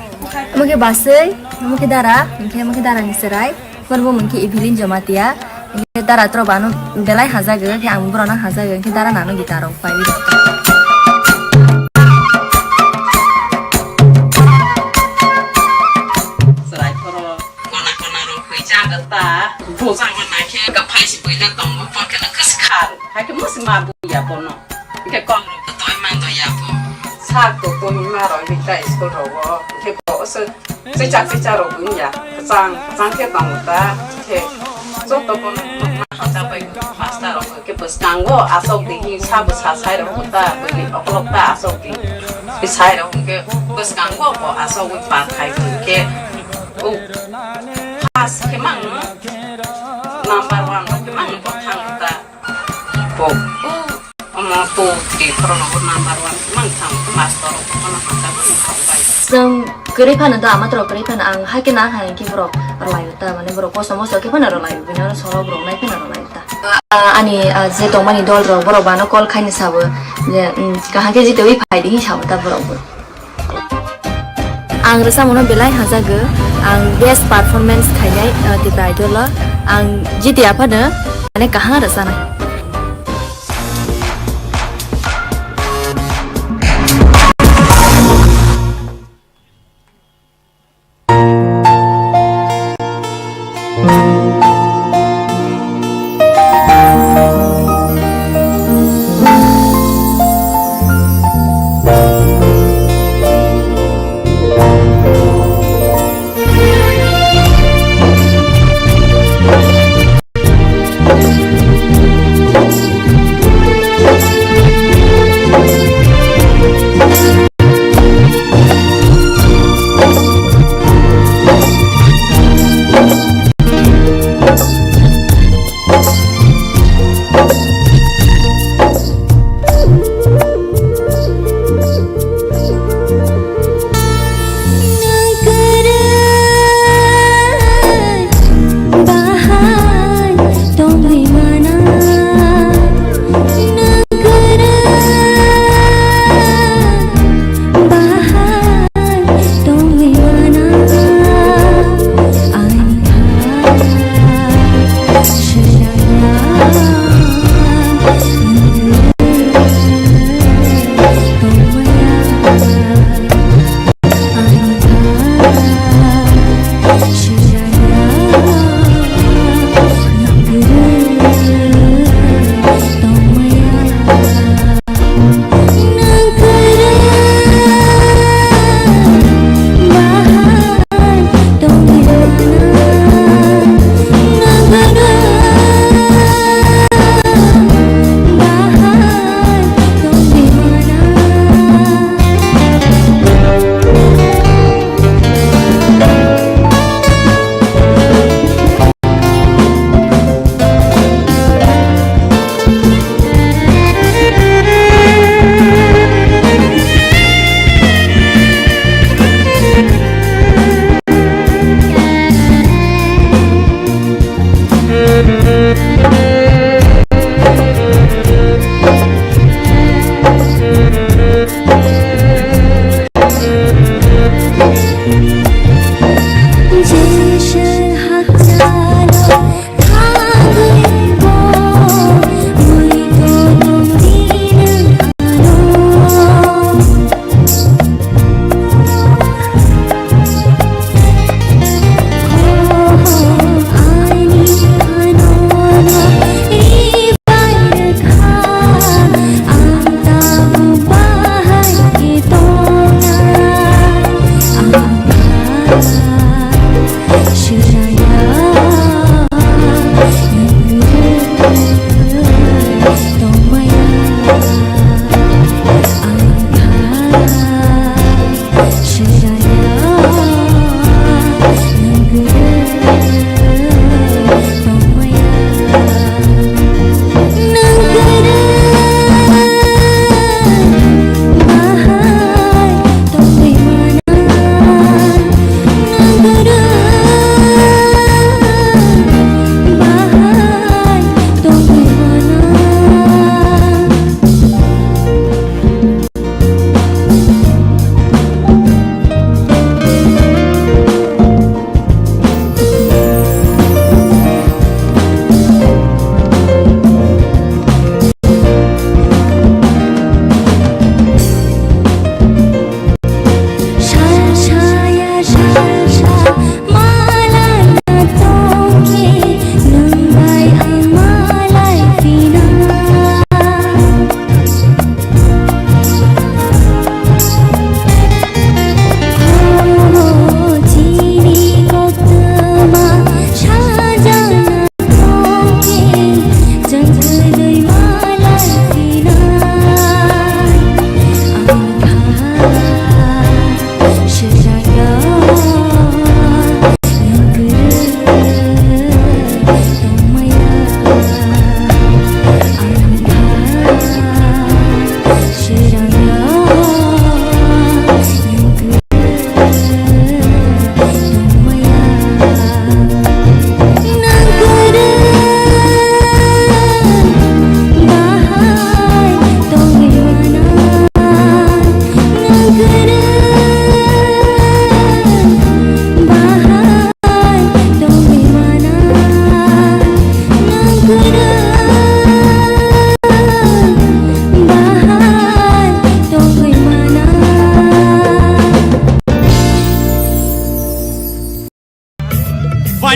S14: mungkin basai mungkin darah ni serai korbo mungkin ibilin jamatia mungkin darah terobanu belai hazaga ke ang berona hazaga mungkin darah nanu gitarong pai
S1: serai koro kona kona ro hui jaga ta bozang wana ke ka pai si puina tong mo pa ke na kaskar ha ke musi ma bu ya bono ke kon ro to ai man to ya bo sa to to mi ma ro ni kai sko ro ke bo se cha ro bu ya sang ke tong ta ke zo to bono ma ha ta pai pasta ro ke bus kango asok di hi sa bu sa sai ro ta bu ni oklok ta asok di bisai ro ke bus kango bo asok wi pa thai ke pas ke mang number 1 ke mang ko thang ta bo ama to di prono number 1 mang thang master ko na ta ko bai
S14: seng keripan ada amat ro keripan ang hakin ang hakin ki bro layu ta mane bro ko somo so ki pana ro layu bina ro solo bro nai pana ro layu ta ani je to mani dol ro bro bana kol khaini sabo je kaha ke jite wi phai di sabo ta bro ang rasa mono belai hajago ang best performance khainai TIPRA idol ang jite apa de mane kaha rasa na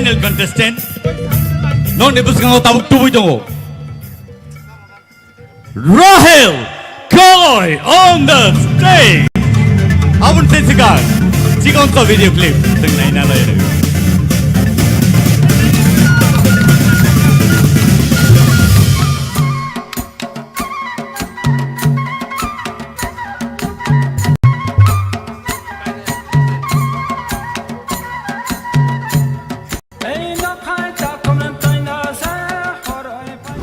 S2: final contestant. Non nebuskan ko tabuk tubuy dongo. Rahel Koy on the stage. Abun sensikan. Cikon to video clip. Tengnai na lay.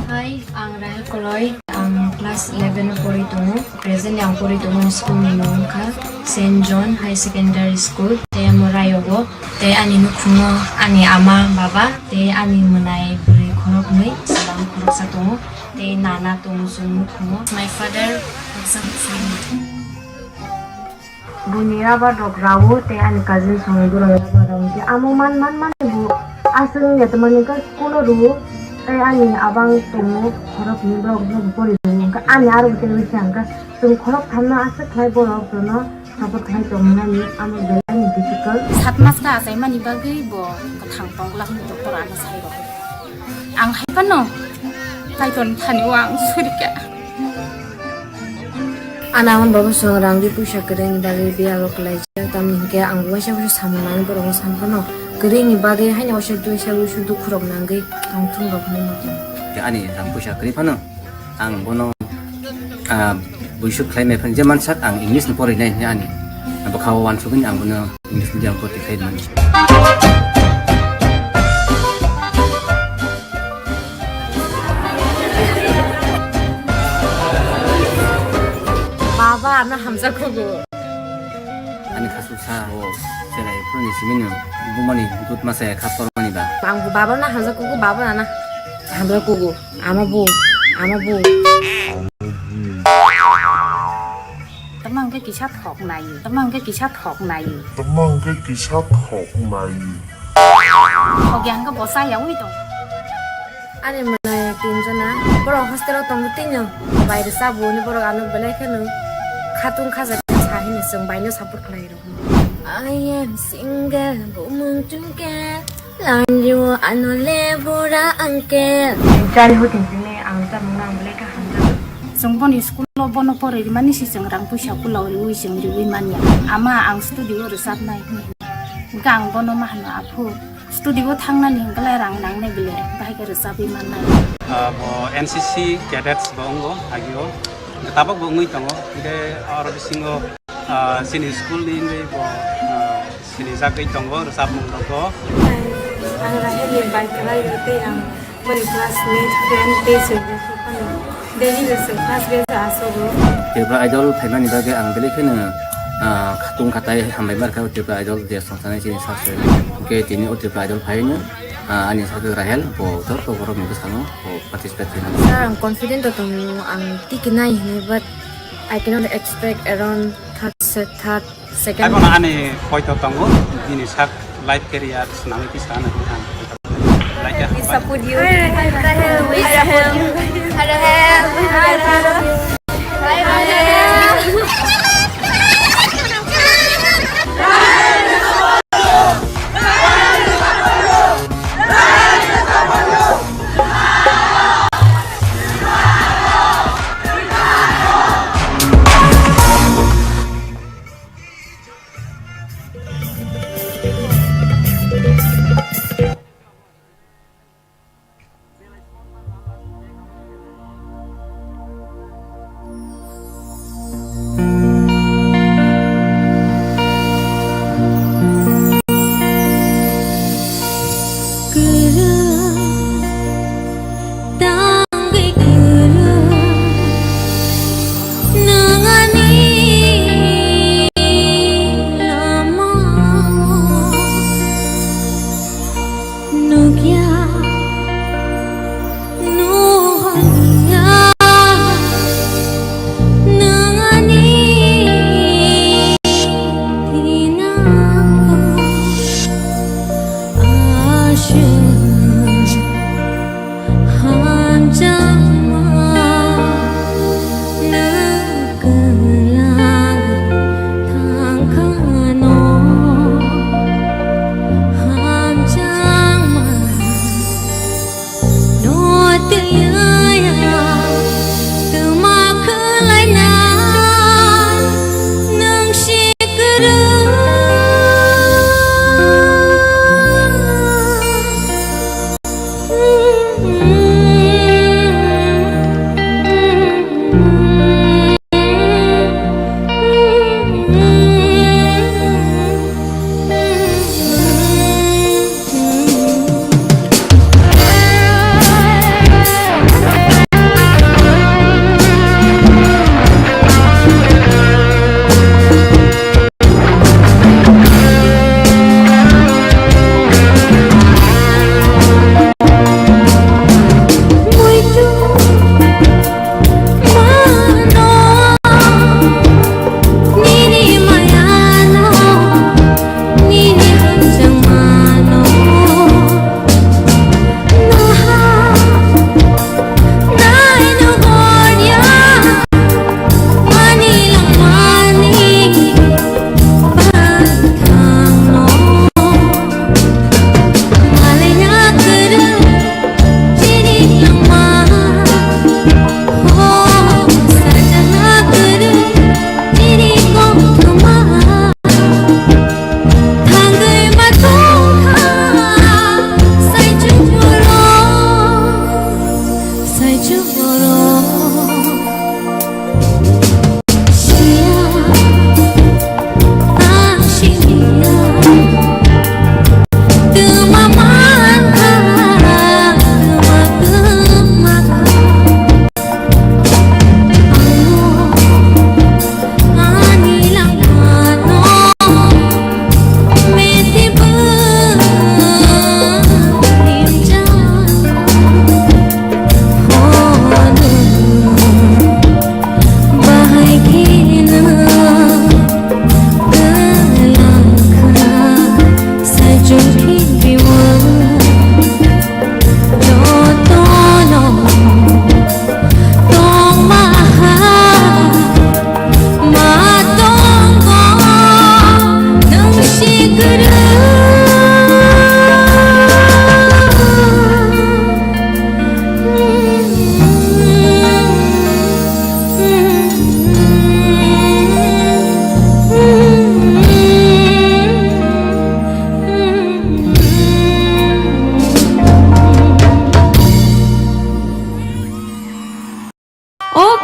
S18: Hi, ang Rahel Koloy, ang class 11 na po ito. Present ang po ito ng school ni Mongka, St. John High Secondary School. Te morayo go, te ani nukungo, ani ama baba, te ani munay buri korok nui, salam korok sa tungo, te nana tungo sung nukungo. My father, Bunira ba dog rawo, te ani cousin sung duro ba rawo. Te amo man bu, aseng ya teman ka school ru. Kaya ani abang tungo korok ni blog blog bori tungo ka ani aru television ka tung korok thamna asa khai borok tono support khai tongna ni amo belai difficult
S19: 7 mas ka sai mani bagai bo ka thang tong lak ni doktor ana sai ro ang hai pano kai ton thani wang surika
S18: Anaman babu songrang di pusha kereng dari biar lo kelai tam ke ang wasa wasa samunan borong sampano kereng ibagai hanya wasa tu wasa wasa tu kurok nanggai ang tung gak ni mati
S13: ani ang pusha kri pano ang bono buisu klai me phan jaman sak ang english ni pori nai ani bakaw wan subin ang bono english ni jang poti khai man
S18: Baba na hamza kogo
S13: ani khasusa o serai puni siminu bumani gut masa khapor mani ba
S18: bangku baba na hamza kogo baba na hamza kogo ama bu
S19: tamang cái kỳ sát học này tamang cái kỳ sát học này học yang ka bo sai yawi to
S18: ani mana tin jana boro hostel tong tinyo bayre sabu ni boro anu belai kanu khatung khaza chahi ni sung bayno support khlai ro I am single bu mung chungke lanju anu lebura angke cari hutin sini ang ta mungang belai ka hanja
S19: sung bon school lo bono pore di mani si sung rang pusha ku lo ri sung ri mania ama ang studio ro sat nai gang bono mah na aphu studio thangna ni ngalai rang nang ne bile bai ka resabi manai
S8: bo NCC cadets bongo agio tabak bo ngui tango de aro bisingo sini school ni ngai bo sini sakai tango resap mong ko
S18: ang rahel ni bai khlai te ang mani classmate friend te se daily lesson class be aso go
S13: TIPRA idol thaimani bage ang bele khena khatung khatai hambai bar ka TIPRA idol je songsanai sini sase ke tini TIPRA idol phaina ani satu Rahel bo tor to borok ni besano bo participate na
S18: sir I'm confident to ang tikinai ni but I cannot expect around third second
S8: ai bona ani poito tango ini sak life career senang ki sana kan like ya
S18: support you Rahel we support you Rahel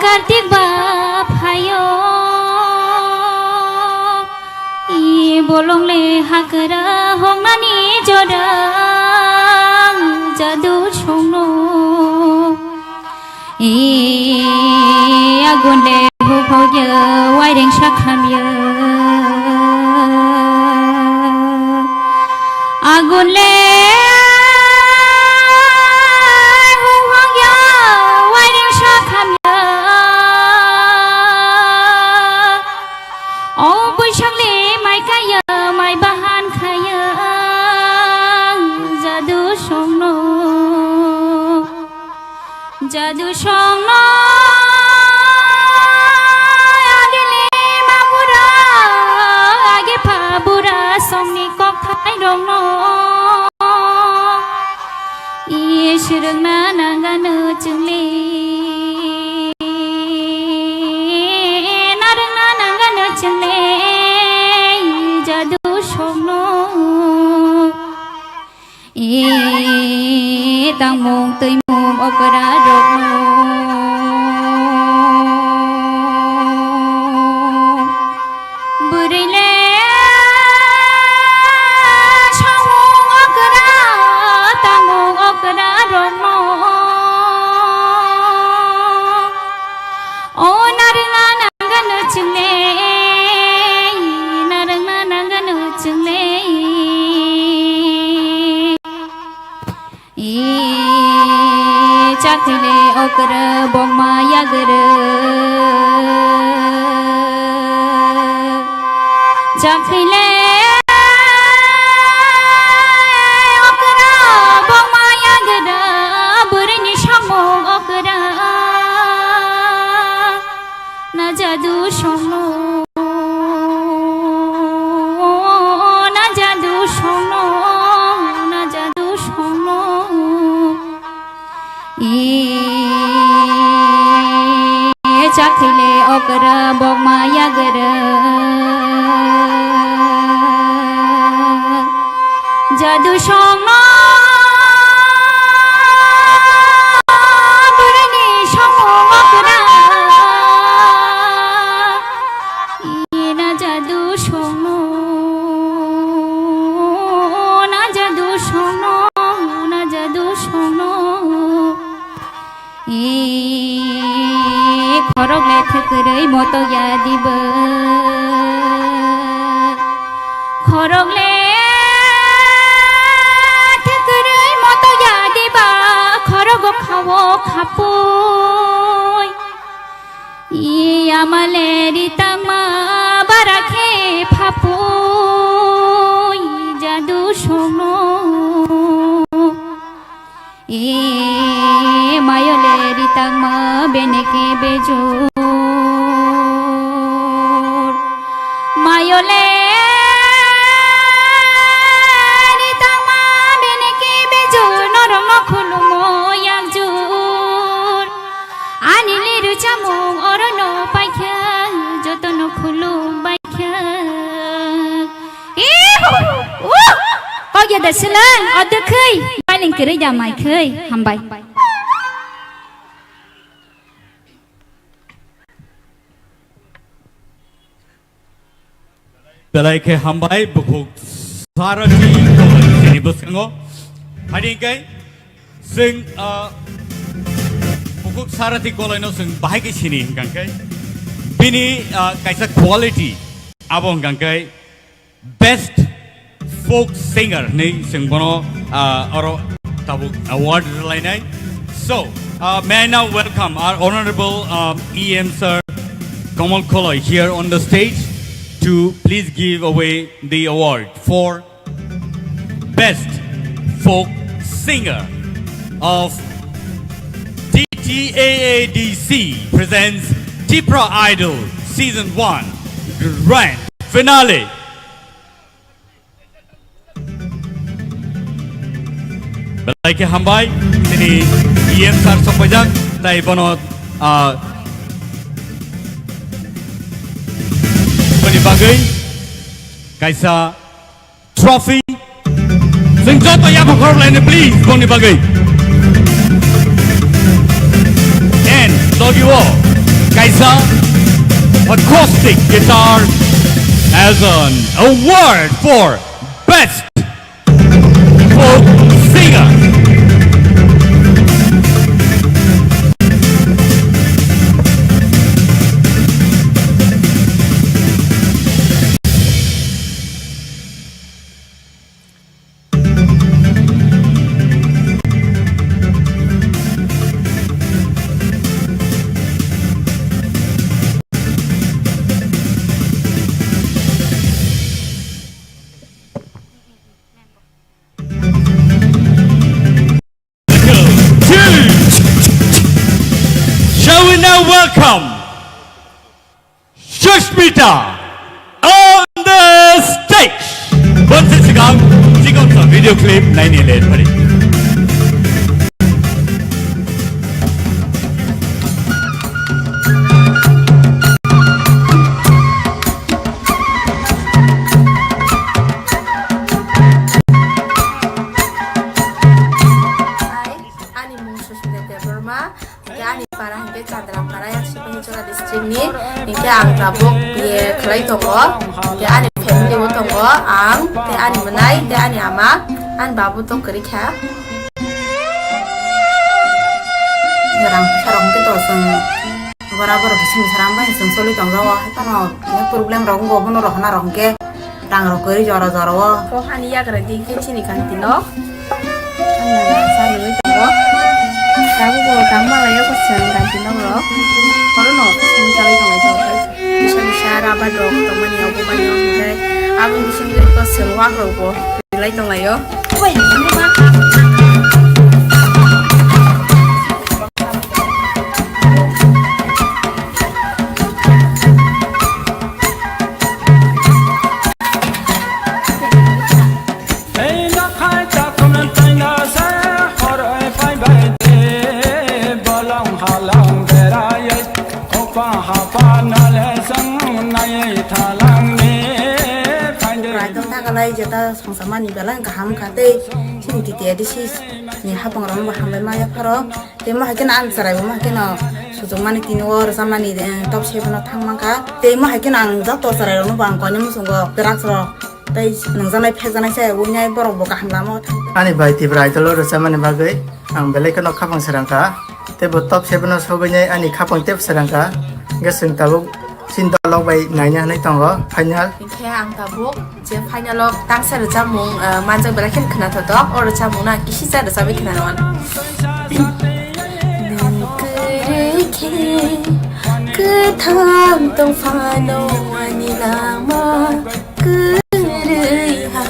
S20: Kartik बाप हायो इ bolongले हाकरा हंनानि जदों जादु संनो इ आगुनले हुफावयो वाइरें साखामयो आगुनले जादू संनो आगेले माबुरा आगे फाबुरा संनि कखाय दंनो इ सोलोंना नांगानो जोंले नारोंना नांगानो जोंले जादु संनो इ तांमं तैमं अपरा रगनो बुरैले सामं अकरा तांमं अकरा रगनो ओ नारोंना नांगानो जोंले नारोंना नांगानो जोंले चाखले ओकर बमाया गर चाखले ओकर बमाया गर बुरैनि सामं ओकर ना जादु संनो ना जादु संनो ना जादु संनो चाखले ओकर बमाया गर जादु संनो बुरैनि सामं ओकर ना जादु संनो ना जादु संनो ना जादु संनो खरगले थेकरै मत यादिब खरगले थेकरै मत यादिबा खरग खावो खापुय इ आमाले रितामा बाराखे फापुय जादु संनो मायले रितांमा बेनेके बेजोर मायले रितांमा बेनेके बेजोर नरम खुलुमो याकजुर आनिले रुचामं अरनो पाइखा जतन खुलुम बाइखा Oke, dasarnya ada kei, paling kiri damai kei, hambai.
S2: Belai ke hambai bukuk sarati ini buskango, hari ini sing bukuk sarati kalau ini sing baik sini gangkai, bini kaisa quality, abang gangkai best folk singer nih sing bono oro tabuk award lainai. So may I now welcome our honorable EM sir Kamal Koloy here on the stage to please give away the award for best folk singer of TTAADC presents TIPRA Idol Season 1 Grand Finale. belai ke hambai sini IM sar sopajak tai bono bani bagai kaisa trophy sing joto ya bakhor lain please bani bagai and logi wo kaisa acoustic guitar as an award for best folk singer. Shall we now welcome Shushmita on the stage? Bonse sigang sa video clip na inilit pa rin.
S18: Ani mung Session Debbarma, ani para hingga Chandra para yang sebagai cara district ni, hingga ang tabuk biar kelai tunggu, hingga ani family wo tunggu, ang, te ani menai, te ani ama, an babu tu kerja kah? Orang sarong kita seng, berabar bising sarang bayi seng soli tunggu wah, itu no, ini problem rong go, bunuh rohna rong ke, rang rong kerja jara wah. Kau ani ya kerja di sini kan tino, an sarung itu tunggu. Tahu kok tambah lah ya kucing ganti nomor. Kalau no, misalnya kalau itu bisa rapat dong teman yang aku banyak orang. Aku di sini itu semua kelompok. Bila itu lah ya. Woi, ini mah. Kalau jeta sama ni belang kaham kate sini tiada disis ni hapang orang baham memang paro tema hakin answer ay makin sujung mani tini war sama ni top shape na thang mangka tema hakin ang jatuh sarai orang bang kau ni musuh gerak sero tapi nungzanai pezanai saya unyai borok bokah lama
S11: ani bai TIPRA itu lor sama ni bagai ang belai kena kapang serangka tapi top shape na soganya ani kapang tep serangka gasing tahu Cinta lo bay nanya nih tanggo final.
S18: Kayak ang tabuk, je final lo tang sa recamung manjang berakhir kena todok, or recamung na kisi sa recabi kena nawan. Ketang tong fano ani lama keriha.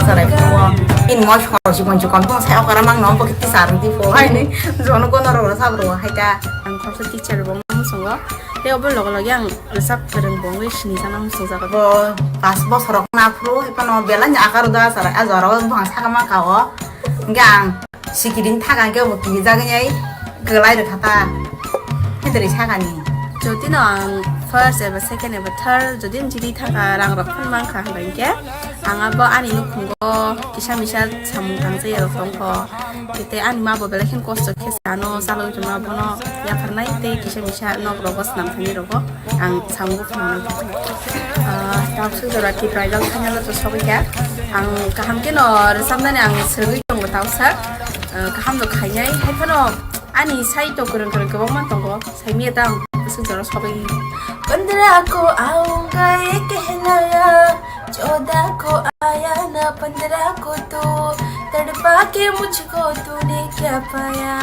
S18: Sarai semua. In mau harus dikunjungkan pun saya orang mang nomor kita sarung di bawah ini. Jangan kau naruh sabro, hai ka. Kalau teacher bong musuh, dia obel log yang resap bareng bong wis ni sana musuh sahaja. Bo pas bos rok napru, apa no belanya akar udah sarai azaro bang sama kau, enggak sikirin tagan ke bukti jaganya gelai deh kata, itu dari cara ni. Jadi no first ever second ever third, jadi menjadi taga rang rok pun mangkah bengke. Angapa ani nukunggo kisah misal samung tangse ya rokongko kita ani mabo belakin kosto kesano salo cuma bono ya karena itu kisah misal nok robos namanya roko ang samung pun tahu sudah TIPRA jang hanya lo terus ya ang kaham kino resamdan ang serui tunggu tahu sa kaham lo kayaknya hai kano ani sai to kurang kebang mantonggo sai mietang sudah sobi Pandra ko aung kaya kehlaya Joda ko aya na pandra ko tu तड़पा के मुझको तूने क्या पाया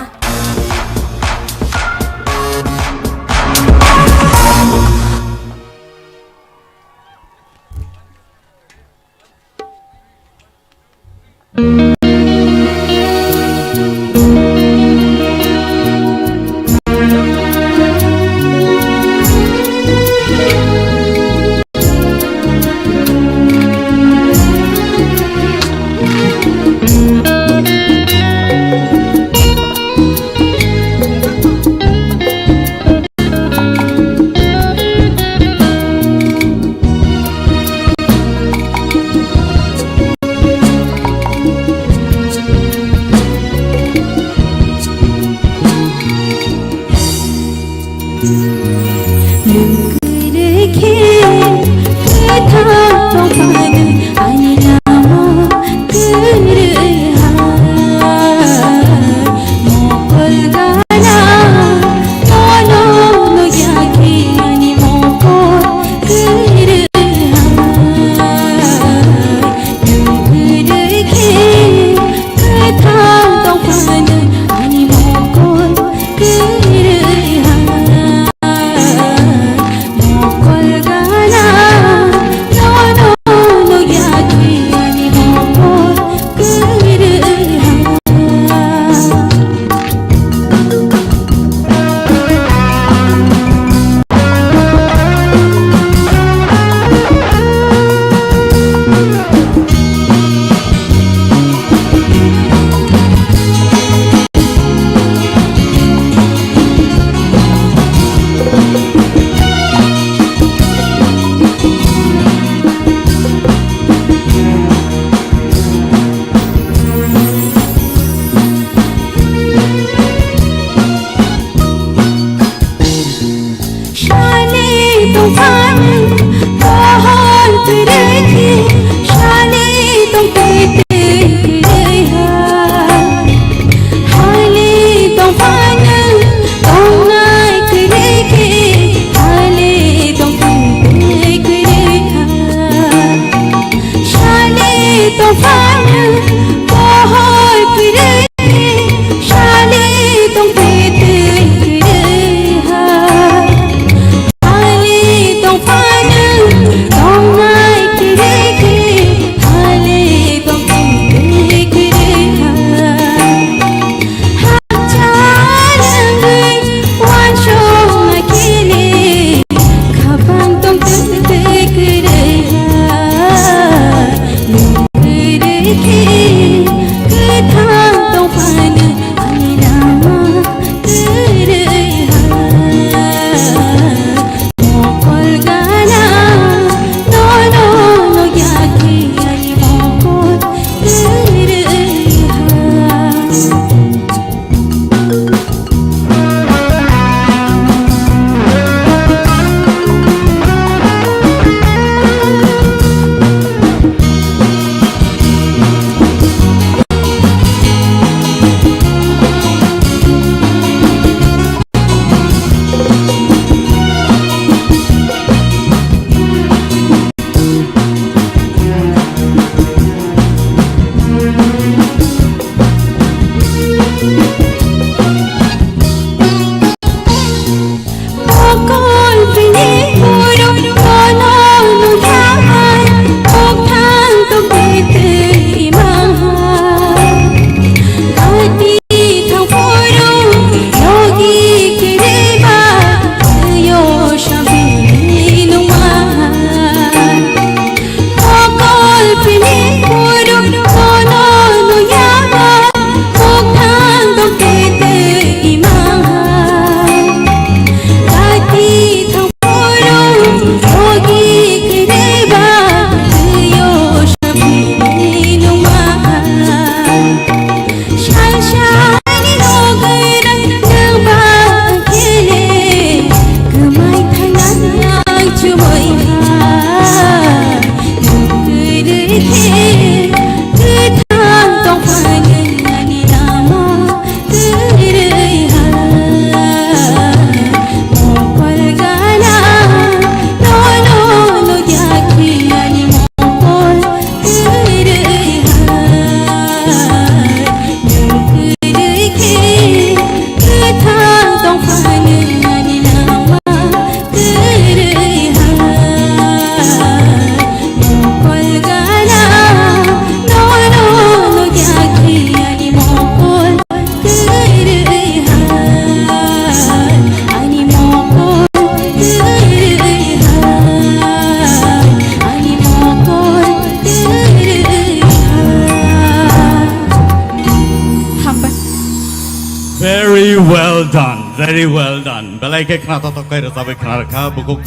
S2: Very well done, very well done. Belai ke kena toto kai rasa be kena rakha bukuk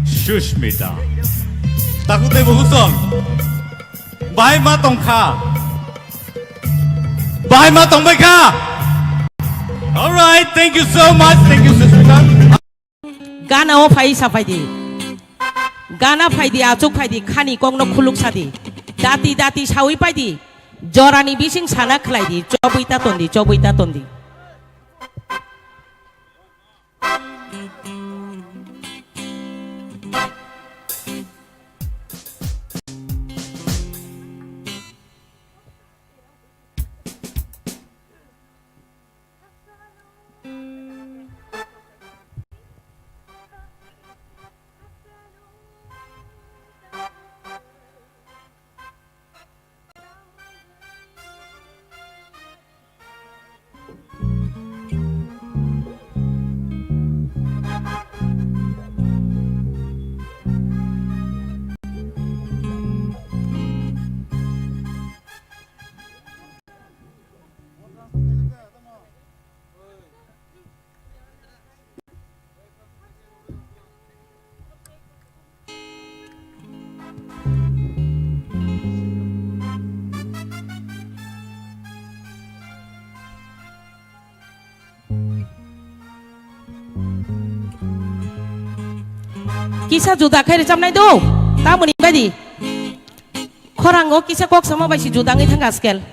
S2: Shushmita. Takute buhuson. Bai ma tongkha. Bai ma tongbaika. All right, thank you so much. Thank you, Shushmita.
S5: Gana o phai sa phai di. Gana phai di achuk phai di khani kong no khuluk sa di. Dati dati sawi phai di. Jorani bising sana khlai di. Chobuita tondi, chobuita tondi. Kisah juda kaya recam na itu, tamu ni badi. Korang go kisah kok sama basi juda ngi tangga skel.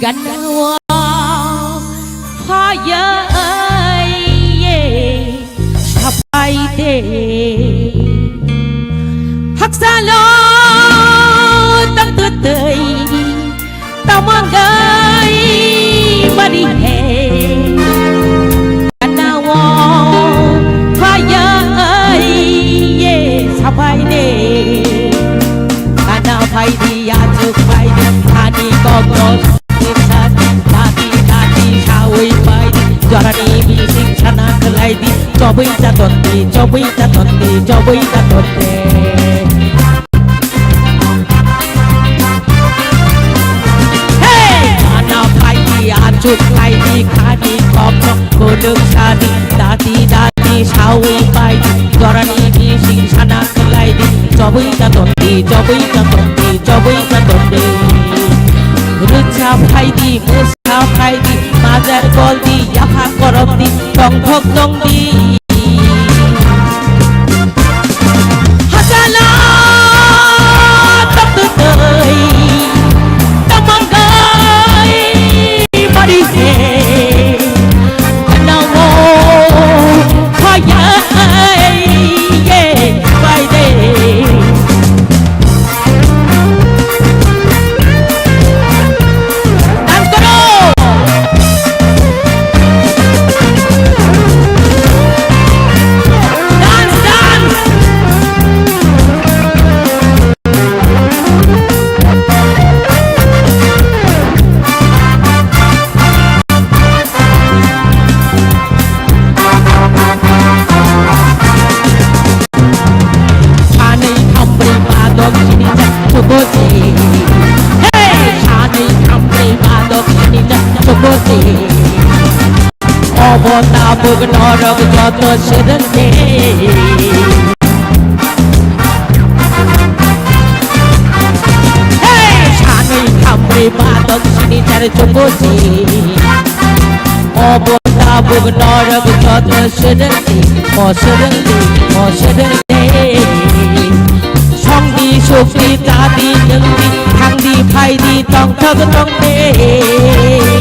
S5: ganawa hayay sabay de haksalo tang tutay tamangay marihe ganawa hayay sabay de kana phai di ya chu phai di ani kokros Dati dati sawai pai di jarani bising sana kelai di cobai tatonde cobai tatonde cobai tatonde Hey mana pai di achuk pai di khani kokno koduk sadi dati dati sawai pai di jarani bising sana kelai di cobai tatonde cobai tatonde cobai tatonde Rucha phai di musa phai di mazar gol di yaha korok di tong thok dong di Hasala tak tutay tamangay marihe Kanawo hayay phai de Tabuk norok joto sedente Hey Shani kamri matok sini cari cukusi Obo tabuk norok joto sedente Oh sedente Oh sedente Songdi sukri tadi nengdi Hangdi phai di tong thok tong de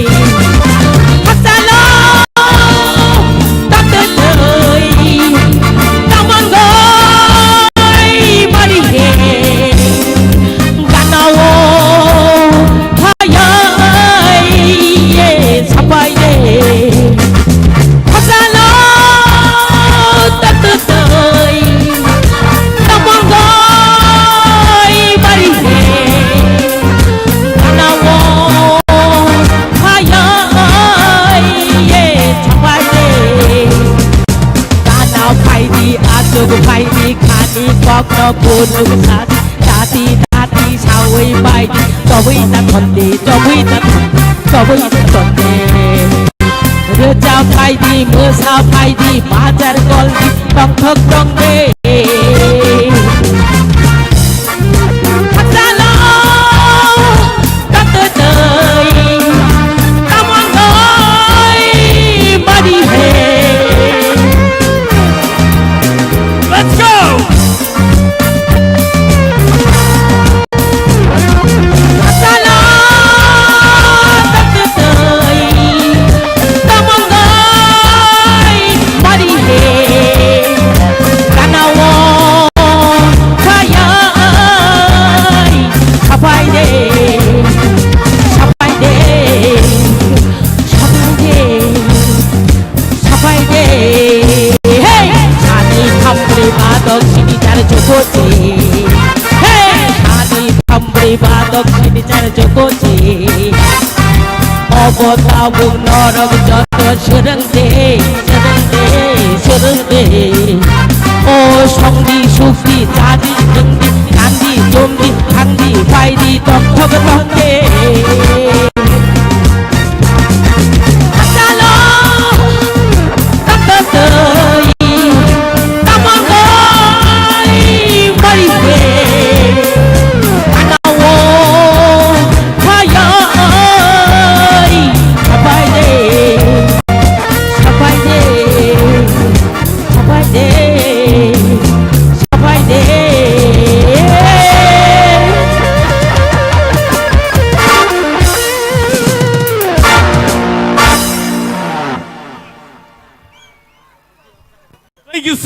S5: Kokno punuk sadi dati dati sawai pai di cobai tatonde cobai tatonde cobai tatonde Reja pai di musa pai di bazar gol di tong thok tong de Hasalo tak tutay tamangay marihe Let's go! Batok sini cari jokoci Obo tabuk norok joto serente serente serente Oh songdi sufdi tadi nengdi kandi jomdi kandi phai di tong thok tong de Hasalo tak tutay tamangay marihe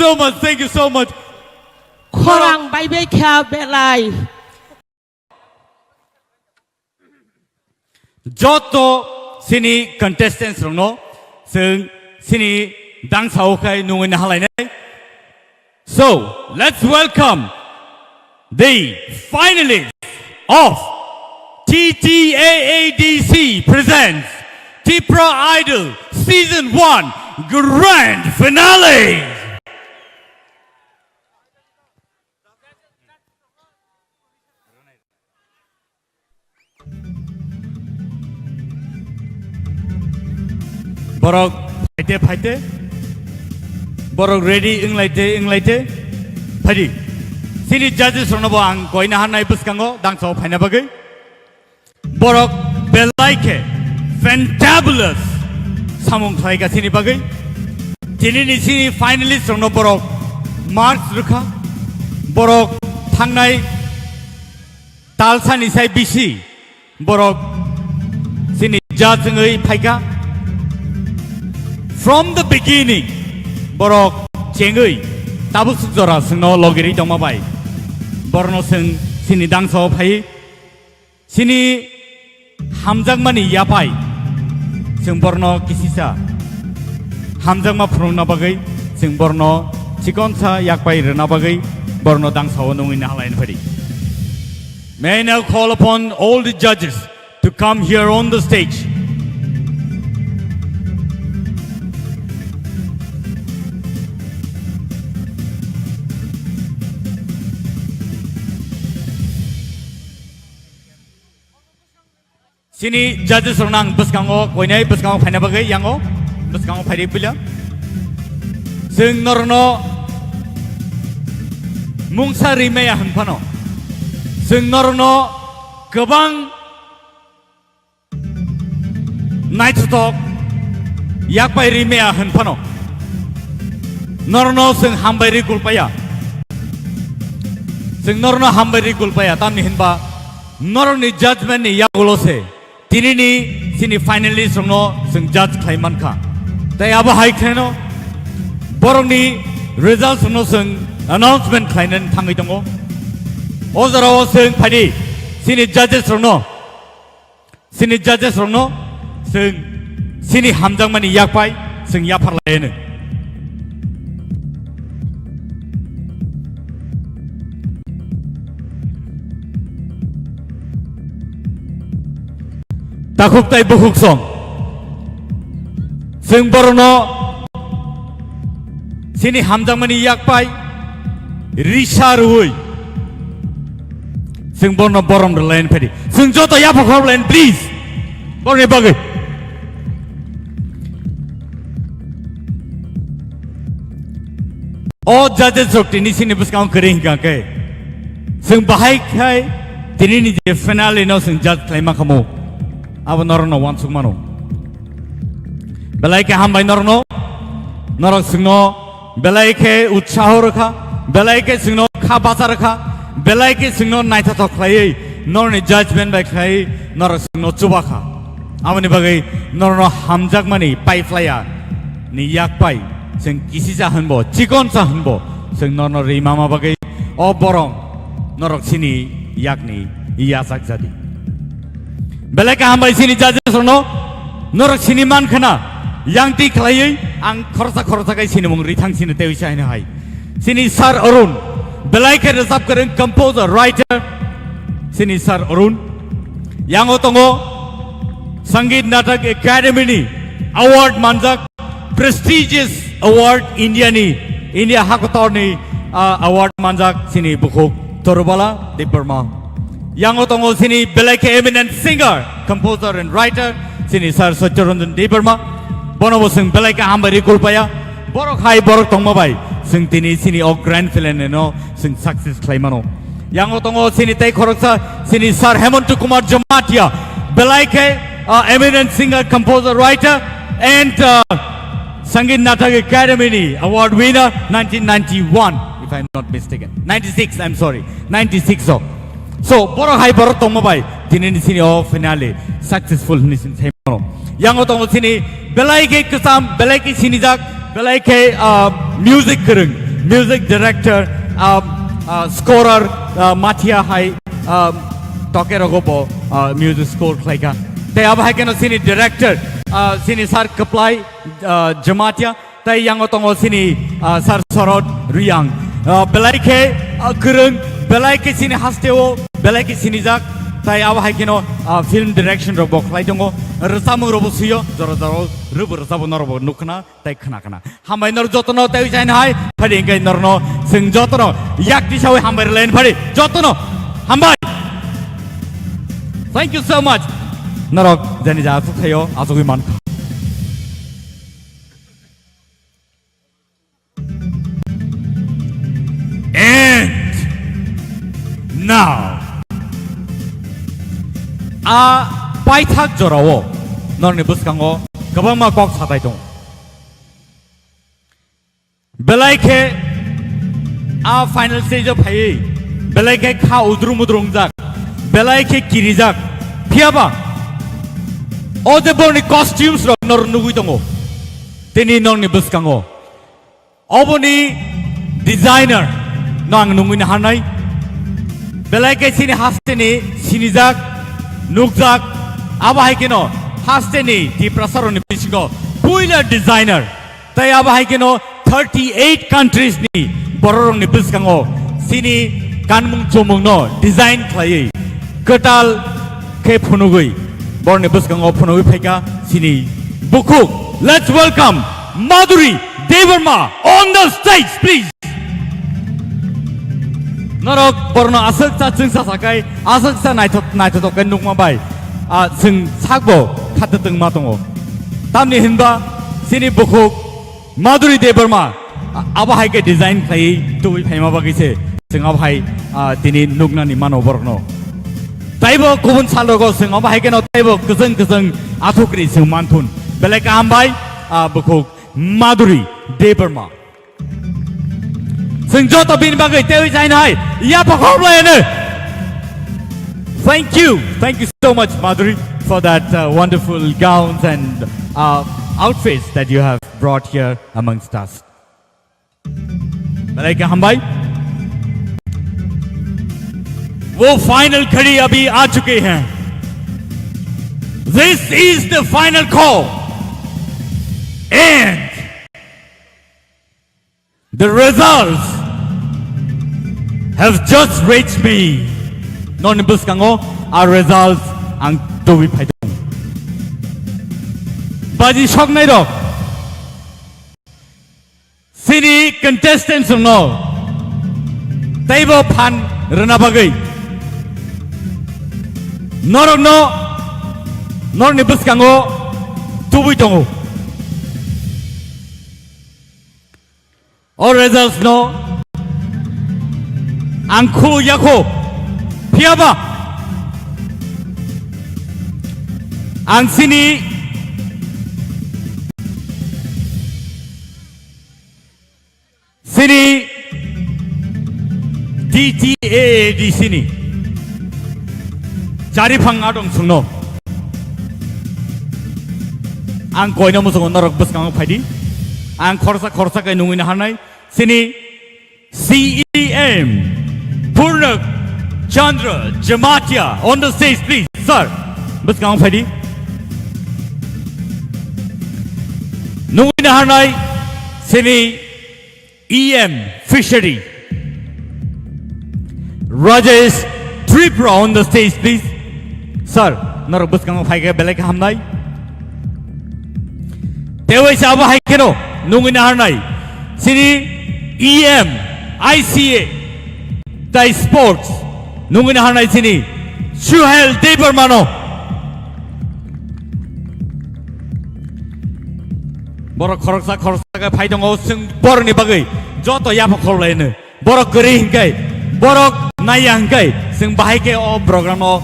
S2: so much. Thank you so much.
S5: Korang bye-bye kya belai.
S2: Joto sini contestants rongno sing sini dang sao kai nungin halai nei. So let's welcome the finalists of TTAADC presents TIPRA Idol Season 1 Grand Finale. Borok fighte Borok ready inglaite phadi sini judges ronobo ang koina hanai buskango dangso phaina bagai Borok belaike fantabulous samung thaiga sini bagai tinini sini finalist rono Borok marks rukha Borok thangnai talsani sai bisi Borok sini judge ngai phaiga From the beginning, Borok cengui tabu sukjora sengno logiri dongma bai. Borno seng sini dangso pai, sini hamjak mani yapai, seng borno kisisa hamjak ma prona bagai, seng borno cikonsa yakpai rena bagai, borno dangso nungin halain padi. May I now call upon all the judges to come here on the stage. Sini judges ronang buskango koinai buskango phaina bagai yango buskango phairi pila sing norno mungsa rimeya hanphano sing norno gobang naithotok yakpai rimeya hanphano norno sing hambairi kulpaya sing norno hambairi kulpaya tamni hinba norni judgment ni yagolose Tinini sini finalist rongno sing judge klaiman kha. Tai aba hai khaino borongni results rongno sing announcement klainan thangai tongo. Ozaro sing phadi sini judges rongno sing sini hamjang mani yakpai sing yapar laene. Takuk tai bukuk song sing borno sini hamjang mani yakpai risarui sing borno borom the land pedi sing joto yapak land please borne bagai all judges of tini sini buskang kering kai sing bahai kai tini ni je finale no sing judge klaima kamu Aba norno wansuk mano. Belai ke hambai norno, norok singno, belai ke utsaho rakha, belai ke singno khabasa rakha, belai ke singno naita to khlai, norni judgment bai khlai, norok singno chubakha. Aba ni bagai norno hamjak mani pai flaya, ni yak pai, sing kisi sa hanbo, chikon sa hanbo, sing norno rimama bagai, o borong, norok sini yak ni iyasak jadi. Belai ke hambai sini judges rono norok sini man khana yang ti khlai ang khorsa kai sini mung rithang sini tewi sai na hai sini sir Arun belai ke resap karen composer writer sini sir Arun yang otongo Sangeet Natak Academy ni award manjak prestigious award India Hakator ni award manjak sini bukuk Torubala Debbarma Yang otongo sini belai ke eminent singer, composer and writer sini Sir Session-1 Debbarma. Bono sing belai ke hambari kulpaya. Borok hai borok tongma bai. Sing tini sini o grand finale no sing success claimano. Yang otongo sini tai koroksa sini Sir Hemantu Kumar Jamatia. Belai ke eminent singer, composer, writer and Sangeet Natak Academy award winner 1991 if I'm not mistaken. 96 I'm sorry. 96 so. So, borok hai borok tongma bai tini ni sini o finale successful ni sini themano yang otongo sini belai ke kesam belai ke sini jak belai ke music kereng music director, scorer, Matia Hai, Tokerogobo, music score like a. They have Hakeno Sini director, Sini Sar Kaplai, Jamatia, Tay Yangotongo Sini, Sar Sorot, Ruyang, Belaike, Kurung, Belaike Sini Hasteo, Belaike Sinizak, Tay Ava Hakeno, film direction robot, Laitongo, Rasamu Robosio, Zorozaro, Rubu Sabonorobo, Nukana, Tay Kanakana. Hamainor Jotono, Tavijan High, Padinga Norno, Sing Jotono, Yakisha Hamberland Padi, Jotono, Hambai. Thank you so much. Narok, Zanija, Tayo, Azuman. And now, Paitak Jorowo, Nornibuskango, Gabama Box Hataito. Belike, final stage of Hai, Belike Ka Udrumudrungzak, Belike Kirizak, Piaba. All the born costumes of Nornuguitongo, Tini Nornibuskango, Oboni designer, Nang Nungin Hanai, Belike Sini Hasteni, Sinizak, Nukzak, Abahikino, Hasteni, TIPRA Pichigo, Puila designer, Tayabahikino, 38 countries ni, Boron Nibuskango, Sini, Kanmung Chomungno, design clay, Ketal, Cape Hunugui. Born in Buskango Puno Peka Sini Bukuk. Let's welcome Madhuri Debbarma on the stage, please. Norok Borno Asaksa Singsa Sakai, Asaksa Naito Nukmabai, Sing Sagbo, Katatung Matongo. Tamni Himba, Sini Bukuk, Madhuri Debbarma, Abahike design clay, to Hemabagise, Sing Abhai, Tini Nugnani Mano Borno. Taibo Kubun Salogo sing of Hagen Taibo Kazan Atukri sing Mantun. Beleka Ambai Bukuk Madhuri Debbarma. Sing Jota bin Bagay Tewi High Yapakobla. Thank you so much, Madhuri, for that wonderful gowns and outfits that you have brought here amongst us. Beleka Ambai. वो final घड़ी अभी आ चुके हैं. This is the final call and the results have just reached me. Non buskango our results ang tobi paitong. Baji shock nai dok. Sini contestants no. Taibo pan renabagai. Norok no, nor ni buskango, tubuy tongo. All results no, angku yako, piaba, ang sini, DTA di sini. Cari pangadong suno. Ang koi na musong norok bus kang padi. Ang korsa kay nungin hanay. Sini CEM Purnak Chandra Jamatia on the stage, please, sir. Bus kang padi. Nungin hanay. Sini EM Fishery Rajesh TRIPURA on the stage, please. Sir, narobus kang phaiga belek hamnai. Tewai saba haikeno nungin harnai. Sini EM ICA Thai Sports nungin harnai sini Suhail Debbarma. Borok khoroksa ka phaidong o sing bor ni bagai joto ya phokol lain. Borok keri hingkai borok nayang kai sing bahai ke o program o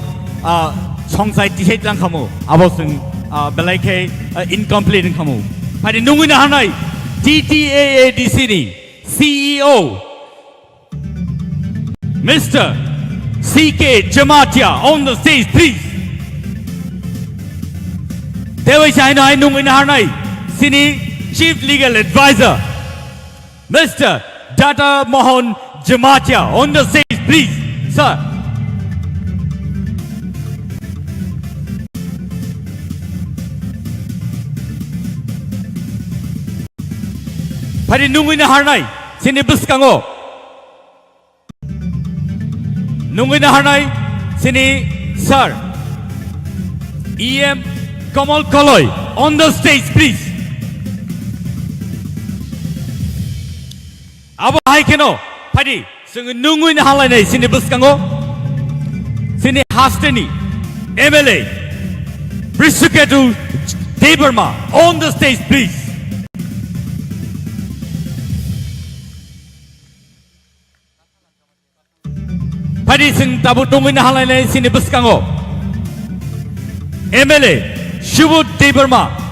S2: songsai t-shirt lang kamu abo sing belai ke incomplete kamu pada nungguin hanai TTAA di sini CEO Mr. CK Jamatia on the stage, please. Dewi China nungguin hanai sini Chief Legal Advisor Mr. Data Mohan Jamatia on the stage, please, sir. Pari nungui na harnai, sini buskango. Nungui na harnai, sini sir. EM Kamal Kaloy on the stage, please. Aba hai keno, pari sung nungui na halai nei sini buskango. Sini hasteni MLA Brisuketu Debbarma on the stage, please. Pari sing tabu nungui na halai nei sini buskango. MLA Shubut Debbarma.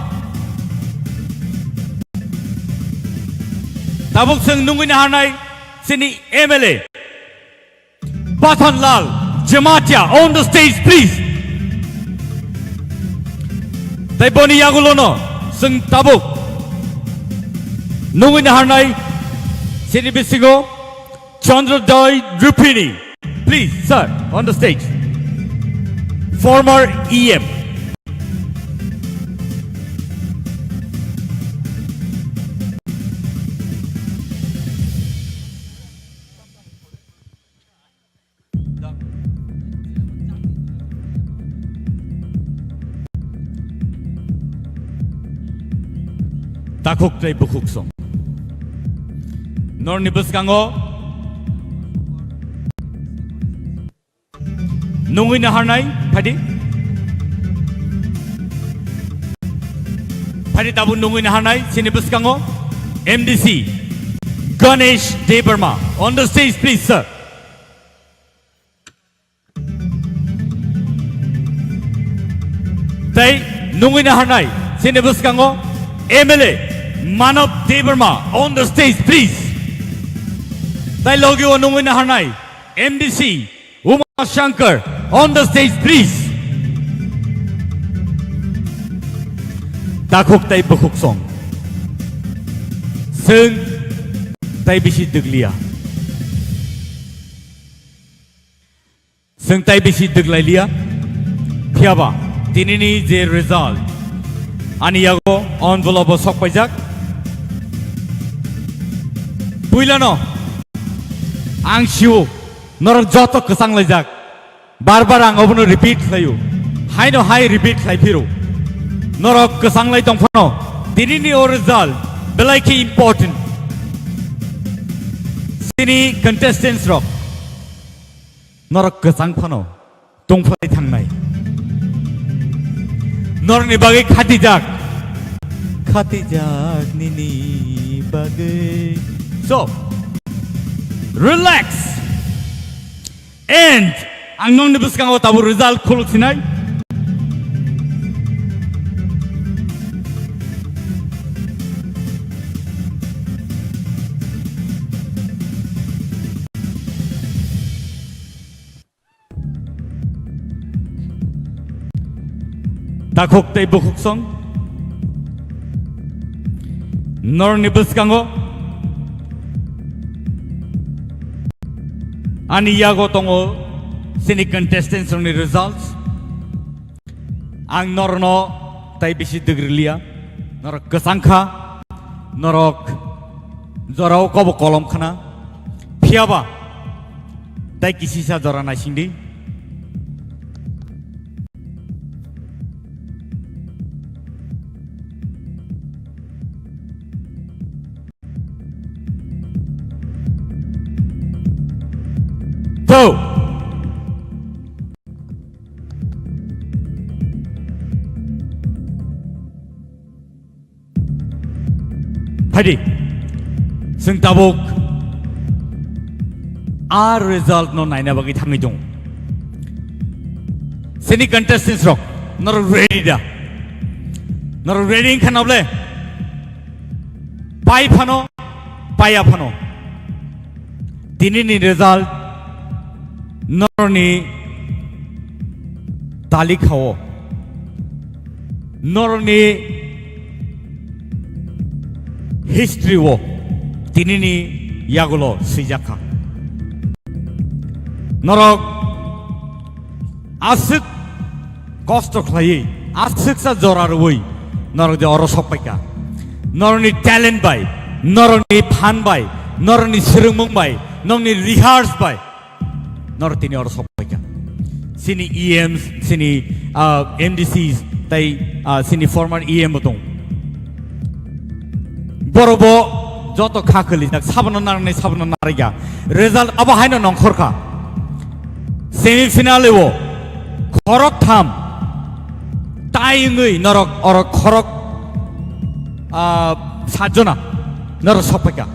S2: Tabuk sing nungui na hanai sini MLA Bathanlal Jamatia on the stage, please. Tai boni yagulono sing tabuk nungui na hanai sini bisigo Chandradoy Rupini, please, sir, on the stage. Former EM. Takuk trai bukuk song. Nor nibus kango. Nungui na harnai, padi. Padi tabu nungui na harnai, sini bus kango. MDC Ganesh Debbarma on the stage, please, sir. Tai nungui na harnai, sini bus kango. MLA Manav Debbarma on the stage, please. Tai logi o nungui na harnai, MDC Uma Shankar on the stage, please. Takuk tai bukuk song. Sing tai bisi deglia. Sing tai bisi deglai lia. Piaba tinini je result. Ani yago envelope sok pajak. Puilano ang shiu norok joto kesang lejak. Barbar ang obono repeat layu. Hai no hai repeat lai piru. Norok kesang lai tong pano. Tinini o result belai ki important. Sini contestants rock. Norok kesang pano. Tong phalai thang nai. Norok ni bagai khatijak. Khatijak nini bagai. So, relax. And ang nong nibus kang tabu result khuluk sinai. Takuk tay bukuk song. Nor nibus kango. Ani yago tongo sini contestants on the results. Ang norno tay bisi degrilia. Norok kesangka. Norok zorau kobo kolom khana. Piaba tay kisi sa zorana sindi. So, Padi, sing tabuk our result no naina bagi thangi dong. Sini contestants rock, nor ready da, nor ready kan oble. Pai phano, paya phano. Tini ni result. Norni tali khao. Norni history wo. Tini ni ইয়াগুলো সিজাখা নরক আসিক কষ্ট খাই আসিকসা জরার ওই নরক যে অর সপাইকা নরনি talent বাই নরনি ফান বাই নরনি সিরুমুং বাই নরনি রিহার্স বাই নর তিনি অর সপাইকা সিনি ইএমস সিনি এমডিসিস তাই সিনি ফরমার ইএম দं বড়ব যত খাখলি যাক সাবন নারনাই সাবन नारैगा रिजाल्ट अब हायनो नंखरखा सेमिफिनालेव खरक थाम तायङै नरक अर खरक सातना नर सपाइका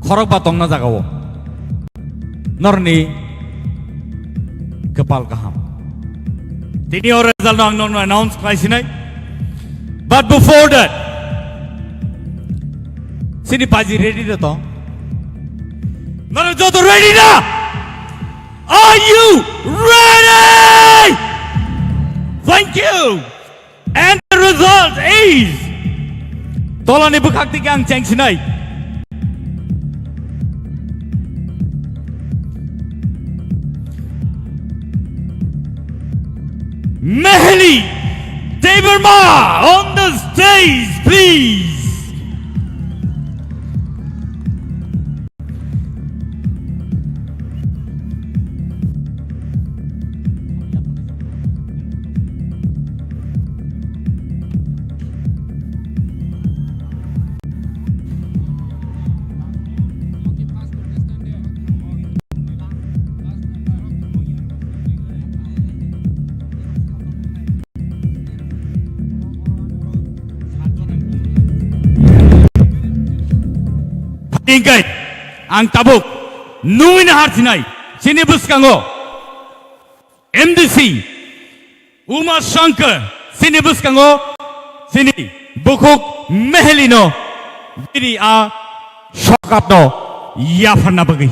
S2: खरक बा दंना जागाव नरनि कपाल गाहाम दिनै अर रिजाल्ट आं नन अनाउन्स खालायसिनाय but before that Sini Paji ready na to? Narajoto ready na? Are you ready? Thank you. And the result is Tolani bukakti kang cheng sinay. Mehli Debbarma on the stage, please. Ingkai, ang tabuk, nuin hartinai, sini buskango, MDC, Uma Shankar, sini buskango, sini bukuk mehelino, bini a shokapno, yafarna bagi.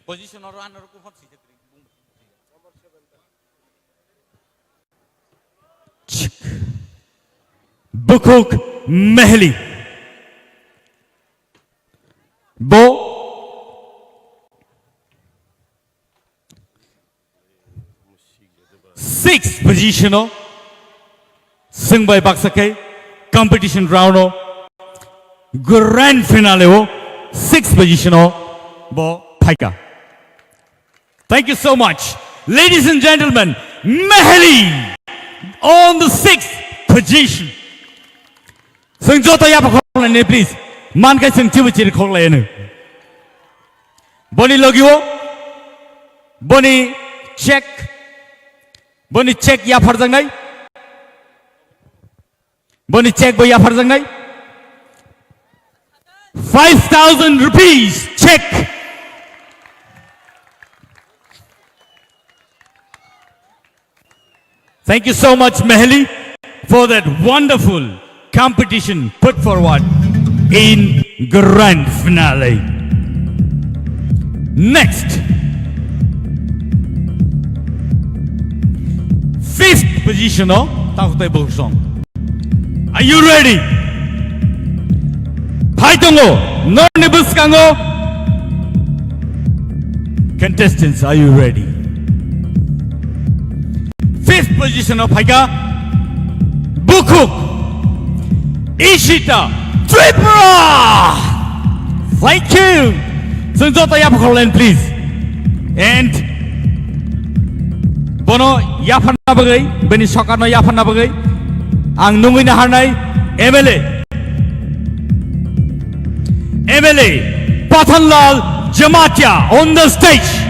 S2: Position or runner ko hot Bukuk Mehli Bo sixth position sung by Baksake competition round grand finale sixth position Bo Paika. Thank you so much. Ladies and gentlemen, Mehli on the sixth position. Sing Jota Yapa Kolane, please. Manka Sing Tivichi Kolane. Boni Logio, Boni check Yafarzangai. Boni check Boy Yafarzangai. 5,000 rupees check. Thank you so much, Mehli, for that wonderful competition put forward in grand finale. Next, fifth position. Are you ready? Paitongo, Nornibuskango. Contestants, are you ready? Fifth position of Haiga, Bukuk, Ishita, TRIPURA. Thank you. Sunjota Yapakolen, please. And Bono Yapana Bagay, Beni Sokano Yapana Bagay, Ang Nungina Hanai, MLA Pathanlal Jamatia on the stage.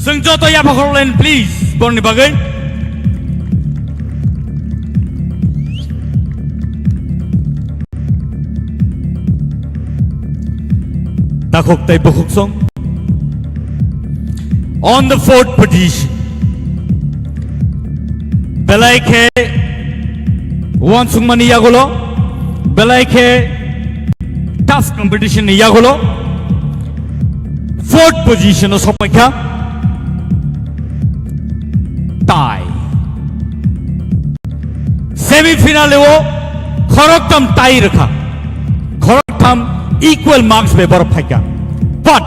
S2: Sunjota Yapakolen, please. Boni Bagay. Takok tay bukuk song. on the fourth position. Belaike one sungmani yagulo. Belaike tough competition yagulo. Fourth position of Sopaka. Tie. Semi-final wo khoroktam tie rakha. Khoroktam equal marks be bar phaka. But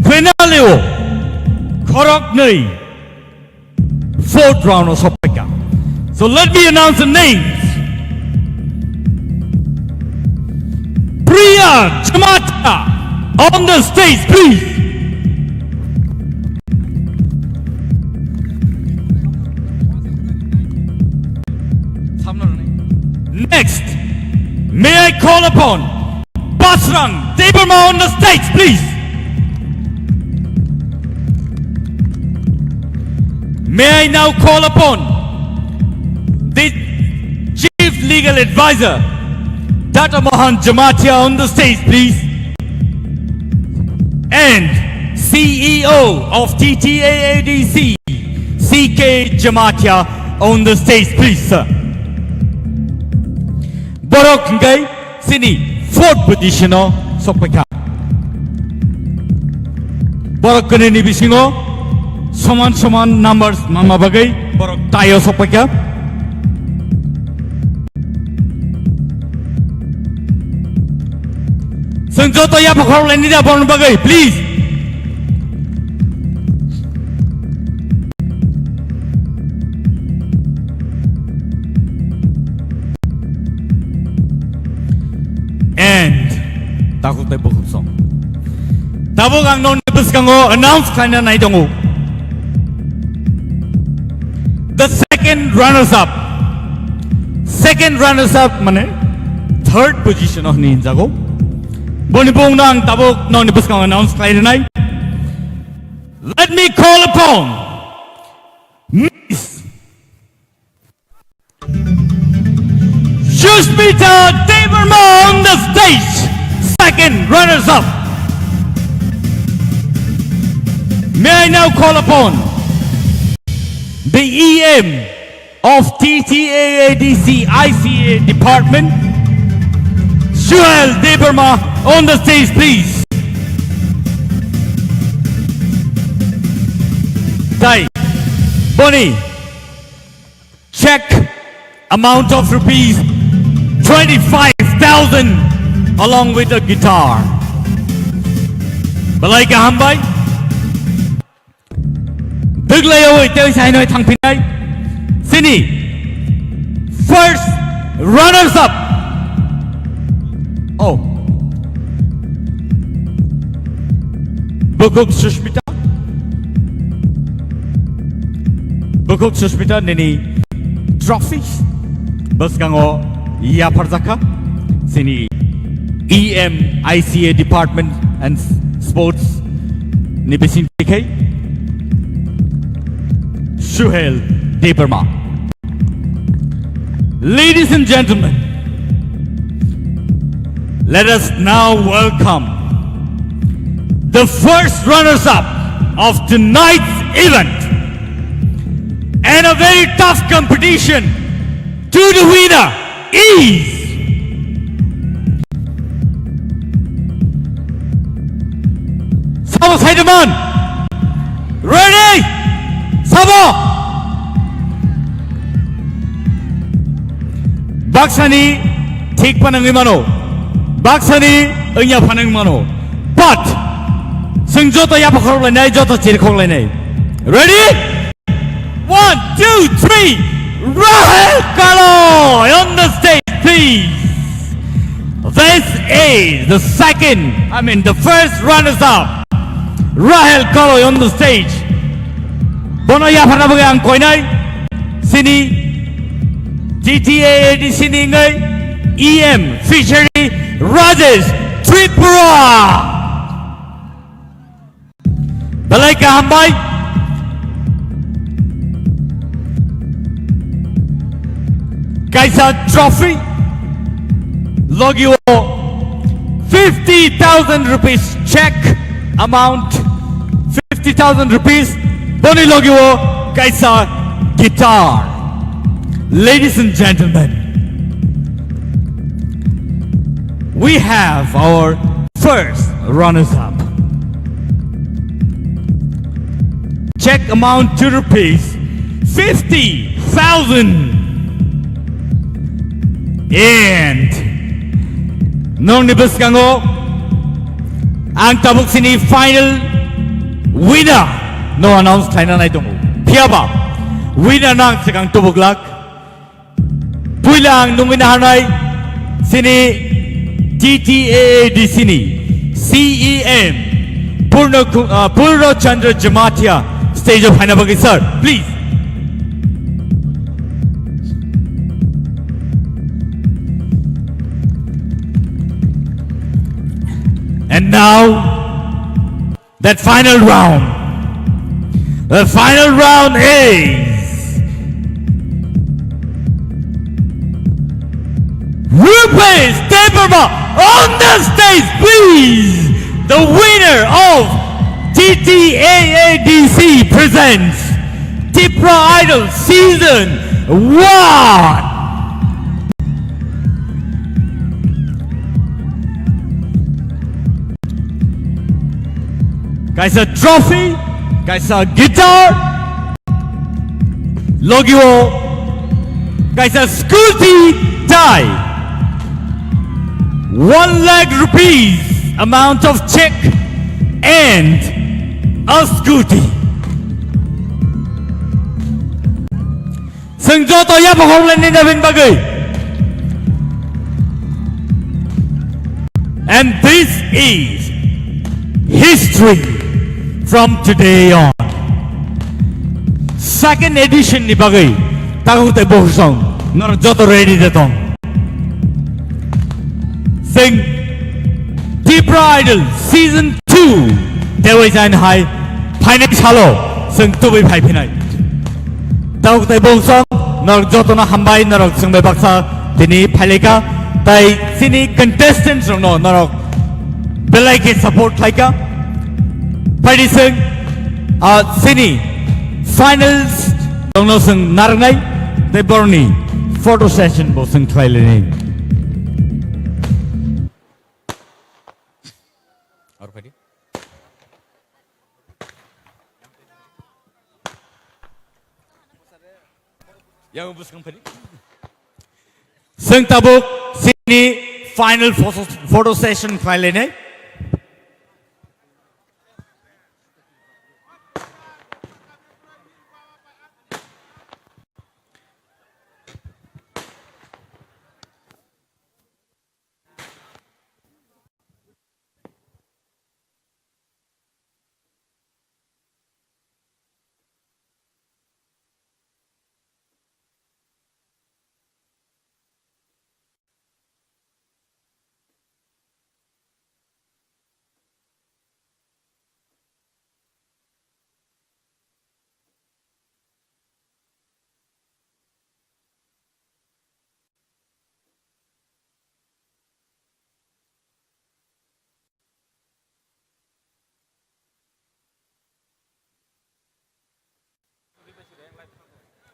S2: finale wo khorok nei fourth round of Sopaka. So let me announce the names. Priya Chamata on the stage, please. Next, may I call upon Basrang Debbarma on the stage, please. May I now call upon the Chief Legal Advisor, Dr. Mohan Jamatia on the stage, please. And CEO of TTAADC, CK Jamatia on the stage, please, sir. Borok ngay sini fourth position o sokpeka. Borok kene ni bisingo saman numbers mama bagai borok tayo sokpeka. Sengjoto ya pakhor leni da bon bagai, please. And takut tay bukuk song. Tabok ang non nibus kango announce kanya na itongo. The second runners up mane third position of ninja go. Bonibong nang tabok non nibus kango announce kanya na. Let me call upon Miss Shushmita Debbarma on the stage, second runners up. May I now call upon the EM of TTAADC ICA department, Suhail Debbarma on the stage, please. Dai, Bonnie, check amount of rupees 25,000 along with a guitar. Balai ka hambay? Duglay away tayo sa hinoy thang Pinay. Sini, first runners up. Oh, Bukuk Sushmita nini trophies. Bas kango iya parzaka sini EM ICA department and sports ni besin tikay Suhail Debbarma. Ladies and gentlemen, let us now welcome the first runners up of tonight's event and a very tough competition. To the winner is Sabo Saidaman. Ready? Sabo. Baksani tik panang imano. Baksani enya panang imano. But sengjoto ya pakhor lenai joto chirkhor lenai. Ready? 1, 2, 3. Rahel Kalo on the stage, please. This is the first runners up. Rahel Kalo on the stage. Bono ya phana bagai ang koinai. Sini TTAAD sini ngai EM featuring Rajesh TRIPURA. Balai ka hambai. Kaisa trophy Logio 50,000 rupees check amount 50,000 rupees. Boni logiwo kaisa guitar. Ladies and gentlemen, we have our first runners-up. Check amount to rupees 50,000. And nong nibus kango ang tabuk sini final winner no announce taina nai tongo piaba winner nang sekang tubuk lak puilang nungin hanai sini TTAAD sini CEM Purno Chandra Jamatia stage of Hanabagi sir please. And now, that final round. The final round is Rupesh Debbarma on the stage, please. The winner of TTAADC presents TIPRA Idol Season 1. Guys, a trophy, guys, a guitar, logo, guys, a scooty tie, 1 lakh rupees amount of check, and a scooty. Sengjoto ya pahonglan ni Navin Bagay. And this is history. From today on, second edition ni bagay tahu te bohsong nor joto ready detong sing TIPRA Idol Season 2 Dewey Jan High Final Halo sing tubi phai phinai tahu te bohsong nor joto na hambai nor sing be baksa tini phaleka tai sini contestants no nor belai ke support laika Padi sing sini finals dongno sing narangai Debbarma photo session bo sing try leni. Aur padi? Yang ubus kang padi? Sing tabuk sini final photo session try leni.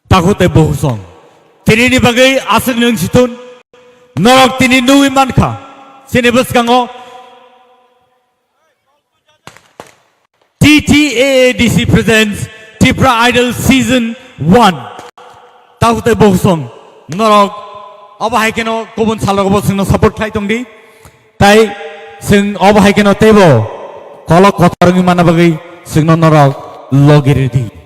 S2: Takute bohsong. Tini ni bagai asal nung situn. Norok tini nui manka. Sini bus kango. TTAADC presents TIPRA Idol Season 1. Takute bohsong. Norok. Abahai keno kubun salok bo sing support khai tongdi. Tai sing abahai keno tebo. Kolok kotarungi mana bagai sing norok logiridi.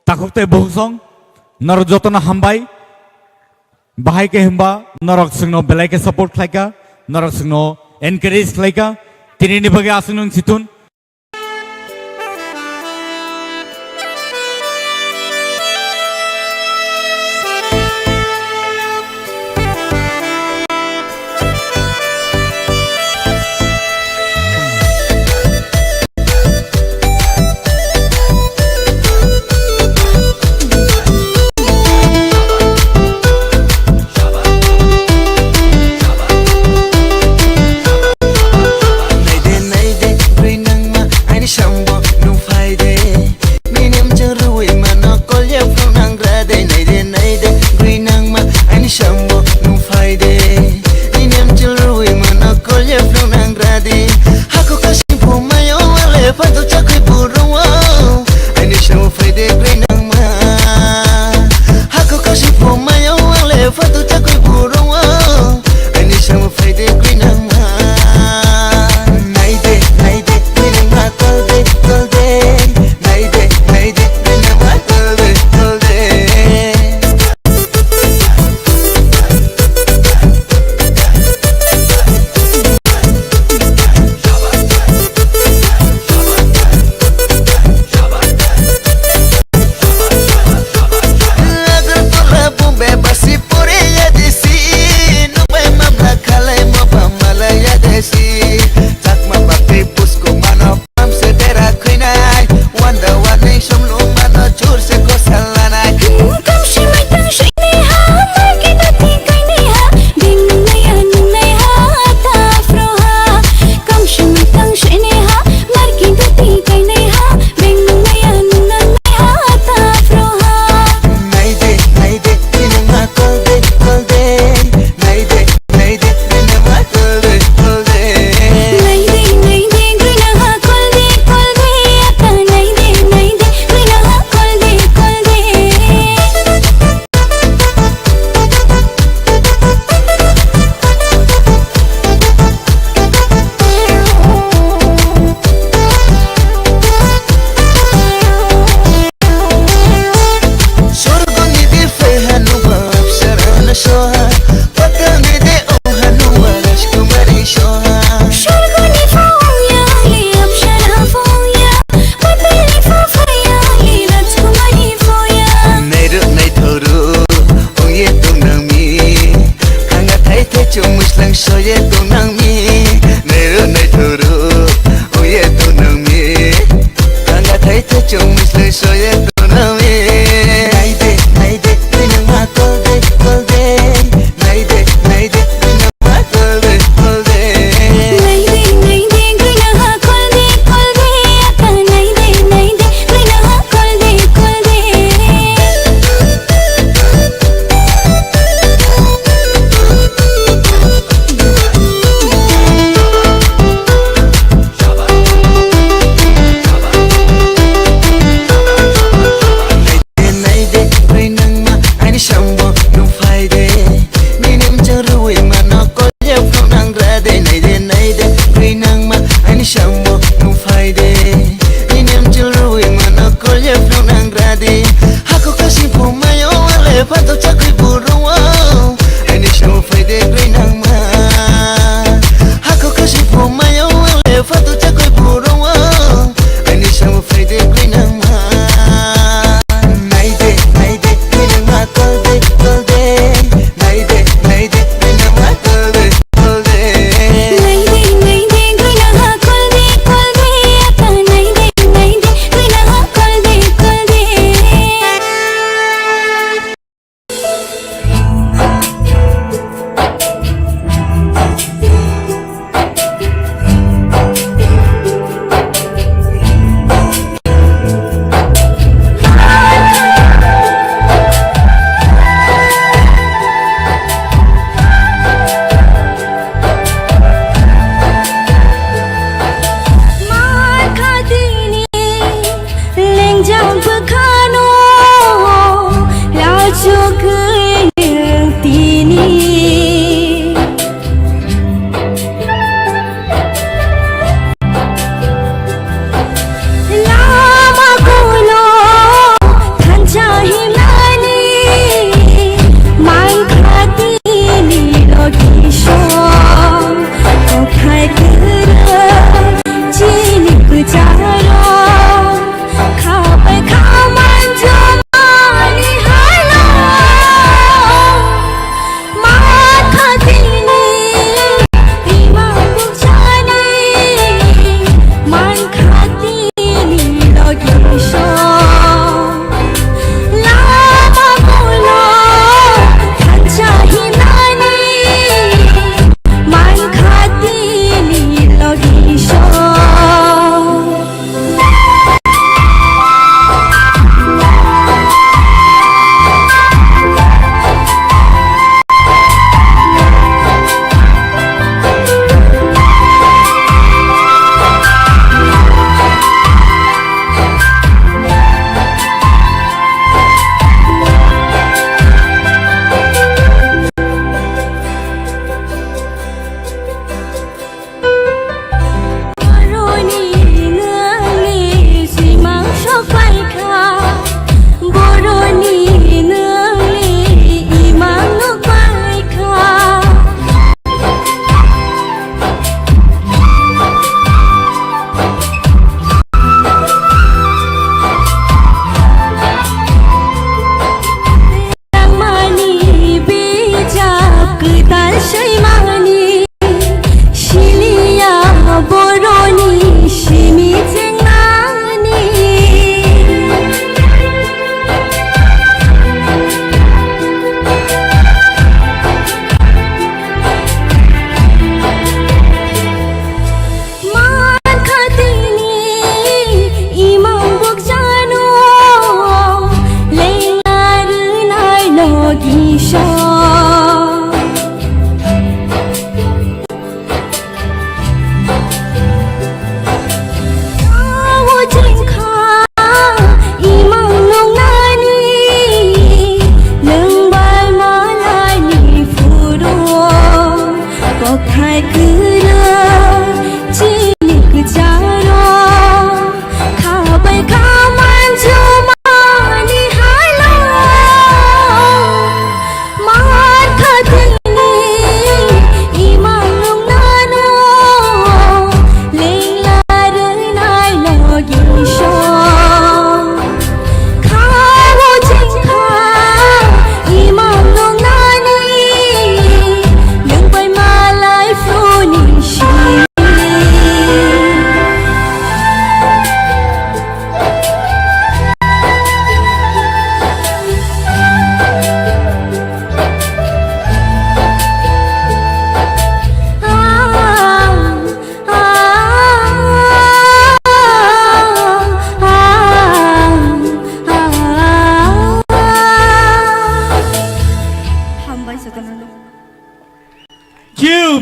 S2: Takukte bohsong nor joto na hambai bahai ke himba norok singno belai ke support laika norok singno encourage laika tini ni bagi asunung situn
S3: soye to nang mi neru nei thuru oye to nang mi kanga thai the chung misle soye to nang mi nai de ni nang ma kol de nai de ni nang ma kol de
S20: nai de ni nang ha kol de ata nai de ni nang ha kol de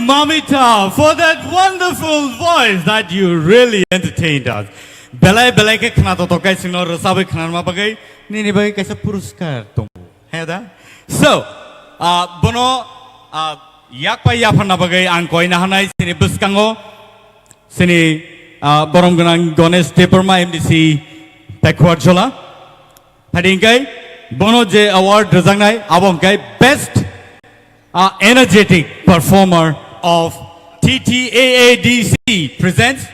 S2: Mamita, for that wonderful voice that you really entertained us. Belai belai ke khana to tokai sino rasabe khana ma bagai ni bagai kaisa puruskar tung. Heda. So, bono yak pa ya phana bagai ang koi na hanai sini buskango sini borom ganang Ganesh Debbarma MDC backward jola. Padingkai bono je award rajangnai abongkai best energetic performer of TTAADC presents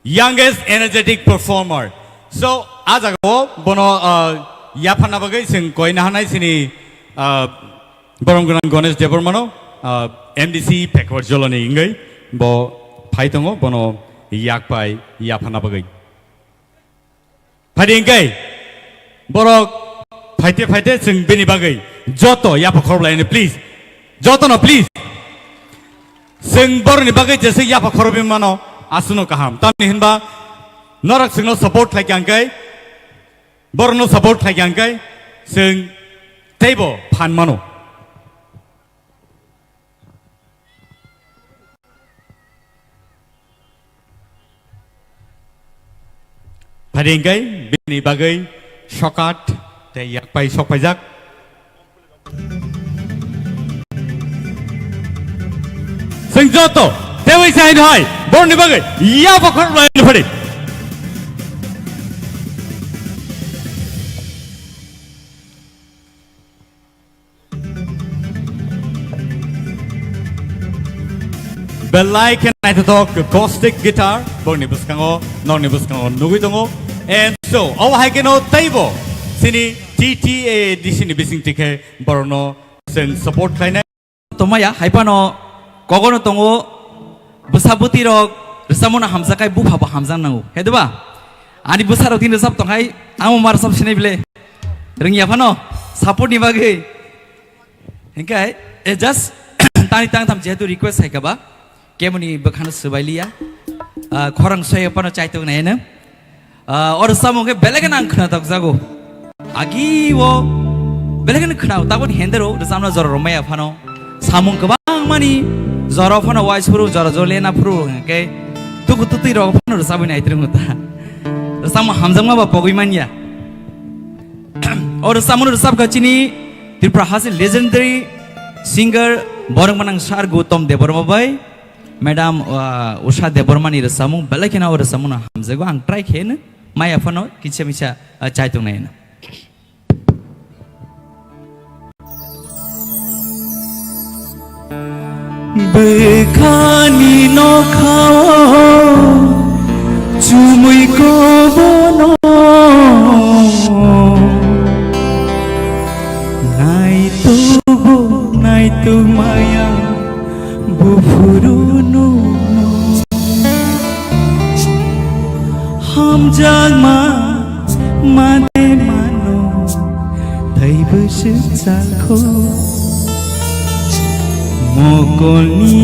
S2: youngest energetic performer. So ajago bono yapana bagai sing koi na hanai sini borom ganang Ganesh Debbarma no MDC backward jola ni ingai bo Paitongo bono yakpai yapana bagai. Padingkai borok faite sing bini bagai joto yapa korlaine please joto no please sing borni bagai jese yapa korobin mano asuno kaham tamni hinba norak sing no support like angkai borno support like angkai sing table pan mano Padingkai bini bagai shokat te yakpai shokpajak sing joto dewi sain hai borni bagai ya pokor lain phadi belai ken naito tok acoustic guitar borni buskango noni buskango nugui dongo. And so, our Haikeno table, sini TTA di sini bising tike borno sen support line.
S10: Tomaya, Haipano, Kogono Tongo, Busabuti Rog, Samona Hamzakai Bupa Hamzanau, Hedua, Ani Busarotin the Saptongai, Amomar Subsinable, Ringyapano, support Nivage. Okay, it's just tiny time to request Haikaba, Kemuni Bakana Subalia, Korang Soy upon a Chaito Nana. Or some ke belagan ang khna tak jago agi wo belagan khna tabon hendero samna jor romaya phano samung kabang mani jor phano wise puru jor jolena puru ke tuku tuti ro phano sabin aitrung ta sam hamjangma ba pogoi mania or samun sab kachini TRIPURA has a legendary singer borang manang sar Gautam Debbarma bai Madam Usha Debbarma ni samung belakena or samuna hamjago ang try khen Maya Fano, Kichamisha, a Chaitunane.
S22: Bekani no kao, Chumui kobono, Naitu maya, Bufurunu. Hamjama mane mano thai bus chalko mokoni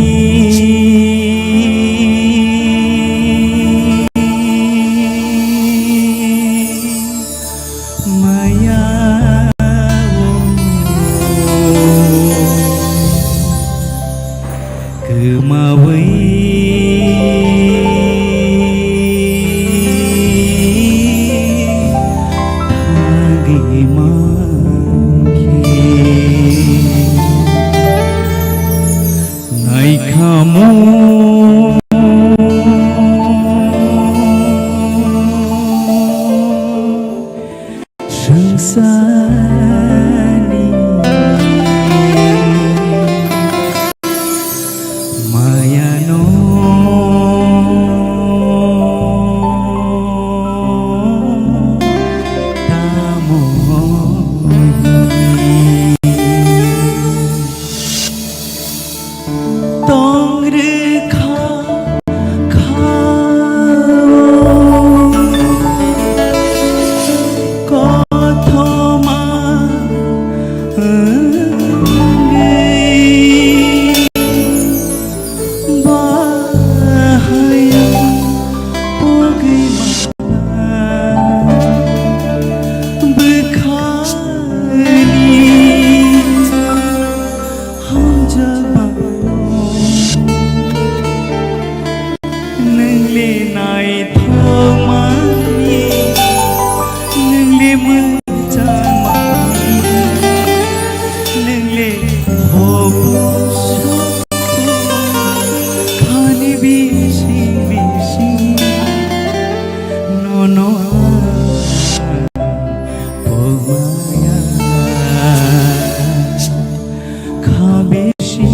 S22: maya kemawai माया खाबेशी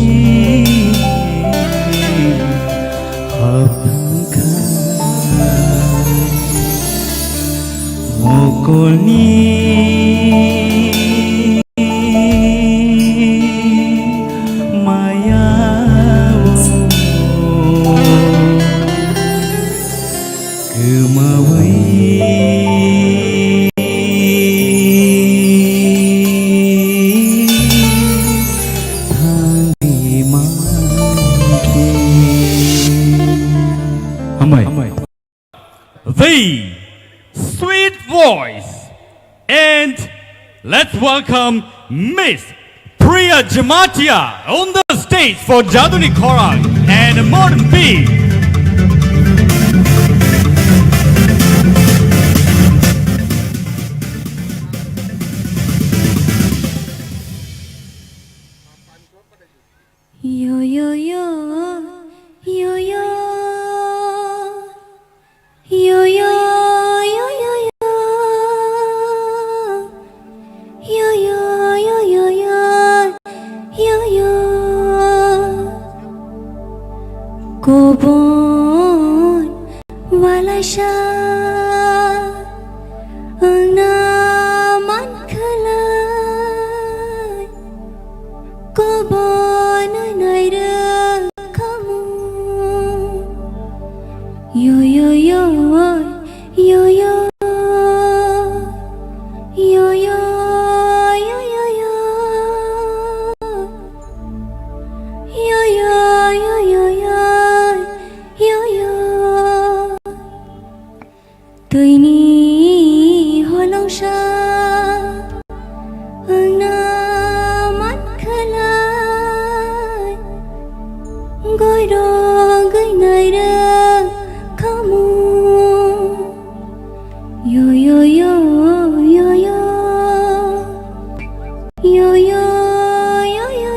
S22: हबखा मोकोलनि माया गोमावै
S2: The sweet voice, and let's welcome Miss Priya Jamatia on the stage for Jaduni Korang and Modern Beat.
S20: Yo yo yo yo yo yo yo yo yo yo yo yo yo yo Kobon walasha naman kalay Kobon naira kamu yo yo yo yo yo yo yo yo yo yo yo yo yo yo yo yo tôi ni holang sha na mat khalai goi do gai nai ra kamu yo yo yo yo yo yo yo yo yo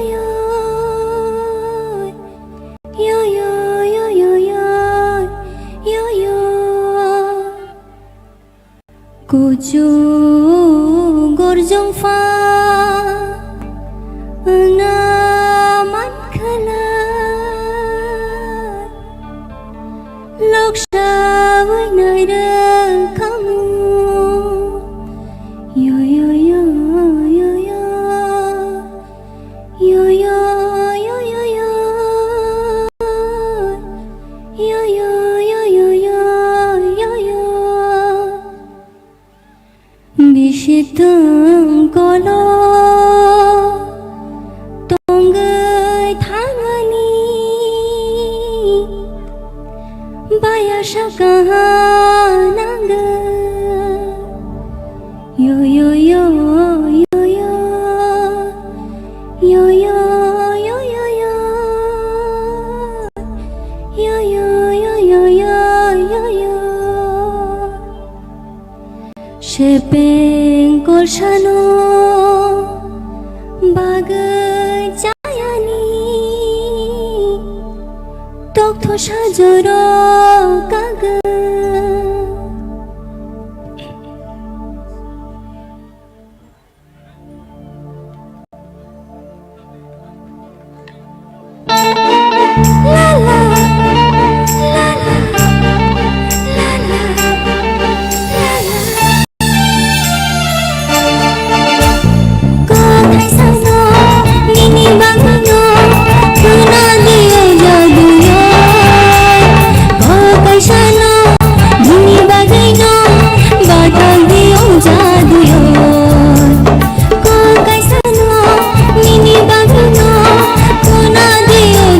S20: yo yo yo yo yo yo yo kucu gorjong fa naman khalai loksha với nơi đơn kamu yo yo yo yo yo yo yo yo yo yo yo yo yo yo yo yo Bishitang kolo tongai thangani baya shakaha nanga yo yo yo yo yo yo yo yo yo yo yo yo yo yo yo yo shepeng kolshano bagai jayani tokto sajoro kaga la la la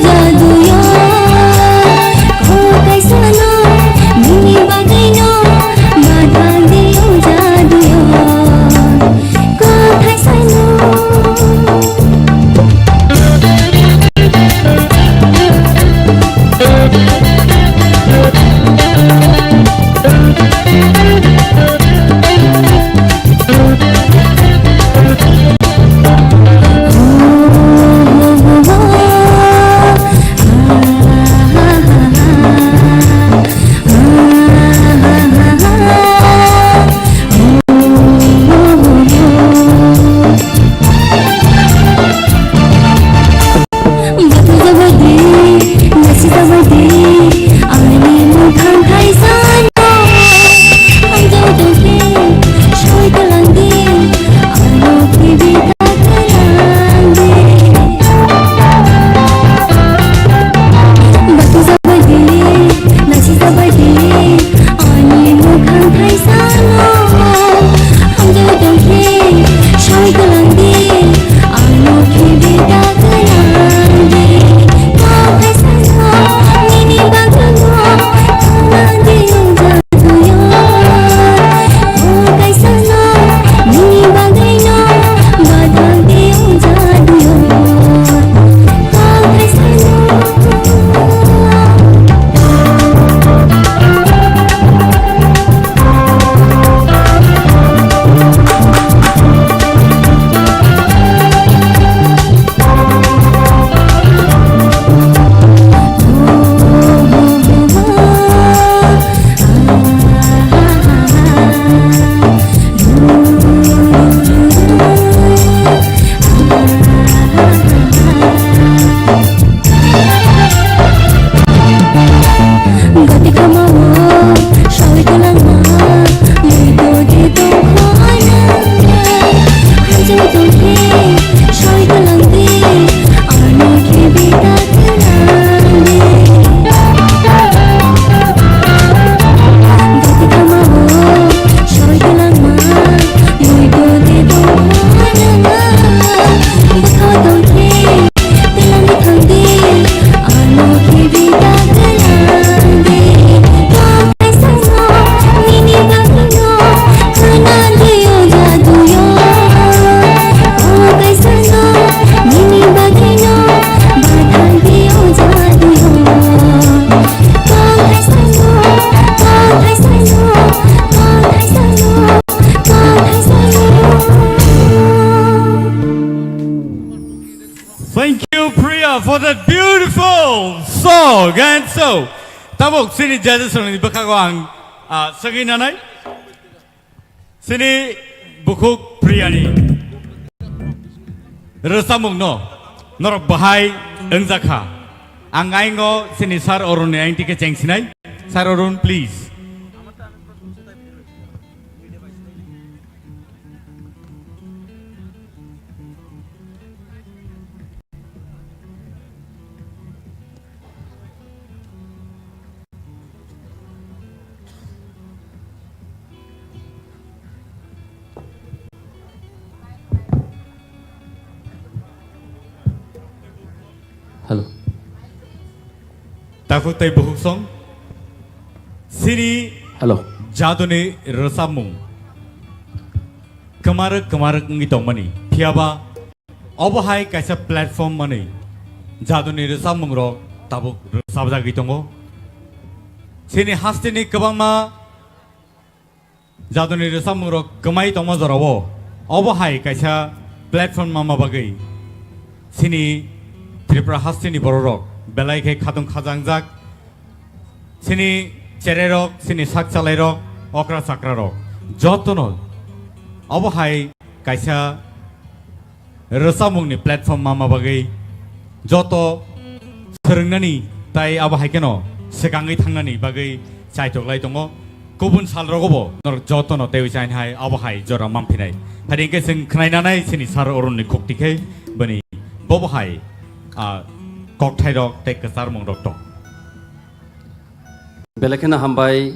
S20: Jaduyo
S2: So, tabok sini judges ni bakago ang sagi nanay. Sini bukuk priyani. Resamung no. Norok bahai engjaka. Ang aingo sini sar orun ni aing tike cheng sinai. Sar orun please.
S6: Hello.
S2: Takut tay buhuk song. Sini
S6: Hello.
S2: jaduni resamung. Kemarak ngi tong mani. Piaba obahai kaisa platform mani. Jaduni resamung ro tabuk resabja gi tongo. Sini hastini kabangma jaduni resamung ro kamai tongma jarawo. Obahai kaisa platform mama bagai. Sini TRIPURA hastini borok belai ke khatung khajangjak sini chererok sini sakchalairok okra sakrarok jotono obahai kaisa resamungni platform mama bagai joto serengnani tai abahai keno sekangai thangnani bagai chaitoklai tongo kubun salrogobo nor jotono tei chain hai abahai jora mamphinai haringke sing khnainanai sini sar orunni khoktikai bani bobahai KOKTAIROK tei kesar mongrok tok.
S6: Belakena hambai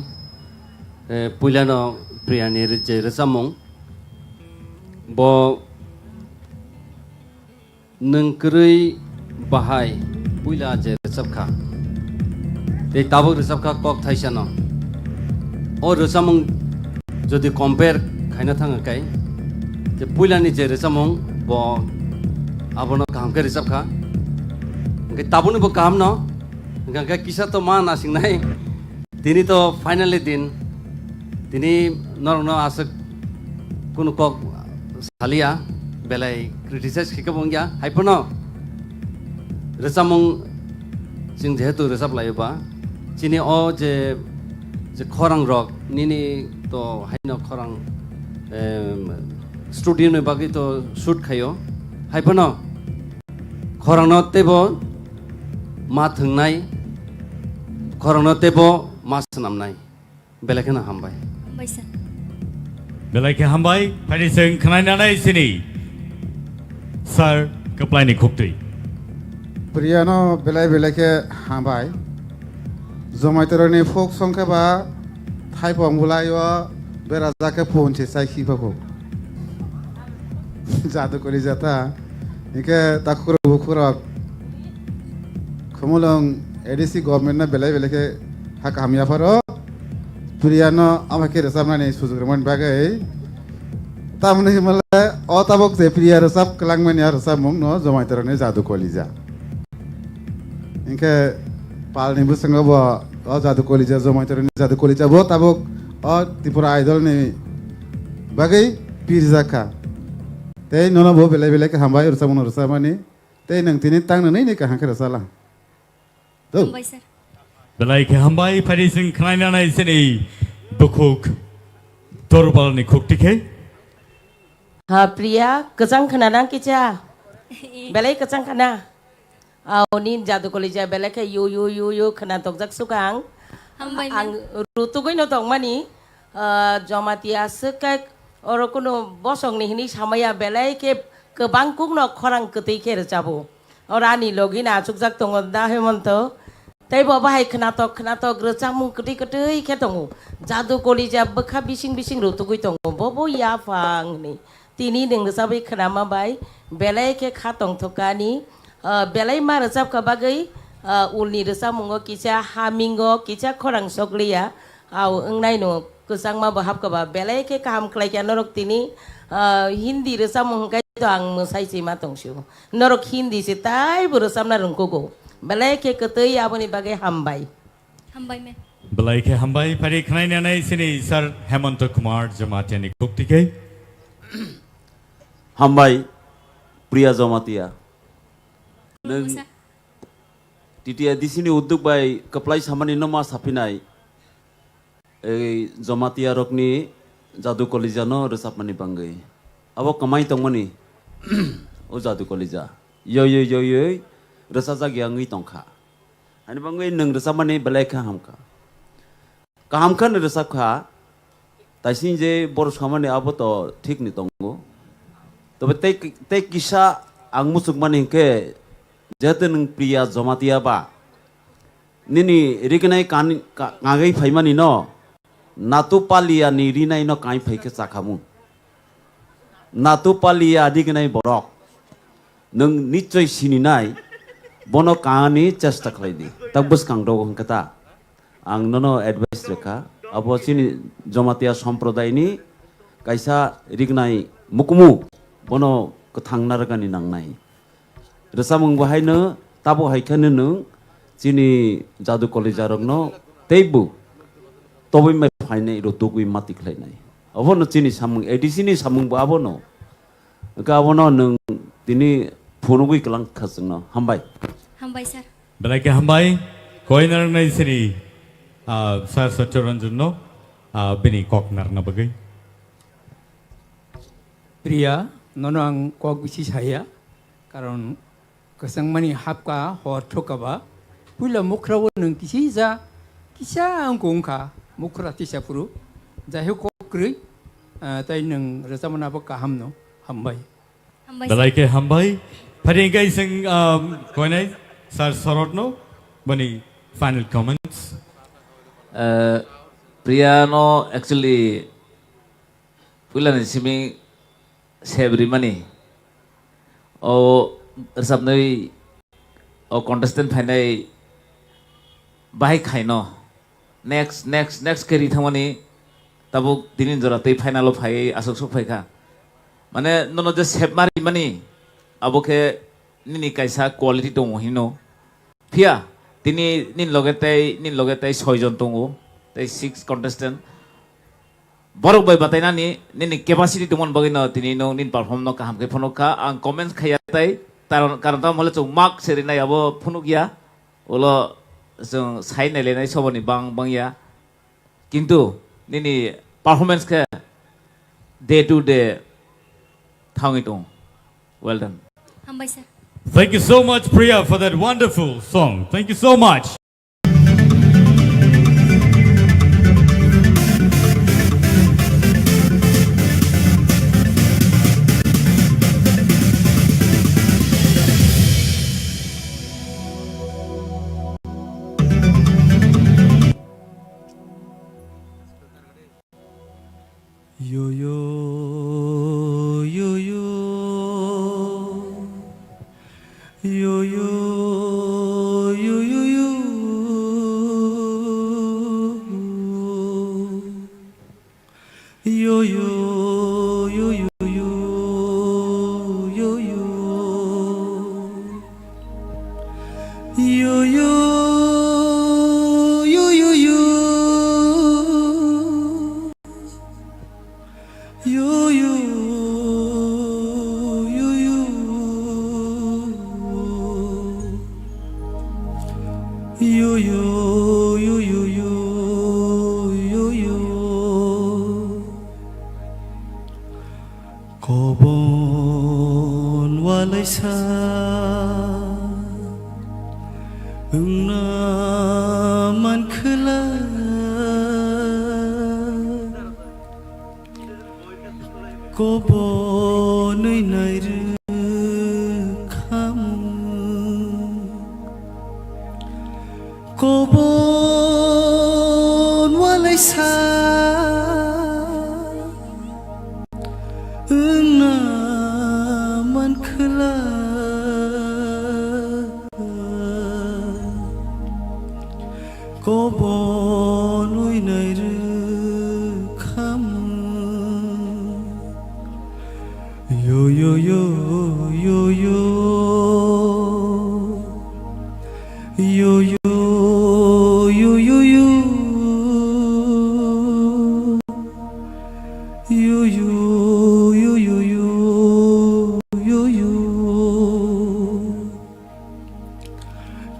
S6: puilano priyani je resamung bo nengkrui bahai puila je resabkha tei tabuk resabkha KOKTAISANO o resamung jodi compare khaina thanga kai je puilani je resamung bo abono kahamke resabkha tabuni bo kaham no gangka kisa to ma nasing nai tini to finally din tini norno asak kunu kok salia belai criticize khikabongya haipono resamung jing jehetu resap laiba chini o je khorang rok nini to haino khorang studio ne bagi to shoot khayo haipono khorang no tebo ma thungnai khorangno tebo ma sanamnai belakena hambai
S2: belai ke hambai phari sing khnainanai sini sir kaplaini khukti
S4: Priano belai ke hambai jomaitoroni folk songke ba thai pongulayo beraja ke phone sai khipako jadu kori jata ike takuro bukura Kumulong edisi government na belai ke hak hamia faro Priano amake resam na sujugreman bagai tamne himala o tabok je priya resap klangmen ya resam mong no jomaitorone jadu kolija inke pal ni busango bo o jadu kolija jomaitorone jadu kolija bo tabok o TRIPURA idol ni bagai pirzaka tei nono bo belai ke hambai resam no resamani tei nang tini tang na ni ka hanke resala
S9: Hambai sir.
S2: belai ke hambai phari sing khnainanai sini bukuk torbal ni khuktikai
S5: Ha Priya kejang khanadang kicha belai kejang khana au nin jadu kolija belai ke yo khana tokjak sukang ang rutugoi no tongmani jomatia sekai orokono bosong ni hini samaya belai ke kebang kukno khorang ketei ke rejabo orani logina chukjak tongo da hemonto tai bo bahai khnatok grejamung ketei ke tongo jadu kolija bekha bising rutugoi tongo bobo ya phang ni tini ding sabai khnama bai belai ke khatong thokani belai ma resap ka bagai ulni resamungo kicha hamingo kicha khorang sokliya au engnai no kusang ma bahap ka ba belai ke kaham klai ka norok tini hindi resamung kai to ang musai si ma tongsu norok hindi si tai bu resam na rungkogo belai ke ketei aboni bagai hambai
S9: me
S2: belai ke hambai phari khnainanai sini sir Hemant Kumar Jamatiani khuktikai
S6: hambai priya jamatia nang
S7: TTIDC ni uddog bai kaplai samani no ma sapinai ei Jomatia rokni jadu kolija no resapmani bangai abo kamai tongmani o jadu kolija yo resaja giangi tongkha ani bangai nang resapmani belai kha hamka kahamkan resapkha taisin je bor samani abo to ঠিক ni tongo tobe te kisa ang musukmani ke jate nang priya Jomatia ba nini rignai kan ngagai phaimani no natu palia ni rinai no kai phai ke chakhamu natu palia dignai borok nang nichoi sininai bono kani chesta khlaidi tabbus kangdo kata ang nono advice rekha abo sini Jomatia sampradai ni kaisa rignai mukumu bono kathangnar gani nangnai resamung bahaino tabo haikane nung sini jadu kolija rokno teibu tobai mai phaine ro tugui mati khlainai abono sini samung ADC ni samung ba abono ka abono nung tini phonugui klang khasno hambai
S9: sir
S2: belai ke hambai koinar nai sini sar Satyaranjan no bini koknar na bagai
S21: Priya nono ang kok bisi saya karon kasang mani hapka hor thokaba pula mukhrawo nang kisa ang kongka mukhra tisa puru jahe kokrui tai nang rasamana ba kaham no hambai
S2: belai ke hambai pharingai sing koinai sar sorot no bani final comments
S23: Priya no actually pula ni simi sebri mani o resapnai o contestant phainai bahai khaino next keri thamani tabo dinin jora tei final phai asok sok phaika mane nono je sep mari mani aboke nini kaisa quality dong hino phia tini nin logetai 6 jon tongo tei 6 contestant borok bai bataina ni nini capacity tumon bagino tini no nin perform no kaham ke phonoka ang comments khayatai karon ta mole chung mark serinai abo phunugya olo जों sign नायलायनाय सबनि बांया किन्तु निनि performance के day to day थाङै दं well done
S9: हामबाय sir
S2: Thank you so much Priya for that wonderful song. Thank you so much.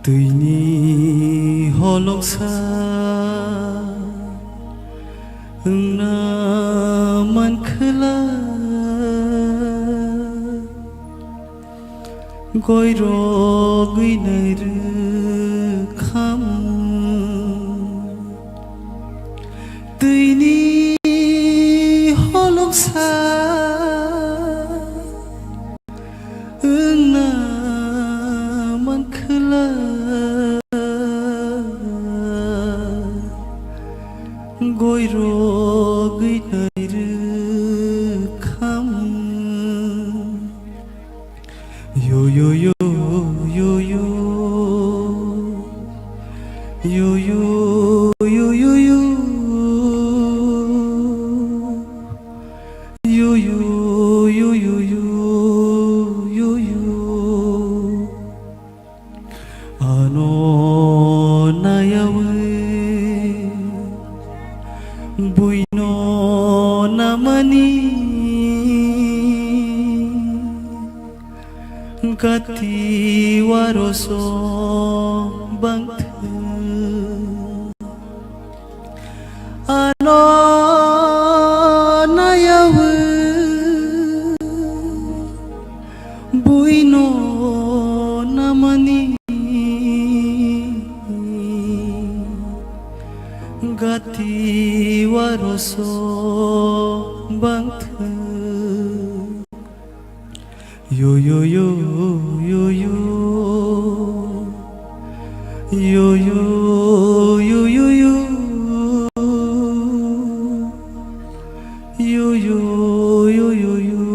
S21: Tui ni
S22: holoksa na man khla goi rogui nair kham tuini holoksa na man khla goi rogui nair kham yo yo yo yo yo yo yo yo yo yo yo yo yo yo yo yo ano nayawe buino namani gati waroso bangthe ano nayawe buino namani gati waroso bangthe yo yo yo yo yo yo yo yo yo yo yo yo yo yo yo yo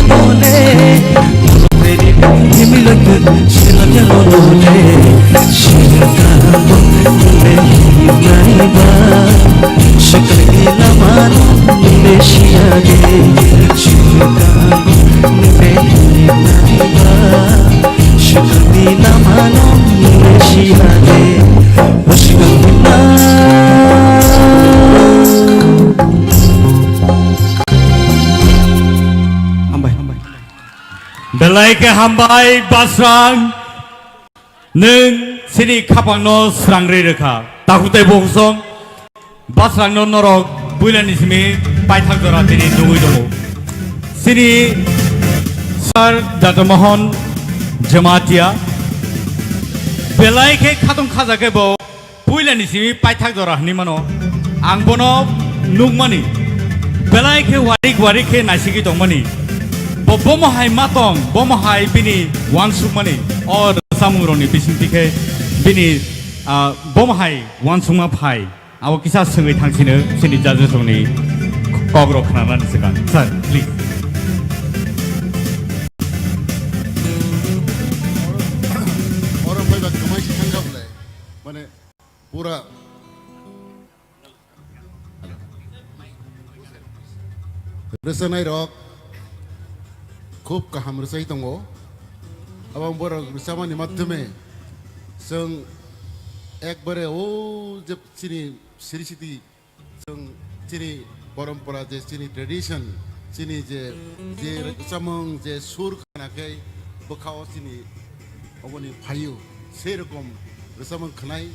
S22: nole Meri himilak shilake nole Shilaka me naiba Shakal ila manu me shiyage Shilaka me naiba Shakal ila manu me shiyage Shakal ila
S2: Belai ke hambai basrang neng sini kapang no serang reka takutai bohong basrang no norok bulan ismi paithak dora tini nungui dong sini sar Dr. Mohon Jamatia belai ke katung kaza ke bo bulan ismi paithak dora ni mano angbono nungmani belai ke warik ke nasiki dong mani bomahai matong bomahai bini wansukmani or samuroni bisingtike bini bomahai wansukma phai awo kisa sengai thangsine sini jajosoni KOKBOROK khanaran sekan sir please
S12: orang banyak kemai si tanggap le mana pura resanai rok খুব কাহাম রসাই দङ এবং বড় রসামানি মাধ্যমে जों একবারে ও যে চিনি সিরিসিটি जों চিনি পরম্পরা যে চিনি ট্রেডিশন চিনি যে যে রসামং যে সুর খানাkai বখাও চিনি অবনি ফাইও সেই রকম রসামং খানাই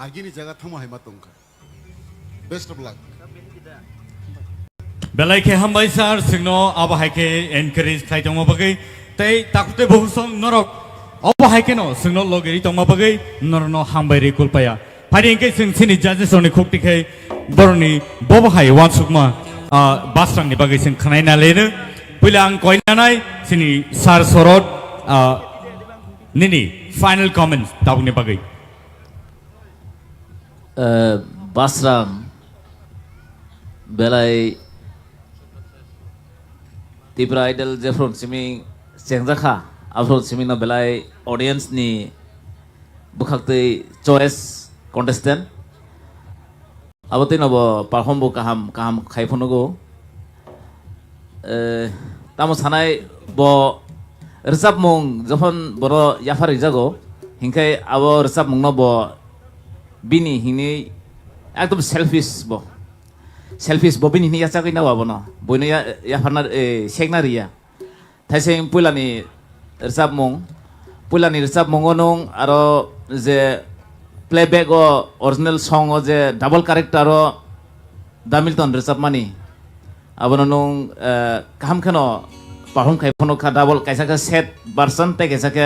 S12: আগিনি জায়গা থামা হাইমা দংখা best of luck
S2: Belai ke hambai sar singno abahai ke encourage khai tongma bagai tei takute bohusong norok abahai ke no singno logeri tongma bagai norno hambai re kulpaya phari ke sing sini judges oni khokti khai boroni bobahai wansukma basrang ni bagai sing khanai na lene pulang koinanai sini sar sorot nini final comments tabune bagai
S23: basrang belai TIPRA idol jefron simi sengjakha afron simi no belai audience ni bukhakte choice contestant abote no bo perform bo kaham khaiphono go tamo sanai bo rizab mung jokhon boro yafari jago hinkai abo rizab mung no bo bini hini ekdom selfish bobini ni yacha kina wabono boino ya farna sekna riya thaiseng pulani rizab mung onong aro je playback o original song o je double character o damilton rizab mani abono nong kaham khano perform khai phono kha double kaisa ka set version te kaisa ka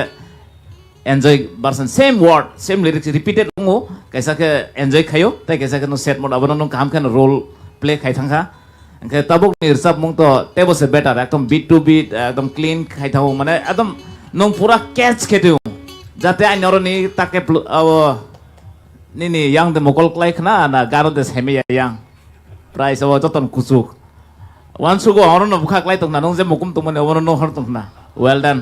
S23: enjoy version same word same lyrics repeated ngo kaisa ka enjoy khayo te kaisa ka no set mode abono nong kaham khano role play khai thangha angke tabuk ni rizab mung to tebo se better ekdom beat to beat ekdom clean khai thau mane ekdom nong pura catch khete jate ai noroni take nini yang de mokol klai khna na garo de semi yang price awo joton kusuk once go orono bukha klai tong na nong je mokum to mane orono hor tong na well done.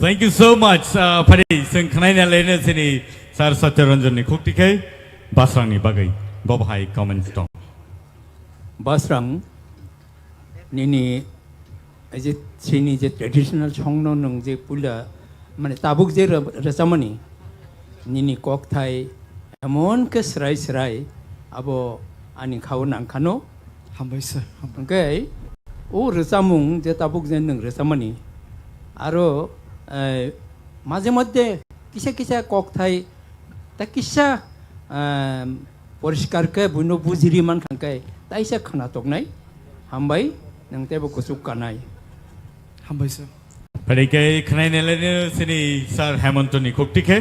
S2: Thank you so much phari sing khanai na lene sini sar satyaranjan ni khokti khai basrang ni bagai bobhai comments to
S21: basrang nini aje sini je traditional songno nong je pula mane tabuk je rasamani nini kok thai emon ke srai abo ani khau nang khano hambai sir okay o rasamung je tabuk je nang rasamani aro মাঝে মধ্যে কিসা cock থাই তা কিসা পরিষ্কার কে বুনো বুজিরি মান খানকাই তাইসা খানা তক নাই হামবাই নংতেবো কুসুক কানাই হামবাই sir
S2: Padike khanai nelene sini sar Hemontoni khoktikhe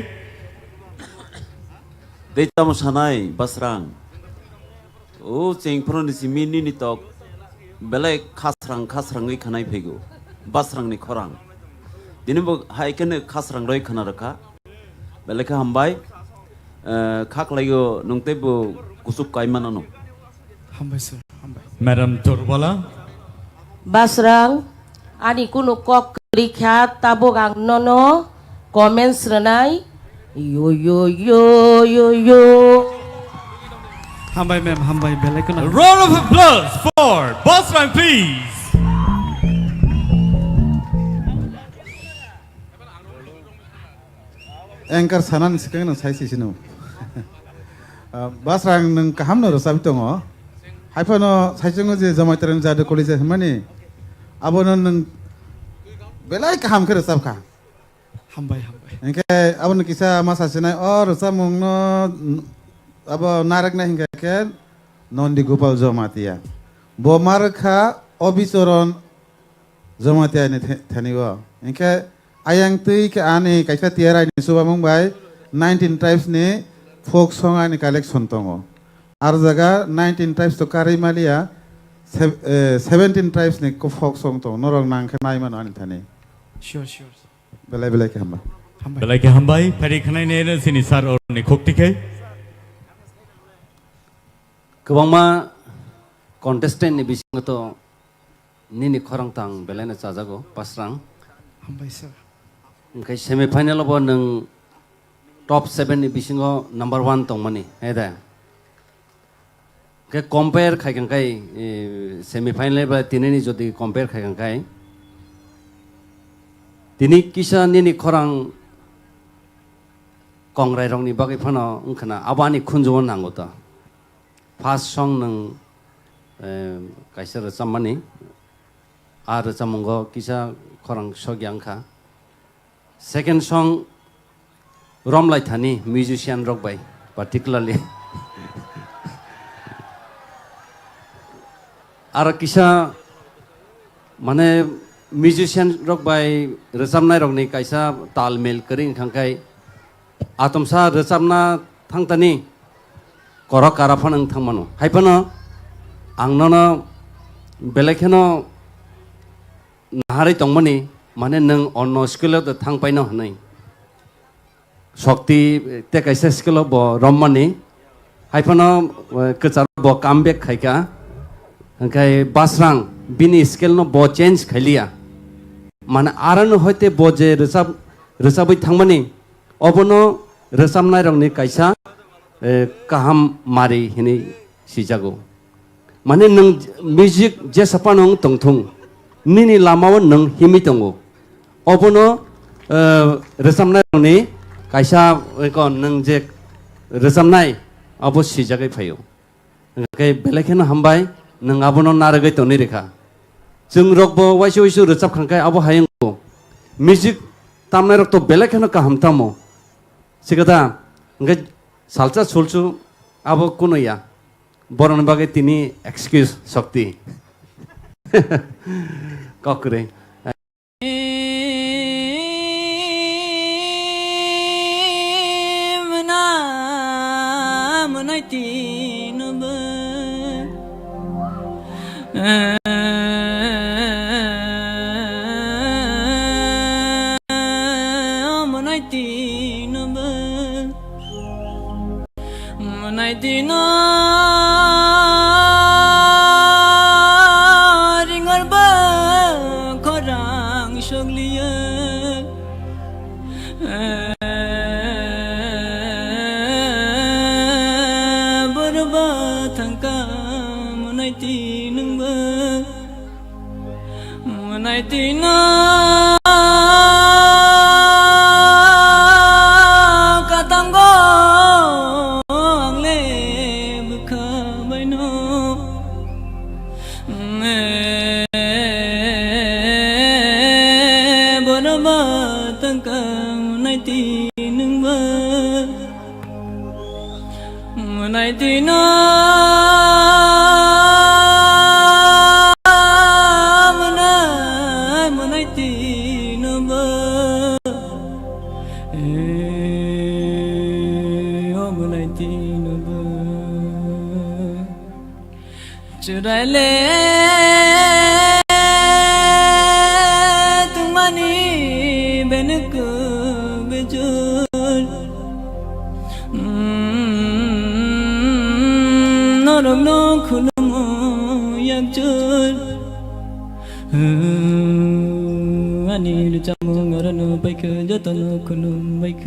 S7: Deitam sanai basrang o chengphron simini ni tok belai khasrang ngai khanai phego basrang ni khorang dinbo haikene khasrang roi khana rakha belai hambai khaklaigo nongtebo kusuk kaimanano
S21: 한바이 sir 한바이
S2: Madam Durbala.
S5: Basrang ani kuno kok krikhat tabogang nono comments renai yo yo yo yo yo.
S21: 한바이 ma'am 한바이 벨라이콘.
S2: A round of applause for Basrang, please.
S4: Anchor sanan sekarang nang saya sini. Basrang nang kaham no rosabi tongo. Haipa no saya cengo je zaman terang jadi kolej mana? Abo nang belai kaham ke rosab kah?
S21: 한바이 한바이.
S4: Engke abo nang kisah masa sini rosab mung no abo narak na hingga ke non digupal zomatia. Bo marka obisoron zomatia ni thaniwa. Engke ayang tui ke ane kaisa tiara ni suba mumbai 19 tribes ni folk song ani collection tongo ar jaga 19 tribes to kari malia 17 tribes ni ko folk song to norong nang ke nai mano ani thani
S21: sure sure
S4: belai ke hamba
S2: Belai ke hambai pari khanai ne sini sar or ni khokti ke
S6: Kebangma contestant ni bising to nini khorang tang belai na chajago pasrang
S21: 한바이 sir
S6: Kai semi final abo nang top 7 ni bisingo number 1 tongmani heda ke compare khai kan kai semi final ba tineni jodi compare khai kan kai tini kisa nini khorang kongrai rong ni bagai phano ungkhana abani khunjon nangota first song nang kaisa ra chamani ar chamongo kisa khorang sogyang kha Second song, Rom Lai Thani, musician rock by, particularly. Ara kisa, mane musician rock by, resam rock ni kaisa talmel kering khangkai, atomsa resam thang tani, korok karafan ang thang mano. Hai pano, ang nono belekeno nahari tongmani. Mana neng ono sekolah tu thang pai no hanai. Shakti te kaisa sekolah bo Romani. Hai pano kecar bo comeback khai ka. Angkai Basrang bini sekolah no bo change khai liya. Mana aran hoite bo je resab thang mani. Obono resam nai rong ni kaisa kaham mari hini sijago. Mana neng music je sapa nong tongthong. Nini lamawan neng himi tongo. Obono resamnai ni kaisa kon nang je resamnai abo sijagai phayo kai belekena hambai nang abono naragai toni rekha jung rokbo waisu waisu resap khangkai abo hayengbo music tamnai rok to belekena ka hamtamo sigada ngai salcha chulchu abo kunoya boron bagai tini excuse shakti kokre
S22: Churale tumani benuku bejul norong no khulum Ani lu jamu ngarana baik jotono kunum baik.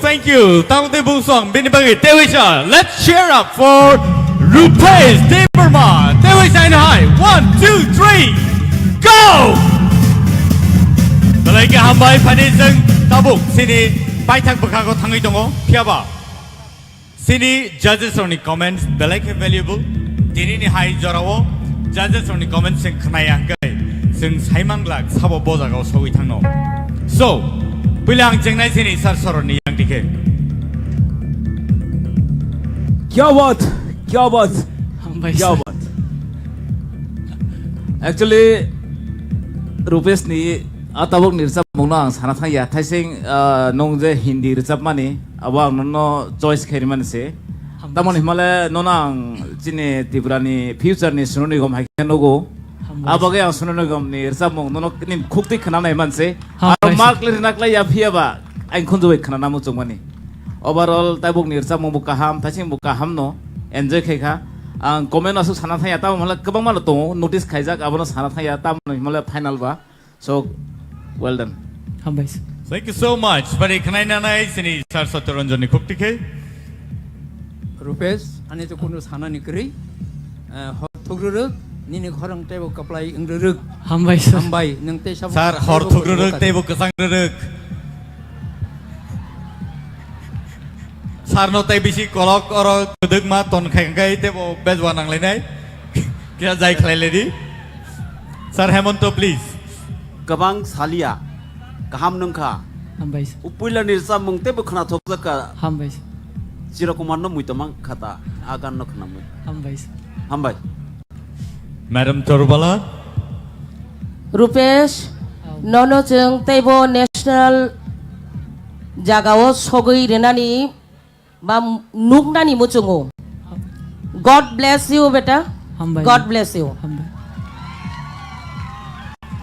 S2: Thank you. Tang de bung song bin bagi Dewisha. Let's cheer up for Rupesh Debbarma. Dewisha in high. 1, 2, 3, go! Balai ke hambai paniseng tabuk sini pai thang bakha ko thangai dongo phiaba Sini judges only comments belai ke valuable. Dini ni hai jorao judges only comments sing khnayang kai sing saimang lak sabo boza gao sogui thangno. So, bilang jengnai sini sar soron ni yang dike.
S23: क्या बात क्या बात क्या बात actually Rupesh नि आताबक निरसाब मौना आं साना थांया थाइसिं नों जे हिंदी रिजाब माने अब आं ननो चॉइस खेरि मानसे तामन हिमाले नोना आं जिने त्रिपुरानि फ्यूचरनि सुनो निगम हाइके नगो आबगे आं सुनो निगम नि रिजाब मौ ननो नि खुक्ति खनानाय मानसे आरो मार्क लिरनाक्ला या फियाबा आं खनजोय खनाना मुचुं माने ओवरऑल ताइबक निरसाब मौ काहाम थाइसिं बु काहाम नो एन्जॉय खेखा आं कमेन्ट आसु साना थांया ता मला गोबां मानो दङ नोटिस खाइजाक आबनो साना थांया ता मला फाइनल बा सो well done
S2: हामबायसै Thank you so much bari khnainanai sini sar satoranjoni khuktikhe
S21: Rupesh ani to kuno sana ni kri hor thugruruk nini khorang tebo kaplai ingruruk
S10: हामबायसै
S21: hambai nang te sab
S2: sar hor thugruruk tebo kasangruruk sar no tai bisi kolok oro kuduk ma ton khaingai tebo bezwa nanglainai kya jai khlailedi sir Hemanto please
S7: गोबां सालिया गाहाम नोंखा
S10: हामबायसै
S7: उपुइला निरसा मुंते बखना थोकजका
S10: हामबायसै
S7: चिरकुमार न मुइतमां खाता आगान न खनामु
S10: हामबायसै
S7: हामबाय
S2: Madam Torbala
S5: Rupesh nono jeng tebo national jagao sogoi renani ba nugnani muchungo God bless you beta God bless you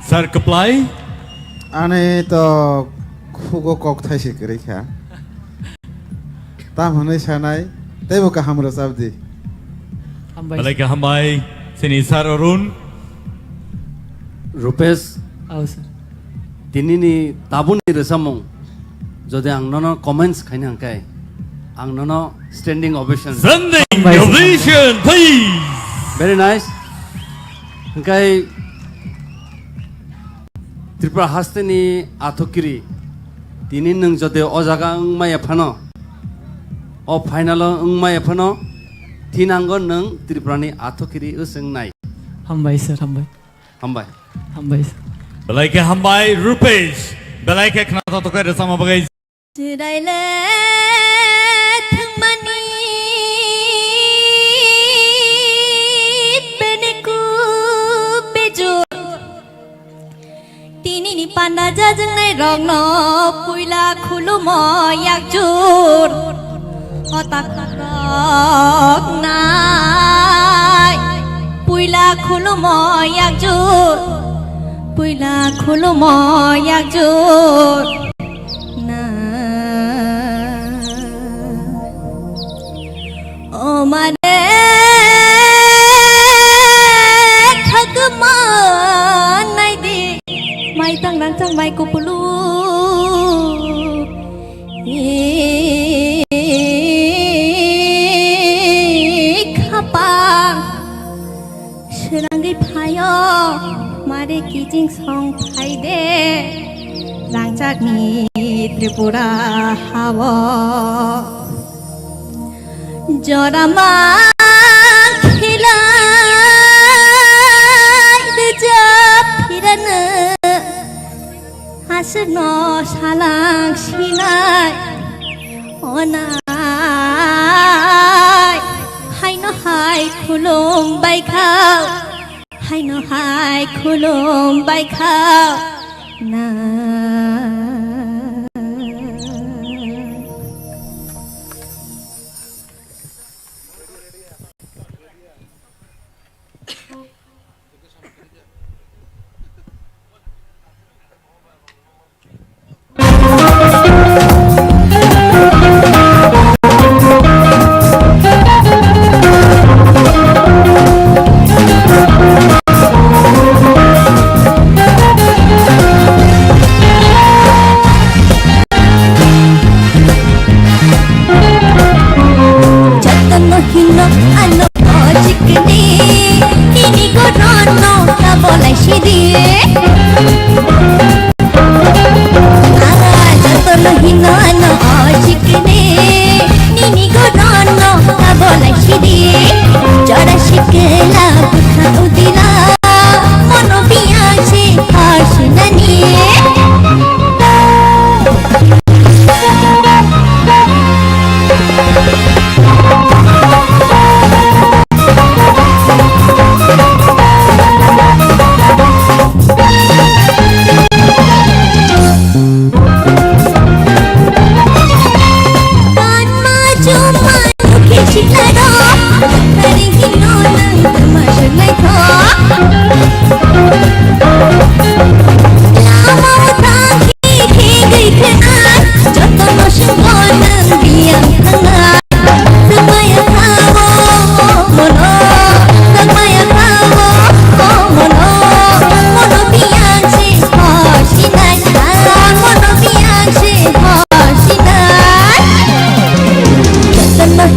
S2: Sir Kaplai
S4: ane to khugo kok thaisi krekha ta hanai sanai tebo ka hamro sabdi
S2: balai ka hambai sini Sir Arun
S6: Rupesh
S10: au sir
S6: dinini tabuni resamong jodi ang nono comments khainang kai ang nono standing ovation
S2: please
S6: very nice kai Tripura hasteni athokiri tini nang jode o jaga maya phano o final maya phano tinango nang Tripurani athokiri useng nai
S10: hambai sir hambai
S2: balai ke hambai Rupesh balai ke khna to kai sama bagai
S20: Tidai thangmani beneku bejo Tini panda jajang nai rong no puila khulumo yakjur otak rok nai puila khulumo yakjur na o mare thagma nai di mai tang nang tang mai ko pulu khapa serangai phayo mare kijing song phai de rangchak ni Tripura hawa jorama khilai de jap phirana asno salang sinai onai hai no hai khulum bai khao hai no hai khulum bai khao na Hino no, chickene, nini go run.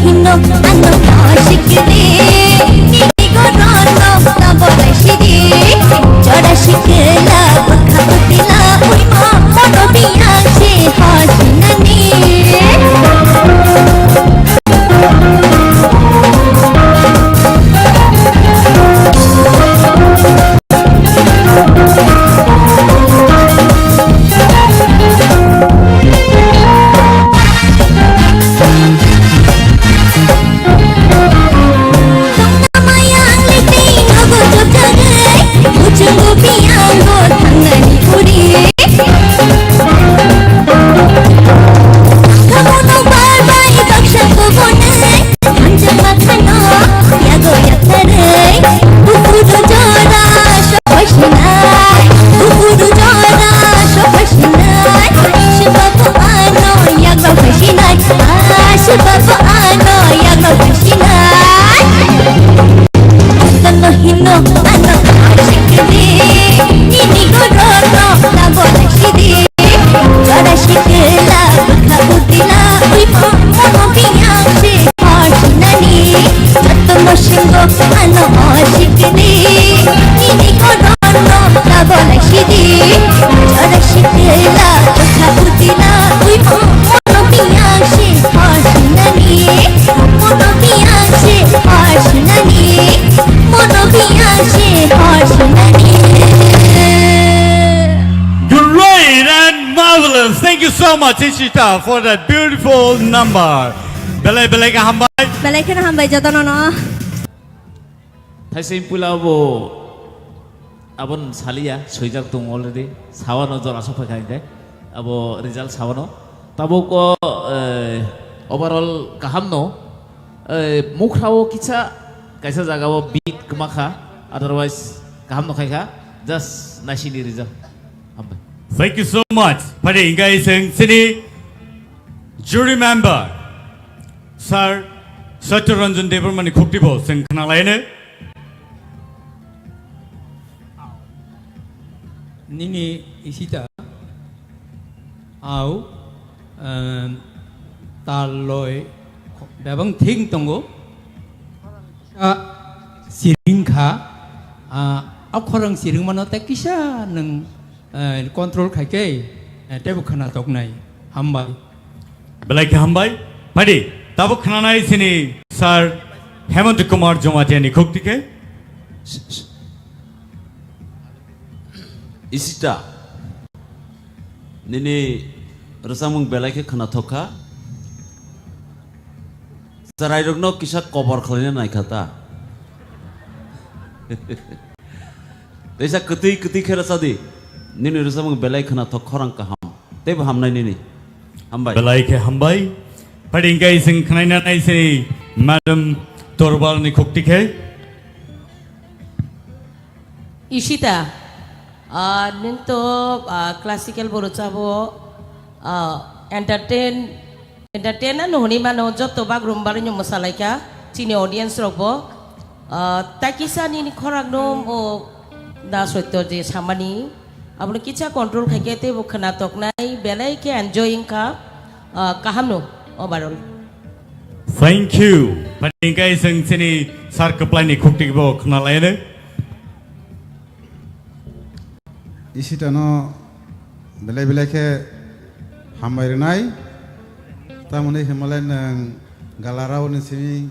S20: hino ano ashikre ni gorono tabolai shidi jora shikla bakhatila oi ma mono biyache hasinani
S2: Great and marvelous. Thank you so much, Ishita, for that beautiful number. Belai belai ka hambai.
S18: Belai kena hambai jodoh nono.
S23: Thai sim pula bo abon salia soijak tung already sawano jor aso phakai dai abo result sawano tabo ko overall kahamno mukhrao kicha kaisa jaga bo beat kmakha otherwise kahamno khaika just nashini result.
S2: Thank you so much. Pade ingai sing sini jury member Sir Satyaranjan Debbarma ni khuktibo sing khana laine
S21: Nini isita au taloi dabang thing tongo siring kha akhorang siring mano ta kisa nang control khaike tebu khana tok nai hambai
S2: belai ka hambai padi tabu khana nai sini Sir Hemant Kumar Jomatia ni khuktike
S7: Isita nini rasamung belai ke khana thoka sarai rokno kisa cover khalina nai khata desa keti khera sadi nini rasamung belai khana thok khorang ka ham te ham nai nini hambai
S2: belai ke hambai padi ingai sing khana nai sini Madam Torbal ni khuktike
S5: Ishita nento classical boro chabo entertain na honi mano joto bagrum barinyo masalaika chini audience robo takisa ni khorak nom o da soito je samani ablo kicha control khakete bo khana tok nai belai ke enjoying ka kahamno overall.
S2: Thank you. Padi ingai sing sini Sir Kaplai ni khuktibo khana laine
S4: Isita no belai belai ke hambai renai tamune himalai nang galarau ni sini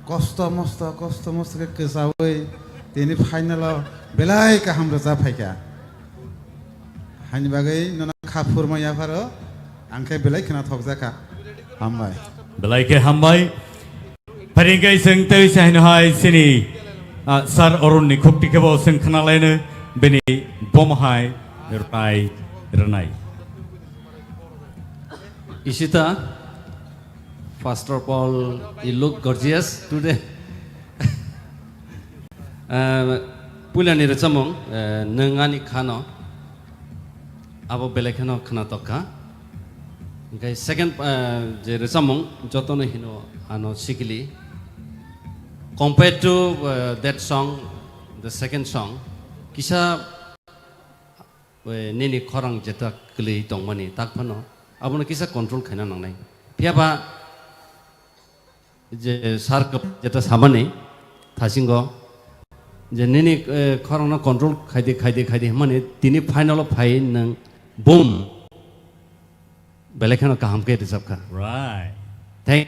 S4: kosto mosto ke kesawai tini final belai ka hamra za phaika hani bagai nona khapur ma ya pharo angke belai khana thokja ka hambai
S2: belai ke hambai padi ingai sing tei sahin hai sini Sir Arun ni khuktikebo sing khana laine beni bomhai renai
S6: Ishita, first of all, you look gorgeous today. Pulani recamong nengani khano abo belekano khana toka. Okay, second je recamong jotono hino ano sikili. Compared to that song, the second song, kisa nini korang jeta keli tong mani tak pano. Abang kisah control kena nang nai. Piapa je sarkap jeta samane thasingo je nini corona control khaide mane tini final phai nang boom belekhano kaham ke sabka
S2: Right.
S6: thank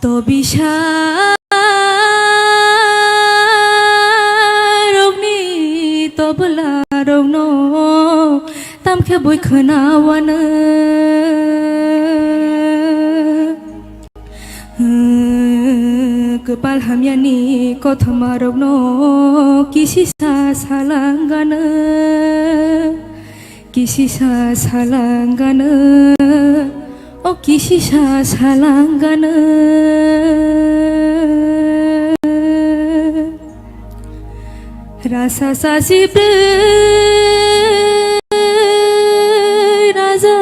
S20: তো বিষারগ্নি তবলারগ্ন তামখে বই খোনাওয়ানো kepal hamyani kothamarogno kisisa salangana o kisisa salangana rasa sasibre raza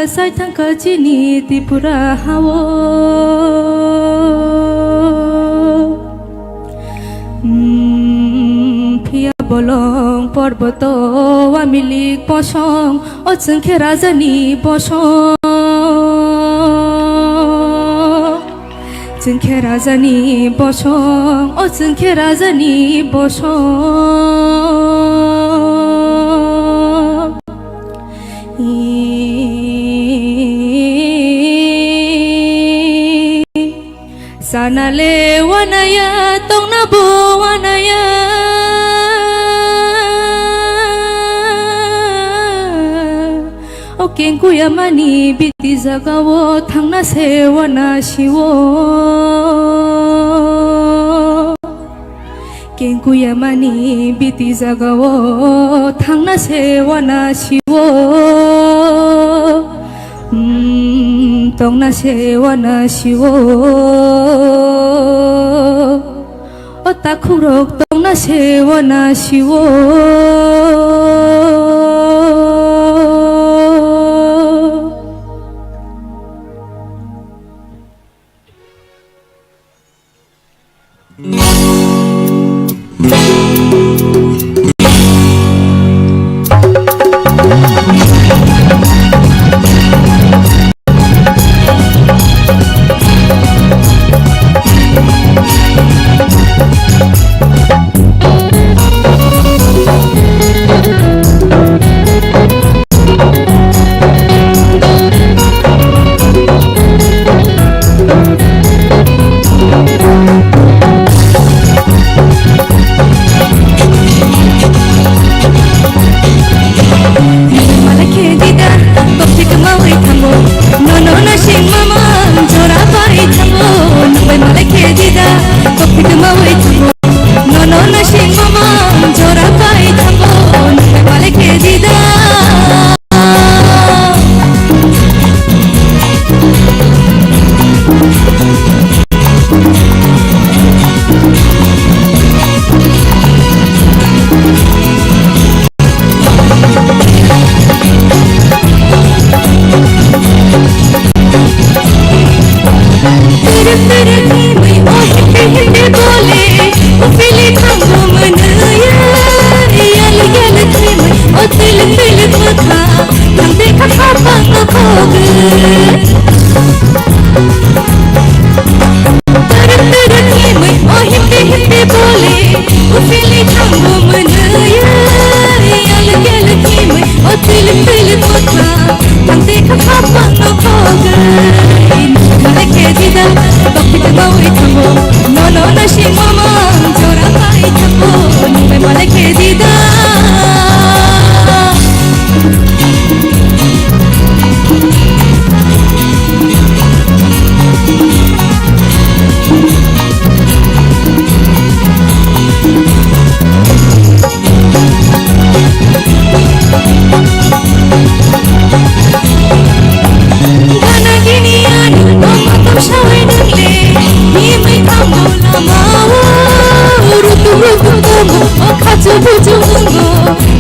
S20: saitang kajini TIPRA hawo Pia bolong porboto amilik posong o jengke rajani bosong jengke rajani bosong o jengke rajani bosong sanale wanaya tong nabo wanaya oken kuyamani biti zagawo thangna sewana shiwo ken kuyamani biti zagawo thangna sewana shiwo tongna sewana shiwo otakhurok tongna sewana shiwo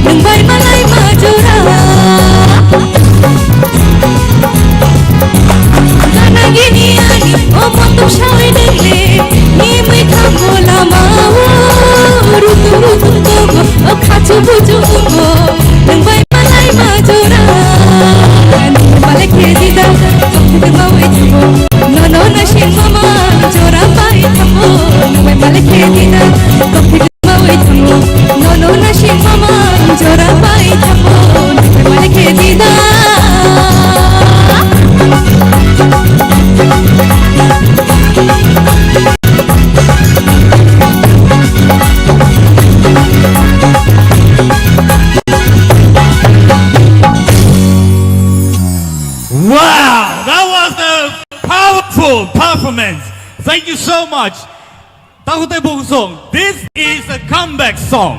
S20: Nang bay malay majura
S2: powerful performance. Thank you so much. Takutay buong song. This is a comeback song.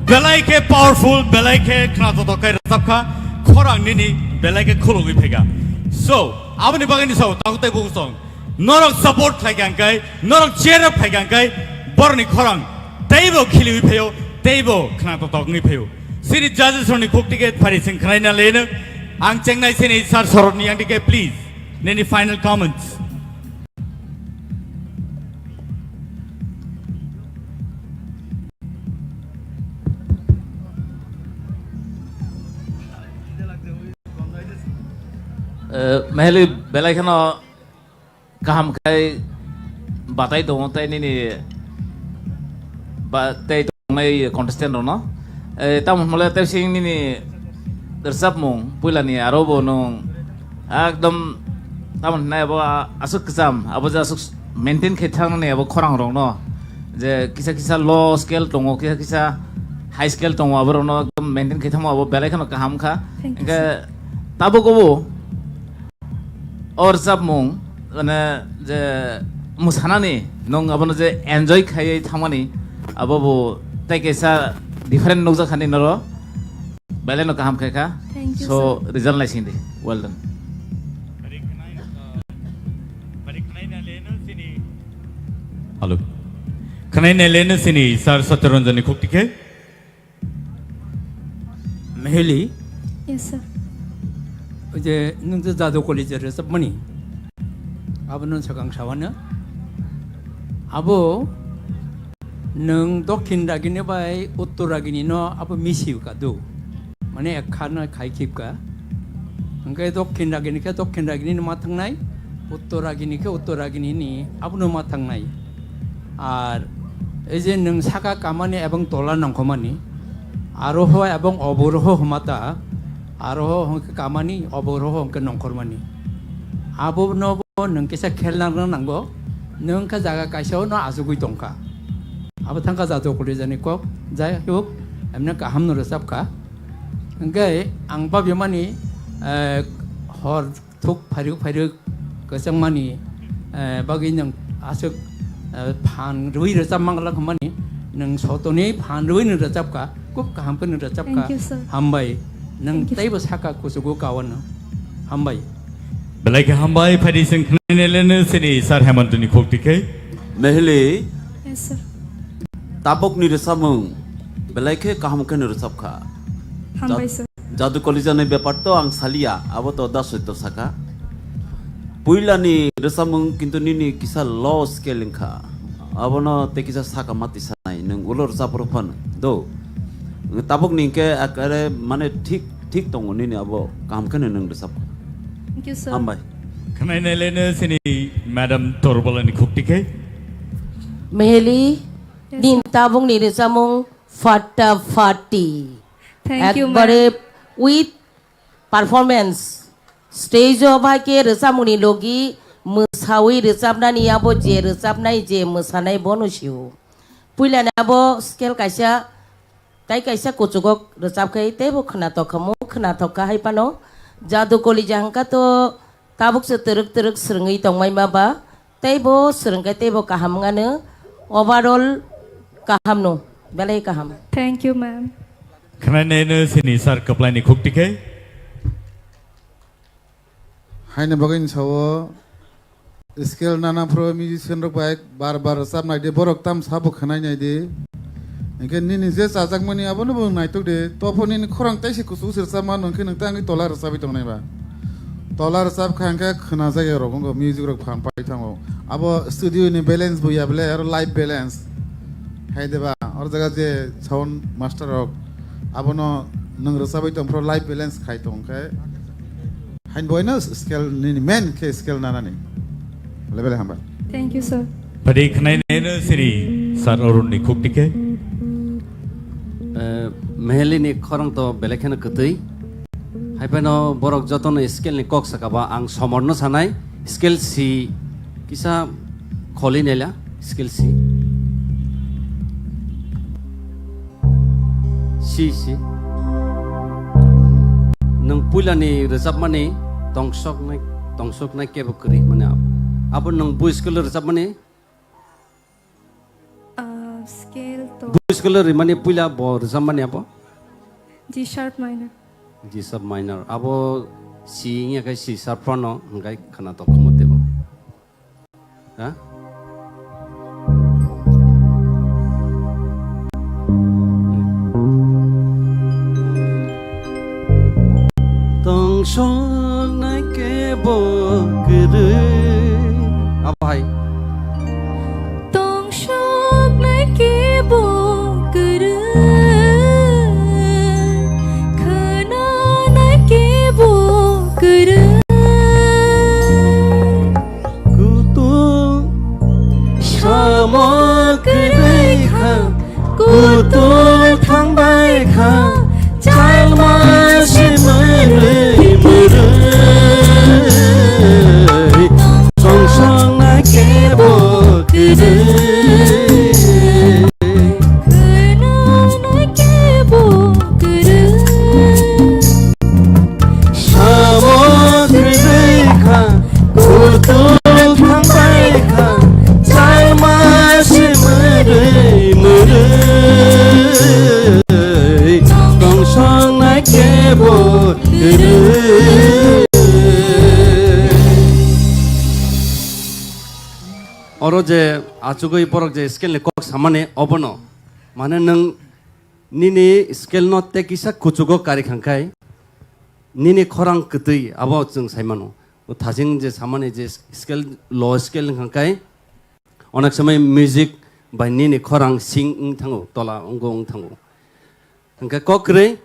S2: Belai ke powerful, belai ke knatoto kay resapka, korang nini belai ke khulugi pega. So, abani bagani so takutay buong song. Norok support kaigan kay, norok cheer up kaigan kay, borni korang. Table kili wipeyo, table knatoto ngipeyo. Sini judges oni cook ticket parising kanaina lena. Ang chengnai sini sar sorot ni ang ticket please. Any final comments?
S23: Mahali belai kano kaham kai batai dong tai ni batai dong nai contestant no tamu mulai tai sing ni dersap mong pula ni arobo nong akdom tamu nai abo asuk kesam abo asuk maintain kethang ni abo korang rong no je kisa low scale dong kisa high scale dong abo no maintain kethang abo belai kano kaham kha ke tabo kobo और सब मुंग ने जे मुसानानी नोंग अब न जे enjoy खाये थामानी अब वो तय कैसा डिफरेंट नोज़ा खाने नरो बेले नो काम खाएगा so result lysing they well done
S2: Hello kanai ne lena sini sar Satyaranjani khukti ke
S21: Mahali
S9: Yes, sir.
S21: 이제 능저 자도 콜리지에서 뭐니 아버는 서강 사원은 아버 능 도킨라기네 바이 우토라기니노 아버 미시우가도 만에 에카나 가이킵가 그러니까 도킨라기니까 도킨라기니 마탕나이 우토라기니까 우토라기니니 아버는 마탕나이 아 이제 능 사가 까마니 에봉 돌라는 거마니 아로호 에봉 어보로호 마다 아로호 홍크 까마니 어보로호 홍크 농코르마니 아보 노보 능께서 켈랑랑 난거 능카 자가 까셔노 아수구이 동카 아보 탕카 자도 고리자니 꼭 자욕 엠나 까함노르 삽카 그러니까 앙밥 요마니 허툭 파르 그성마니 바기는 아수 판 루이르 쌈망라 그만이 능 소토니 판 루이르 잡까 꼭 까함끈을 잡까 함바이 nang table saka kusugo kawan hambai
S2: belai ke hambai phadi sing khne lene sini sar hemantuni khokti ke
S7: Mahali
S9: Yes, sir.
S7: tabok ni resamung belai ke kaham ke resap kha
S9: Hambai, sir.
S7: jadu kolija ne byapar to ang salia abo to das hoito saka puila ni resamung kintu nini kisa low scale kha abo no te kisa saka mati sanai nang ulor sapro phan do tabok ningke akare mane ठीक दङ नि अब काम खने नों दसब
S9: Thank you, sir.
S7: हामबाय
S2: khane ne lene sini madam torbolani khukti ke
S5: Mahali din tabung ni resamung fatafati
S9: Thank you,
S5: ekbare with performance stage oba ke resamung ni logi musawi resapnani abo je resapnai je musanai bonusiu puila na abo scale kaisa tai kaisa kucugok resap kai tebo khna to khamu khna to ka hai pano jadu koli jangka to tabuk se teruk srengai tongmai baba tebo srengai tebo kaham ngane overall kaham no belai kaham
S9: Thank you, ma'am.
S2: khane ne sini sar kaplani khukti ke
S4: haine bagin sawo skill nana pro musician rok bai bar sab nai de borok tam sabu khanai nai de Engke nini je sajak mani abo no bung naitok de toponi ni khorang taisi kusu sirsa man nongke nang tangi tolar sabi tong nai ba tolar sab khangka khna jage rok ngo music rok phang pai thango abo studio ni balance buya bele aro live balance hai deba or jaga je sound master rok abo no nang sabi tong pro live balance khai tong kai hain boina scale ni main ke scale nana ni level hamba
S9: Thank you, sir.
S2: phadi khane ne sini sar orun ni khukti ke
S6: Mahali ni korang to belekena ketui haipeno borok joton skill ni kok sakaba ang somorno sanai skill si kisa kholi nela skill si nang pula ni resap mani tongsok nai kebukri mana abo nang bu school resap mani
S9: Scale to
S6: bu school mani puila bo resap mani abo
S9: G sharp minor.
S6: G sharp minor abo C nya kai C sharp no ngai khana to khamote bo ha tong son nai ke bo kere apa hai
S20: Tong shok nai ke bo kere khana nai ke bo kere
S6: kutu sama kere kha kutu thang bai kha chal ma se mare mare song song na ke bo kere
S20: khana nai ke bo kere
S6: sama kere kha kutu thang bai kha chal ma se mare mare song song na ke bo kere 어로 제 아주거이 버럭 제 스케일 꼭 사만에 어버너 마는 능 니니 스케일 노 때기사 구주거 까리 칸카이 니니 코랑 그뜨이 아버 증 사이마노 다징 제 사만에 제 스케일 로 스케일 칸카이 어느 समय 뮤직 바이 니니 코랑 싱 탕고 돌아 옹공 탕고 그러니까 꼭 그래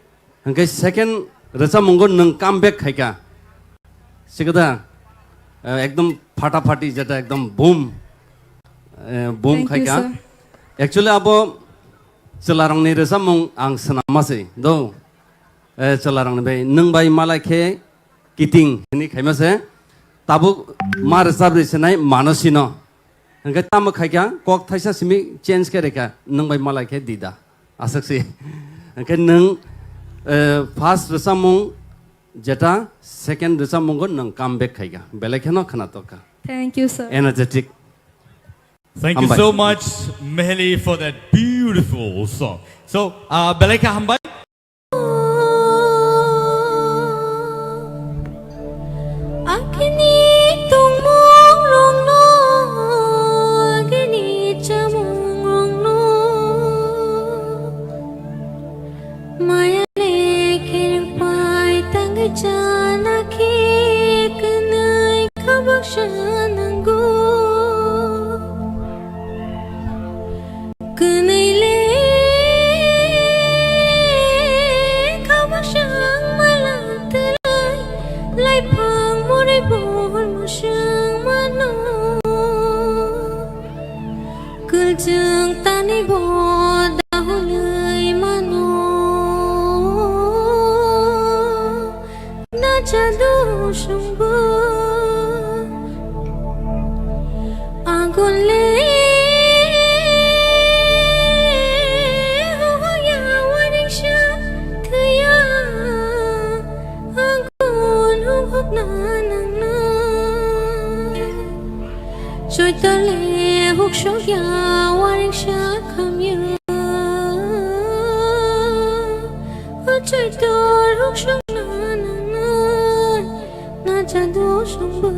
S6: 그러니까 세컨 रचा मंगो नंग comeback खाइका सिकदा एकदम फाटाफाटी जेटा एकदम boom boom खाइका actually अब चलारंगनि रचा मंग आं सनामासै दो चलारंगनि बे नंग बाय मालाखे किटिंग नि खाइमासे ताबु मा रचा रिसनाय मानसिनो हंगा ताम खाइका कक थाइसा सिमि चेंज करेका नंग बाय मालाखे दिदा आसक्सि हंगा नंग फार्स्ट रसामंग जेटा सेकेंड रसामंग नंग comeback खाइगा बेलेखेनो खनातोका
S9: Thank you, sir.
S6: Energetic.
S2: Thank you so much, Mehli, for that beautiful song. So, Beleka Hambai.
S20: Agni tumong rong no agni chamong rong no maya lekhin pai tang jana ki kanai khabak shanango kanai le khabak shang malantai lai phang mori bon mo shang mano kul jang tani bo da holai mano na jadu shumbo agon le ho ya waning sha thaya agon hok na nang na joy ta le hok shok ya waning sha kham ya joy ta hok shok na nang na jadu shumbo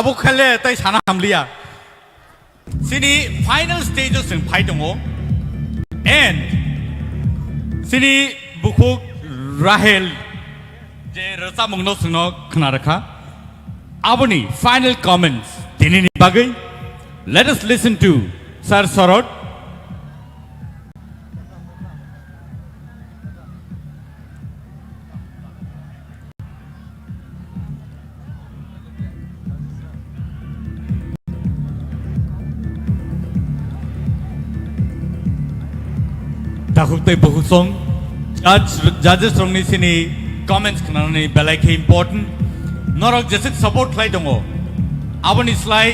S2: tabuk khale tai sana hamliya sini final stages sing phai dongo and sini bukuk Rahel je rasa mungno sungno khna rakha aboni final comments dinini bagai let us listen to Sir Sorot. Takuktai bahusong judges rong ni sini comments kana ni belai ke important norok jesik support klai dongo aboni slai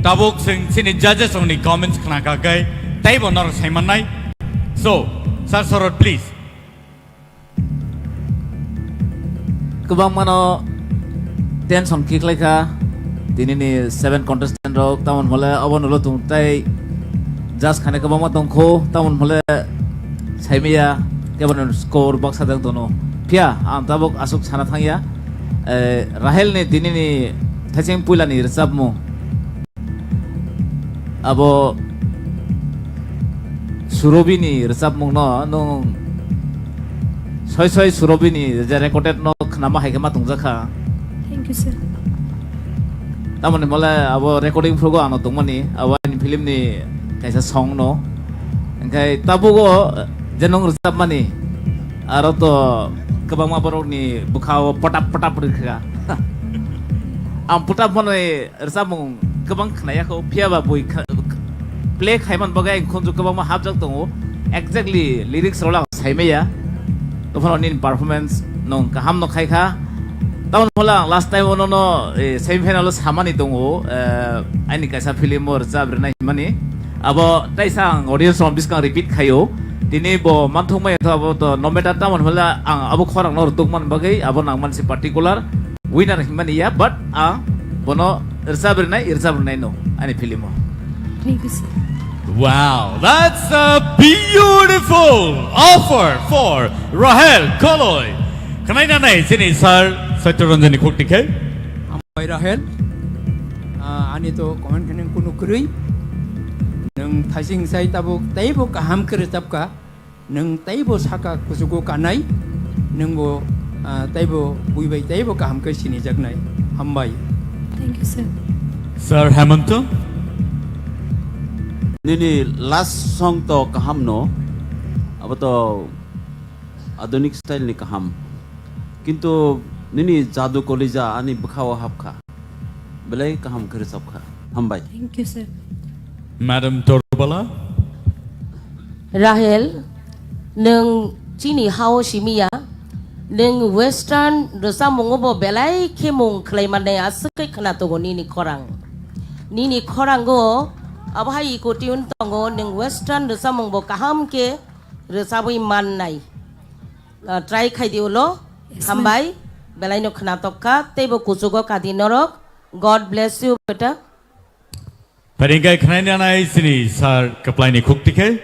S2: tabuk sing sini judges rong ni comments kana ka gai tai bo norok saiman nai so Sir Sorot please
S23: kubang mano ten song kick lai ka tini ni 7 contestant rok tamon hole abon holo tung tai just khane kubang ma tong kho tamon hole saimia keban score box adang tono pia am tabok asuk sana thangya Rahel ne tini ni thacheng puila ni resap mo abo surobi ni resap mo no nong soi surobi ni je recorded no khnama haikema tungjakha
S9: Thank you, sir.
S23: tamone mala abo recording progo ano tungmani abo ni film ni kaisa song no engkai tabugo jenong resap mani aro to kebang ma borok ni bukhao patap rikha am patap mane resap mong kebang khnaya ko phia ba boi play khaiman bagai khonju kebang ma habjak tongo exactly lyrics rola saimeya to phone in performance nong kaham no khaikha taun hola last time ono no semi final samani tongo ani kaisa film or resap rena mani abo taisang audience on biskang repeat khayo tini bo manthong mai abo to no matter tamon hola ang abo khorang nor tukman bagai abo nang man si particular winner himani ya but bono irsaber nai no ani film
S9: Thank you, sir.
S2: wow that's a beautiful offer for Rahel Koloy kanaina nai sini Sir Satyaranjani khuktikhe
S21: ambai Rahel ani to comment kenen kuno krui nang thasing sai tabuk taibo kaham kre tapka nang taibo saka kusugo kanai nang bo taibo buibai taibo kaham ke sini jagnai hambai
S9: Thank you, sir.
S2: Sir Hemanto
S7: nini last song to kaham no abo to adonik style ni kaham kintu nini jadu kolija ani bukhawa hapkha belai kaham kre sapkha hambai
S9: Thank you, sir.
S2: Madam Torbala
S5: Rahel neng chini hao shimiya neng western rasa mongobo belai kemong klaimane askai khana to ni khorang go abhai ko tiun tongo neng western rasa mongbo kaham ke rasa boi man nai try khai diulo hambai belai no khana tokka tebo kusugo kadinorok God bless you beta
S2: Paringkai knaina nai sini Sir Kaplaini khuktikhe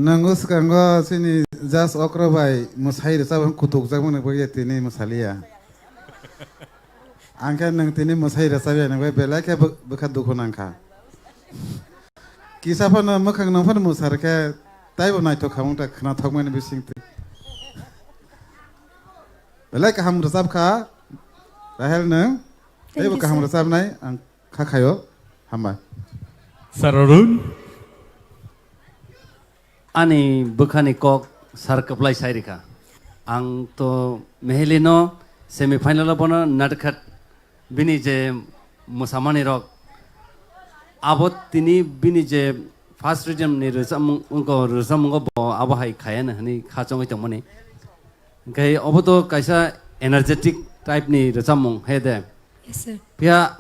S4: nango skanggo sini jas okrobai musai resab kutuk jamon boye tini musalia angka nang tini musai resab nang bai bela ke bekha dukho nangkha kisa phano mokhang nang phano musar ke tai bo nai to khamung ta khna thokmani bisingte bela ka ham resab kha Rahel nang tai bo ka ham resab nai ang kha khayo hamba
S2: Sir Arun
S6: ani bukhani kok sar kaplai sairika ang to mehelino semi final bono natkhat bini je musamani rok abot tini bini je first region ni resam bo abahai khayana hani khachong itongmani gai oboto kaisa energetic type ni resamung hede
S9: Yes, sir.
S6: pia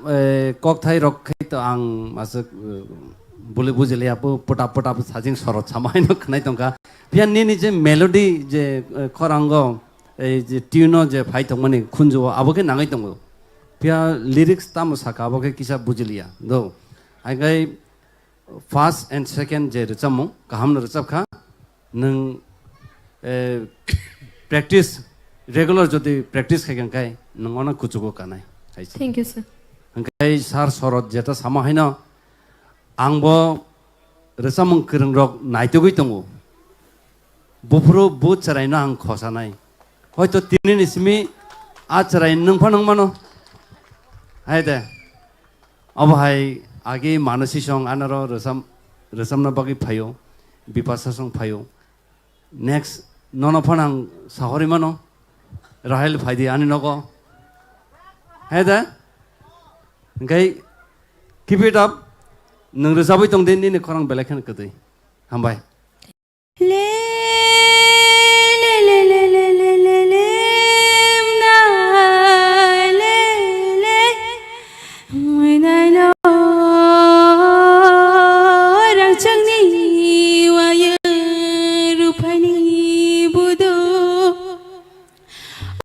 S6: kok thai rok khai to ang masuk bule bujele apo pota sajing sorot samai no khnai tongka pia ni je melody je khorango ei je tune je phai tongmani khunjo aboke nangai tongo pia lyrics tam saka aboke kisa bujilia do ai gai first and second je rechamu kaham no rechap kha nang practice regular jodi practice khai kai nangona kuchugo kanai
S9: Thank you, sir.
S6: hangkai sar sorot jeta sama haino angbo resamung kereng rok naitugui tongo bufro bu charaino ang khosanai hoito tinin ismi a charai nungpha nungmano haide abo hai age manasi song anaro resamna bagi phayo bipasa song phayo next nono phanang sahori mano rahel phaidi ani nogo haide hangkai keep it up nung resabai tong den ni khorang belakhan kadai hambai
S20: le le le le le le le le na le le na no rang chang ni wa ye ru phai ni bu do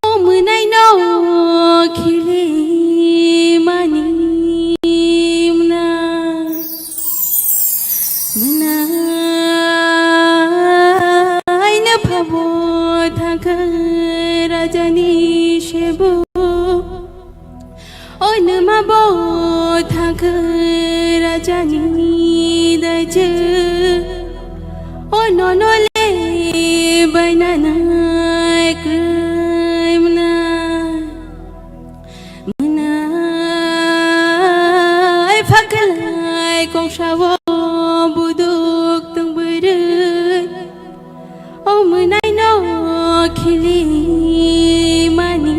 S20: o mu nai no khile mani na muna aina phabo thaka rajani shebo onma bo thaka rajani daje onono le bainana krimna muna ai phakalai kong shawo buduk tung berat oh menai no khili mani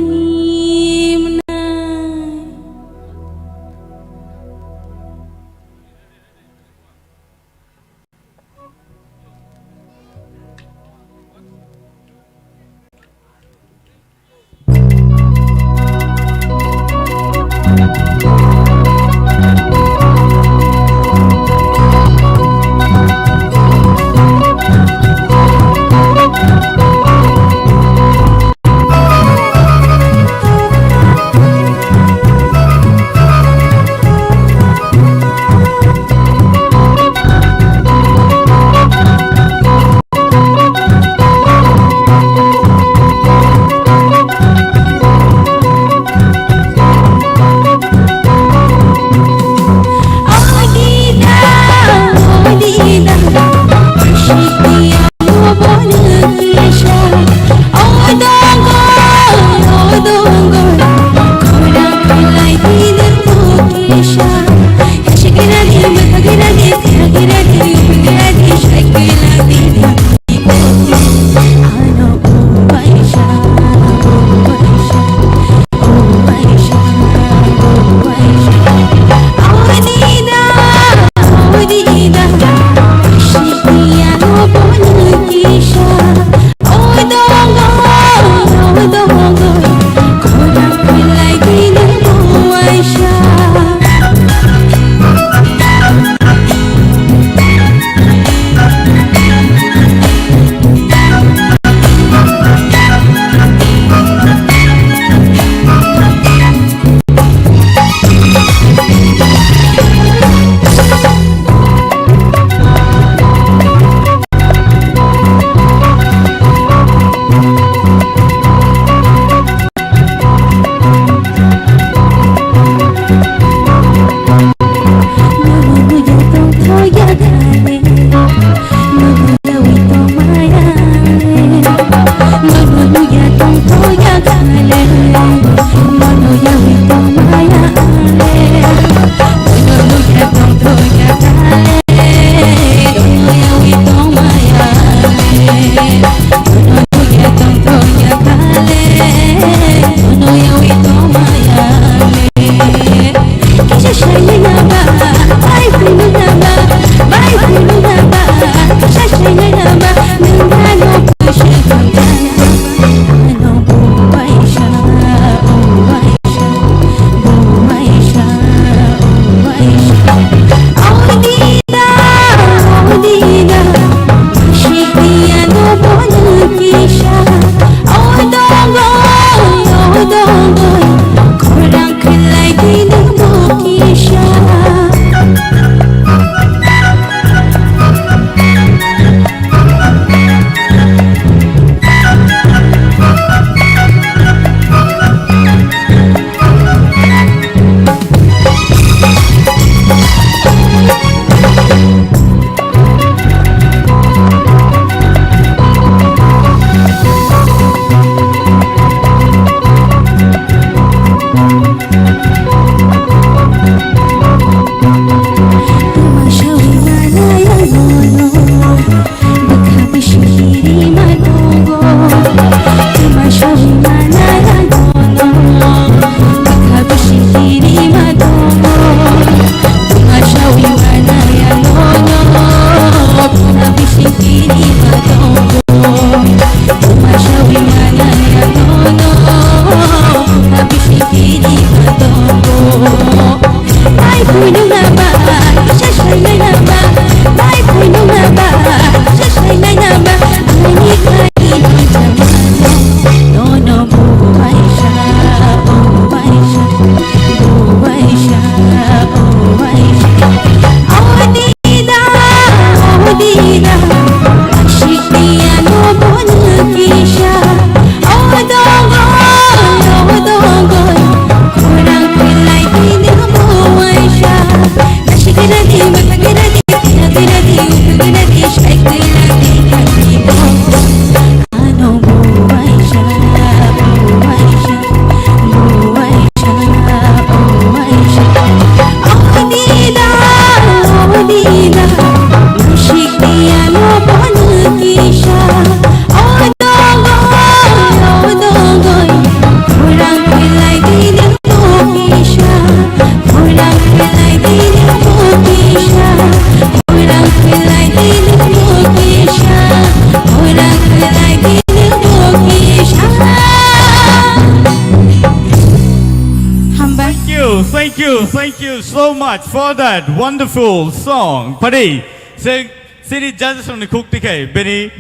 S2: thank you so much for that wonderful song. Padi, city judges on the cook ticket. Benny,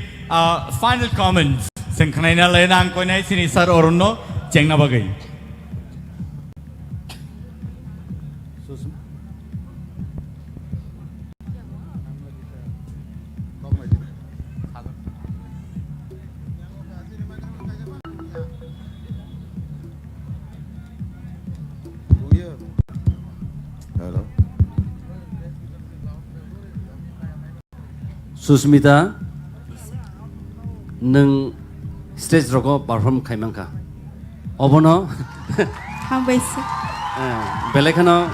S2: final comments. Sengkanaina lenang koinai sini sar orono cengna bagai.
S6: Susmita, neng stage roko perform kaimangka. Obono,
S9: हामबाय sir
S6: belekano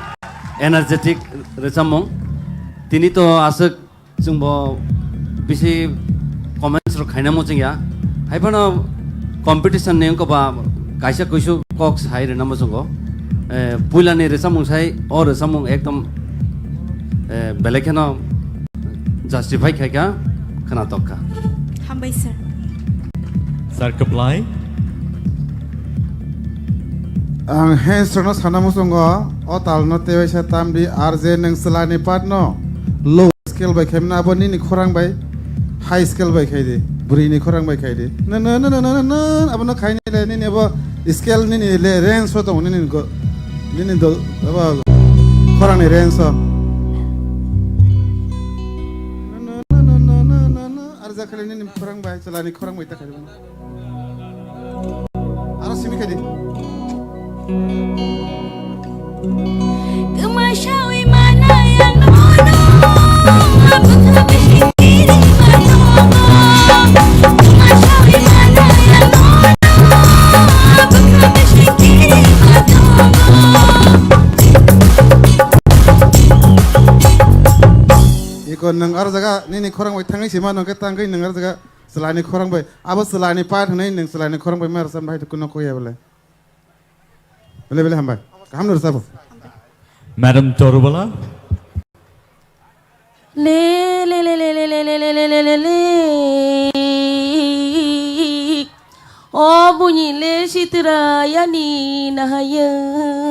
S6: energetic recamong. Tini to asuk jungbo bisi comments ro kaina mo jingya. Haibano competition neng ko ba kaisa kuisu kok sai re namo jungo. Puilani recamong sai or recamong ekdom belekano justify kaya kana tokka.
S9: हामबाय sir
S2: Sir Kaplai.
S4: Ang hensrono sana musungo o talno tewe sa tamdi arje nang selani patno low scale by kemna aboni ni khorang by high scale by khaide buri ni khorang by khaide na na na na na na abono khaine le ni abo scale ni le range so to ni go ni do aba khorang ni range so arja khale ni khorang by selani khorang by ta khaide aro simi khaide
S20: Kemasyai mana yang nono Aku kebisik mana Kemasyai mana yang nono Aku kebisik
S4: Iko nang ar jaga ni khorang bai thangai sima nang ka tangkai nang ar jaga selani khorang bai abo selani pat nei nang selani khorang bai mar sam bai kuno ko ya bole bele hambai kam nur sabo
S2: Madam Torubala.
S5: Le le le le le le le le le le le le O bunyi le sitra yani nahaya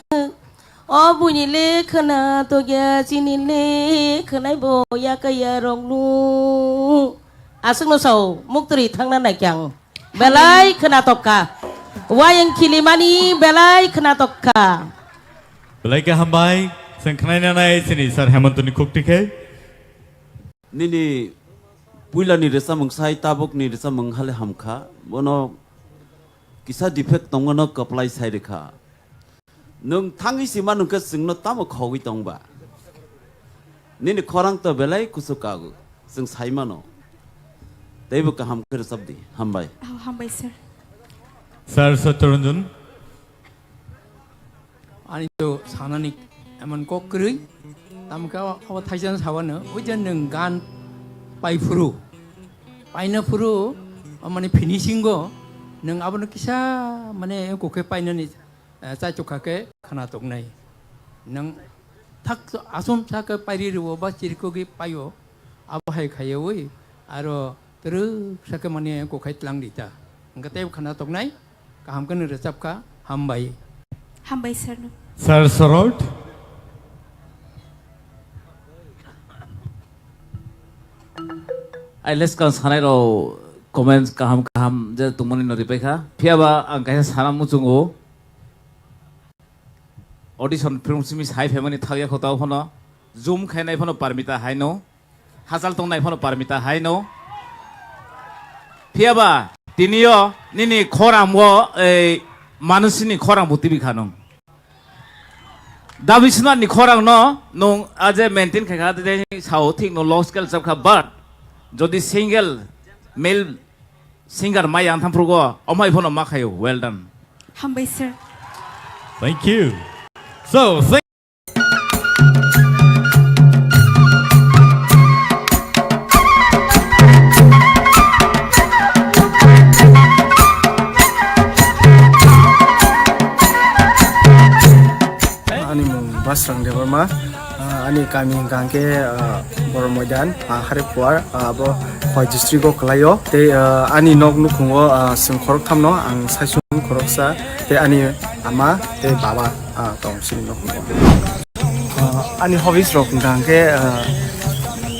S5: O bunyi le khana to ya sini le khanai bo ya kaya ronglu Asung no sau muktri thangna nai kyang Belai khana tokka Wayang kilimani belai khana tokka
S2: Belai ke hambai sengkanaina nai sini Sir Hemantoni cook ticket.
S7: Nini puila ni resa mengsai tabuk ni resa menghale hamka bono kisa defect tongono kaplai sai dekha nung thangi sima nung ka singno tamo khogi tongba nini khorang to belai kusukagu sing sai mano teibu ka ham kher sabdi hambai
S9: हामबाय sir
S2: Sir Saturunjun.
S21: 아니 또 사나니 에만 꼭 그르이 남가 아와 타이전 사와는 의전능 간 파이프루 파이너 프루 어머니 피니싱 거능 아버는 기사 만에 고개 파이너니 짜쪽하게 하나 동네 능탁 아솜 사가 파이리르 오바 지르고기 파요 아바하이 가요이 아로 들으 사가 만에 고개 랑리다 그러니까 때 하나 동네 감근을 잡가 함바이
S9: हामबाय sir
S2: Sir Sorot.
S23: Ai let's kan sanai ro comments kaham je tumani no ripeka phiaba ang kaisa sana muchungo audition film simi sai family thagya khotau phono zoom khainai phono parmita haino hazal tongnai phono parmita haino phiaba tinio nini khoramwo ei manusini khorang butibi khanong Davisna ni khorang no nong aje maintain kha de sao thik no low scale sab kha but jodi single male singer mai ang tham prugo omai phono ma khayo well done
S9: हामबाय sir
S2: Thank you. So thank
S11: ani mung basrang Debbarma ani kami gangke boromodan hari puar abo khoi district ko klayo te ani nok nukungo sing khorok thamno ang saisun khoroksa te ani ama te baba tong sini no ani hobbies rok dang ke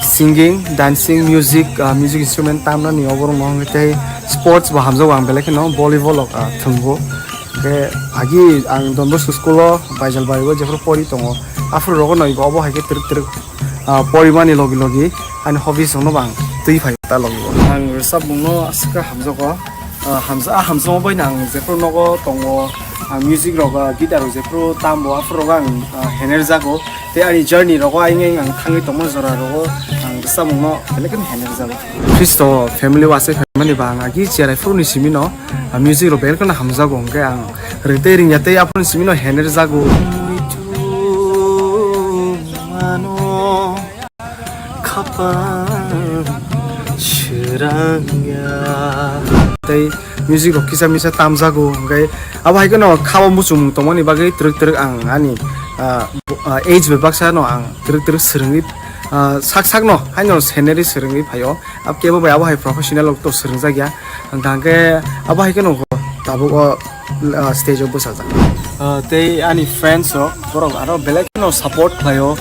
S11: singing dancing music music instrument tam na ni oborong no te sports ba hamza wang belek no volleyball ok thungbo ke agi ang Don Bosco school o baijal baibo jefro pori tongo afro rogo no ibo obo haike tir porimani logi ani hobbies no bang tui phai ta logi ang sab no aska hamza ko hamza mo bai nang jefro no go tongo music roga guitar jefro tambo afro gang hener jago te ani journey rogo aing ang thangi tomo jora rogo ang sab no belek hener jago Kristo family wase family bang agi chera fru ni simino music ro belek na hamza go ke ang rete ring yate apun simino hener jago tei music rok kisa misa tamjago ngai abo hai kono khabo musum tomoni bagai truk ang ani age bebaksa no ang truk srungi sak no haino scenery srungi phayo ab kebo bai abo hai professional ok to srungja gya angke abo hai kono tabo stage op saja tei ani friends ro borok aro belek no support phayo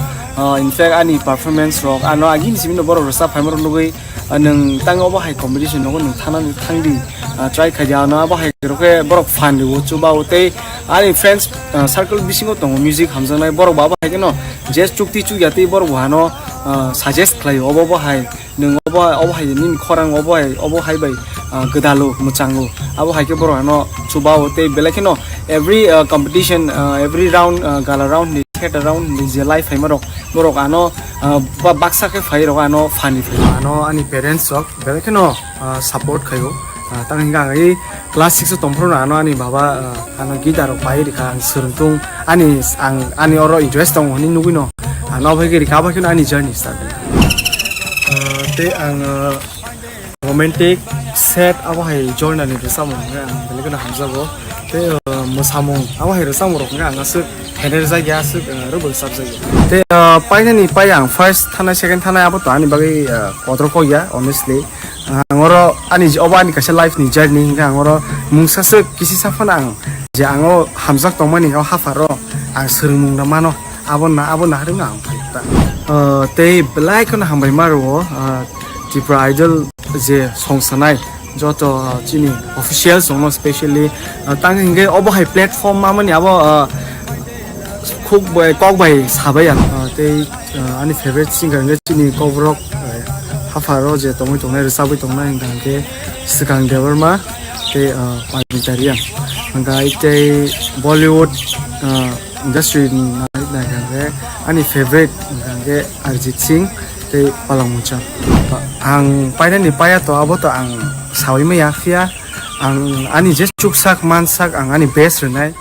S11: in fact ani performance rock ano agin simino borok rosa phaimor nugui nang tang obo hai competition no nang thana ni thangdi try khaja na obo hai roke borok fan ru chuba ote ani friends circle bisingo tong music hamjanai borok baba hai no just chukti chu yati borok hano suggest khlai obo hai nang obo hai nin khorang obo hai bai gedalo muchango abo hai ke borok hano chuba ote belekino every competition every round gala round head around the life haimorok borok ano baksa ke phai rok ano fani ano ani parents rok belekino support khayo tanghinga ngai class 6 tompro ano ani baba ano guitar pai rika surung ani oro interest tong ni nugino ano bhai ke rika ba kino ani journey start te ang romantic set abo hai journey ni resamo nga belekino hamzago te mosamong abo hai resamo rok nga ngasuk hener jaya asuk rubul subject te paina ni payang first thana second thana abo to ani bagai kodro ko ya honestly angoro ani obani kase life ni journey nga angoro mungsa se kisi safana ang je ango hamjak tongmani o hafaro ang srumung na mano abo na haringa ang ta te belai kono hambai maro TIPRA idol je songsanai joto chini official song especially tanghinge obo hai platform mamani abo KOKBOROK sabai te ani favorite singer nge chini KOKBOROK hafaro je tomoi tongnai resabai tongnai ngangke sikang Debbarma te panitarian ngai te Bollywood industry na ngangke ani favorite ngangke Arjit Singh te palangmucha ang paina ni paya to abo to ang sawi me yafia ang ani je chuksak mansak ang ani best renai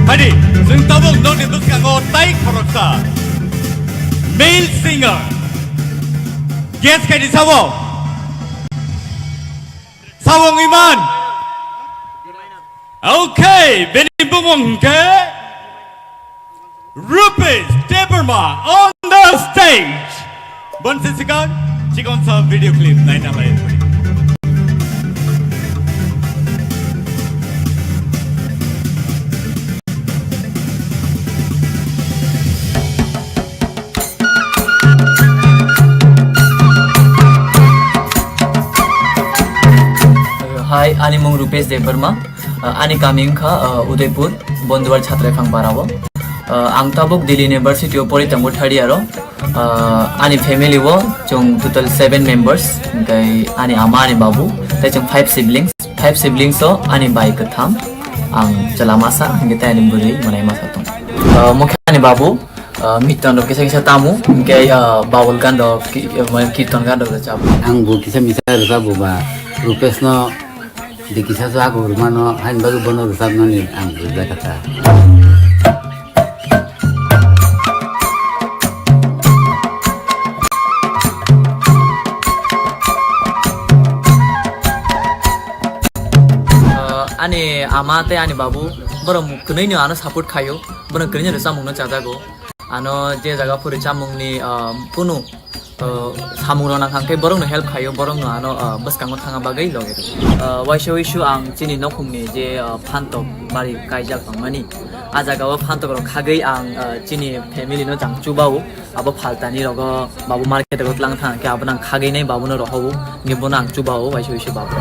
S2: Hadi, जों tabuk nong di buskango taik koroksa. Male singer. Guess kay di sawo. Sawong Iman. Okay, beni bumong ke Rupesh Debbarma on the stage. Bon sisikan, cikon sa video clip naik nama itu.
S15: Hai, ani mong Rupesh Debbarma. Ani kami ka Udaipur, Bonduwar Chhatra Phang Parawo. Ang tabuk Delhi University of Politango third year. Ani family wo, jong total 7 members. Kay ani ama ani babu. Tay jong 5 siblings. 5 siblings so ani bai katham. Ang jalamasa kita ani buri manai masa tong. Mukha ani babu. Mitan do kisa tamu. Kay bawul kan do kirtan kan do chap.
S13: Ang bu kisa misa sabu ba Rupesh no di kisah so aku rumah no hain baru bono resap no ni ang udah kata.
S15: Ani amate ani babu boro kenai ni ano support kayo boro kenai resap mungno cajago ano je jaga puri camung ni punu samung nang kangke borong no help kayo borong no ano bus kango thanga bagai loge waishu ang chini nokhum ni je phantok bari kaijak pangmani ajaga wa phantok ro khagai ang chini family no jangchu bau abo phaltani rogo babu market ro tlang thang ke abnang khagai nai babu no rohu ni bonang chu bau waishu babu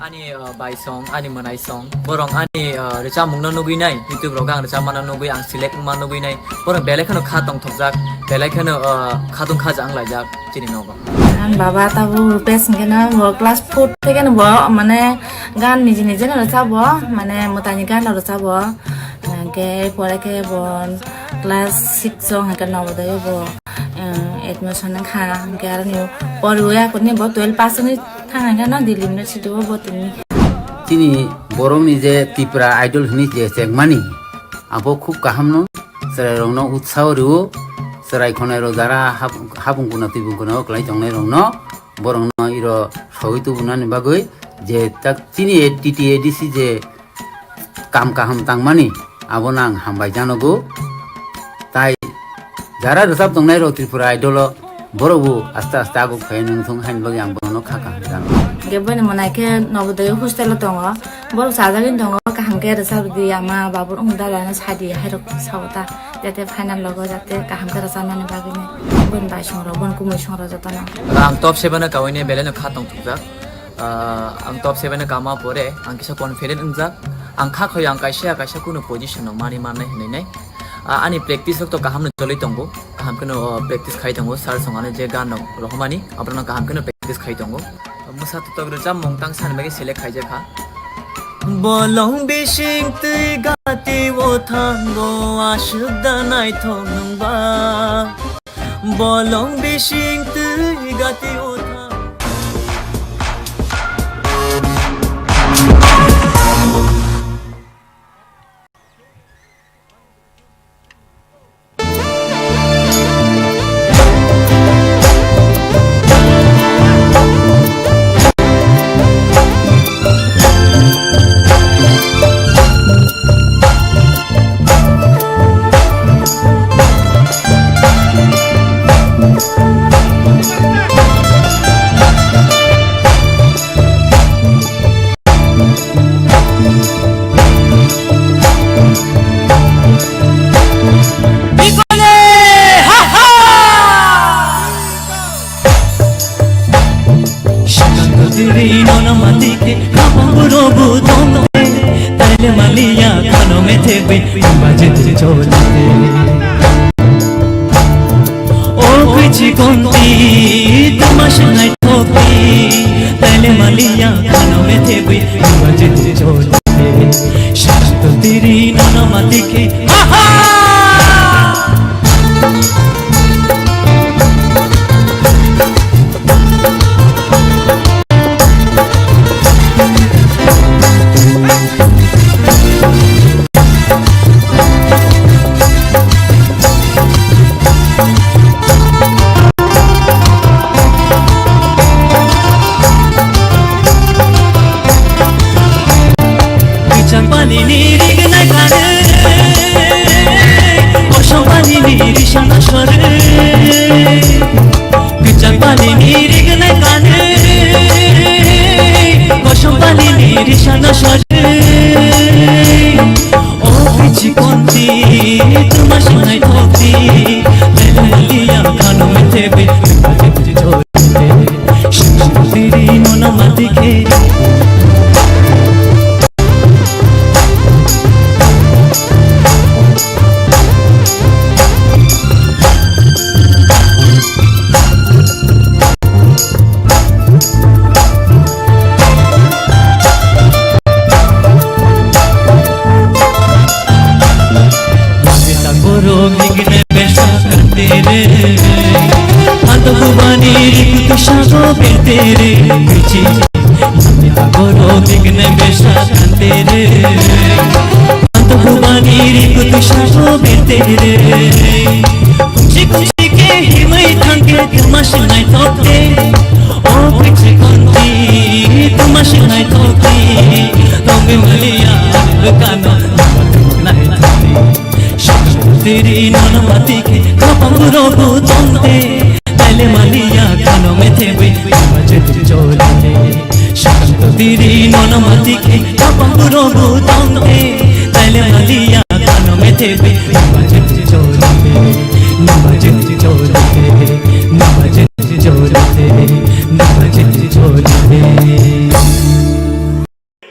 S15: ani by song ani manai song borong ani recha mungna nugui nai youtube rogang recha mana nugui ang select ma nugui nai borong belai khano khatong thokjak belai khano khatung khajang laijak chini nogo
S14: an baba tabu Rupesh ngena bo class 4 থেকে ন bo মানে গান নিজে নিজে ন চাবো মানে মতানি গান ন চাবো কে পরে কে bon class 6 song hakan nobodaya bo admission kha ke ar ni poruya kone bo 12 pass ni thanga ga na Delhi University bo tini
S13: Tini borong ni je TIPRA idol ni je segmani abo khub kaham no serai rong no utsaho ru serai khonai ro dara habung kuna tibung kuna klai jongnai rong no borong no iro soitu bunani bagoi je tak tini TTADC je kam kaham tangmani abo nang hambai janogo tai jara resap tongnai ro TRIPURA idol borobu asta asta agu khainung thung hain bagi ang bono khaka jang
S14: gebone monai ke nobodaya hostel tongo bor sajagin tongo ka hangke resap di ama babur ungda lana sadi hairo sawta jate final logo jate ka hangke resap mane bagine bon bai shongro bon kumoi shongro jatana
S15: ang top 7 na kawine beleno khatong thukjak ang top 7 na kama pore ang kisa confident ungjak ang kha khoy ang kaisa kuno position no mani manai hinai nai ani practice to kaham no choli tongo kaham kono practice khai tongo sar songane je gan no rohmani abrana kaham kono practice khai tongo musa to togro jam mongtang san bagi select khai je kha
S22: bolong bishing tui gati wo thango ashda nai thong ba bolong bishing tui gati wo চলতে ও কিছু কোনটি তোমার সঙ্গে ঠকি তাইলে মালিয়া খানো মেথে বই বাজতে চলতে শান্ত তেরি নানা মাতিকে আহা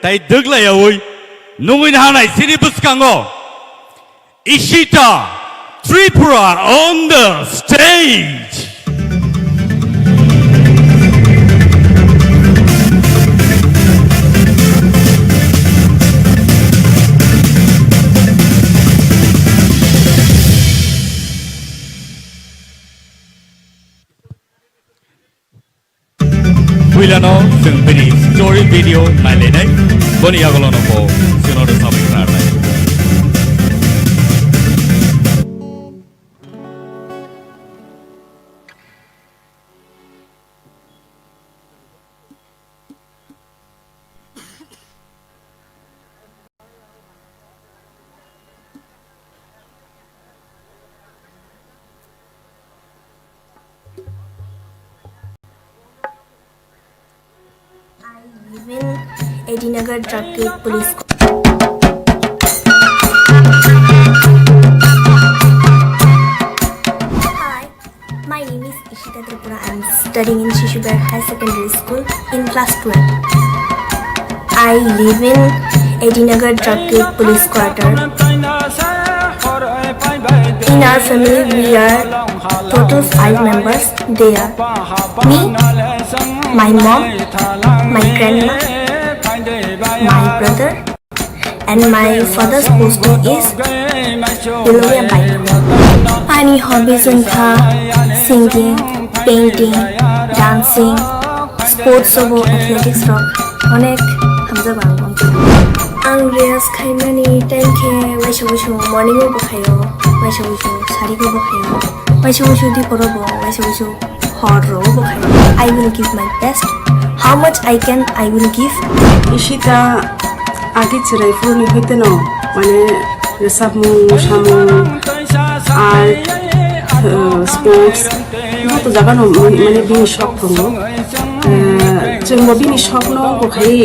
S2: তাই দেখলাই ওই নুঙ্গি নাহানাই সিনি বুসকাঙ্গো Ishita Tripura on the stage. Wilano जों बेनि स्टोरी भिडिअ नायलायनाय बनि आगोलावनो जोंनाव साबायखर आरनाय
S18: Edinagar Drug Gate Police. Hi, my name is Ishita Tripura. I am studying in Shishuber High Secondary School in class 12. I live in Edinagar Drug Gate Police Quarter. In our family, we are total 5 members. They are me, my mom, my grandma, my brother, and my father's posting is below a bike. Any hobbies in singing, painting, dancing, sports of athletics rock. Onek hamza bangong. Ang reels kaimani tanke waisho morning o bakayo, waisho sari ko bakayo, waisho di porobo, waisho horror bakayo. I will give my best. How much I can, I will give.
S1: Ishita agi chirai furni hoite no mane resamu shamu art sports to jaga no mane bini shok tongo jengbo bini shok no ko khai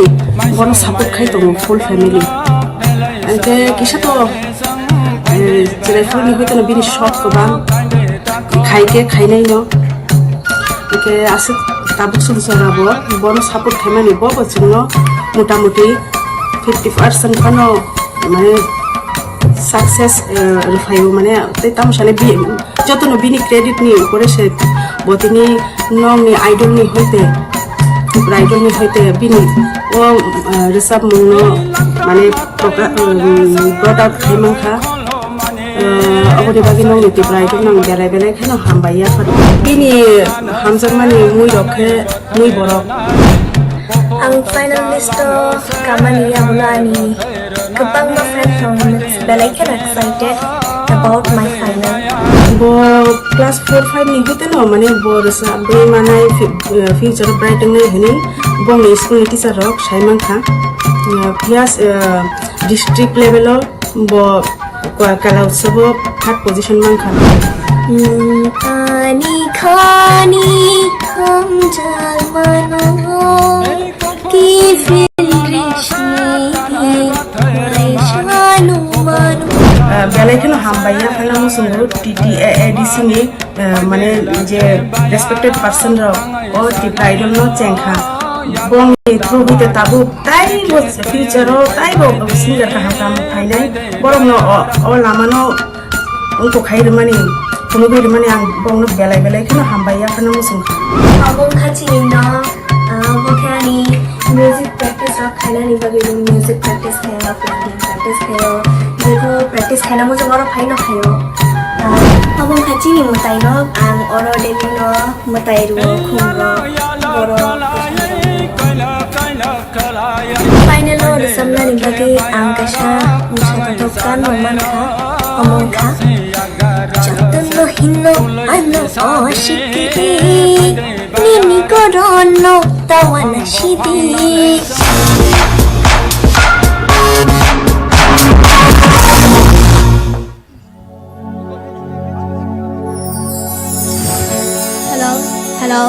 S1: bono support khai tongo full family ante kisa to chirai furni hoite no bini shok ko ban khai nai no ke ase tabuk sunsorabo bono support khaimani bobo jingno motamuti 50% kano mane success রুফাইও মানে তাই তামসানে যতন বিনি credit নি করে সে বতিনি নংনি আইডলনি হইতে আইডলনি হইতে বিনি ও রিসাব মুনো মানে ব্রড আউট খাইমাংখা অবনি বাকি নংনি টিপ্রা আইডল নং বেলায় বেলায় খানো হামবাইয়া বিনি হামজাক মানে মুই রক্ষে মুই বরক
S18: ang final list kamani amulani kapag ma friend from belai can excited about my final
S1: bo class 4 5 ni hote no mane bo rasa be manai future bright ngai hini bong school teacher rok saiman kha plus district level bo kala utsav third position man kha
S18: ani khani hum jal mano ki fil rishni shanu manu
S1: বেলায় কেন হামবাইয়া ফেলাম সুন্দর TT ADC নি মানে যে respected person র ও Tipra idol ন চেংখা বং through হইতে তাবু তাই বো ফিউচার তাই বো সিঙ্গার কাহা কাম ফাইনাই বরং ও লামানো অঙ্ক খাইর মানে কোনো বের মানে আং বং বেলায় বেলায় কেন হামবাইয়া ফেলাম সুন্দর
S18: abong khachi na bokani music practice ra khaina ni bagi music practice khayo piano practice khayo jeko practice khaina mo joro phaino khayo abong khachi ni mutai ro ang oro deni no mutai ru khumro boro final ro samna ni bagi ang kasha musha tokan no man kha among kha jatan no hinno ano oshiki nini korono tawana shidi
S16: hello hello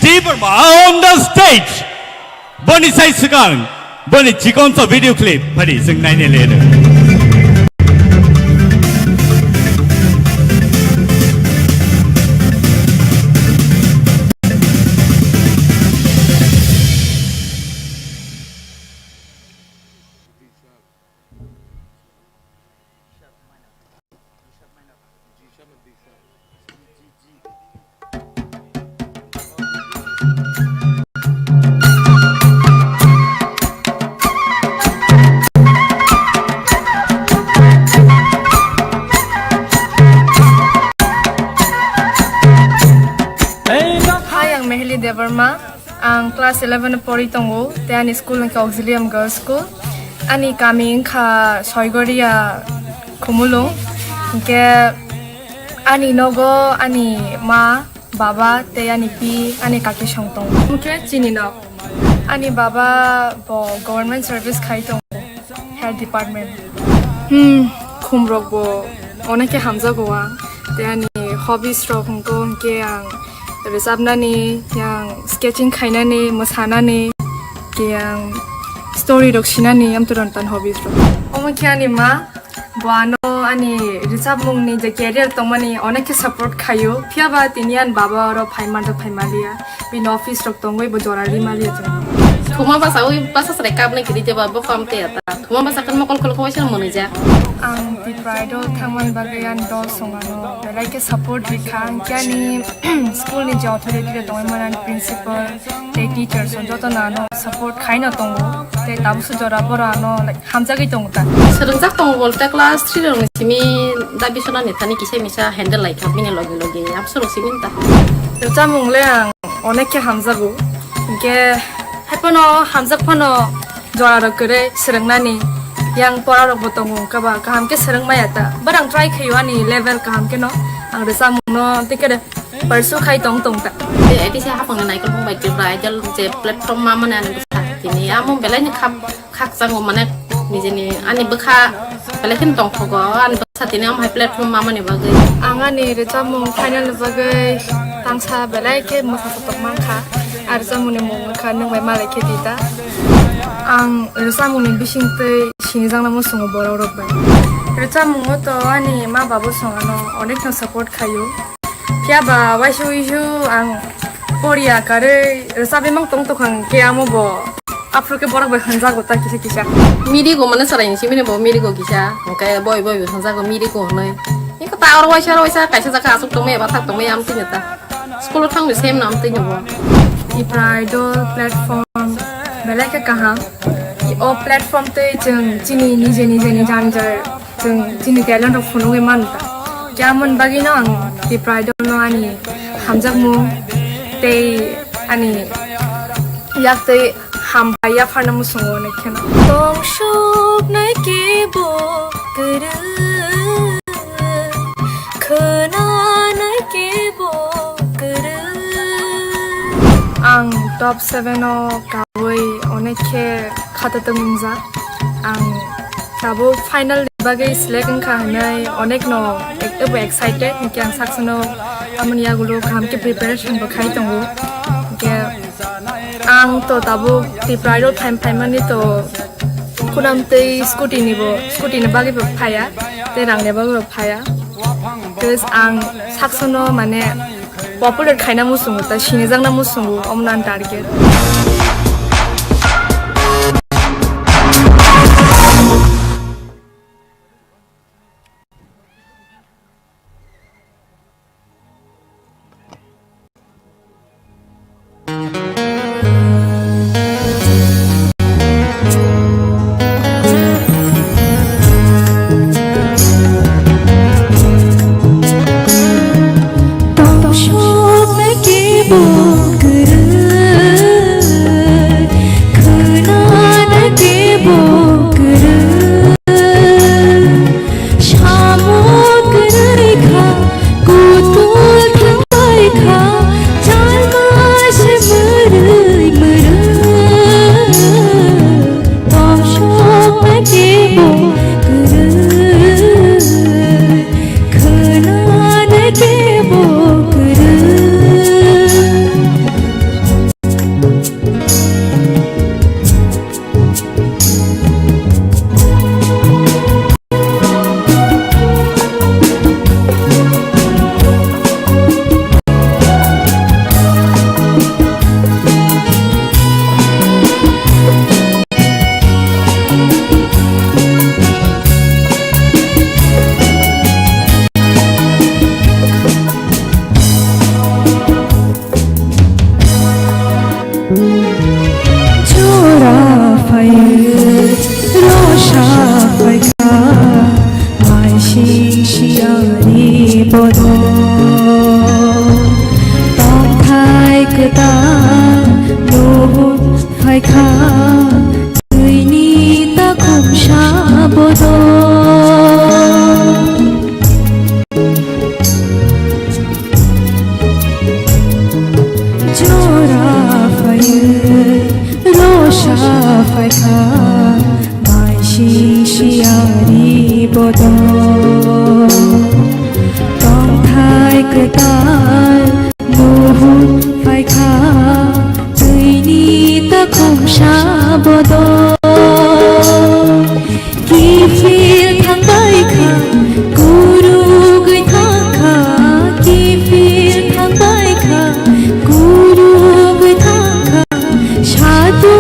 S2: Debbarma on the stage. Boni sai sekarang, boni cikon so video clip pada sengai ni lena.
S8: Debbarma, ang class 11 pori tongo, te ani school ng Auxilium Girls School. Ani kami ka Soigoria kumulong. Ke ani nogo, ani ma, baba, te ani pi, ani kaki shongtong. Mukhe chini no. Ani baba bo government service khai tongo, health department. Kumrok bo, onake hamza goa. Te ani hobbies rok hongko ke ang Resabnani, yang sketching kainani, mosanani, yang story rokshinani, am turontan hobbies ro. Omakiani ma, buano ani resabmung ni je career tongmani onake support kayo. Piaba tinian baba ro paiman ro paimalia, bin office rok tongoi bo jorali malia jeng.
S3: Thuma bahasa ui bahasa serekap nih kiri coba bofam teata. Thuma bahasa kan mau kalau kau sih mau aja.
S8: Ang TIPRA idol thangman bagayan dol songano belai ke support rikhan kiani school ni jauh authority le tongai manan principal te teacher so joto nano support khaina tongo te tabu su jora bora no like hamja gi tong ta
S3: Serentak tongo bolte class 3 rong simi dabi sona netani kisah misa handle like kami ni logi logi absolut simin ta.
S8: Terus mungkin ang onek ke hamza go ke hepono hamza pono jora kere sereng nani yang pora rok botongo kaba kaham ke sereng mayata barang try khayani level kaham ke no ang resa mungno tikere persu khai tong tong ta
S3: Jadi saya apa mengenai kalau mau baik berai jal je platform mama nih ane besar ini amu belanya kak sanggup mana ni jadi ane bekha belakin tong fogo ane besar ini amu hai platform mama nih bagai
S8: angan ni resa mung final bagai tangsa belai ke masa stok mangka arsa mung ni mung ka nung mai malai ke dita ang resa mung ni bising te sinizang namu sungo bora rok ba resa mung to ani ma babu songano onek no support khayo Kya ba waishu ang Korea kare sabi mang tong tokang kya mo bo afro ke borak ba hanza go ta kisa kisa
S3: miri go mana sarai sih ini bo miri go kisah kayak boy hansa go miri go nih ini kata orang waisa kayak sejak asuk tong me batak tong me am tin nyata sekolah tang di same nam tin nyobo
S8: TIPRA idol platform belai ke kaha o platform te jeng jini ni janjar jeng jini talent of phunung e manta kya mon bagi no ang TIPRA idol no ani hamjak mu te ani yak te ham baya phana mu songo ne khen tong shop nai ke bo kuru khana nai ke bo kuru ang top 7 o kawai onek ke khata tungza ang Sabo final bagai select kanai onek no excited yang saksono amania gulo kam ke preparation bakai tongo ke ang to tabu TIPRA idol time mani to kunam te scooty ni bagai phaya te rang ne bagai phaya terus ang saksono mane popular khaina musungu ta sinijang na musungu omnan target
S20: Satu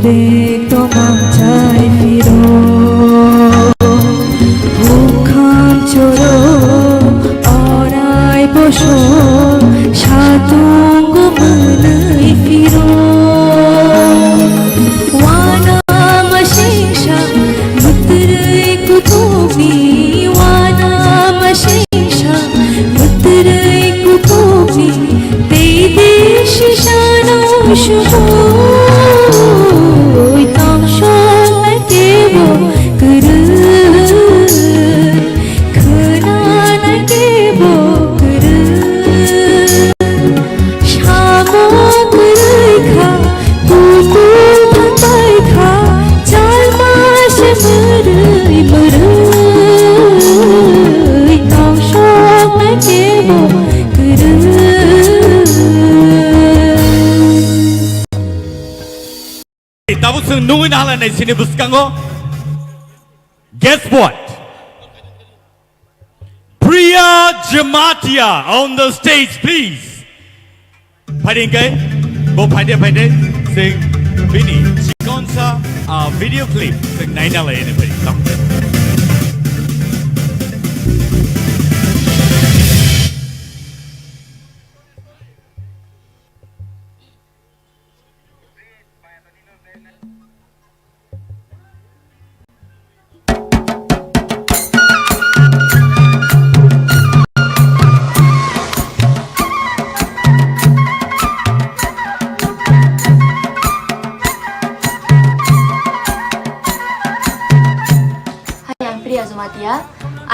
S20: direct tomanjai firo bukhan choro orai bosho shatung manai firo wana mashisha mutrai kutobi wana mashisha mutrai kutobi teideshi shano shubo itang shonai kebo kuru khanai kebo kuru shamo kurai kha tutu thantai kha chal mas murai murai itang shonai kebo kuru
S2: Tapos nungguin halan di sini buskango. Guess what? Priya Jamatia on the stage, please. Pairing kay, bo paide sing bini chikonsa video clip sing naina lay ni pairing.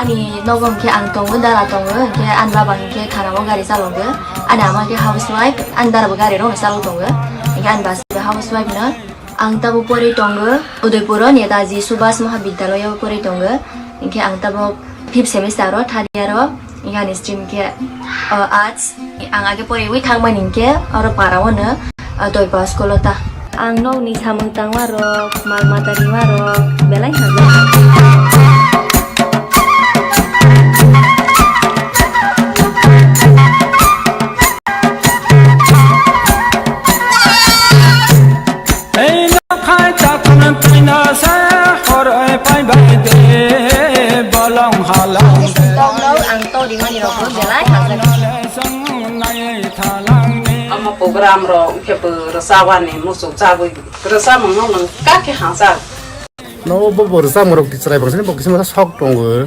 S18: Ani nobong ke ang tongo dara tongo ke an baba ke khana mo gari salongo ani ama ke housewife an dara gari ro salo tongo ke an bas housewife na ang tabu pori tongo Udaipura Netaji Subhas Mahavidyalaya pori tongo ke ang tabu 5th semester ro third year ro ingani stream ke arts ang age pori wi thangmanin ke aro parawo na toy pas kolota ang no ni samang tangwa ro mal matari waro belai haza
S1: Ama program ro ke bersawan ni musuh cabai bersama ngomong kaki hasa.
S4: No bersa morok dicrai bangsane bokis masa sok tonggo.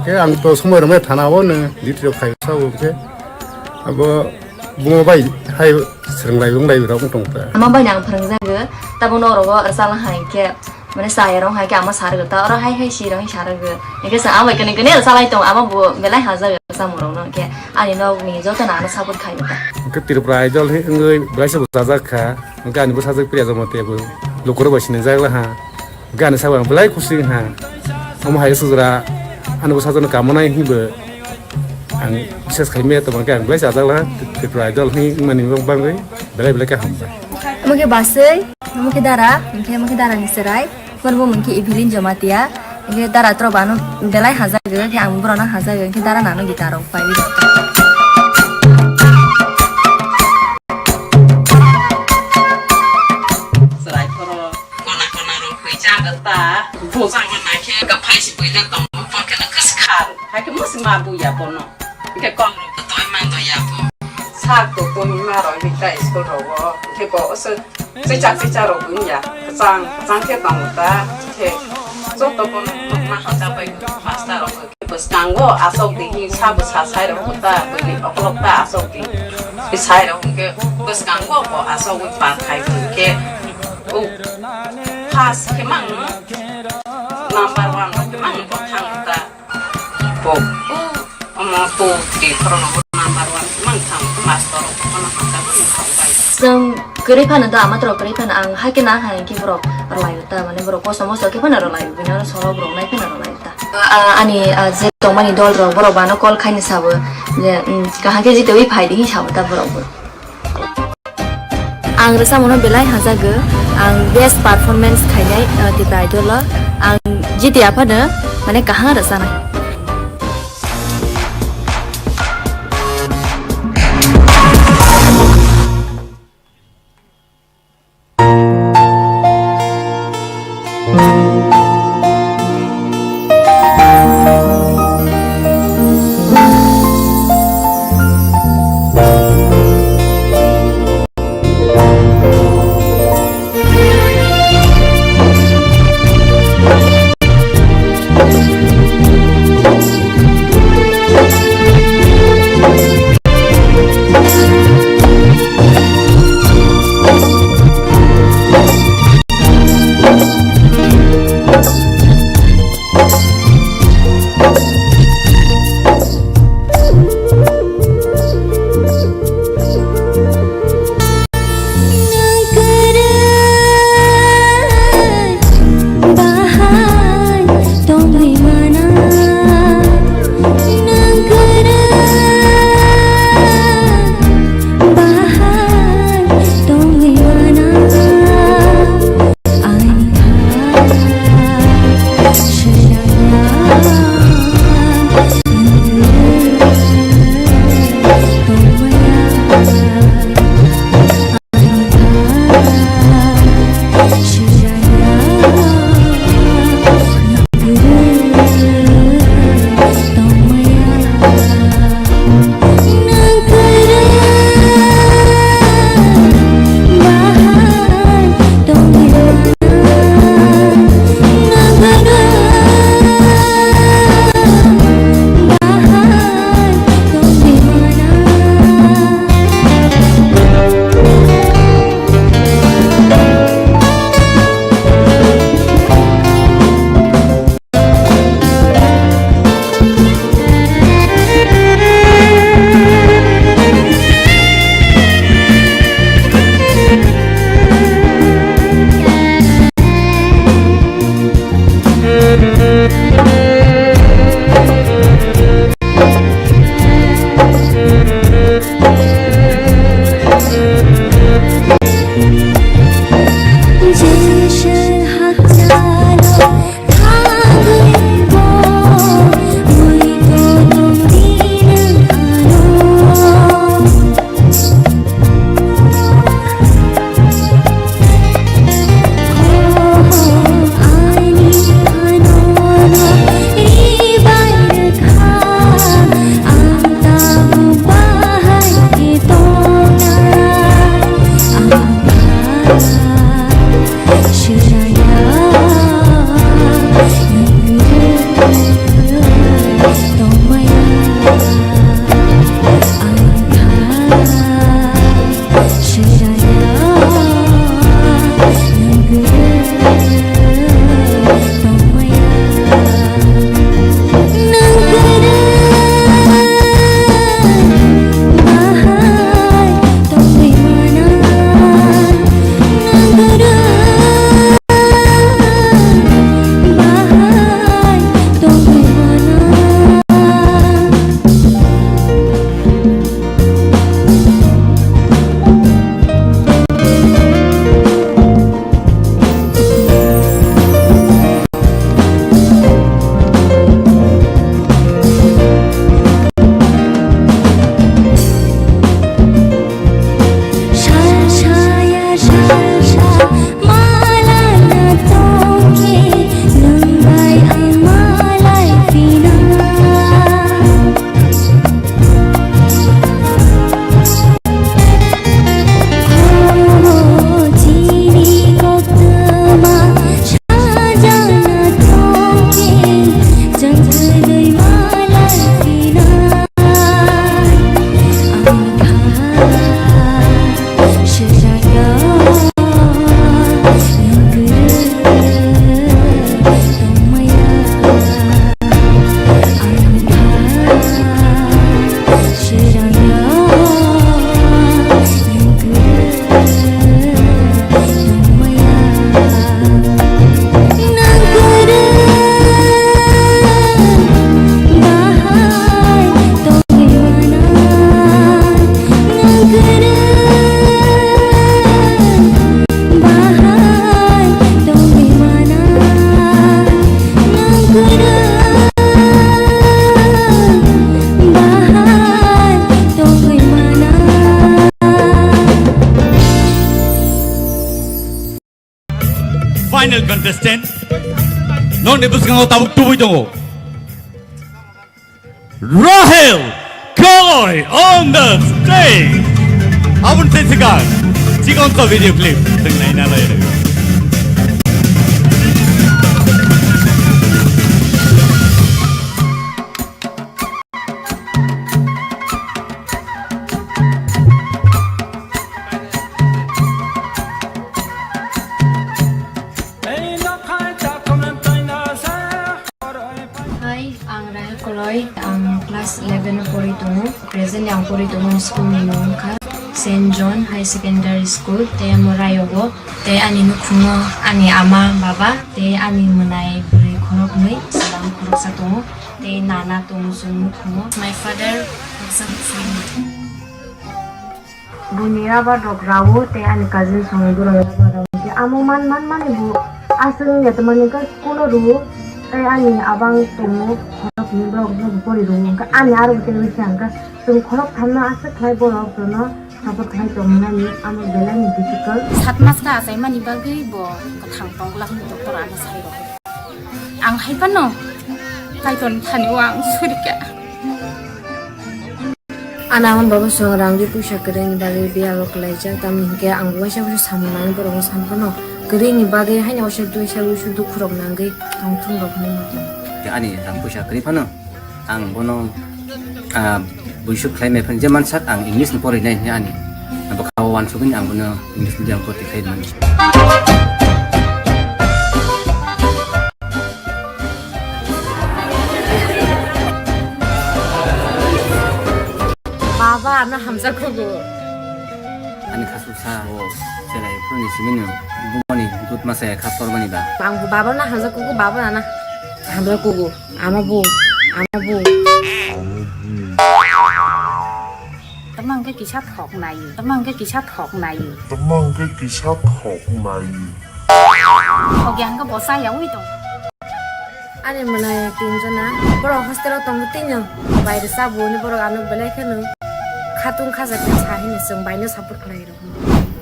S4: Ke ang to semua ramai thanawo ne ditro khai sawo ke. Abo bungo bai hai serang lai ro tongta.
S18: Ama banyak perengjaga tapi norogo salah hai ke mana saya orang hai ke ama sarga ta orang hai si orang sarga. Ke sa ama kene salah itu ama bu belai haza sama orang ke ani no ni jota na sabut khai ta.
S4: Ke TIPRA idol he ngai belai se busa kha. Ke ani busa priya jamate bu lokoro basine jagla ha. Ke ani sawa belai kusi ha. Ama hai sudra ani busa jona kamonai hibe. Ang bisa khai to ke belai jagla TIPRA idol he mani bang belai ka hamba.
S18: Mungkin basai, mungkin darah ni serai, mungkin Evelyn Jamatia, mungkin darah terobanu, belai hazar ke, yang berona hazar ke, mungkin darah nano gitar orang pai.
S1: Serai koro kona ro kui jaga ta, bozang mana ke kapai si bui na tong, pakai nak kesekar, hai ke musim mabu ya pono, ke kong ro betul mando ya po. Sak to mi maro ni kai school ro ke bo se ro bun ya sang ke tong ta ke zo to kon ma ha ta pai pasta ro ke bus kango asok di hi sa bus ha sai ro ta beli oklok ta asok di sai ro ke bus kango bo asok wi pa kai ke pas ke mang number 1 ke mang bo thang ta bo ama to di krono number 1 mang thang master ona ta bu
S18: Sem keripan itu amat terus keripan ang hakin ang hakin kibro rolai ta mana bro kos semua sakit mana rolai bina solo bro naik mana rolai ta ani je toma ni dol ro bro bano call kain sabu je kahan ke jite wi phai di sabu ta bro ang rasa mono belai hazaga ang best performance khainai TIPRA idol ang jite apa ne mana kahan rasa na
S2: final contestant. Non nebus kang tabuk tuboy tongo. Rahel Koy on the stage. Abun sensikan. Cikon to video clip. Tengnai na lai.
S18: Hai, ang Rahel Koloy, ang class 11 po rito mo. Present yang po rito mo school ni Nungka. St. John High Secondary School. Te Morayogo. Te ani nukungo ani ama baba. Te ani munay buri korok mui. Salam korok sa tungo. Te nana tungo sun nukungo. My father was a friend. Bunira ba dog rawo. Te ani cousin sungo duro ba rawo. Amo man ibu. Aseng ya teman ka school ru. Kaya ani abang temu korok ni blog bori ru. Ka ani aru temu siangka. Tum korok thamna asa khai borok dono. Sabot khai tomnani amo bela ni difficult.
S3: 7 mas ka asai mani bagay bo kathang tongla doktor ana sai ro. Ang hai pano. Kai ton thani wang surika.
S18: Anaman bawa seorang di pusat kering dari biar lokalaja kami hingga anggua siapa samunan berong sampano kering bagai hanya usah dua siapa sudah kurang nanggai tangtung rok nunggu.
S12: Ya ani ang pusat kering pano ang bono busuk klaim mepen zaman sak ang English nupori nai ya ani nabok kawan subin ang bono English medium poti klaim man.
S18: Baba na hamza kogo.
S12: Ani kasusa o selai puni siminu bumani dut masa kapor mani ba.
S18: Ang baba na hamza kogo baba na hamza kogo. Amabu.
S3: Tamang cái kỳ sát học này, tamang cái kỳ sát học này. Học yang có bỏ sai giống itu.
S18: Ani mana tinjana. Boro hostel tong tinyo. Bayar sabu ni boro anu belai kenu. Khatung khaza chahi ni sung bayar support khlai ro.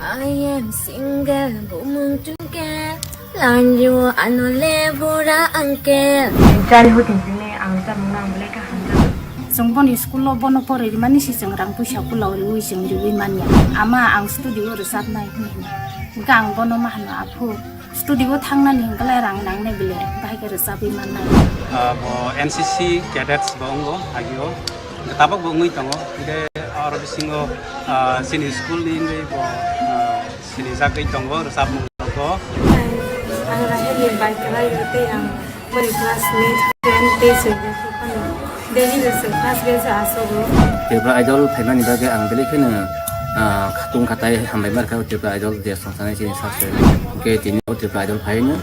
S18: I am single, bumung tungke. Lanju anu lebura angke. Jani hutin sini ang tamang belai ka handa.
S3: Sung bon school lo bono pore di mani si sung rang pusha pulau riwi sung riwi mania. Ama ang studio resap nai ni. Gang bono mah no apu. Studio thangna ni hingkala rang nang ne bile bahai ke resapi manai.
S17: Bo NCC cadets bongo agio. Tabak bo ngui tango ide aro bisingo sini school ni ngai bo sini zakai tango resap mo ko.
S18: Ang Rahel ni bike kala yote ang bari classmate 10 days ago. Daily lesson class base asogo.
S12: TIPRA idol phaimani bage ang bele khena khatung khatai hambai mar ka TIPRA idol de songsanai sini sakse ke tini TIPRA idol phaina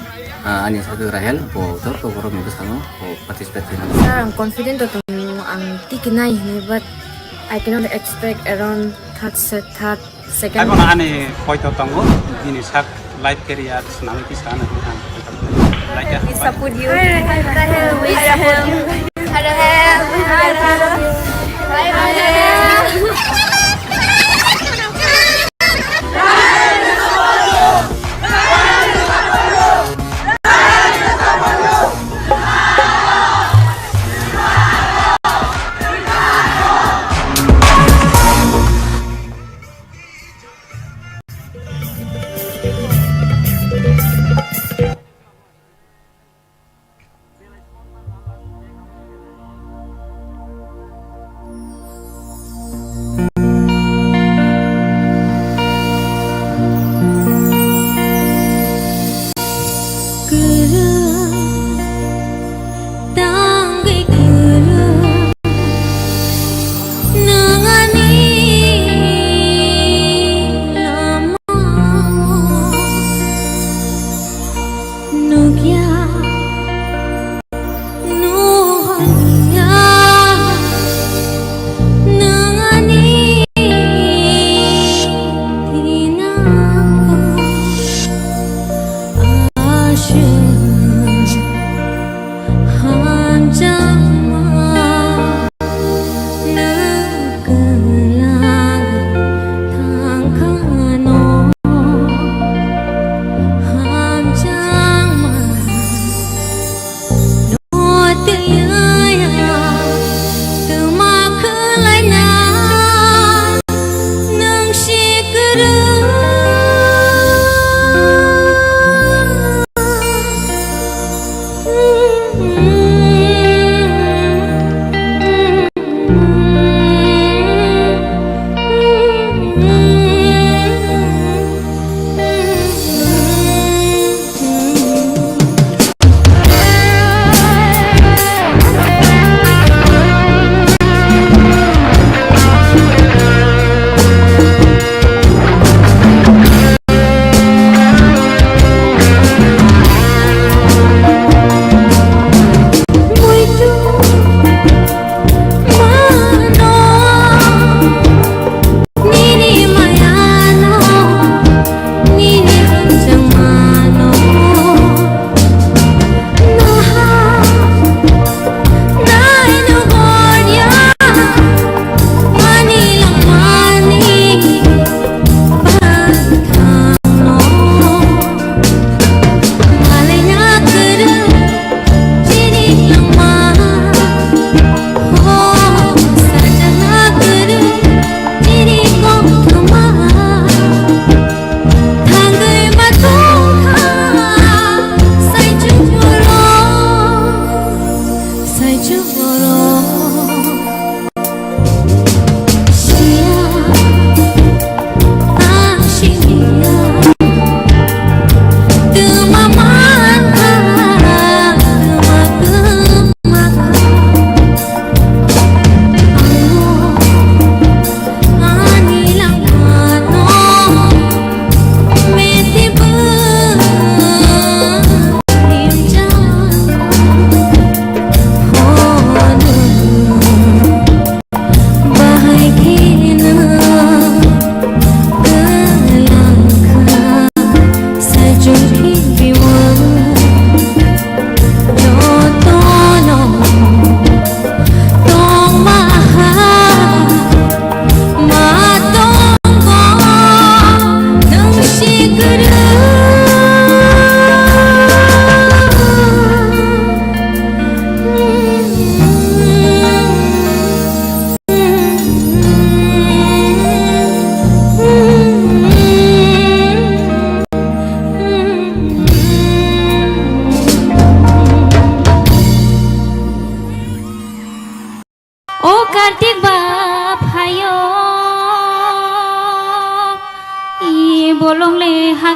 S12: ani sadu Rahel bo tor to borok mi sango bo participate na.
S18: Sir, I'm confident that ang tikinai ni but I cannot expect around third second.
S17: Ay mga ani koito tango ini sak live career senang kisana kan. Like ya.
S18: We support you. Rahel, we support you. Rahel, I love you. Rahel.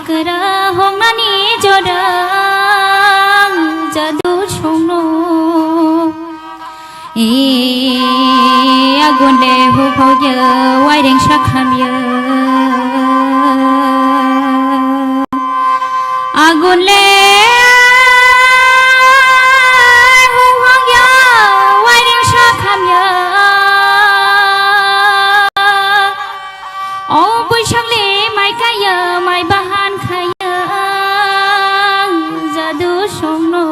S20: hakara hongani jorang jadu songno agunde hu khoye wairing shakhamye agunle hu khoye wairing shakhamye o boishakle mai kaya mai bahan khaya jadu songno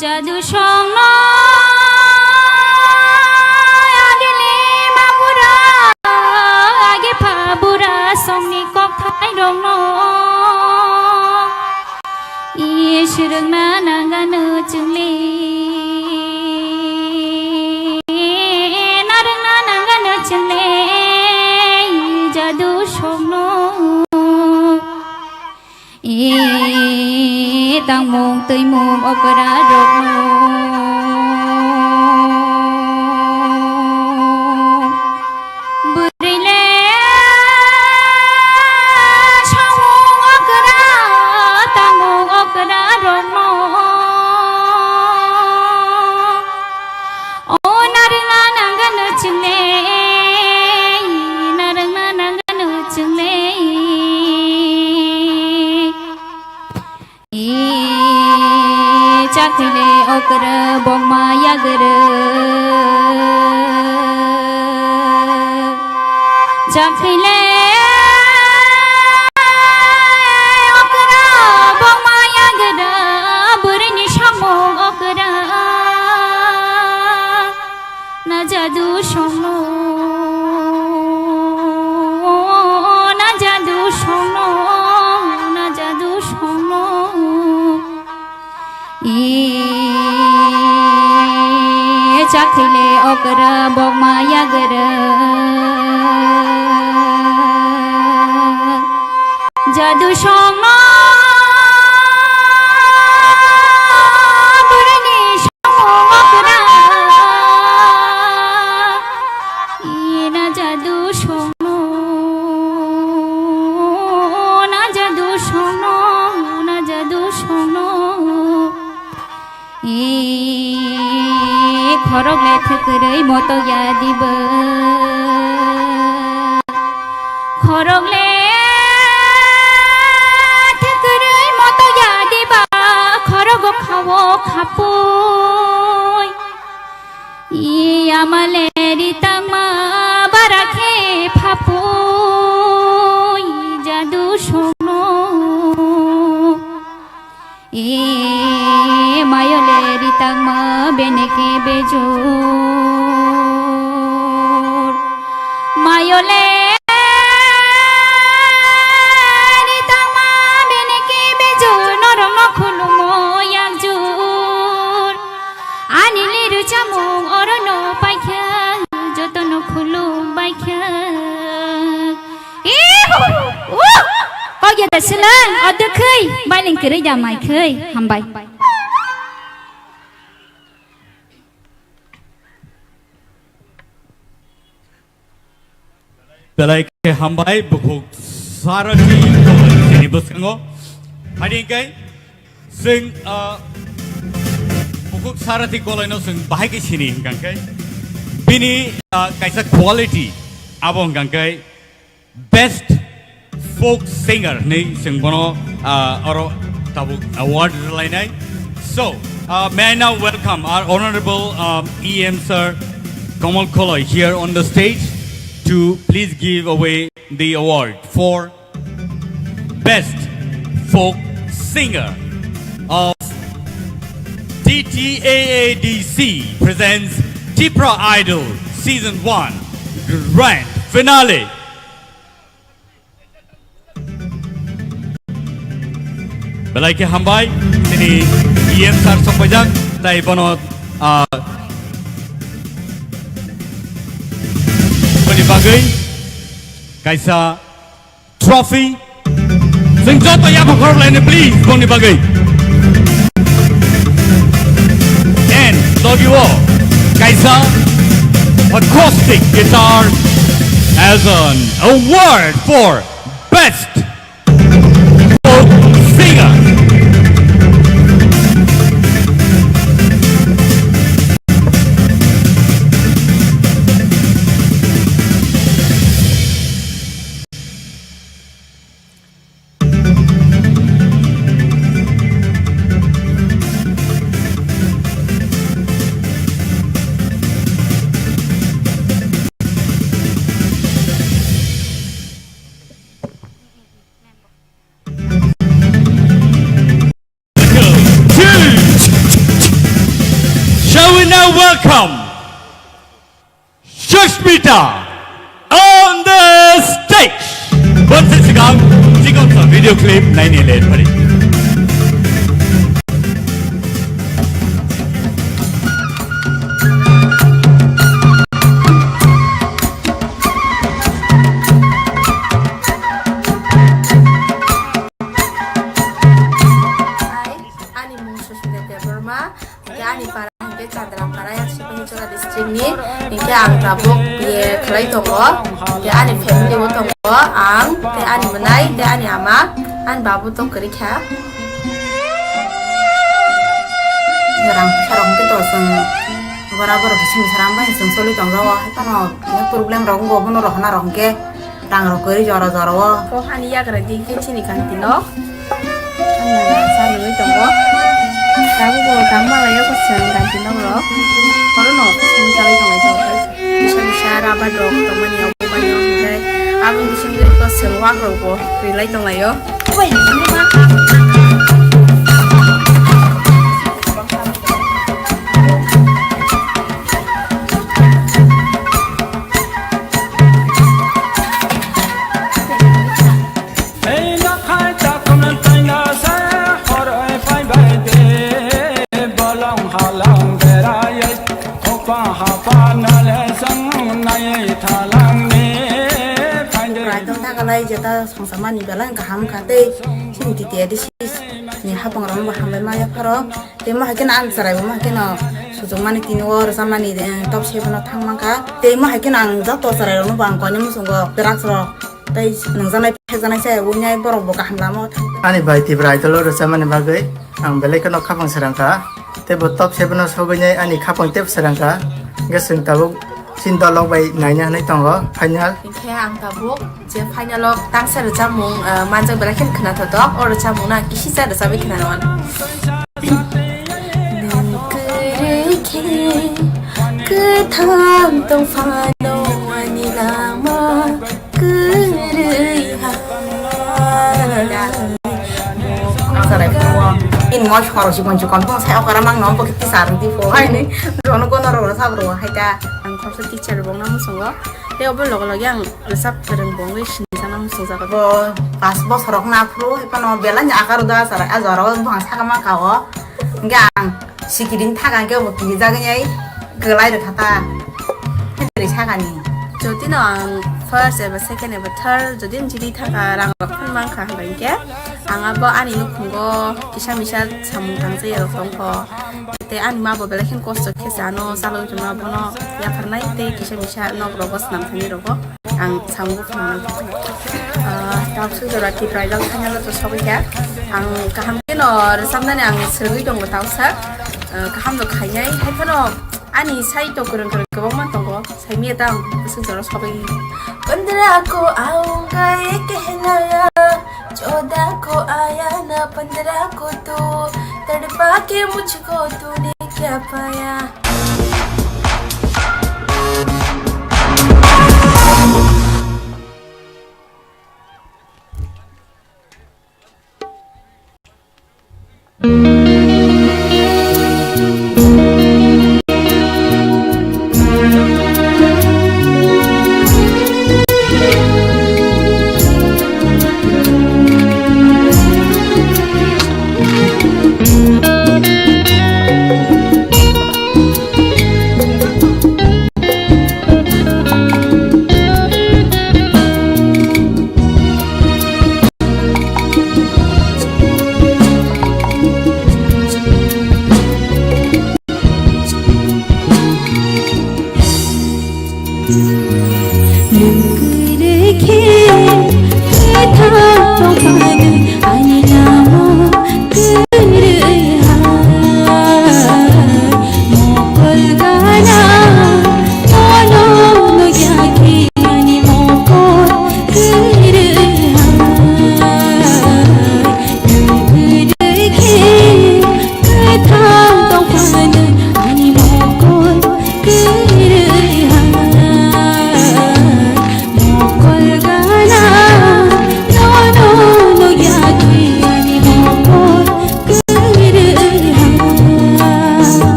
S20: jadu songno agile mabura age phabura songni kokthai dongno ishurna nanganu chungli narna nanganu chungli jadu songno tang mong tươi mồm opera rộp nô bưởi lê sao mong opera tang mong opera rộp nô ô naranga nanganu chungle naranga nanganu chungle chakile okra bomma yagara chakile okra bomma yagara burini shamong okra na jadu songno na jadu songno na jadu songno chakile okra bomma yagara jadu songno burani shamong okra na jadu songno na jadu songno na jadu songno khorok le thakrai moto yadib khorok le thakrai moto yadiba khorok khawo khapoi amale ritama barakhe phapoi jadu songno mayole ritama beneke bejor mayole ritama beneke bejor norong khulumo yagjur anilir chamung orono paikha jotono khulum baikha có giờ ta sẽ lên ở đất khơi bay lên kia ra mày khơi hầm bay
S2: Belai ke hambai bukuk sarati sini buskango hari kai sing bukuk sarati kolai no sing bahai ke sini hinggang kai bini kaisa quality abong hinggang kai best folk singer ni sing bono oro tabuk award lainai. So may I now welcome our honorable EM sir Kamal Koloi here on the stage to please give away the award for best folk singer of TTAADC presents TIPRA Idol Season 1 Grand Finale. Belai ke hambai sini EM sar sopajang tai bonot bagai kaisa trophy sing joto ya phakor lain please boni bagai and love you all kaisa acoustic guitar as an award for best folk singer. Shall we now welcome Shashmita on the stage? 번째 시간 지금부터 비디오 클립 911 버리.
S3: Ani musuh sudah Debbarma, ya ani para hingga candra para yang sebagai coba distrik ni, hingga ang tabuk ye kelai tunggu, ya ani family wo tunggu, ang, te ani menai, te ani amak, an babu tong kerik ya. Orang sarong kita seng, berabar kisah sarang bayi seng soli tunggu wah, itu no, ya problem rong go, bunuh rohna rong ke, rang rokeri jora jora wah. Oh ani ya kerja di sini kan tino. Saya tunggu. Kamu mau tambah lagi aku sering ganti nomor. Kalau no, sementara itu aja. Bisa rapat dong teman yang banyak orang. Aku di sini itu sering waktu aku relay dong lah yo. Woi, ini mah. Kalau jata sama ni belan kaham kate sini tiada di sini ni hapang orang baham maya paro tema hakin ang sarai mah hakin sujung mani tinwar sama ni top shape na thang maka tema hakin ang jatuh sarai orang bang kau ni musuh berak sero tapi nengzanai pezanai saya punya borok baham lama
S11: ani bai TIPRA idol sama ni bagai ang belai kena kapang serangka tapi top shape na sogonya ani kapang tep serangka gasing tabuk Cinta lo bay nanya nih tangga final.
S3: Kayak ang tabuk, je final lo tang saya recamung manjang berakhir kena todok, or recamung na kisi saya recapi kena nawan. Ketam tong fano ani lama kereha. Sarai semua. In mau harus sih kampung saya orang mang nomor kita sarung di bawah ini. Rono kono rono sabro, hai ta. Ang teacher bong namu sungguh. Dia obel log yang resap bereng bong wis di sana namu sungguh. Bo pas bos rok na pro, apa no belanya akar udah sarai azaro bang sama kau. Enggak, si kirim tagan ke mau kirim jaganya gelai deh kata. Dari tagan ni. Jadi no first ever second ever third jadi jadi tagan orang rok mang kah bengke. Ang abo ani nukungo kisah misal samung tangse ya rokongko. Te ani mabo belakin kosto kesano salo cuma bono ya karena itu kisah misal no robos namanya robo ang sanggup mana. Tahu sudah TIPRA idol hanya lo terus hobi ya. Ang kaham keno resamnya ang serui dong tahu sah. Kaham lo kayaknya itu no ani saya itu kurang kebangan tunggu saya mietang sudah hobi. Pendera aku aungai kehenaya. Jodoh ko aya na pandera ko tu tadpake mujhko tune kya paya.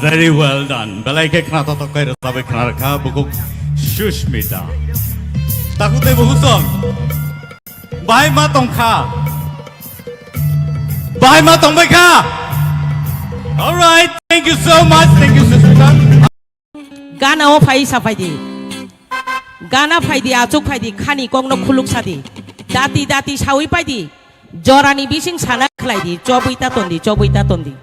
S2: Very well done. Belai ke kena toto kai rasabe kena rakha bukuk Shushmita. Takute bukusong. Bahai ma tongkha. Bahai ma tongbai kha. All right. Thank you so much. Thank you, Shushmita.
S5: Gana o phai sapaidi. Gana phaidi achuk phaidi khani kongno khuluk sadi. Dati dati sawi paidi. Jorani bising sana khlaidi. Chobuita tondi, chobuita tondi.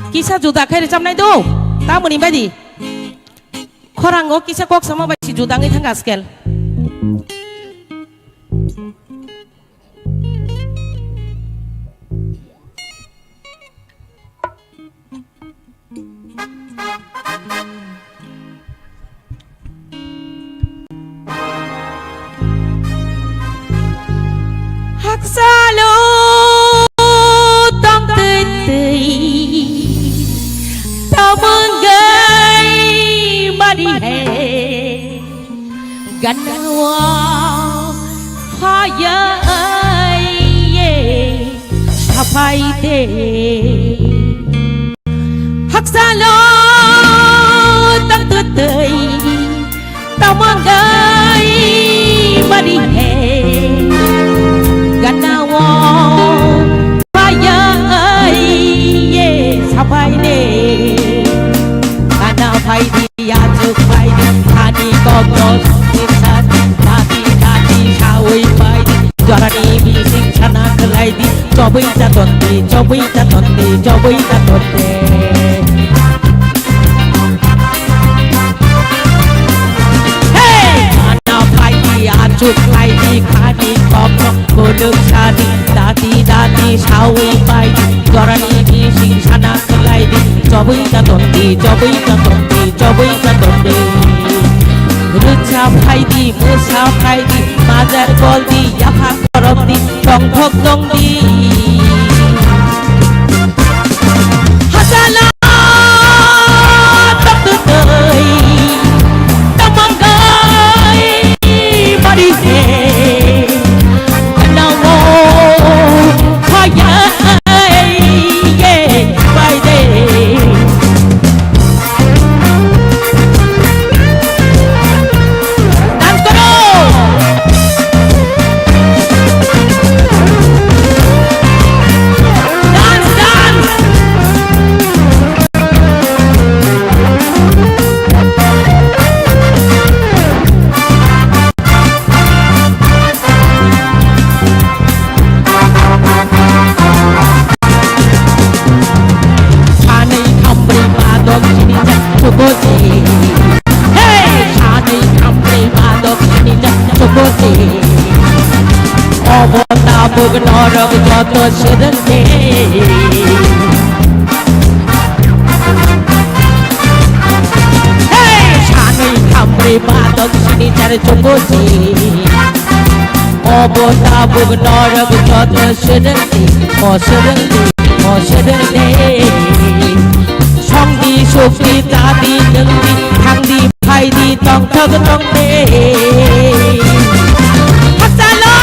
S5: Kisah juta khair chamnai do ta muni badi khorango kisa kok sama bai si judangi thang askel Haksalo tong tươi tươi tao mừng gay mà đi hè gần hoa hoa ơi sapai te Haksalo tong tươi tươi tao mừng gay mà đi hè Ganawo Faya Sapai de Kana Pai di Atu Pai di Hani Kogos Sat Tati Tati Shawi Pai di Jorani Bising Chana Kelai di Cobi Tatonde Cobi Tatonde Cobi Tatonde Chụp lại đi khá đi có cô được xa đi đá đi sao ấy bay cho ra đi xin sana lại đi cho bây ta tuần đi cho bây ta tuần đi cho bây ta tuần đi rực sao hay đi mưa sao hay đi mà ra gol đi ya phát করব đi trong thốc đông đi hasala tóc từ đời tâm mong Body day, now fire, yeah, Friday. Dance karo, dance dance. Bugnor joto sedente Hey Shani kamri madok sini cari cokosi Obota bugnor joto sedente Mo sedente Songdi sukdi tadi nengdi Hangdi paidi tong thog tong de Hasalo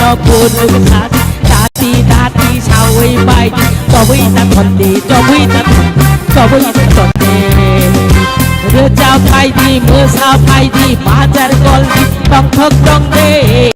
S5: Kudu tati tati sawai bai cho vui ta thuần đi cho vui ta thuần đi đưa trao phai đi mưa sao phai đi ba jar gol đi trong thốc trong đê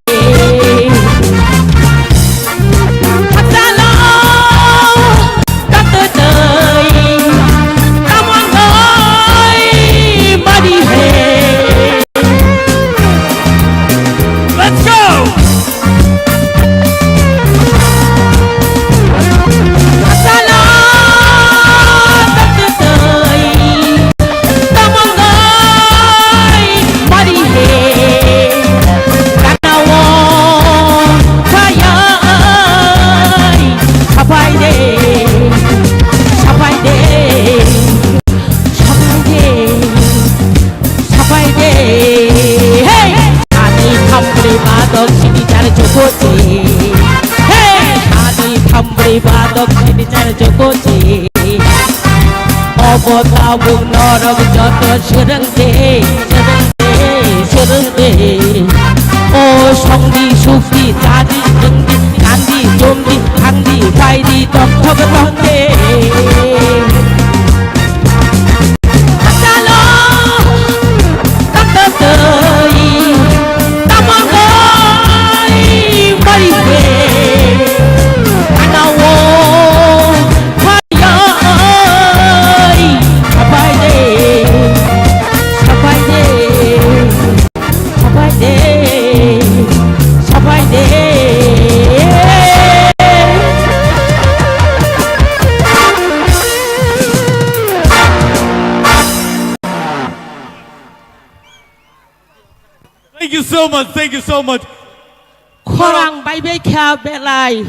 S5: Obota bugnor joto sedente O songdi sukdi tadi nengdi kandi Yumdi, Handi, Paidi, Tok, Tok, Tok, Masalo, Tok, Tok, Tok, Tamangoy, Marike, Anawo, Payoy, Sabayde, Sabayde, Sabayde, Sabayde.
S2: Thank you so much. Thank you so much.
S5: Korang bye-bye kya belai.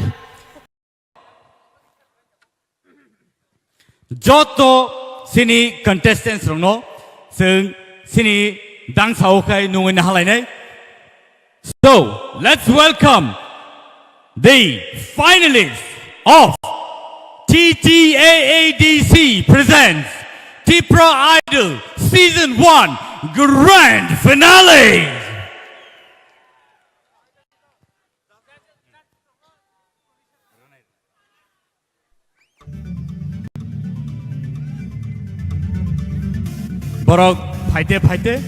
S2: Joto sini contestants rongno sing sini dang sao kai nungin halai nai. So let's welcome the finalists of TTAADC presents TIPRA Idol Season 1 Grand Finale. Borok fighte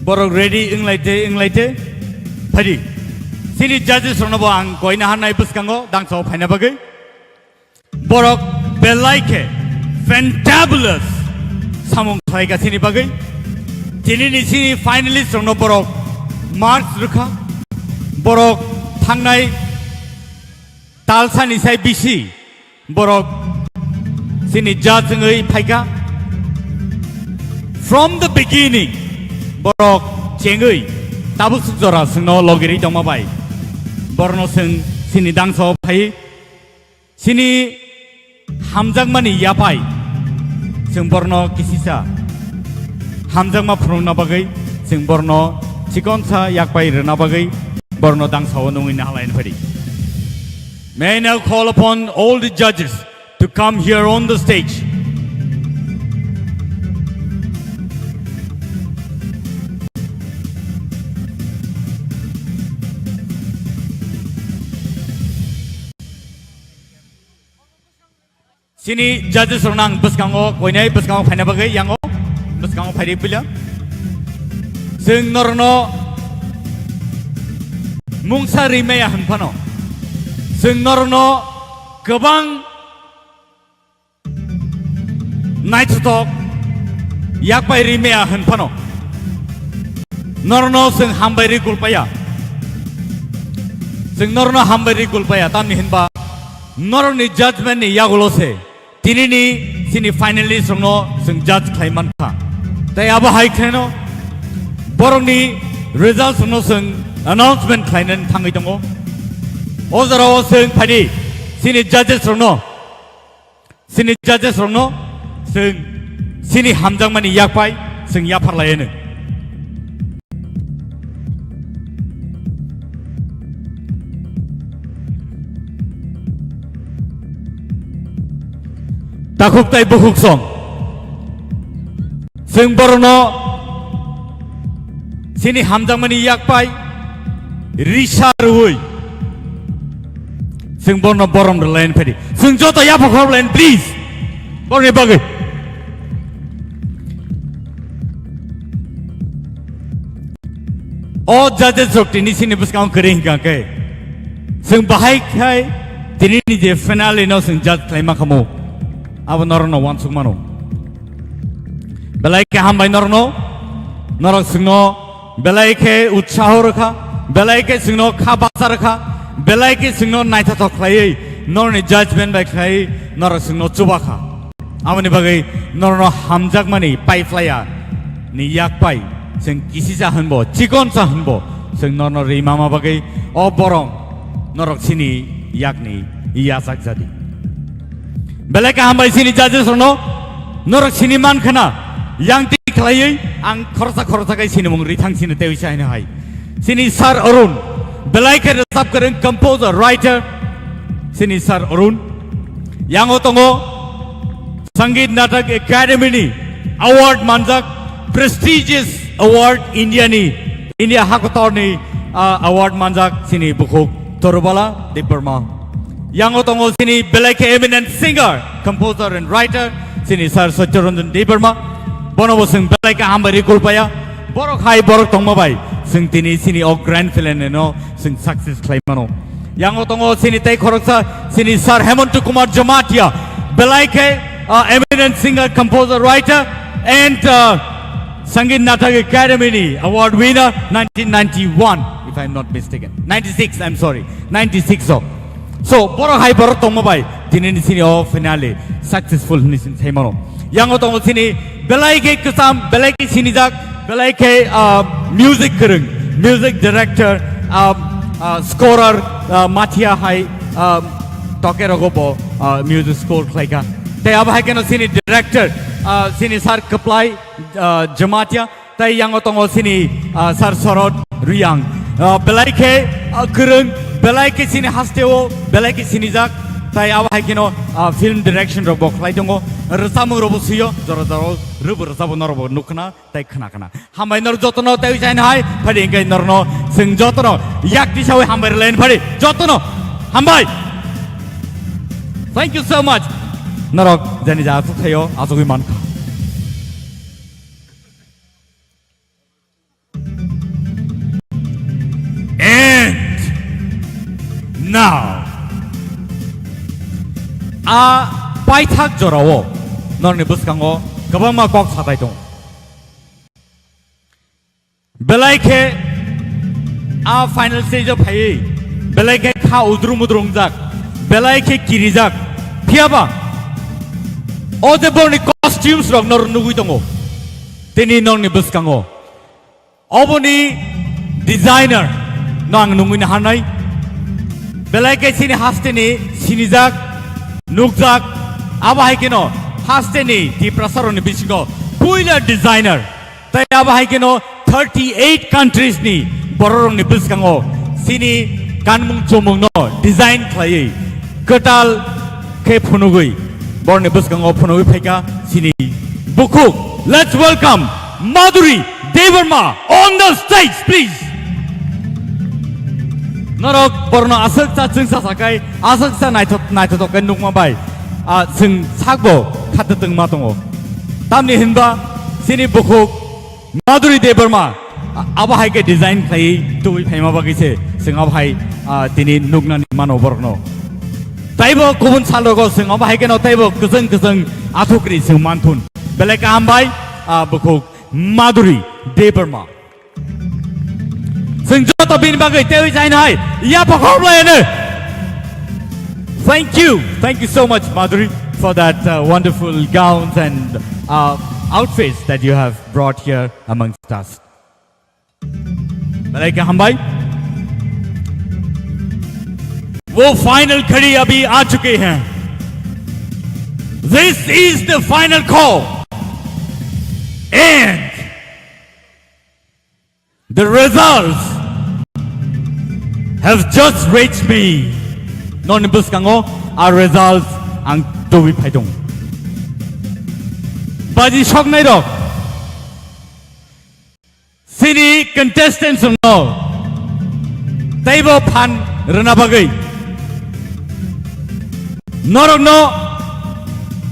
S2: Borok ready inglaite phadi sini judges rono bo ang koina hanai buskango dangso phaina bagai Borok belaike fantabulous samung thaiga sini bagai tinini sini finalist rono Borok marks rukha Borok thangnai talsani sai bisi Borok sini judge ngai phaiga. From the beginning, Borok cengui tabuk sujora sengno logiri dong mabai. Borno seng sini dangso pai, sini hamjang mani yapai, seng Borno kisisa hamjang ma prong nabagai, seng Borno cikonsa yakpai renabagai, Borno dangso nungin halain padi. May I now call upon all the judges to come here on the stage. Sini judges renang beskango koinai beskango phaina bagai yango beskango phairi pila sing norno mungsa rimaya hanpano sing norno gobang naitsutok yakpai rimaya hanpano norno sing hambairi gulpaya sing norno hambairi gulpaya tamni hinba norni judgment ni yagulose tinini sini finalist rongno sing judge klaiman pha tai aba hai kheno borongni results rongno sing announcement klainan thangai tongo ozaro sing phadi sini judges rongno sing sini hamjang mani yakpai sing yapharlayene takuk tai bukuk song sing Borno sini hamjang mani yakpai risa ruhui sing Borno borom de len pedi sing joto yapok len please borne bagai all judges of tini sini buskang kering ka ke sing bahai khai tini ni je finale no sing judge klaima kamu abo norno wansuk mano belai ke hambai norno norok singno belai ke utsaho rakha belai ke singno khabasa rakha belai ke singno naita to khlai norni judgment bai khlai norok singno chubakha amani bagai norno hamjak mani pai flaya ni yak pai sing kisisa hanbo chikon sa hanbo sing norno ri mama bagai o borong norok sini yakni iyasak jadi belai ke hambai sini judges rono norok sini man khana yang ti khlai ang khorsa kai sini mung rithang sini tewi sai na hai sini sir Arun belai ke resap keren composer writer sini sir Arun yang otongo Sangeet Natak Academy ni award manjak prestigious award India Hakotor ni award manjak sini bukuk Torobala Debbarma. Yang otongo sini belai ke eminent singer, composer and writer sini Sir Session-1 Debbarma. Bono bo sing belai ke hambari kulpaya. Borok hai borok tongma bai. Sing tini sini o grand film no sing success claim mano. Yang otongo sini tay koroksa sini Sir Hemantu Kumar Jamatia. Belai ke eminent singer, composer, writer and Sangeet Natak Academy Award winner 1991, if I'm not mistaken. 96, I'm sorry. 96 so borok hai borok tongma bai. Tini ni sini o finale successful ni sini themano. Yang otongo sini belai ke kusam belai ke sini jak belai ke music kereng, music director, scorer, Matia hai tokerogobo music score klaika. Tay ab hai keno sini director sini Sar Kaplai Jamatia. Tay yang otongo sini Sar Sorot Ruyang. Belai ke kereng, belai ke sini hasteo, belai ke sini jak. Tay ab hai keno film direction robo klai tongo. Resamu robo siyo joro joro rubu resabu norobo nukna tay khana khana. Hambai nor jotono tay jain hai phadi ingai norno sing jotono yakti sawe hambai len phadi jotono hambai. Thank you so much. Norok jani ja asuk thayo asuk man. And now paithak jorao norni buskango kabama kok satai tong belai ke final stage of hai belai ke kha udrum udrung jak belai ke kirijak phiaba o de borni costumes rok nor nugui tongo tini norni buskango oboni designer nang nungui na hanai belai ke sini hasteni sinijak nukjak aba hai keno hasteni TIPRA saroni bisingo puila designer tai aba hai keno 38 countries ni bororong ni biskango sini kanmung chomung no design khlai ketal ke phunugui borni biskango phunugui phaika sini bukuk. Let's welcome Madhuri Debbarma on the stage please. Norok borno asak sa chung sa sakai asak sa naithot kan nukma bai sing sakbo khatateng matongo tamni hinba sini bukuk Madhuri Debbarma aba hai ke design khai tui phaima bagise sing aba hai tini nukna ni mano borno taibo kubun salogo sing aba hai ke no taibo kuseng athukri sing manthun belai ka ambai bukuk Madhuri Debbarma sing joto bin bagai tewi jain hai ya pakhom laene. Thank you so much Madhuri for that wonderful gowns and outfits that you have brought here amongst us. Belai ka hambai वो final घड़ी अभी आ चुके हैं. This is the final call and the results have just reached me. Non bus kango our results ang tuwi paidong. Baji shok nai rok. Sini contestants no. Taibo pan rana bagai. Norok no.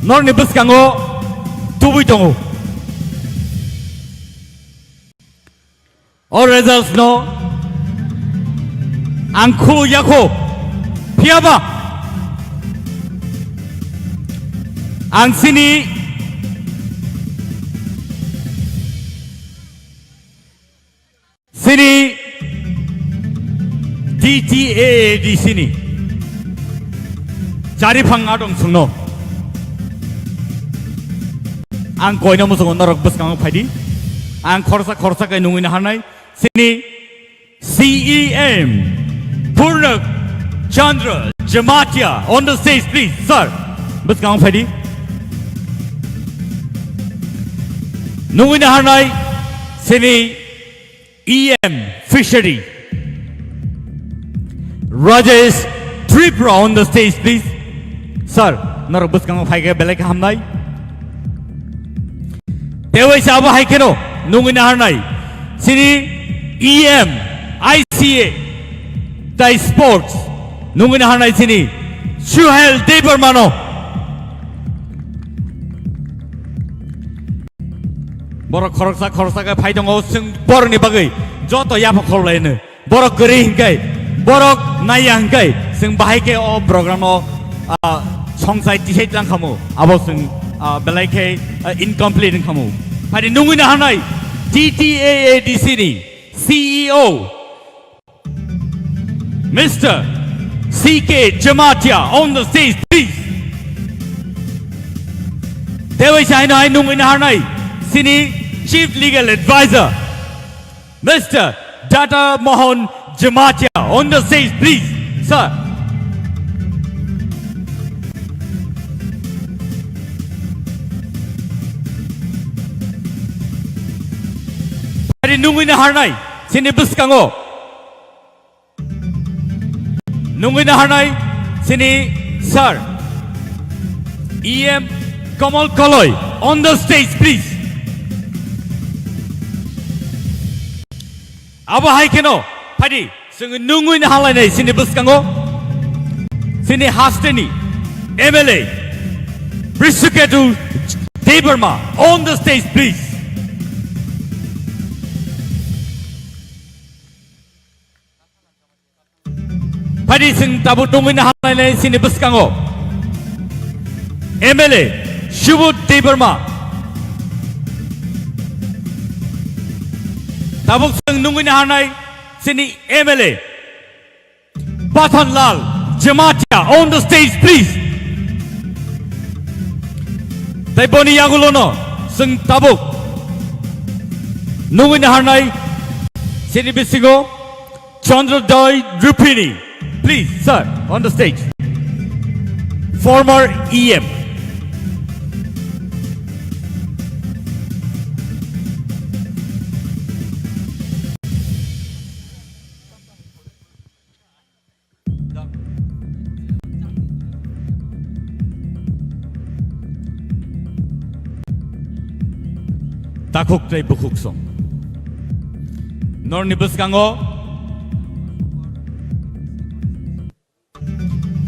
S2: Nor ni bus kango tuwi tongo. All results no. Angku yako. Piaba. Ang sini DTA di sini. Cari pangadong suno. Ang koi na musong norok bus kang padi. Ang korsa kay nungin hanay. Sini CEM Purnak Chandra Jamatia on the stage please sir. Bus kang padi. Nungin hanay sini EM Fishery Rajesh TRIPURA on the stage please sir. Norok bus kang padi belai ka hamnay. Tewai sabo hai keno nungin hanay sini EM ICA tai sports nungin hanai sini Suhail Debbarma no borok khoroksa ka phai dong sung bor ni bagai joto ya phol lain borok gari hingkai borok naya hingkai sung bahai ke o program o songsai tisait lang kamu abo sung belai ke incomplete kamu phai nungin hanai TTAAD sini CEO Mr. CK Jamatia on the stage, please. Dewi China Nung in Harnai, Sini Chief Legal Advisor, Mr. Data Mohan Jamatia on the stage, please, sir. Hari Nung in Harnai, Sini Buskango. Nungin hanai sini sir EM Kamal Kaloy on the stage please. Aba hai keno padi sung nungin halai nei sini buskango sini hasteni MLA Risuketu Debbarma on the stage please. Padi sing tabu nungin halai nei sini buskango MLA Shubut Debbarma tabuk sing nungin hanai sini MLA Pathanlal Jamatia on the stage please. Tai boni yagulono sing tabuk nungin hanai sini bisigo Chandradoy Rupini please sir on the stage. Former EM takuk trai bukuk song nor nibus kango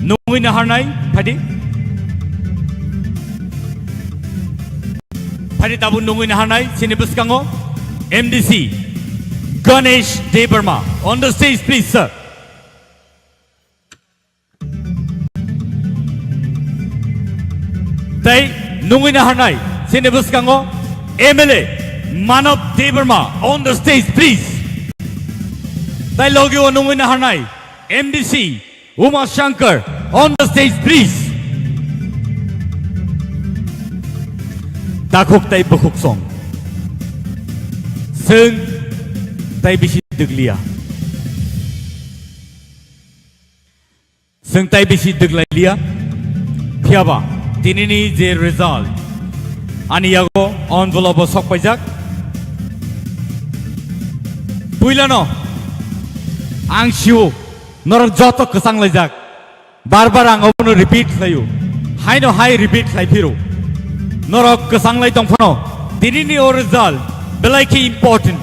S2: nungin harnai padi tabu nungin harnai sini bus kango MDC Ganesh Debbarma on the stage please sir. Tai nungin harnai sini bus kango MLA Manav Debbarma on the stage please. Tai logio nungin harnai MDC Uma Shankar on the stage please. Takuk tai bukuk song sing tai bisi deglia sing tai bisi deglailia phiaba tinini je result ani yago envelope sokpaijak puilano ang siu norok joto kesang lejak bar ang obono repeat layu haino hai repeat lai phiru norok kesang lai tongphano dinini o result belai ki important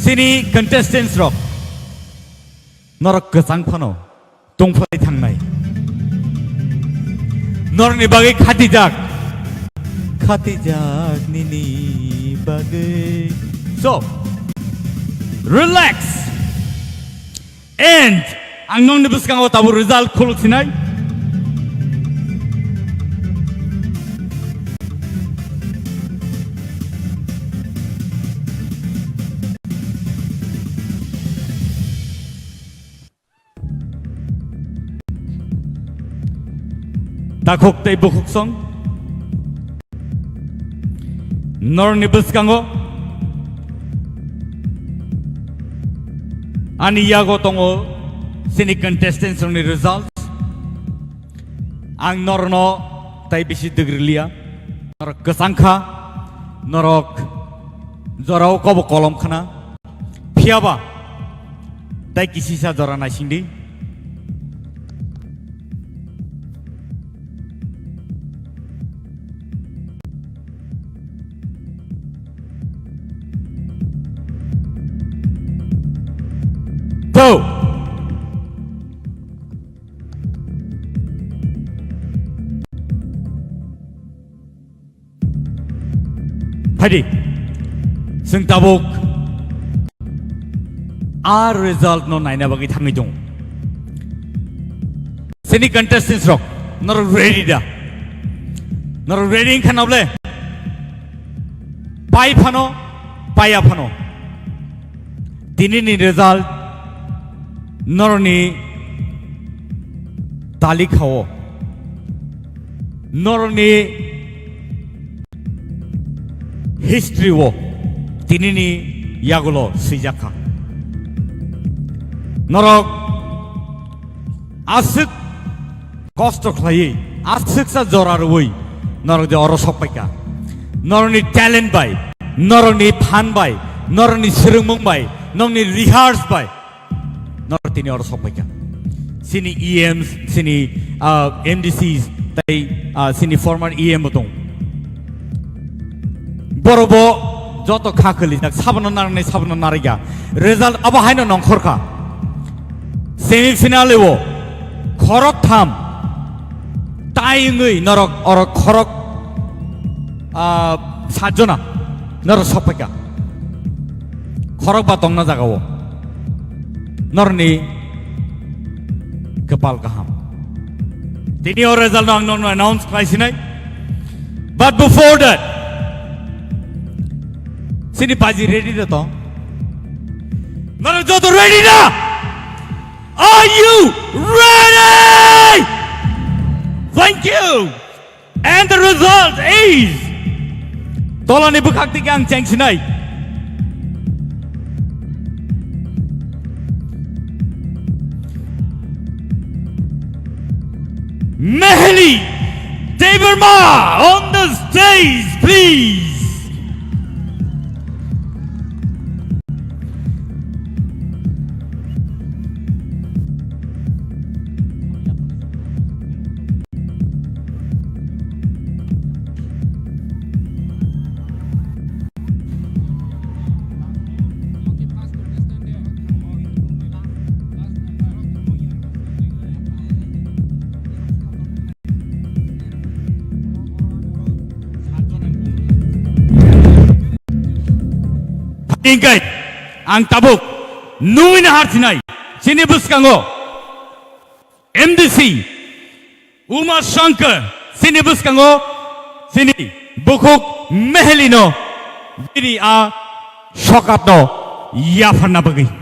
S2: sini contestants rok norok kesang phano tongphai thangnai norni bagai khatijak nini bagai so relax and ang nong nibus kang tabu result khuluk sinai takuk tai bukuk song nor nibus kango ani yago tongo sini contestants ni results ang norno tai bisi degrilia norok kesangkha norok jorao kobo kolom khana phiaba tai kisisa jora naisingdi So, Hadi, जों tabuk our result no naina bagi thangi jong. Sini contestants rock, not ready da, not ready in kanable. Pai phano, paya phano. Tini ni result, noroni tali khao, noroni history wo, tini ni yagulo sijaka. Norok asik kosto khlai, asik sa jorarui, norok de orosok paika. Noroni talent by, noroni phan by, noroni sirumung by, noroni rehearse by, nortini orosok paika. Sini EMs, sini MDCs, tai sini former EM botong. Borobo joto khakali jak sabno narne sabno nariga. Result aba haino nongkhorka. Semi finale wo khorok tham. Taingui norok orok khorok sajona nor sopeka khorok batong na jagawo norni kepal kaham tini or result nang non announce kaisinai but before that sini paji ready da to nor joto ready na are you ready thank you and the result is Tolani bukak tigang ceng sinai. Mehli Debbarma on the stage, please. Ingkai, ang tabuk, nuin hartinai, sini buskango, MDC, Umar Shankar, sini buskango, sini bukuk mehelino, bini a shokatno, yafarna bagi.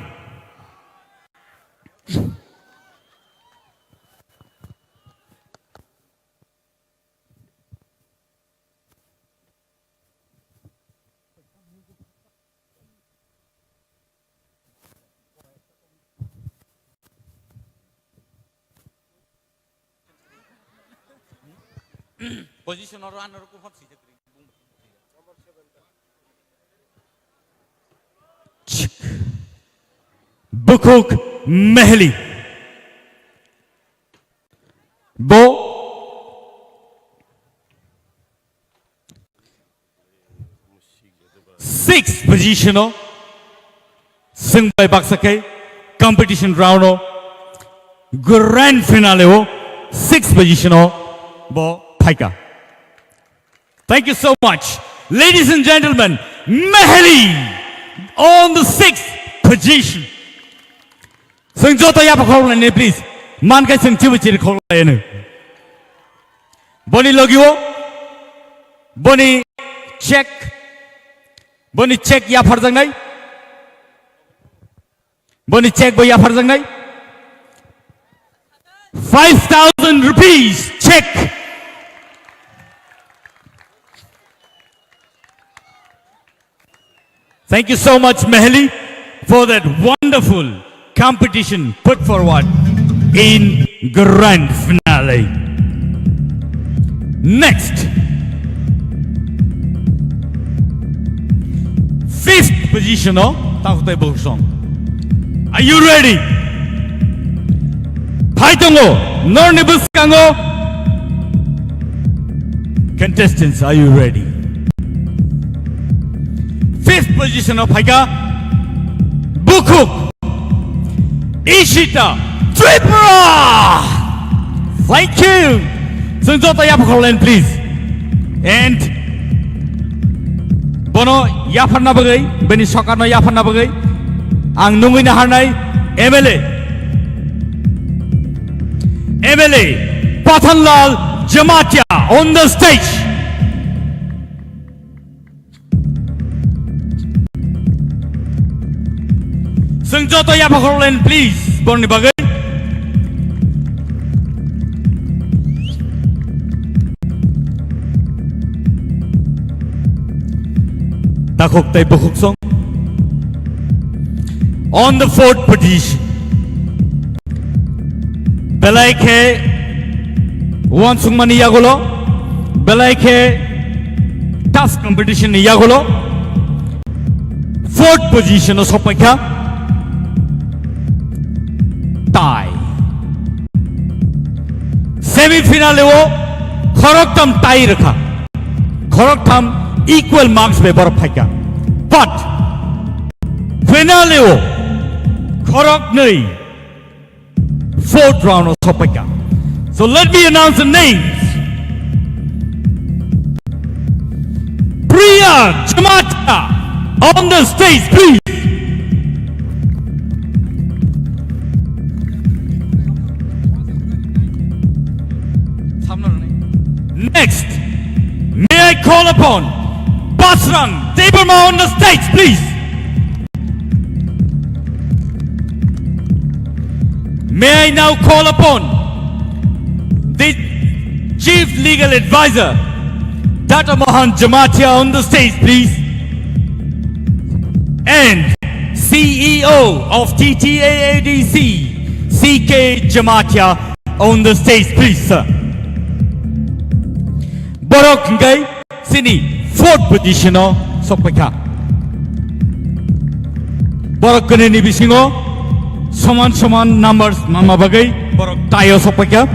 S2: Position or runner ko hot Bukuk Mehli Bo sixth position sing by Baksake competition round grand finale sixth position Bo Paika. Thank you so much. Ladies and gentlemen, Mehli on the sixth position. Sing Jota Yapa Korlane, please. Manka Sing Tivichi Korlane. Boni Logio, Boni check Yafarzangai. Boni check by Yafarzangai. 5,000 rupees check. Thank you so much, Mehli, for that wonderful competition put forward in grand finale. Next, fifth position, are you ready? Paitongo, Nornibuskango. Contestants, are you ready? Fifth position of Haika, Bukuk, Ishita TRIPURA. Thank you. Senjata Yapakolen, please. And Bono Yaparna Bagay, Beni Sokano Yaparna Bagay, Ang Nungina Hanai, MLA Pathanlal Jamatia on the stage. Senjata Yapakolen, please. Boni Bagay. Takok tay bukuk song. On the fourth position, Belaike Wansung Mani Yagolo, Belaike tough competition Yagolo, fourth position of Sopaka, tie. Semi-finale wo Khoroktam tie rakha. Khoroktam equal marks पे बर्फ फेंका, but finale वो खरक नहीं, fourth round of सपेका. So let me announce the names. Priya Jamatia on the stage, please. Next, may I call upon Basrang Debbarma on the stage, please. May I now call upon the Chief Legal Advisor, Dr. Mohan Jamatia on the stage, please. And CEO of TTAADC, CK Jamatia on the stage, please, sir. Borok Ngai, Sini. Fourth position of Sopeka. Borok kene ni bisingo saman numbers mama bagai borok tayo Sopeka.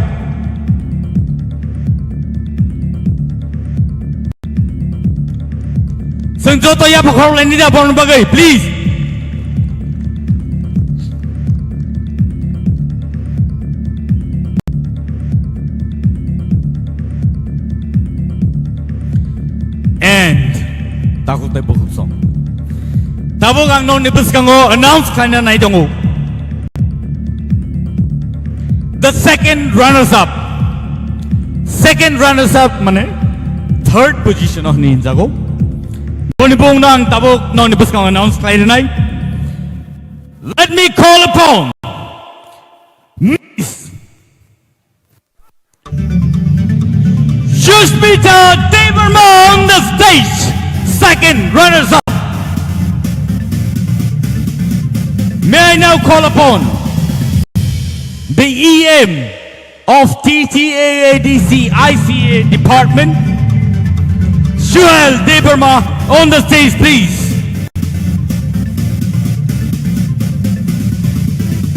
S2: Senjata Yapakolen ni da borok bagai, please. Takut tay bukuk song. Tabok ang non nibus kango announce kanya na idongo. The second runners-up. Second runners-up mane third position of ninjago. Boni bong nang tabok non nibus kango announce kanya na. Let me call upon Miss Sushmita Debbarma on the stage. Second runners-up. May I now call upon the EM of TTAADC ICA Department, Suhail Debbarma on the stage, please.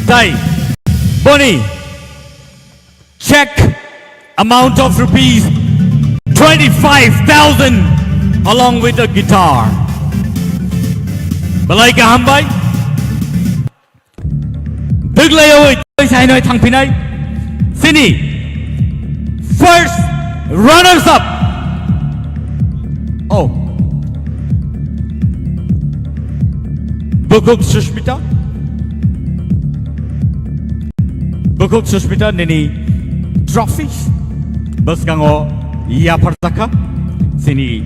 S2: Tai, Boni, check amount of rupees 25,000 along with a guitar. Balai ka hambay? Biglayo ito'y sa ino'y tangpinay. Sini, first runners-up. Oh. Bukuk Sushmita. Bukuk Sushmita nini trophies. Bas kango yapartaka. Sini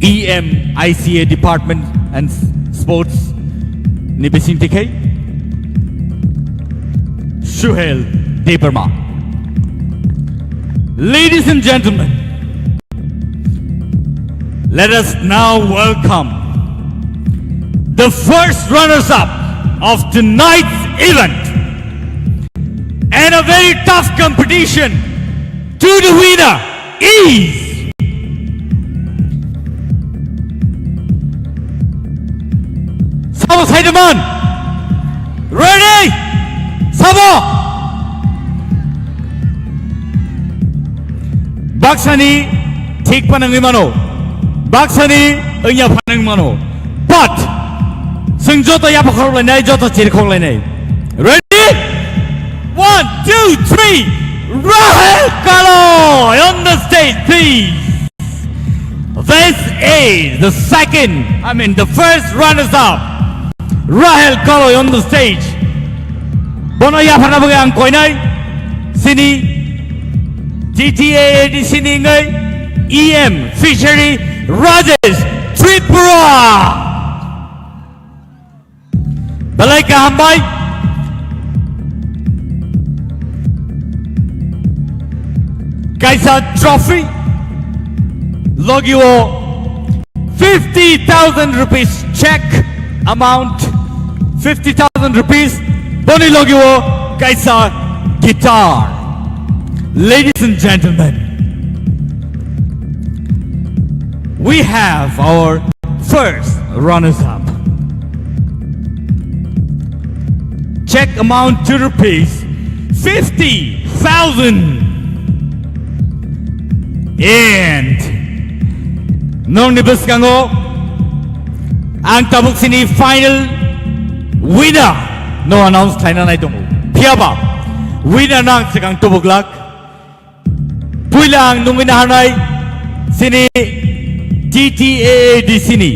S2: EM ICA Department and Sports Nibisin TK Suhail Debbarma. Ladies and gentlemen, let us now welcome the first runners-up of tonight's event and a very tough competition. To the winner is Sabo Saidaman. Ready? Sabo. Baksani tik panang mano. Baksani enya panang mano. But Senjata Yapakolen ay jota chirkong lenay. Ready? 1, 2, 3. Rahel Kaloy on the stage, please. This is the first runners-up. Rahel Kaloy on the stage. Bono ya phana bagi ang koinai sini GTA di sini ngai EM Fishery Rajesh Tripura. Balai ka hambai Kaisa trophy logi wo 50,000 rupees check amount 50,000 rupees Boni logi wo kaisa guitar. Ladies and gentlemen, we have our first runners-up. Check amount to rupees 50,000. And nong nibus kango ang tabuk sini final winner no announce tayo na itong piyaba winner nang sikang tubuk lak puilang nung winahanay sini GTA di sini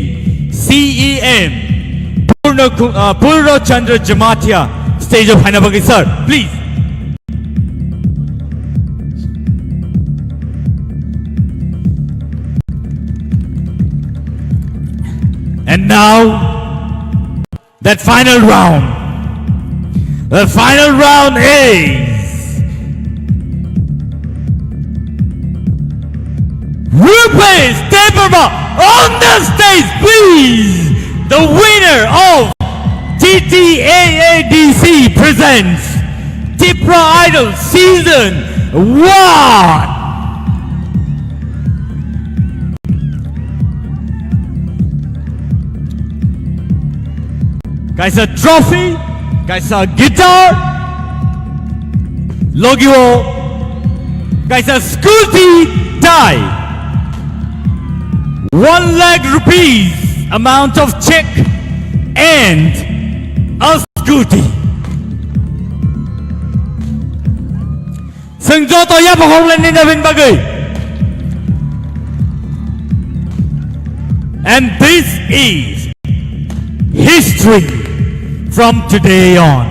S2: CEM Purno Chandra Jamatia stage of Hanabagi sir please. And now, that final round. The final round is Rupesh Debbarma on the stage, please. The winner of TTAADC presents TIPRA Idol Season 1. Guys, a trophy, guys, a guitar, logo, guys, a scooty tie, 1 lakh rupees amount of check, and a scooty. Sengjoto ya pahonglan ni Navin Bagay. And this is history. From today on,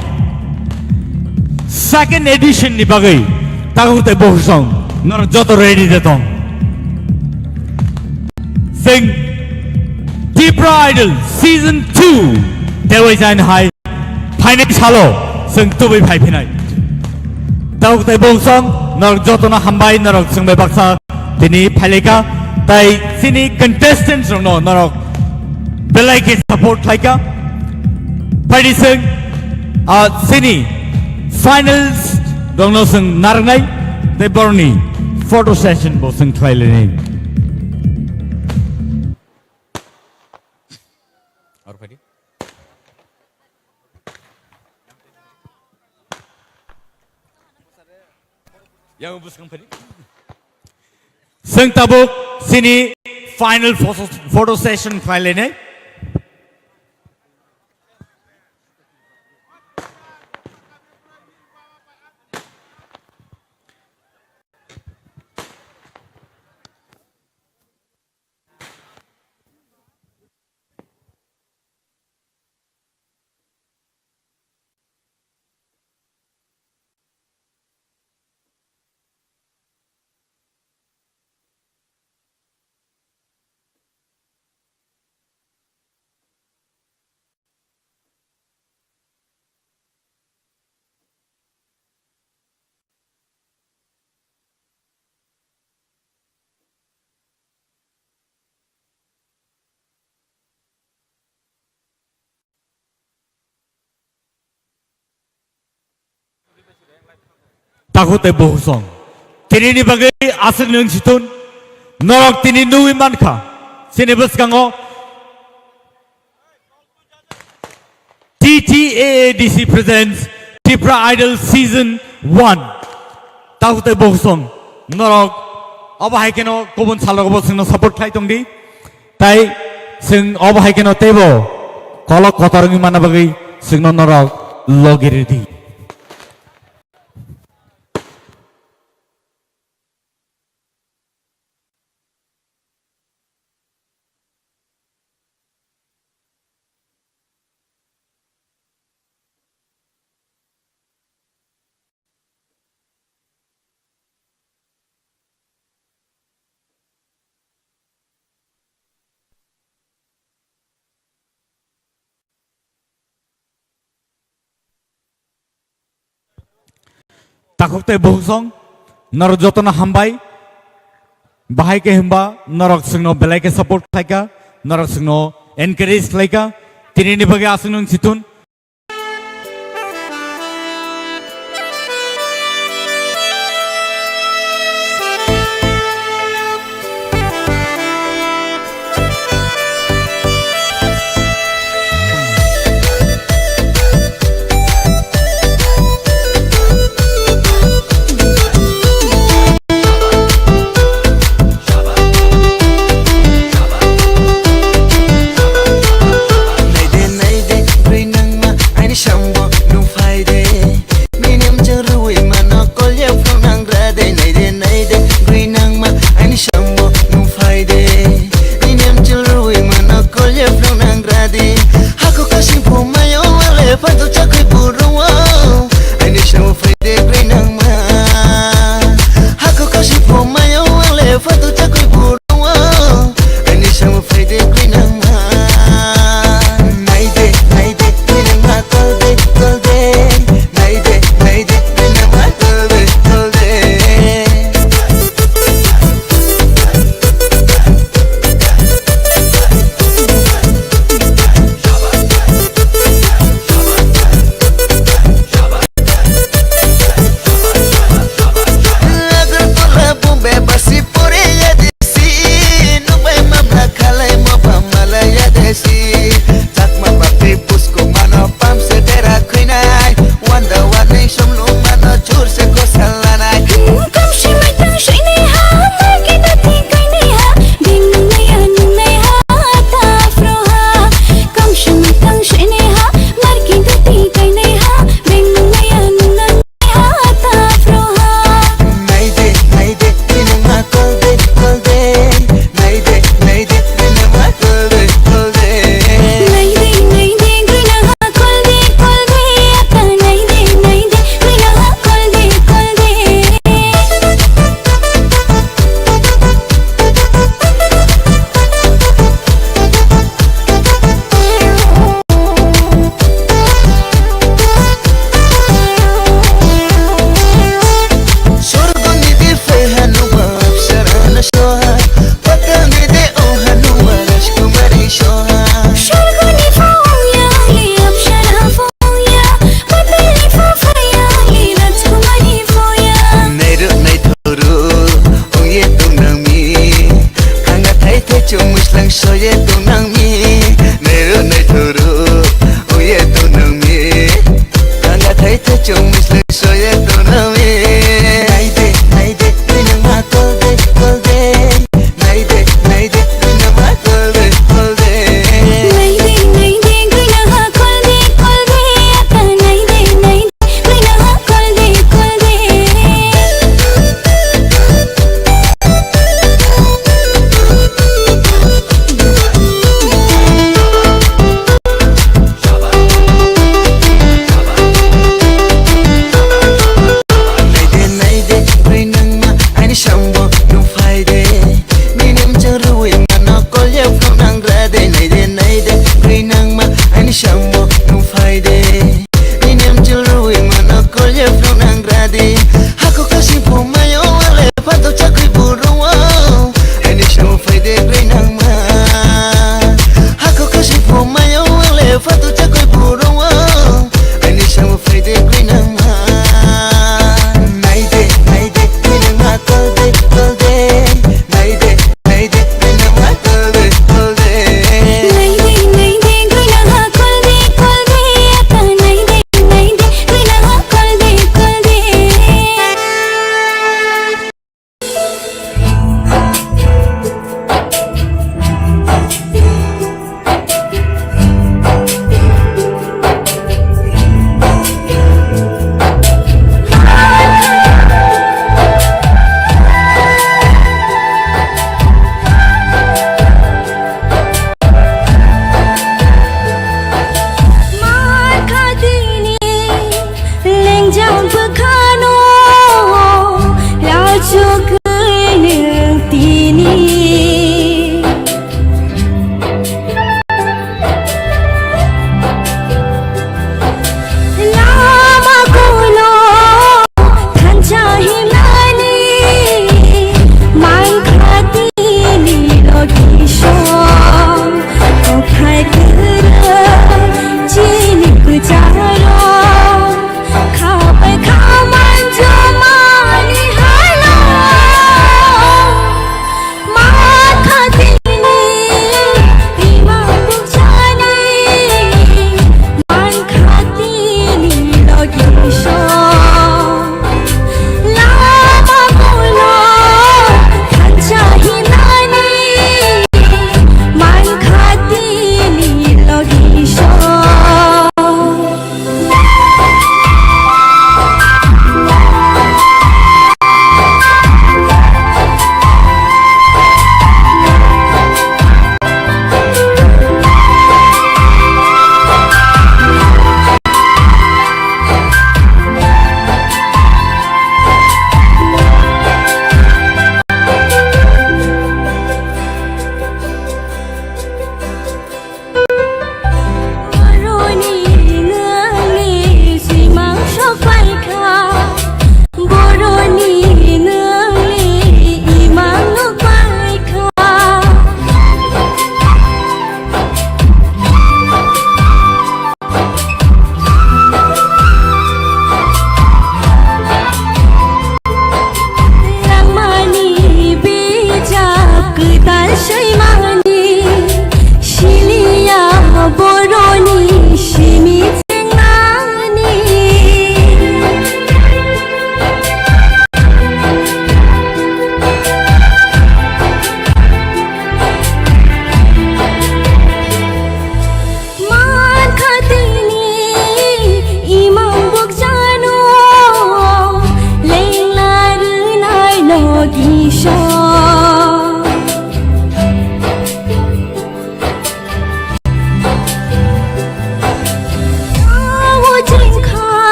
S2: second edition ni bagay tago te bohsong nor joto ready detong sing TIPRA Idol Season 2 Dewey Jain High Finance Halo sing tubi phai phinai tago te bohsong nor joto na hambai nor sing be baksa tini phaleka tai sini contestants no nor belai ke support laika Padiseng sini finals dongno seng narngai Debbarma photo session bo seng thaile ni aur padi yang buskan padi seng tabuk sini final photo session thaile ni Takote bohsong. Tini ni bagai asal nung situn. Norok tini nui manka. Sini bus kango. TTAADC presents TIPRA Idol Season 1. Takote bohsong. Norok. Aba hai keno kobun salo kobo sing no support khai tong di. Tai sing aba hai keno tebo. Kolok kotorungi mana bagai sing no norok logiri di. takok te bohsong norok jotono hambai bahai ke himba norok singno belai ke support thaika norok singno encourage thaika tini ni bage asunung situn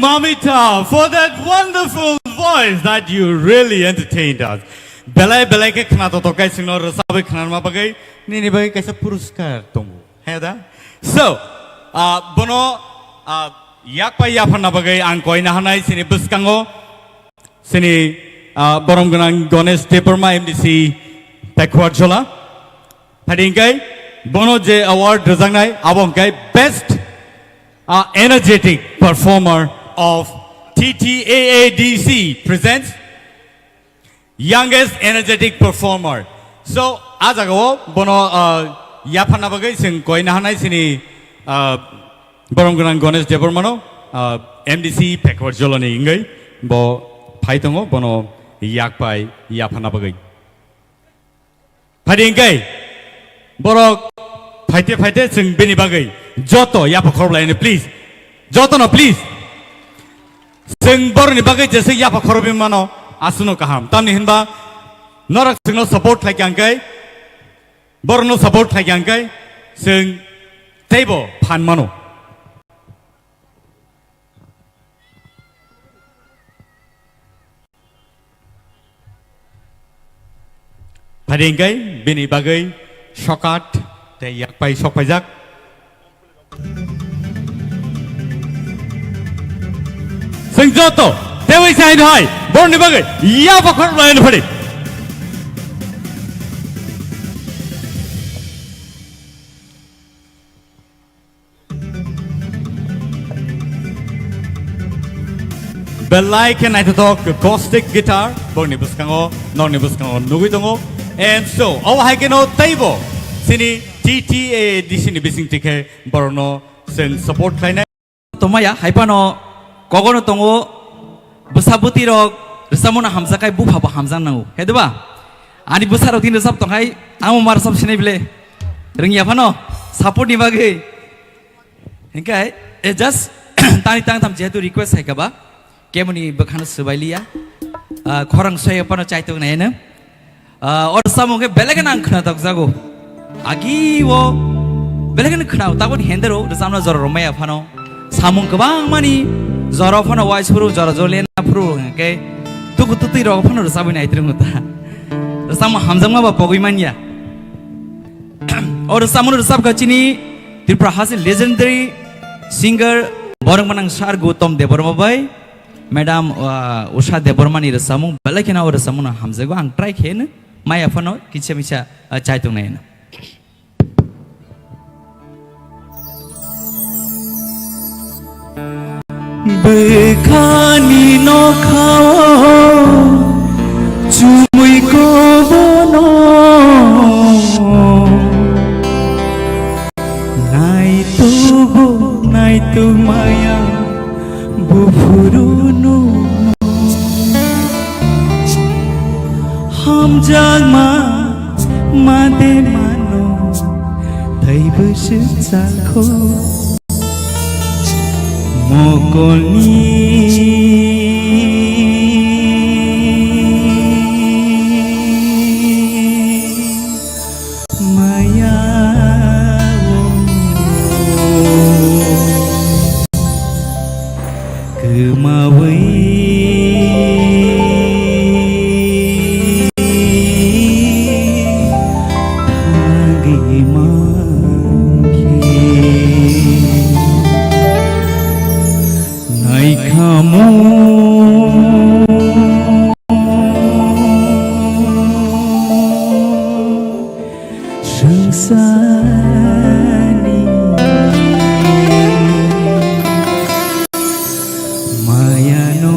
S2: Mamita, for that wonderful voice that you really entertained us. Belai belai ke khana to kai singno rasabe khana ma bagai ni bagai kaisa puruskar tongu. Heda. So, bono yak pa ya phana bagai ang koi na hanai sini buskango sini borom ganang Ganesh Debbarma MDC backward jola. Padingkai bono je award rajangnai abongkai best energetic performer of TTAADC presents youngest energetic performer. So ajago bono yapana bagai sing koi na hanai sini borom ganang Ganesh Debbarma no MDC backward jola ni ingai bo phaitongo bono yak pai yapana bagai. Padingkai borok fighte fighte sing bini bagai joto ya pakhor lain please joto no please sing bor ni bagai jese ya pakhor bi mano asuno kaham tam ni hinba norak sing no support like angkai bor no support like angkai sing table phan mano padingkai bini bagai shokat te yak pai shok pajak sing joto dewi sai hai bor ni bagai ya pakhor lain phadi belai can I talk acoustic guitar bor ni buskango non ni buskango nugui tongo and so awa hai keno taibo sini TTA di sini bising tike borono sen support lainnya
S6: tomaya haipano kogono tongo besabuti rok resamona hamzakai bu phaba hamzang nangu hedeba ani besaro tin resap tongai amu mar sab sini bile ringi apano support ni bage hingkai just tani tang tam jetu request hai kaba kemuni bekhana subailia khorang soy apano chaitung na ena or samonge belegan ang khna tak jago agi wo belegan khna takon hendero resamna jor romaya phano samung kebang mani jor phano wise puru jor jolena puru ke tuku tuti ro phano resabina itrung ta resam hamjangma ba pogoi mania or samun resab gachini Tripura has a legendary singer borong manang sar Gautam Debbarma bai Madam Usha Debbarma ni resamung belakena or resamuna hamjago ang try khen maya phano kicha micha chaitung na
S22: Bekani no khao chumui ko bono nai tu maya bufurunu hamjama made mano thai busu salkho Mokoni Maya Kemawai kamu sengsani mayano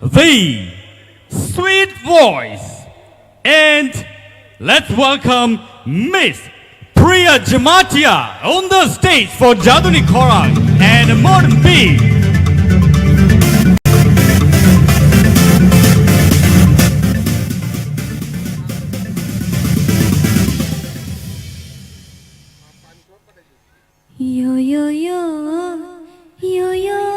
S2: The sweet voice, and let's welcome Miss Priya Jamatia on the stage for Jaduni Choral and Modern Beat.
S20: Yo yo yo yo yo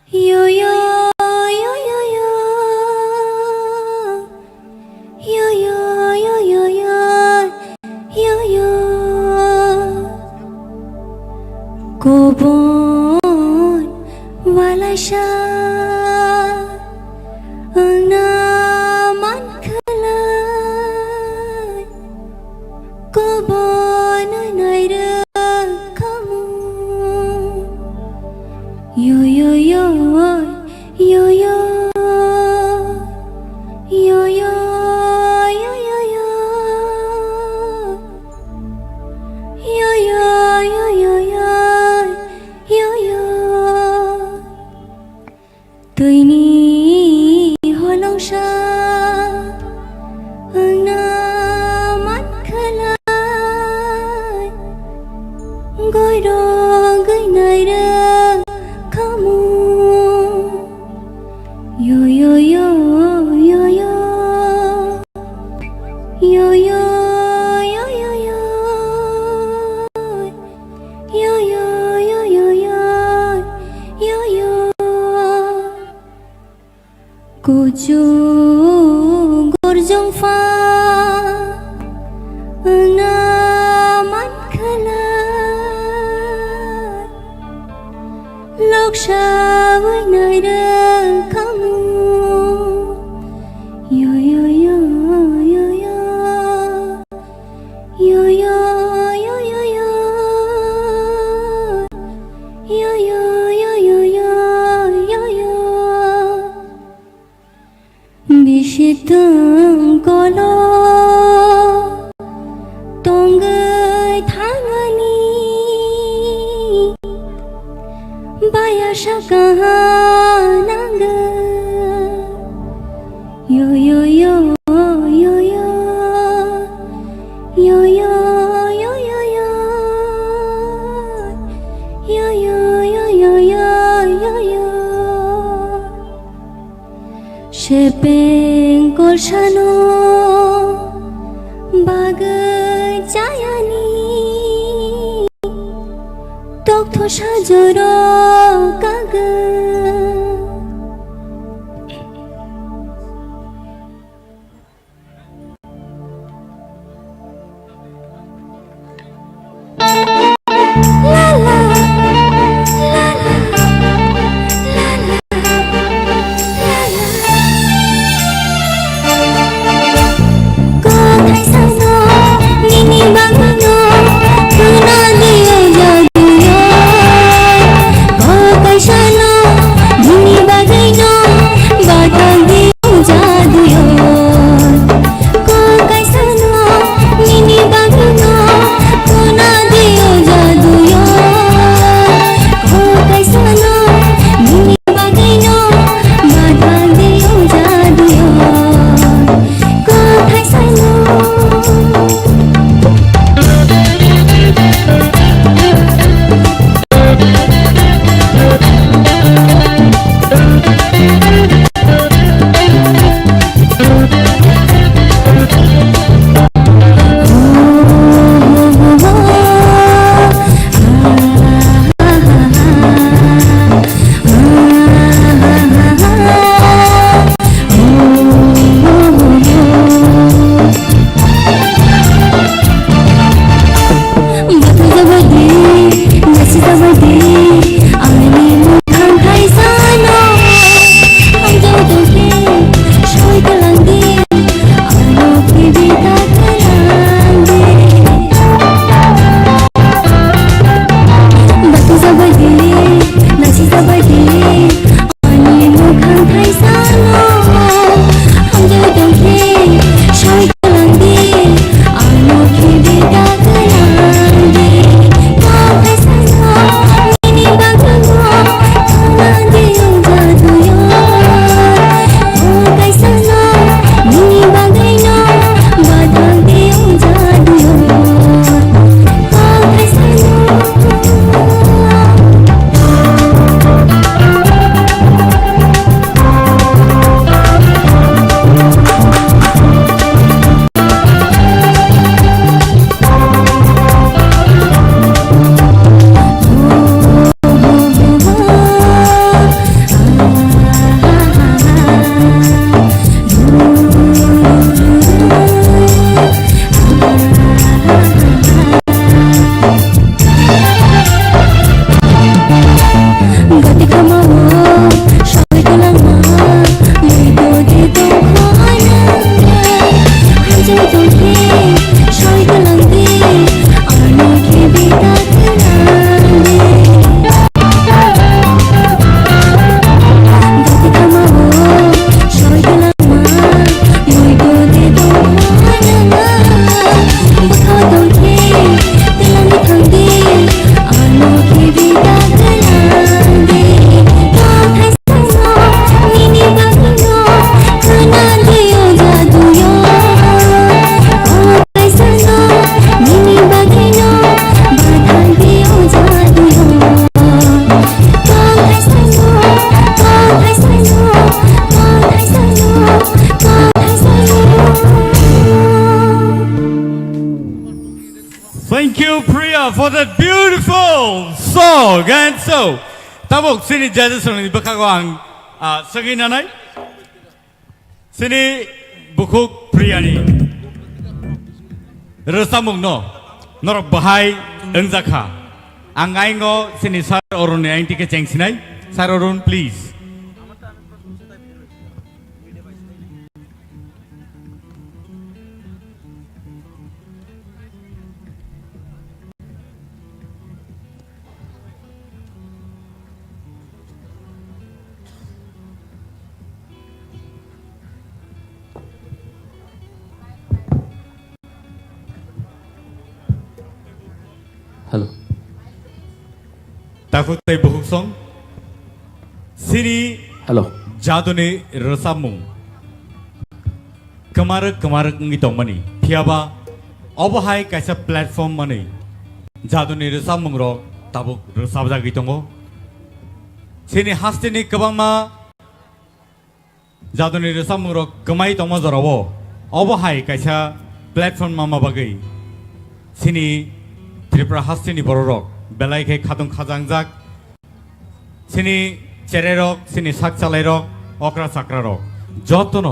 S20: yo yo yo yo yo yo yo yo yo yo Kobon walasha naman kalay Kobon naira kamu yo yo yo yo yo yo yo yo yo yo yo yo yo yo yo yo yo Tuini holong sha naman kalay Goi do goi naira kamu yo yo yo yo yo yo yo yo yo yo yo yo yo yo yo yo yo Kuju gorjong fa naman kalay Loksha với nơi đơn kamu yo yo yo yo yo yo yo yo yo yo yo yo yo yo yo yo yo Bishitang kolo tongai thangani Bayasha kahananga yo yo yo yo yo yo yo yo yo yo yo yo yo yo yo yo yo Shepeng kolshano bagai jayani সাজর কাগ
S2: Thank you, Priya, for that beautiful song. And so, tabok sini jaja soni bakagwang sagi nanay. Sini bukuk Priya ni. Resamung no, norok bahai engjaka. Angai ngo sini sar orun ni aing tike ceng sinai. Sar orun, please.
S23: Hello.
S2: Takut tay buhuk song. Sini.
S23: Hello.
S2: Jadone resamung. Kemarak ngitong mani. Tiaba. Obahai kaisa platform mani. Jadone resamung ro tabuk resabja gitongo. Sini hastini kabama. Jadone resamung ro kemai tongma zorawo. Obahai kaisa platform mama bagai. Sini TRIPURA hastini borok বেলাইকে Khatun খাজাংজাক Sini চেরে rock সিনি সাক চালাই rock অকরা চাকরা rock যতন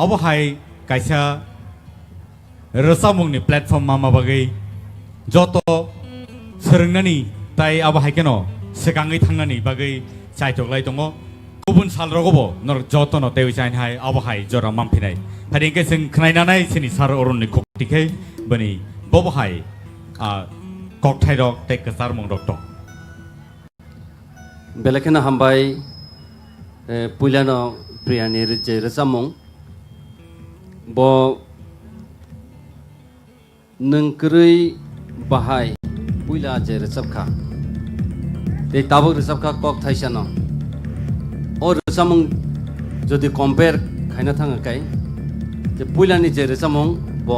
S2: অবহাই কাইসা রসাमुंनि platform मामा बागै যত सोलोंनानै ताई आबहाय केन सिगाङै थांनानै बागै चाइथकलाय दङ गुबुन सालरगबो नर जतन तेवि चाइनहाय आबहाय जरा मामफिनाय हारिंके जों खोनायनानै सिनि सार अरननि खक्तिखै बनि बबहाय ककथायरक ते कसार मंगरक
S7: बेलेखेना हामबाय पुइलानो प्रियानि जे रोजामुं ब नोंकरै बाहाय पुइला जे रोजाबखा ते ताबक रोजाबखा कक थाइसानो अ रोजामुं जदि कम्पेयर खायना थाङाखाय जे पुइलानि जे रोजामुं ब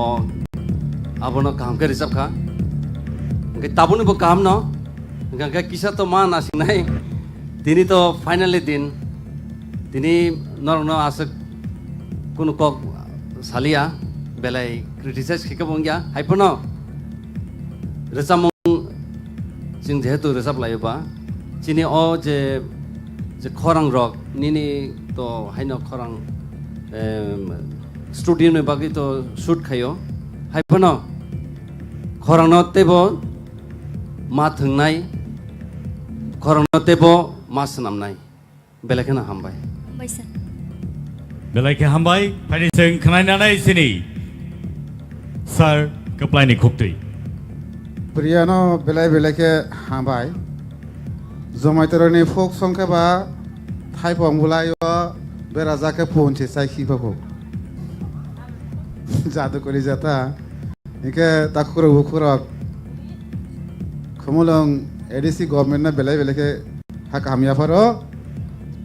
S7: आबनो कामके रोजाबखा ओंखाय ताबनोबो काम न ओंखाय किसा तो मा नासिंनाय दिनै तो फाइनली दिन दिनै नरनो आसक कुनु कक सालिया बेलाय क्रिटिसाइज खिखाबंगिया हाइपनो रोजामुं जों जेहेतु रोजाब लायोबा दिनै अ जे खरां रक निनि तो हाइनो खरां स्टुडियोनि बागै तो शुट खायो हाइपनो खरांनो तेबो मा थोंनाय खरांनो तेबो मा सोनामनाय बेलेखेना हामबाय
S2: बेलायखे हामबाय फायनि जों खोनायनानै सिनि सार कप्लायनि खुक्ति
S4: प्रियानो बेलाय बेलेखे हामबाय जमायतरनि फोक संखेबा थाइपंबुलायो बेराजाके फोनसे साइखिबाबो जादू करि जाता इके ताकुरो बुकुरक खमुलं एडीसी गवर्नमेंट ना बेलाय बेलेखे हाक हामियाफोरो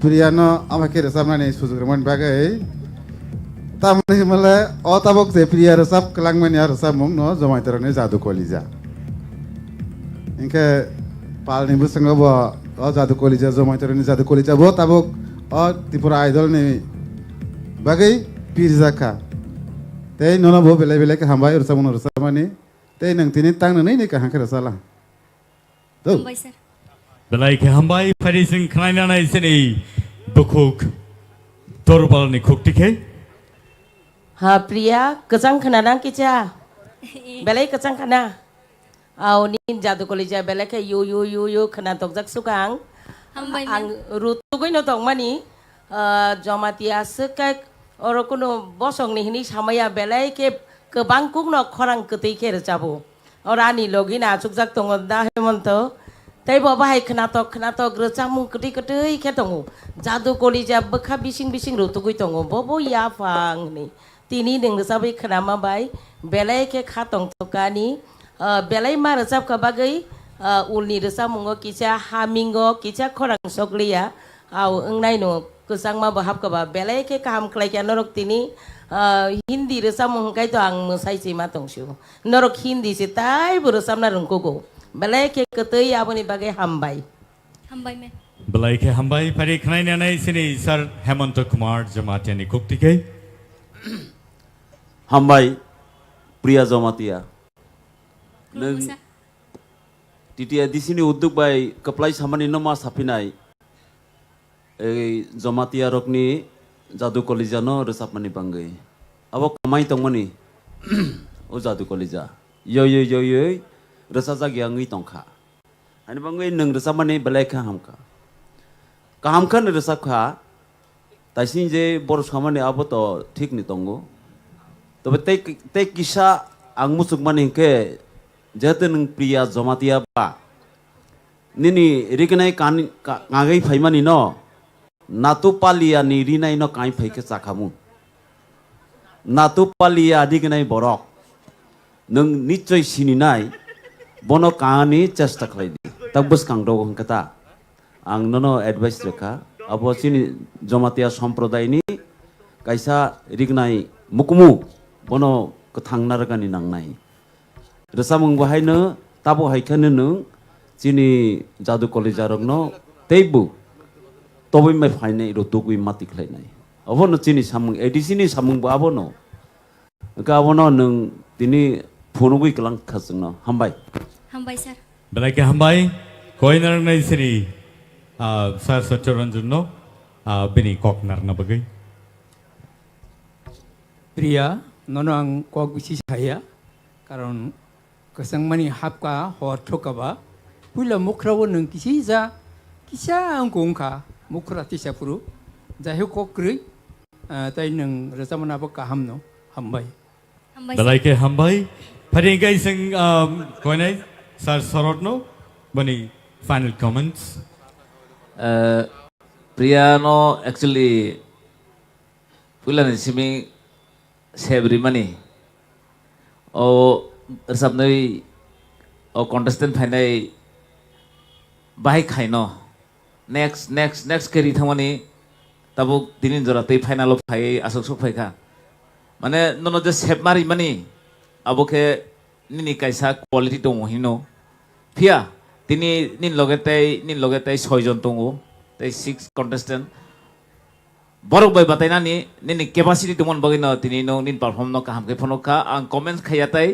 S4: प्रियानो आमाके रोजाबनानै सुजुग्रमोन बागै तामने मले अ ताबक जे प्रिया रोजाब कलांगमानि रोजाबमुं न जमायतरनि जादू कलिजा इनके पालनि बुसंगब अ जादू कलिजा जमायतरनि जादू कलिजा बो ताबक अ त्रिपुरा आइडलनि बागै पिरजाखा तै ननो बो बेलाय बेलेखे हामबाय रोजाबमुं रोजाबमानि तै नोंतिनि तांननै नि काहाके रोजाला तो
S2: बेलायखे हामबाय फायनि जों खोनायनानै सिनि बुकुक दरबारनि खुक्तिखै
S5: हा प्रिया कचां खोनादां किचा बेलाय कचां खाना आव नि जादु कलिजा बेलायखे यु खोना तकजाक सुगां आं रुतुगैनो दं मानि जमातिया सकाय अर कुनु बसंनि हिनि सामाया बेलायखे गोबां कुकनो खरां कतैखे रोजाबो और आनि लगिना सुगजाक दङ दा हेमन्त तै बाहाय खोनातक रोजामुं कतै कतैखे दङ जादु कलिजा बोखा बिसिं बिसिं रुतुगै दङ बबो याफांनि तिनि नों रोजाबै खोनामाबाय बेलायखे खातं तकानि बेलाय मा रोजाबखा बागै उलनि रोजामुङो किसा हामिंगो किसा खरां सग्लिया आव ओंनायनो गोजां मा बहाबखबा बेलायखे काम खलायखे नरक तिनि हिन्दी रोजामुं हंखाय तो आं मोसायसै मा दंसु नरक हिन्दी से ताइबो रोजाबना रोंगौ बेलायखे कतै आबोनि बागै हामबाय
S2: बेलायखे हामबाय फारि खोनायनानै सिनि सार हेमन्त कुमार जमातियानि खुक्तिखै
S10: हामबाय प्रिया जमातिया नों तितिया दिसिनि उद्योग बाय कप्लाय सामानि नमा साफिनाय जमातिया रकनि जादु कलिजानो रोजाबमानि बांगै अब कमाय तंमनि ओ जादु कलिजा यो रोजा जागिया ngै तंखा आनि बांगै नों रोजाबमानि बेलायखा हामखा काहामखा न रोजाबखा ताइसिन जे बर सामानि आबो तो ठीक नि तंगो तबे ते किसा आं मुसुकमानि के जेते नों प्रिया जमातिया बा निनि रिगनाय कागै फाइमानि न नातु पालिया नि रिनाय न काई फाइके चाखामु नातु पालिया दिगनाय बरक नों निश्चय सिनिनाय बनो कानि चेष्टा खालायदि तक बस कांदो हंकता आं ननो एडभाइस रेखा अब सिनि जमातिया सम्प्रदायनि काइसा रिगनाय मुकुमु बनो कथांना रगानि नांनाय रोसामुं बाहायनो ताबो हायखानो नों जिनि जादु कलेजा रगनो तेबु तबै माय फायनाय रतुगुइ माति खलायनाय अबनो जिनि सामुं एडिसिनि सामुं बाबनो गाबनो नों दिनि फनुगुइ कलां खासनो हामबाय
S18: सार
S2: Belai ke hambai koi narang nai sini sar sachoran junno bini kok narna bagai.
S9: Pria nono ang kok bisi saya karon kesang mani hapka hor thokaba pula mukrawo nung kisa ang kongka mukra tisa puru jahe kok kri tai nung rasamana ba kaham no hambai
S2: Belai ke hambai phari gai sing koi nai sar sorot no bani final comments.
S23: Pria no actually pula ni simi sebri mani o resap noi o contestant phainai bai khaino next keri thamani tabuk dinin jora tei final phai asok sok phaika mane nono je sep mari mani aboke nini kaisa quality dong hino phia tini nin logetai 6 jon tongo tei 6 contestant borok bai bataina ni nini capacity tumon bagino tini no nin perform no kaham ke phono ka ang comments khayatai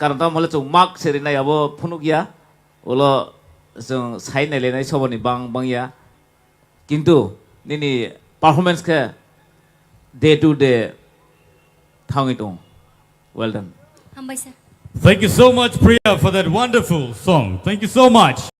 S23: karon ta mole chung mark serinai abo phunu gya ulo जों side नायलायनाय सबनि बांया किन्तु निनि performance के day to day थाङै दं well done
S16: हामबाय sir
S2: Thank you so much Priya for that wonderful song. Thank you so much.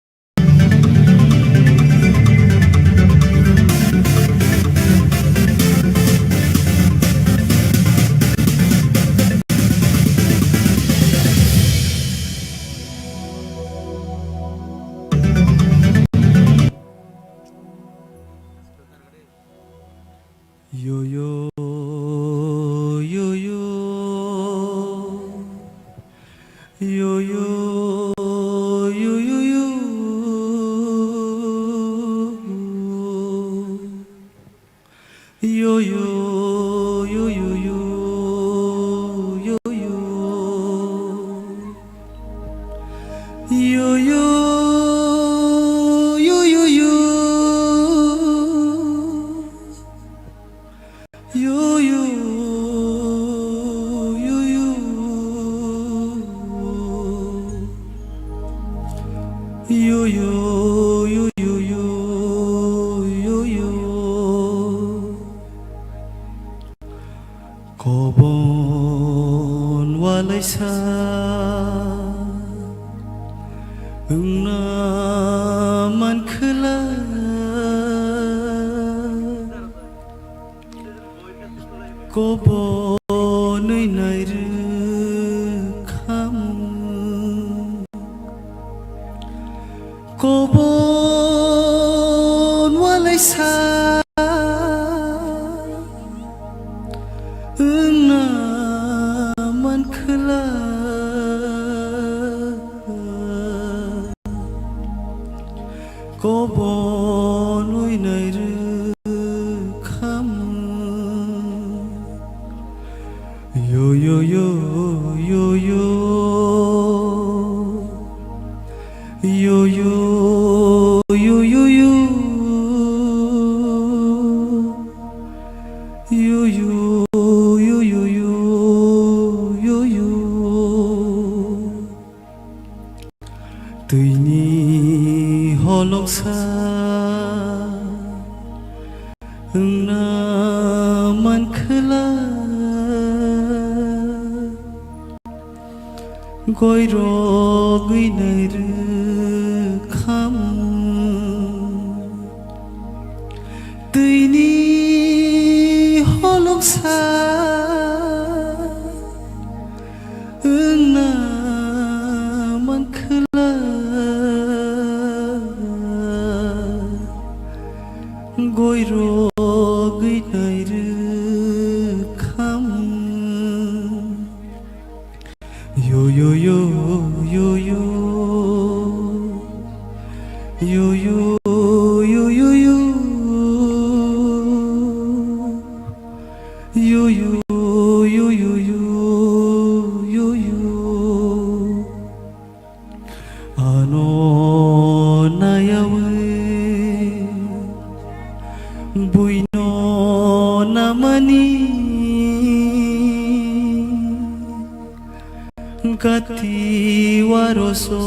S22: Gati waroso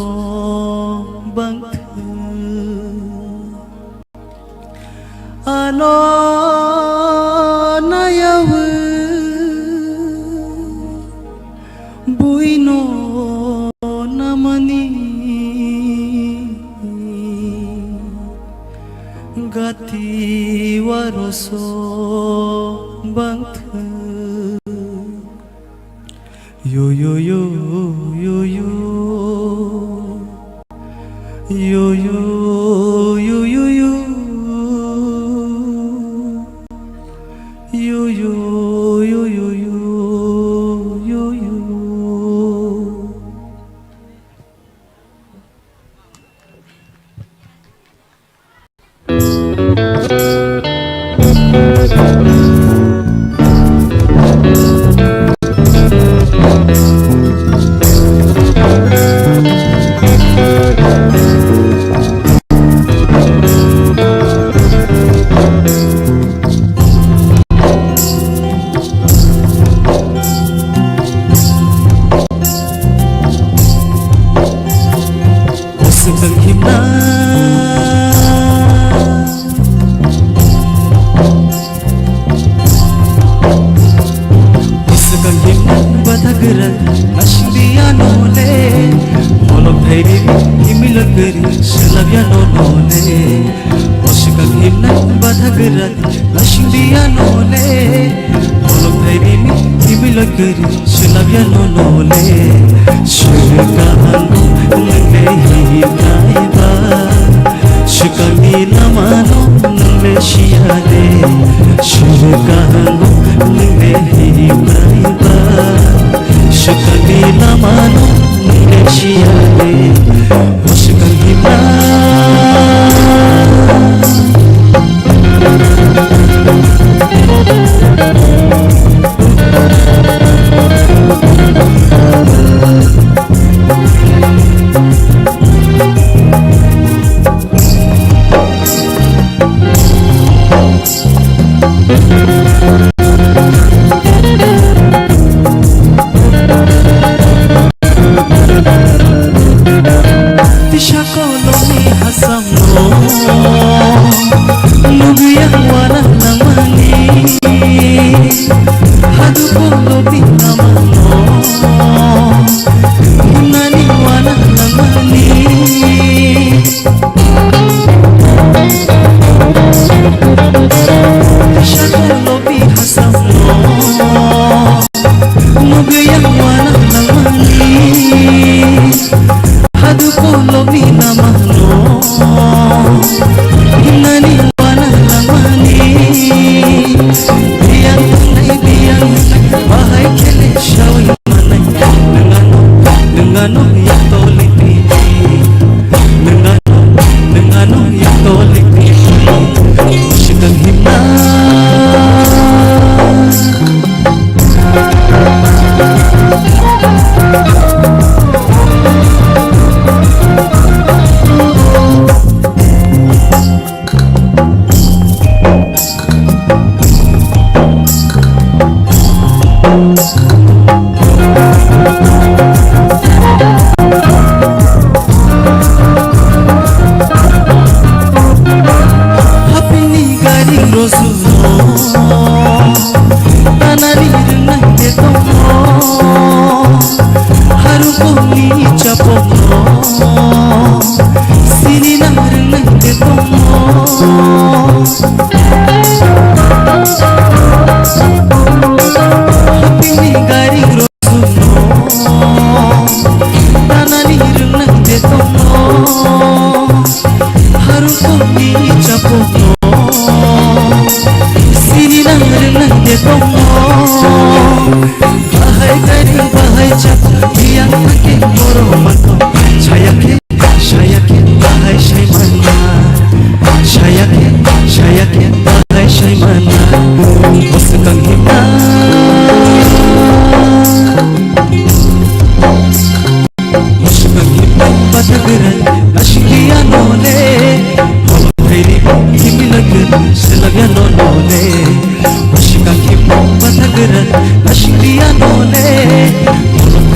S22: bangthe ano nayawe buino namani Gati waroso bangthe yo yo yo yo yo yo yo yo yo yo yo yo yo yo yo yo yo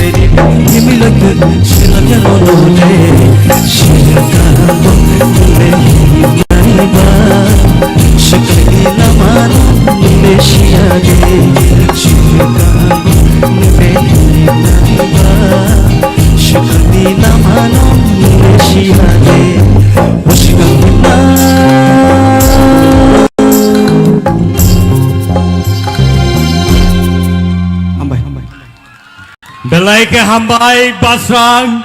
S22: Shiveri himi loke shilake rolole Shirka bole himaiba Shakli lamano nile shiyage Shirka bole himaiba Shakli lamano nile shiyage Oshigakuna
S2: Belai ke hambai basrang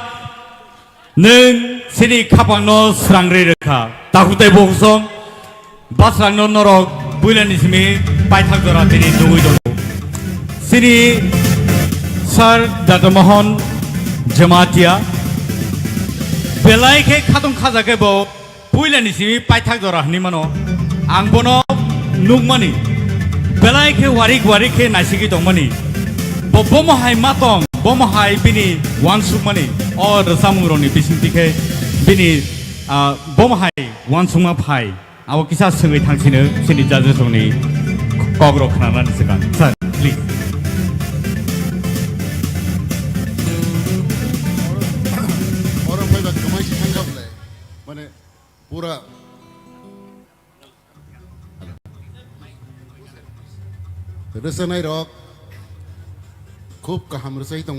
S2: neng sini kapang no serangri rekha takutai bongsong basrang no norok bulan ismi paithak dora tini dugui dong sini sar Debbarma jematia belai ke khatung khaja ke bo bulan ismi paithak dora ni mano angbono nukmani belai ke warik ke nasigi dongmani bomahai matong bomahai bini wansukmani or samuroni bisintike bini bomahai wansukma phai awo kisa sengai thangsino sini judgesoni KOKBOROK khananan sekan sir please
S13: orang pada kemai tanggap le mana pura resanai rok খুব কাহাম রসাই দङ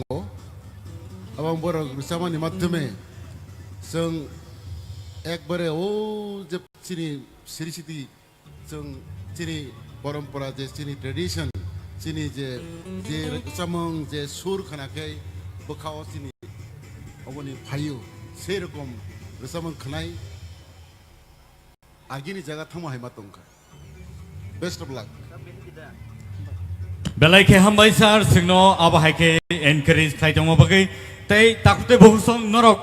S13: এবং বড় রসামানি মাধ্যমে जों একবারে ও যে চিনি সিরিসিতি जों চিনি পরম্পরা যে চিনি ট্রেডিশন চিনি যে যে রসামং যে সুর খানাকে বখাও চিনি অবনি ফাইও সেই রকম রসামং খানাই আগিনি জায়গা থামা হাইমা দংখা best of luck
S2: Belai ke hambai sar singno abahai ke encourage khai tongma bagai tai takute bohusong norok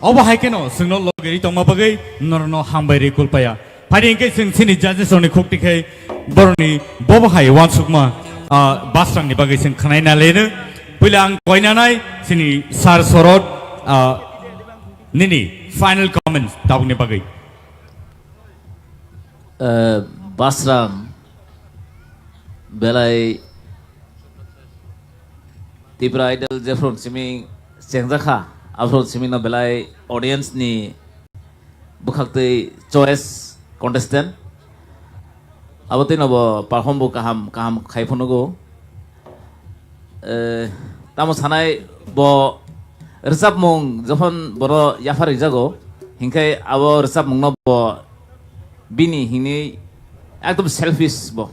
S2: abahai ke no singno logeri tongma bagai norno hambai re kulpaya phari ke sing sini judges oni khokti khai boroni bobahai wansukma basrang ni bagai sing khanai na lene pulang koina nai sini sar sorot nini final comments tabuni bagai
S23: basrang belai TIPRA idol jefron simi sengjakha afron simi no belai audience ni bukhakte choice contestant abote no bo perform bo kaham khaiphono go tamo sanai bo rsap mung jokhon boro yafari jago hinkai abo rsap mung no bo bini hini ekdom selfish bo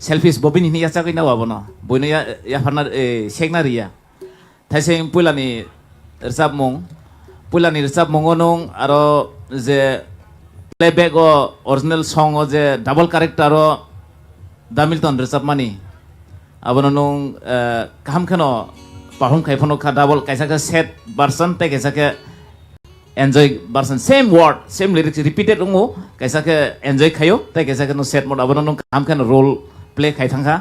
S23: selfish bobin ini ya cakai nawa bono boino ya farna sekna ria thaiseng pulani rsap mongonong aro je playback o original song o je double character o damilton rsap mani abono nong kaham khano perform khaiphono kha double kaisa ka set version te kaisa ka enjoy version same word same lyrics repeated ongo kaisa ka enjoy khayo te kaisa ka no set mode abono nong kaham khano role play khai thangka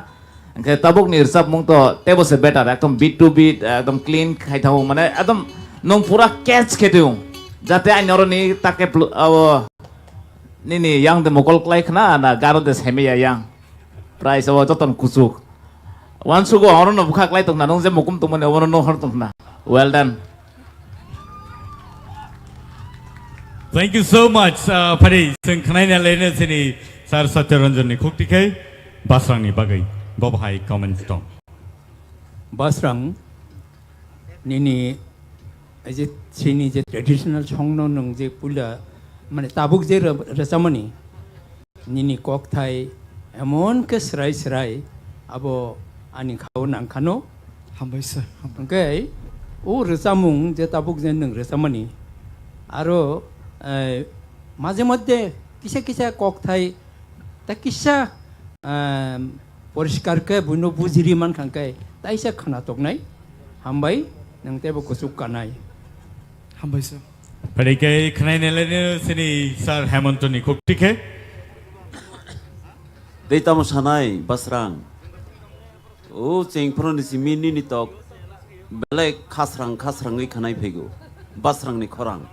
S23: angke tabuk ni rsap mung to tebo se better ekdom beat to beat ekdom clean khai thau mane ekdom nong pura catch khedeu jate ai noroni take awo nini yang de mokol klai khna na garo de semeya yang price awo joton kusuk wan sugo orono bukha klai tong na nong je mokum tumane orono no har tong na well done.
S2: Thank you so much phari sing khanai na lene sini sar satyaranjan ni khokti khai basrang ni bagai bobhai comments tong
S9: basrang nini aje chini je traditional songno nong je pula mane tabuk je rasamani nini kok thai emon ke srai abo ani khau nang khano hambai sir okay o rasamung je tabuk je nang rasamani aro maje modde kisa kok thai ta kisa পরিষ্কার কে বুনো বুজিরি মান খাঙ্কাই তাইসা খানা তকনাই হামবাই নংতেবো কুসুক কানাই হামবাই sir
S2: পরিকে খানাই নেলেনে Sini sir হেমন্তনি খুকটিকে
S10: দেইতাম Sanai basrang O চেংফ্রনি সিমিনি ni tok belai khasrang khanai phego basrang ni khorang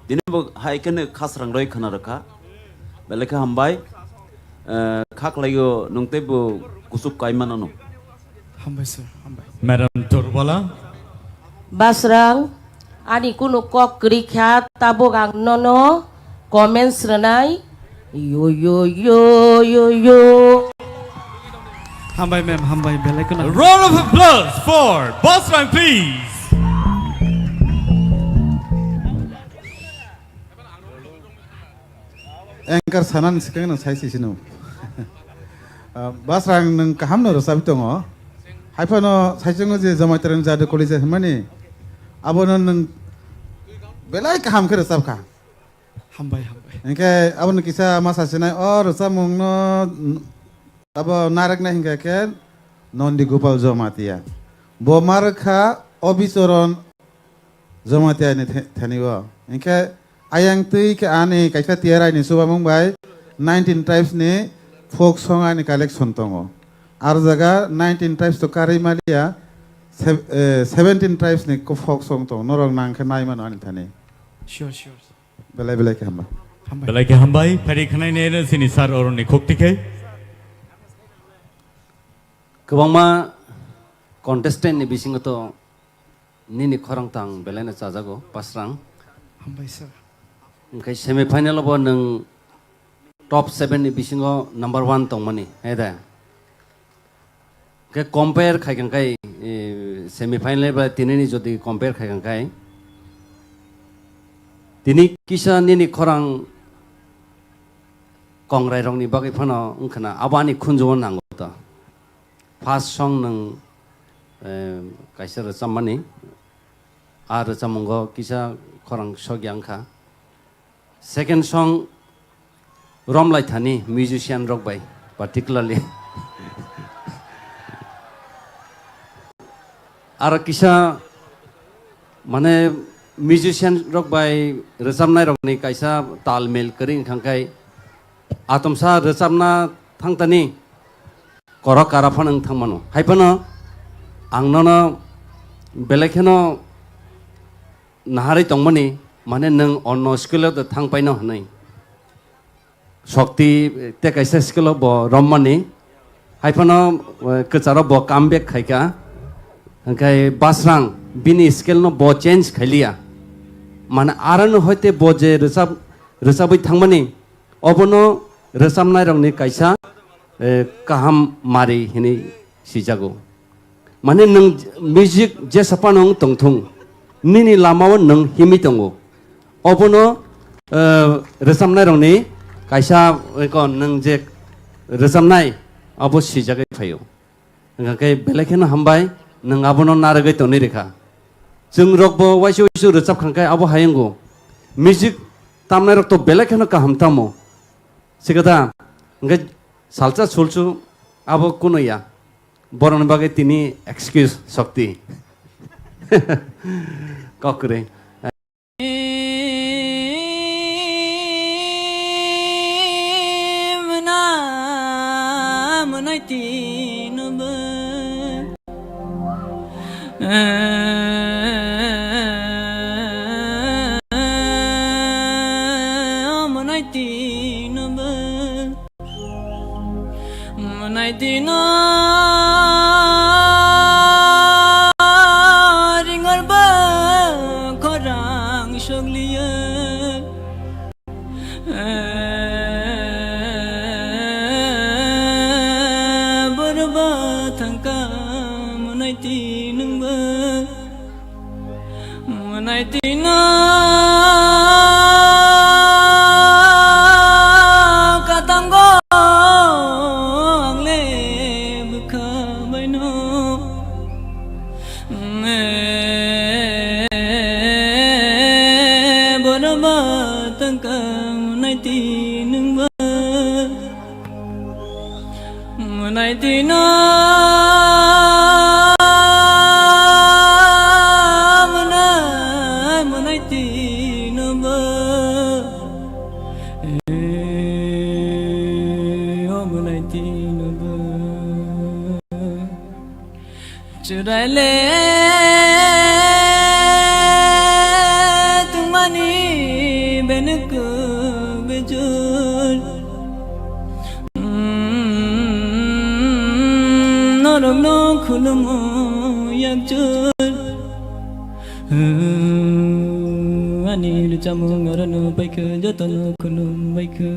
S10: dinebo haikene khasrang roi khana rakha belai kha hambai khak layo nongtebo kusuk kaimana no
S9: 한바이 sir 한바이
S2: Madam Durbala.
S5: Basrang ani kuno kok kerikhat tabok ang nono comments renai yo yo yo yo yo.
S9: 한바이 ma'am 한바이 belai
S2: A round of applause for Basrang, please.
S4: Anchor sanan sekarang saya sih sini. Basrang neng kaham noro sabi tongo. Haipano saya cengo je zaman terang jadi kolej mana? Abono neng belai kaham kira sab kah.
S9: 한바이 한바이
S4: Engke abono kisah masa senai or samung no abo narak na hingga ken non di gopal zomatia. Bo marka obisoron zomatia ni thaniwa. Engke ayang tui ke ane kaisa tiara ni suba mumbai 19 tribes ni folk song ani collection tongo. Ar jaga 19 tribes to kari malia 17 tribes ni ko folk song tongo. Norong nang ke nai mano ani thani.
S9: sure
S4: Belai ke hamba.
S2: Belai ke hambai pari khanai ne sini sar or ni khokti ke.
S7: Kebangma contestant ni bising to nini khorang tang belai na chajago Basrang.
S9: 한바이 sir
S7: Engkai semi final bo neng top 7 ni bisingo number 1 tong mani heda. Ke compare khai kan kai semi final ba tinini jodi compare khai kan kai. Tini kisa nini khorang kongrai rong ni bagai phano ungkhana abani khunjo nang ta. First song neng kaisa ra chamani ar chamungo kisa khorang sogyang kha. Second song Rom Lai Thani musician rock by particularly Ara kisa mane musician rock by resam rock ni kaisa talmel kering khangkai atomsa resam thangtani korok karaphan thangmano haipano angnono belekheno nahari tongmani mane neng onno skill of the thang paino hanai shakti te kaisa skill of bo rommani haipano kacharo bo comeback khaika hankai Basrang bini skill no bo change khailia mane aran hoite bo je resabai thangmani obono resamnai rong ni kaisa kaham mari hini sijago mane neng music je sapanong tongthung nini lamao neng himi tongo obono resamnai rong ni kaisa kon neng je resamnai abo sijagai phayo ngakai belekheno hambai neng abono naragai toni rekha jeng rokbo waisu resap khangkai abo hayengo music tamnai rok to belekheno ka hamtamo sigada ngai salsa sulchu abo kunoya boron bagai tini excuse shakti kokre
S22: चुराले तुम्हारी बेनक बेजुल नरो no khulumo yak chur ani lu chamu ngorano baikhe jotono khulum baikhe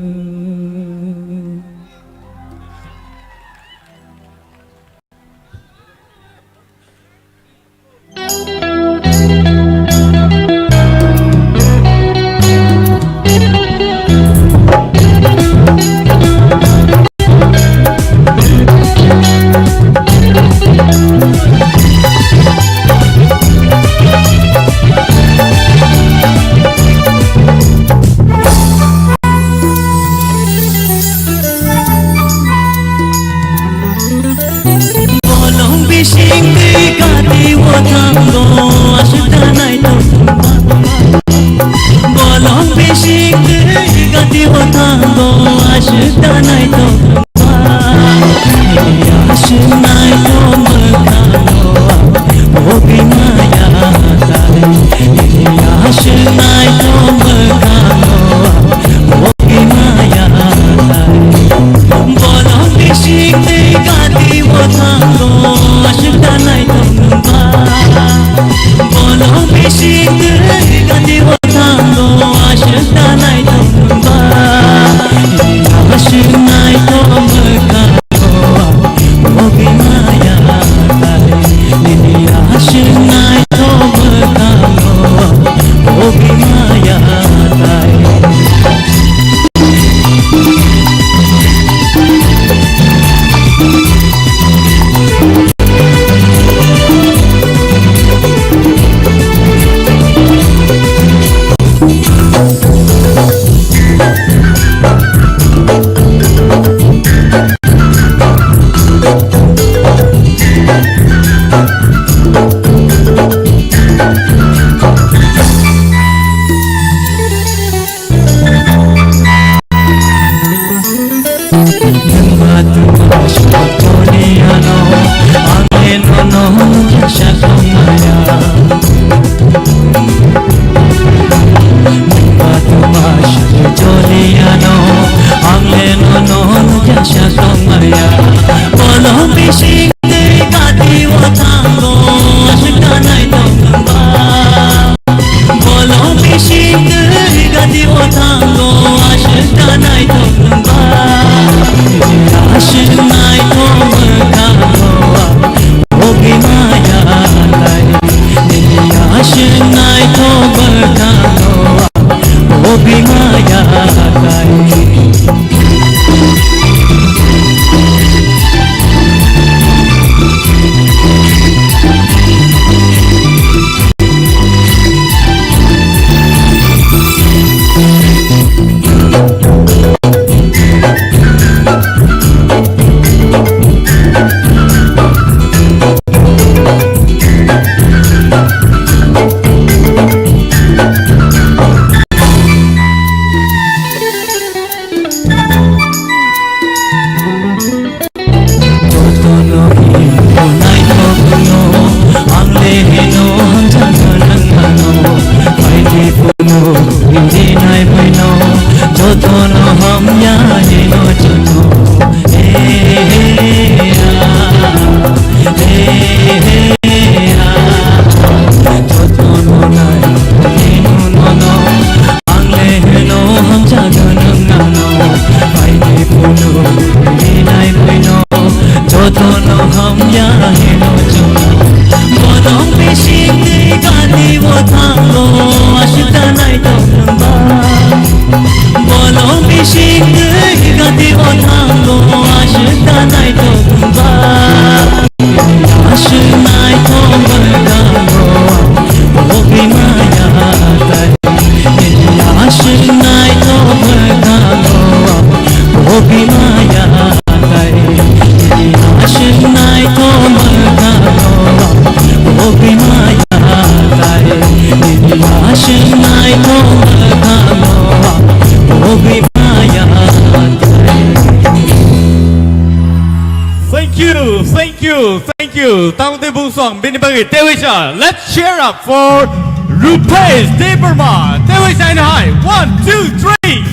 S2: Thank you. Tang te bung song bin bagi Tewisha. Let's cheer up for Rupesh Debbarma. Tewisha in high. 1, 2, 3,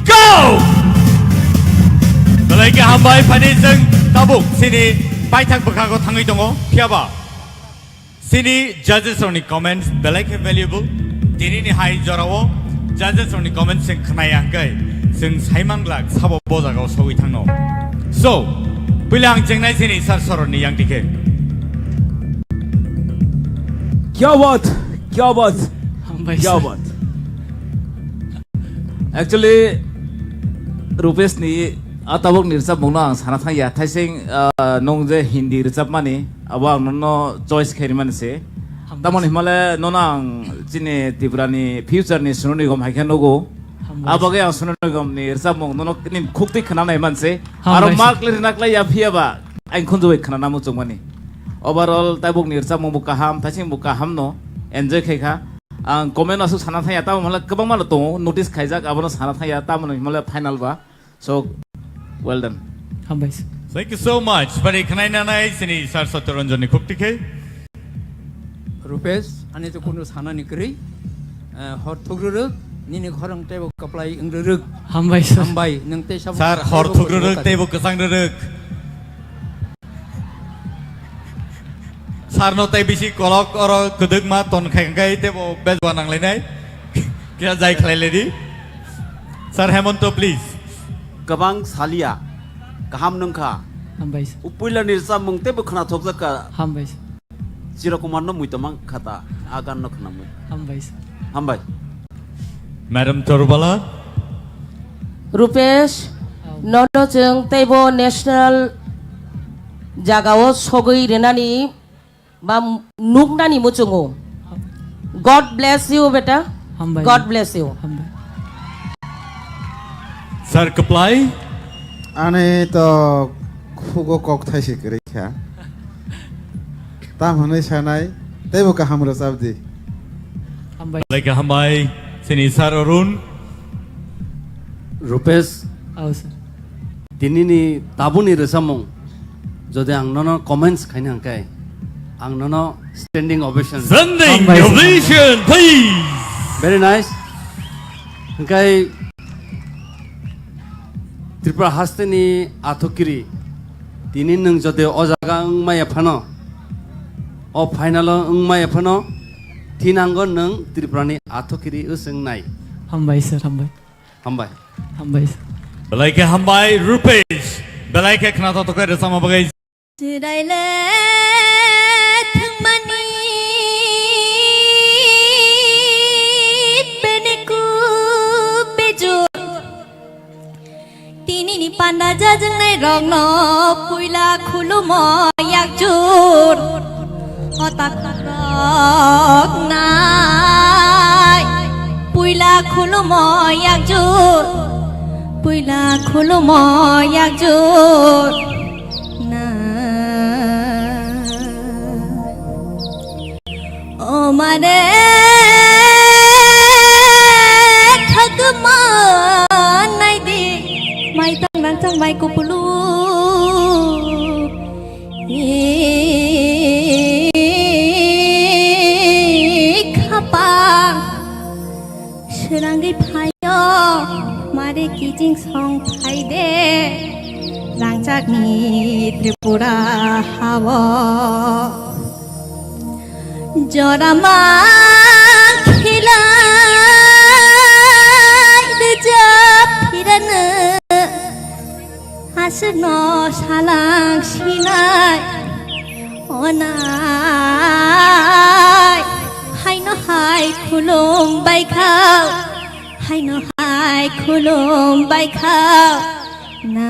S2: go! Kalau kita hambai pada seng tabuk sini बायथाक बखागो थाङै दङ फियाबा सिनि जजेसनि comments बेलायखे valuable दिनैनि हाय जराव जजेसनि comments जों खोनायाखै जों साइमांग्लाक साबो बजागाव सौयै थांनो सो पहिले आं जेंनाय सिनि सार सरनि यांटिके
S14: क्या बात
S23: एक्चुअली रुपेश नि आताबक निरसाब मुना आं साना थाया थाइसिं नों जे हिंदी रिजाब माने अब आं ननो चॉइस खेरि मानसे तामन हिमालय नना आं जिने त्रिपुरानि फ्यूचरनि सुनो निगम हाइखे नगो आबगे आं सुनो निगम नि रिजाब मुं ननो नि खुक्ति खनानाय मानसे आरो मार्क लिरनाक्लाय या फियाबा आं खनजोय खनाना मुचुं माने ओवरऑल ताबक निरसाब मुं बुकाहाम थाइसिं बुकाहाम न एन्जॉय खेखा आं कमेन्ट आसु साना थाया ता माला गोबां मानो दङ नोटिस खायजाक आबनो साना थाया तामन हिमालय फाइनल बा सो well done
S2: thank you so much bari khnainanai sini sar satyaranjani khuktikhe
S9: Rupesh आने तो कोनो साना निकरै हर थुग्रुरुक निनि खरं तेबो कप्लाय इंग्रुरुक हामबाय नों ते सब
S2: sar hor thugruruk tebo kasangruruk sar no tai bisi kolok oro keduk ma ton khangkai tebo bezwa nanglainai kya jai khlailedi sir hemonto please
S10: गोबां सालिया गाहाम नोंखा उपुइला निरसा मुंते बखना थोकजका जिरकुमार न मुइतमां खाता आगान न खनामु हामबाय
S2: मैडम तोरबाला
S5: रुपेश ननो जों तैबो नेशनल जागाव सगै रेनानि बा नुगनानि मुचुङो गॉड ब्लेस यू बेटा God bless you
S2: Sir Kaplai
S4: ane to khugo kok thai se kare kya tam hanai sanai tebo ka hamro sabdi
S2: like hambai sini sir Arun
S7: Rupesh दिनैनि ताबुनि रोजामं जदि आं ननो कमेन्ट्स खायनो हांखाय आं ननो standing ovation
S2: please
S7: very nice हांखाय त्रिपुरा हास्तेनि आथोकिरि दिनै नों जदि अजागा माया फानो अ फाइनाल माया फानो थिनांगो नों त्रिपुरानि आथोकिरि उसोंनाय
S15: हामबाय सर हामबाय
S2: Belaike hambai Rupesh Belaike knata to kare sama bagai
S20: Tiraile thangmani beneku bejo Tinini panda jajangnai rongno puila khulumo yakjur Otak rok nai puila khulumo yakjur Puila khulumo yakjur na Omare thagma nai di mai tang nang tang mai kupulu khapa serangai phayo Mare kijing song phaide rangchakni Tripura hawa jorama khilai dejap phirana asno salang sinai onai haino hai khulum bai khau haino hai khulum bai khau na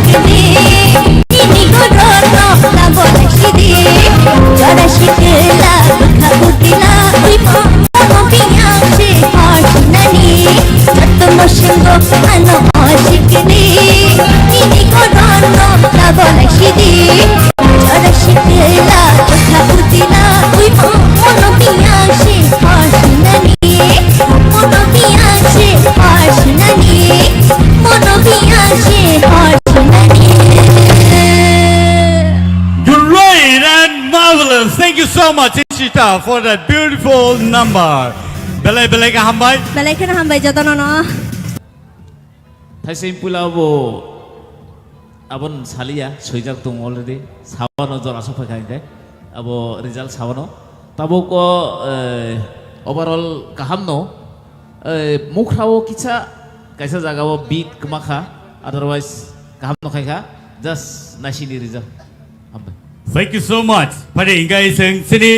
S20: শিখলে নিনি গরনো লাবলা শিদে জরা শিখলা বুখা বুতিলা ওই মনো বিয়াছে হর্ষনানি যত মশঙ্গ আনো শিখলে নিনি গরনো লাবলা শিদে জরা শিখলা বুখা বুতিলা ওই মনো বিয়াছে হর্ষনানি মনো বিয়াছে হর্ষনানি মনো বিয়াছে হর্ষনানি
S2: Great and marvelous. Thank you so much, Ishita, for that beautiful number. Belai ka hambay.
S16: Balai ka na hambay jotono no.
S23: Thaising pulabo abon salia soijak tung already sawano jora sofa kainde abo result sawano tabo ko overall kahamno mukhrao kicha kaisa jagao beat kmakha otherwise kahamno khaika just nasini result hambay.
S2: Thank you so much. Pare ingai sing sini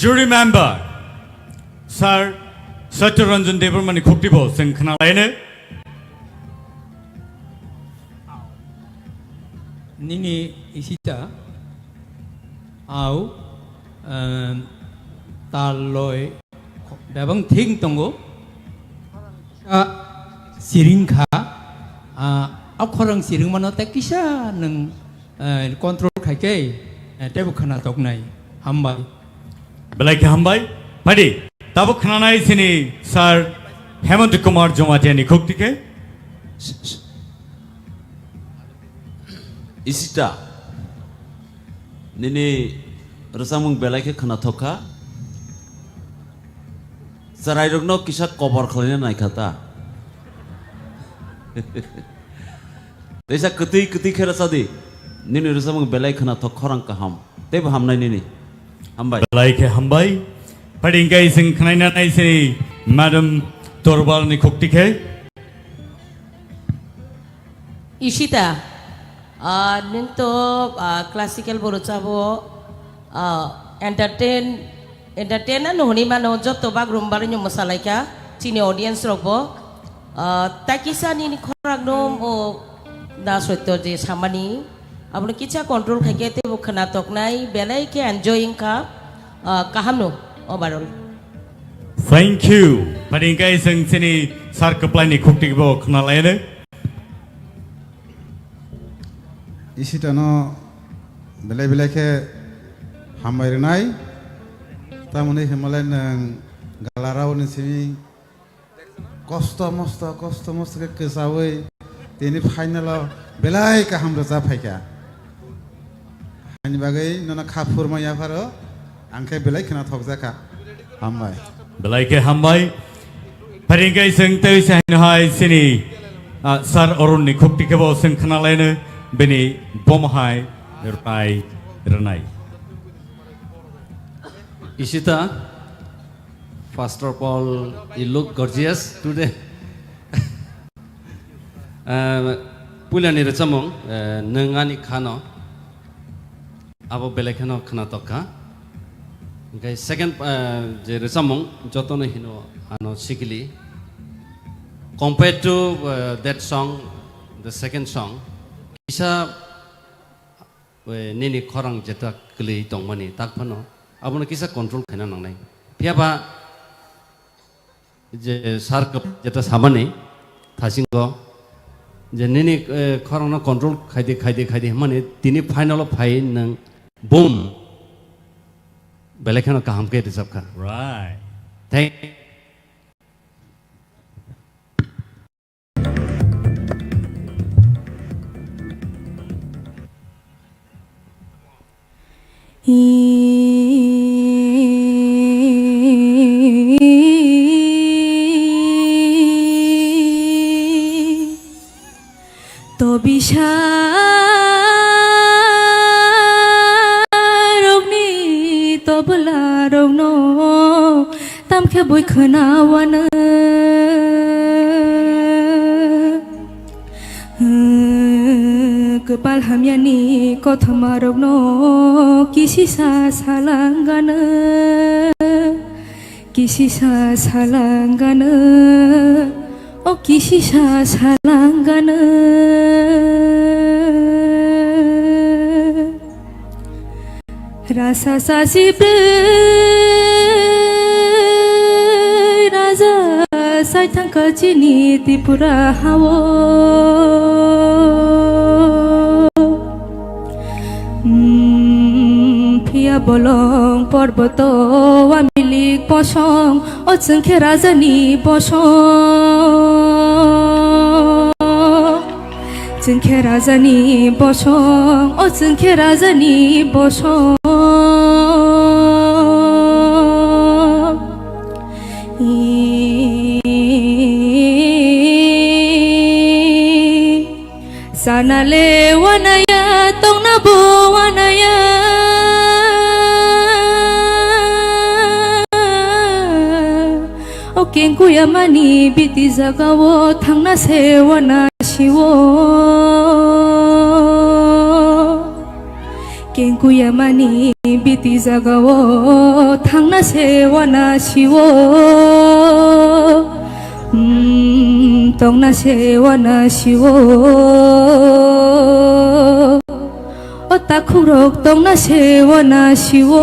S2: jury member Sir Satyaranjan Debbarma ni khuktibo sing khna laine.
S9: Nini Ishita au taloi dabang thing tongo siring kha akhorang siring mano ta kisa nang control khai ke tebu khana tok nai hambai
S2: Belai ka hambay. Pare tabo khna nai sini Sir Hemant Kumar Jomatia ni khuktike.
S10: Ishita nini rosamung belai ke khana thoka sarai rogno kisa cover khalina nai khata Desa keti khera sadi nini rosamung belai khana thok khorang kaham teb hamnai nini hambai
S2: Belai ke hambay. Pare ingai sing khna nai sini Madam Torbal ni khuktike.
S5: Ishita nung to classical boro chabo entertain na honi mano joto background baro nyo masalaika chini audience rokbo takisa ni khorang no o da soito je samani abno kicha control khake te bo khana toknai belai ke enjoying ka kahamno overall.
S2: Thank you. Pare ingai sing sini Sir Kaplai ni khuktibo khna laine.
S4: Ishita no belai ke hambai renai tamune himalay nang galarao ni sini kosto mosto ke kesawe tini final belai ka hamra za phaika ani bagai nona khapur maya pharo angke belai khna thokja ka hambai
S2: Belai ke hambay. Pare ingai sing tei sain hai sini Sir Arun ni khuktike bo sing khna laine. Bini bomahai ranai.
S7: Ishita, first of all, you look gorgeous today. Pulani recamong nengani khano abo belekano khana toka. Okay, second je recamong jotono hino ano sikili. Compared to that song, the second song. Isa nini korang jeta keli tong mani tak pano abona kisa control khena nang nai phiaba je sar jeta samane thasingo je nini korang na control khaide mane tini final phai nang boom belekhano kaham ke resab kha
S2: Right.
S7: Thank
S20: তো বিষারগ্নি তবলারগ্ন তামখে বই খনাওয়ানো kepal hamyani kothamarogno kisisa salangana o kisisa salangana rasa sasibre raja sai thangka chini tripura hawo Pia bolong porboto amilik posong o chungkhe rajani posong chungkhe rajani posong o chungkhe rajani posong sanale wanaya tongna bo wanaya Ken kuya mani biti zagawo thangna sewana shiwo Ken kuya mani biti zagawo thangna sewana shiwo tongna sewana shiwo otakhurok tongna sewana shiwo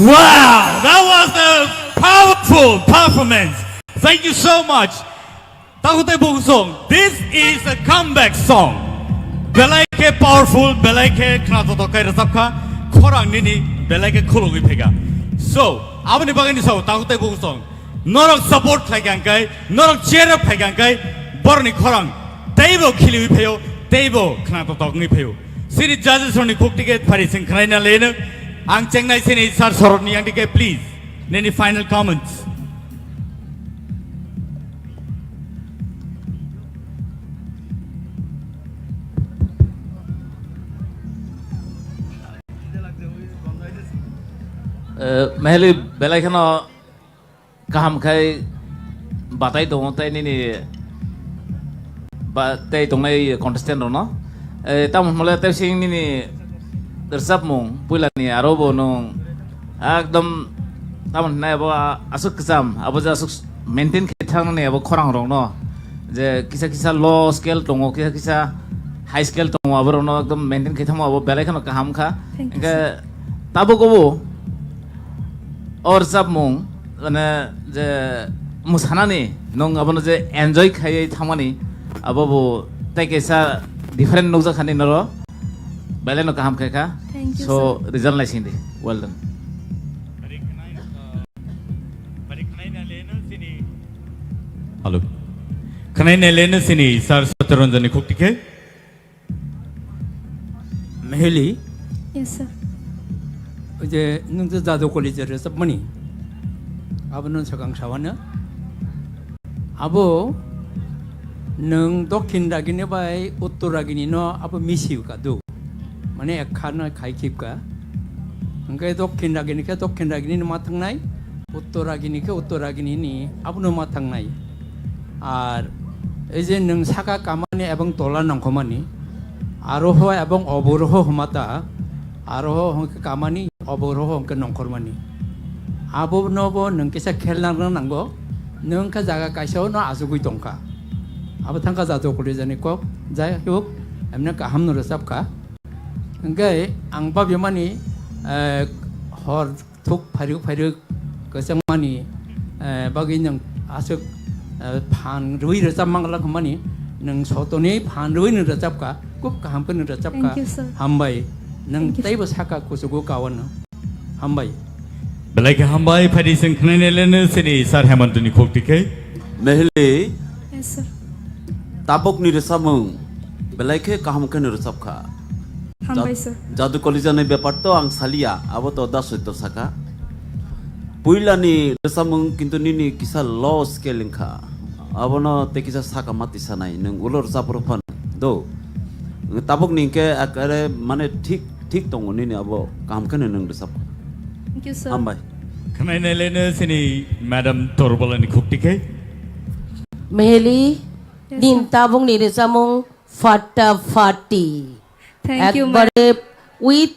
S2: Wow, that was a powerful performance. Thank you so much. This is a comeback song. Belai powerful, belai knato to kai rasapka, korang nini belai khulungi pega. So, abani bagani so takute song. Norok support kai, norok cheer up kai, borni korang table kili payo, table knato togni payo. Sini judges on the cook ticket Paris and Kraina Lena. Ang Cheng Nai Sini Sar Soroni Yang ticket, please. Any final comments?
S23: Mahali belai kena kaham kai batai dong tai ni batai dong nai contestant no tamu mulai tai sing ni dersap mung pula ni arobo nong akdom tamu nai abo asuk kesam abo ja asuk maintain ketang ni abo korang rong no je kisah low scale dong kisah high scale dong abo no akdom maintain ketang abo belai kena kaham kha ke tabu kobo और सब मुंग अने जे मुसानानी नों अब जे enjoy खाई थामानी अब वो तय कैसा डिफरेंट नोज़ा खाने नरो बेले नो काम क्या सो रिजल्ट लाइसिंग दे वेल डन
S2: हेलो कनाई ने लेने सिनी सर सतरंजनी खुक्ति के
S9: Mehli
S16: Yes, sir.
S9: 이제 능저 자도 콜리지에서 뭐니 아버는 서강 사원은 아버 능 도킨다기네 바이 우토라기니 너 아버 미시우가도 만에 칸나 가이킵가 그러니까 도킨다기니 마탕나이 우토라기니 우토라기니 아버는 마탕나이 아 이제 능 사가 까마니 에봉 돌라는 거만이 아로호 에봉 어보로호 험았다 아로호 까마니 어보로호 그 농kormani 아보 너보 능께서 켈나는 난거 능가 자가 가셔 너 아주고 동가 아버 탕가 자도 그러자니 꼭 자요 엠나 까 함노를 쌉까 그러니까 앙바비만이 허툭 파륙 그성만이 바기는 아주 반 루이를 쌉망라 그만이 능 소토니 반 루이는 쌉까 꼭 함분을 쌉까 함바이 nang tay bos haka kusugo kawan hambai
S2: belai ke hambai phadi sing khne lene sini sar hemantuni khokti ke
S10: mehli
S16: Yes, sir.
S10: tabok ni resamung belai ke kaham ke resap kha
S16: Hambai, sir.
S10: jadu kolija ne byapar to ang salia abo to da soito saka puila ni resamung kintu nini kisa low scaling kha abo no te kisa saka mati sanai nang ulor sapro phan do tabok ni ke akare mane ठीक दङ नि अब कामखौनो नों resap
S16: Thank you, sir.
S10: हामबाय
S2: khne lene sini madam torbolani khokti ke
S5: Mehli दिन ताबुंग नि समूंग फटाफटी
S16: Thank you, ma'am.
S5: एकबारे with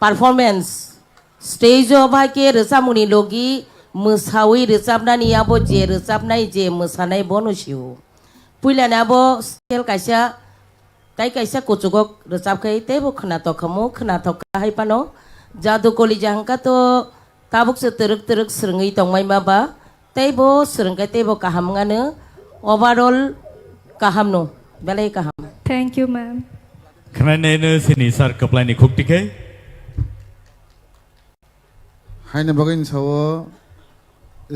S5: performance stage of के रसामुनि लोगी मोसावी रसाबनानि आबो जे रसाबनाय जे मोसानाय बनसिउ पुइलाना आबो स्केल काइसा ताई काइसा कुचुगक रसाबखै तेबो खोनाथखाहाय पानो जादु कलि जांका तो ताबुक से तरक स्रङै दंमाय माबा तेबो स्रङै तेबो काहामङानो ओभारऑल काहामनो बेलाय काहाम
S16: Thank you, ma'am.
S2: khne sini sar kaplani khokti ke
S4: हाइने बगैन छावो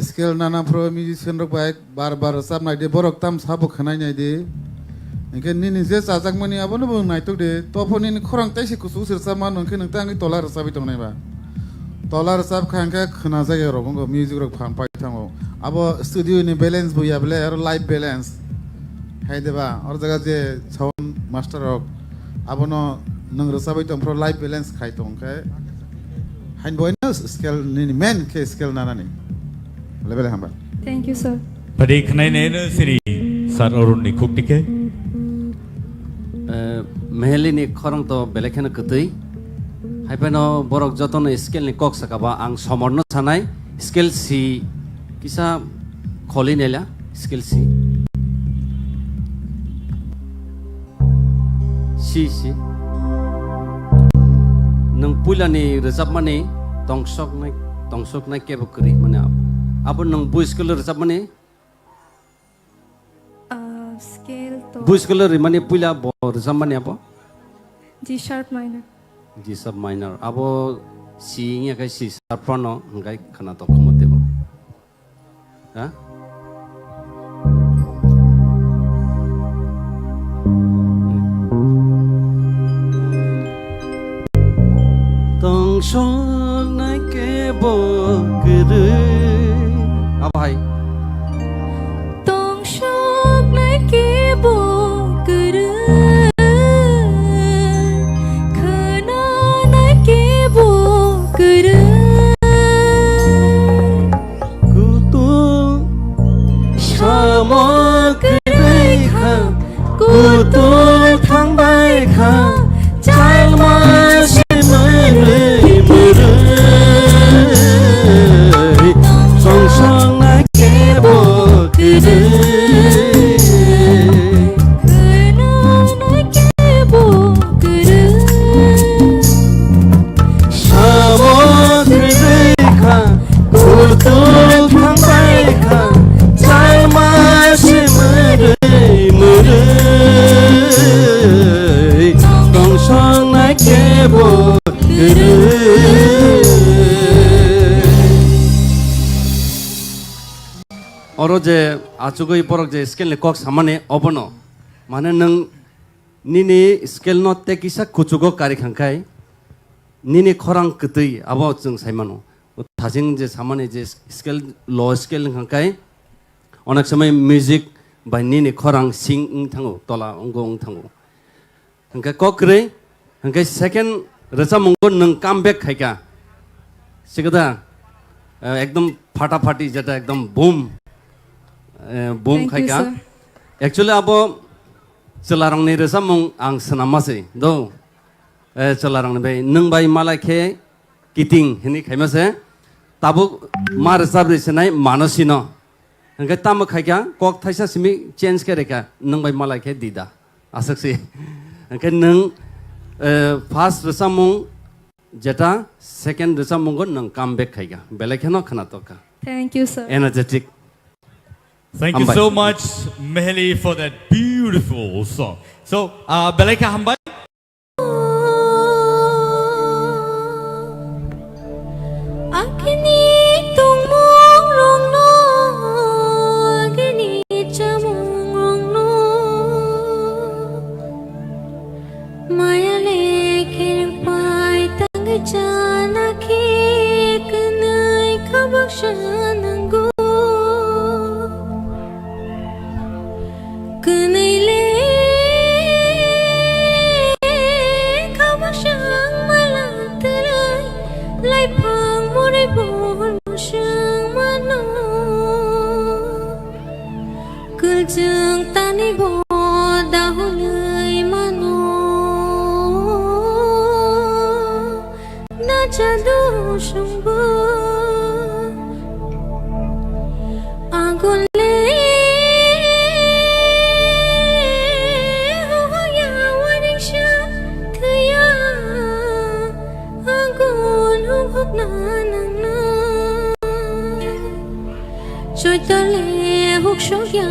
S4: स्केल नाना प्रो म्युजिशियन रक बाइक बार साब नाइदे बरक ताम साबो खनाय नाइदे इनके निनि जे जाजाक मनि आबनो बो नाइतक दे तफोनि खरं ताइसे कुसु सिरसा मान नखे नंता आंनि तला रसाबि दंनायबा तला रसाब खांका खना जाय रगंगो म्युजिक रक फान पाइ थांगो आबो स्टुडियो नि बैलेंस बुया बले आरो लाइव बैलेंस हाइदेबा और जगह जे साउंड मास्टर रक आबनो नंग रसाबि दं प्रो लाइव बैलेंस खाइ दंखाय हाइन बयनो स्केल नि मेन के scale नानानि लेबेल हामबा
S16: Thank you, sir.
S2: phadi khne sini sar orunni khokti ke
S7: Mehli नि खरं तो बेलेखेन कतै हाइपेनो बरक जतन स्केल नि कक सकाबा आं समर्न सानाय स्केल सी किसा खलि नेला स्केल सी सी नों पुइलानि रोजाब माने दंसकनाय केबकरि माने अब नों बुइ स्केल रोजाब माने
S16: Scale to
S7: बुइ स्केल माने पुइला रोजाब माने अब
S16: G sharp minor.
S7: G sub minor abo C nya kai C sharp no ngai khana to khamote bo ha song na ke bokre abhai
S20: tong shok na ke bokre khana na ke bokre
S7: kutul samok rai kha kutul thang bai kha chal ma se mare mare song song na ke bokre Oro je achugoi porok je skill ne kok samane obono mane nang nini skill no te kisa kuchugo kari khangkai nini khorang kutui abo chung saimano thajing je samane je skill low skill khangkai onak samai music by nini khorang sing thango tola ongong thango hangkai kokre hangkai second rasa mongo nang comeback khaika sigada ekdom ফাটাফাটি যেটা একদম boom boom खायका actually अब चलारंनि रोजामं आं सोनामासै दो चलारंनि bye नों bye मालाखे किटिं हिनि खायमासे ताबो मा रोजाब रिसनाय मानसिनो हंगे ताम खायका कक थाइसा सिमि चेंज करेका नों बाय मालाखे दिदा आसक्सि हंगे नों फार्स्ट रोजामं जेटा सेकेंड रोजामंगो नों कामबेक खायका बेलेखेनो खानातका
S16: Thank you, sir.
S2: Energetic. Thank you so much, Mehli, for that beautiful song. So, Beleka Hambai.
S20: Agni tumong rong no, agni chamong rong no, maya lekher pai tang jana ki kanai kabakshanango. Jeng tani bo dahului mano na jadu shumbu agole ho ya waniksha kya agun huk na na choitale huk shogya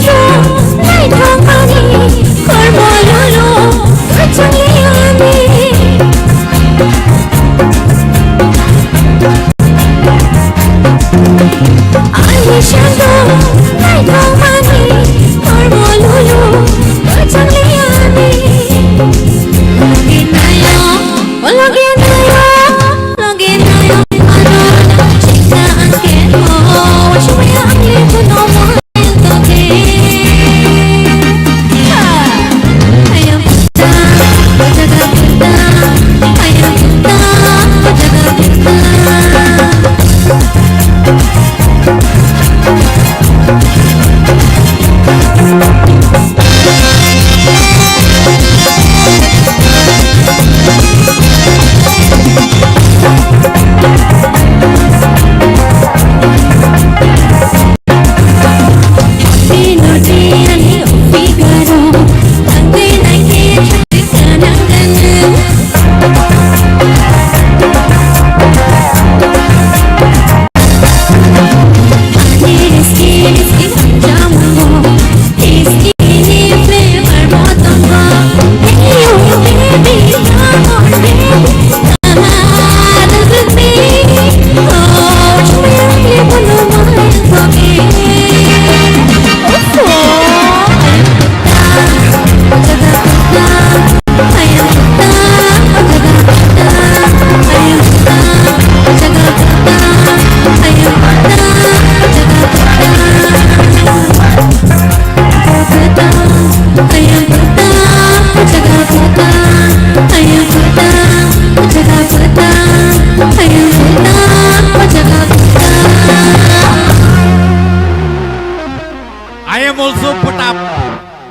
S20: শান্ত নাই ঠকানি করব লুলু তোর চলে আমি আমি শান্ত নাই ঠকানি করব লুলু তোর চলে আমি লগে নায় লগে নায় আনো চিন্তা আনকে ও শুয়ে আমি কোনো মন তোকে আয়া পুতা জাগা পুতা আয়া পুতা জাগা পুতা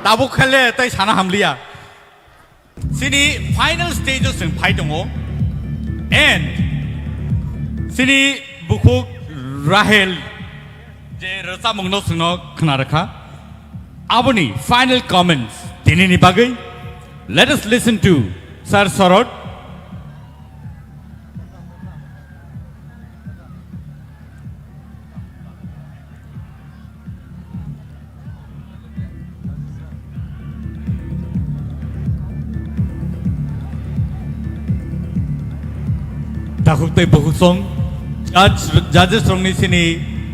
S2: Tabuk khale tai sana hamliya. Sini final stages sing fight dongo. And sini bukuk Rahel je rasa mungno singno khna rakha. Aboni final comments tini ni bagai. Let us listen to Sir Sorot. Takuk tay bahut song judges song ni sini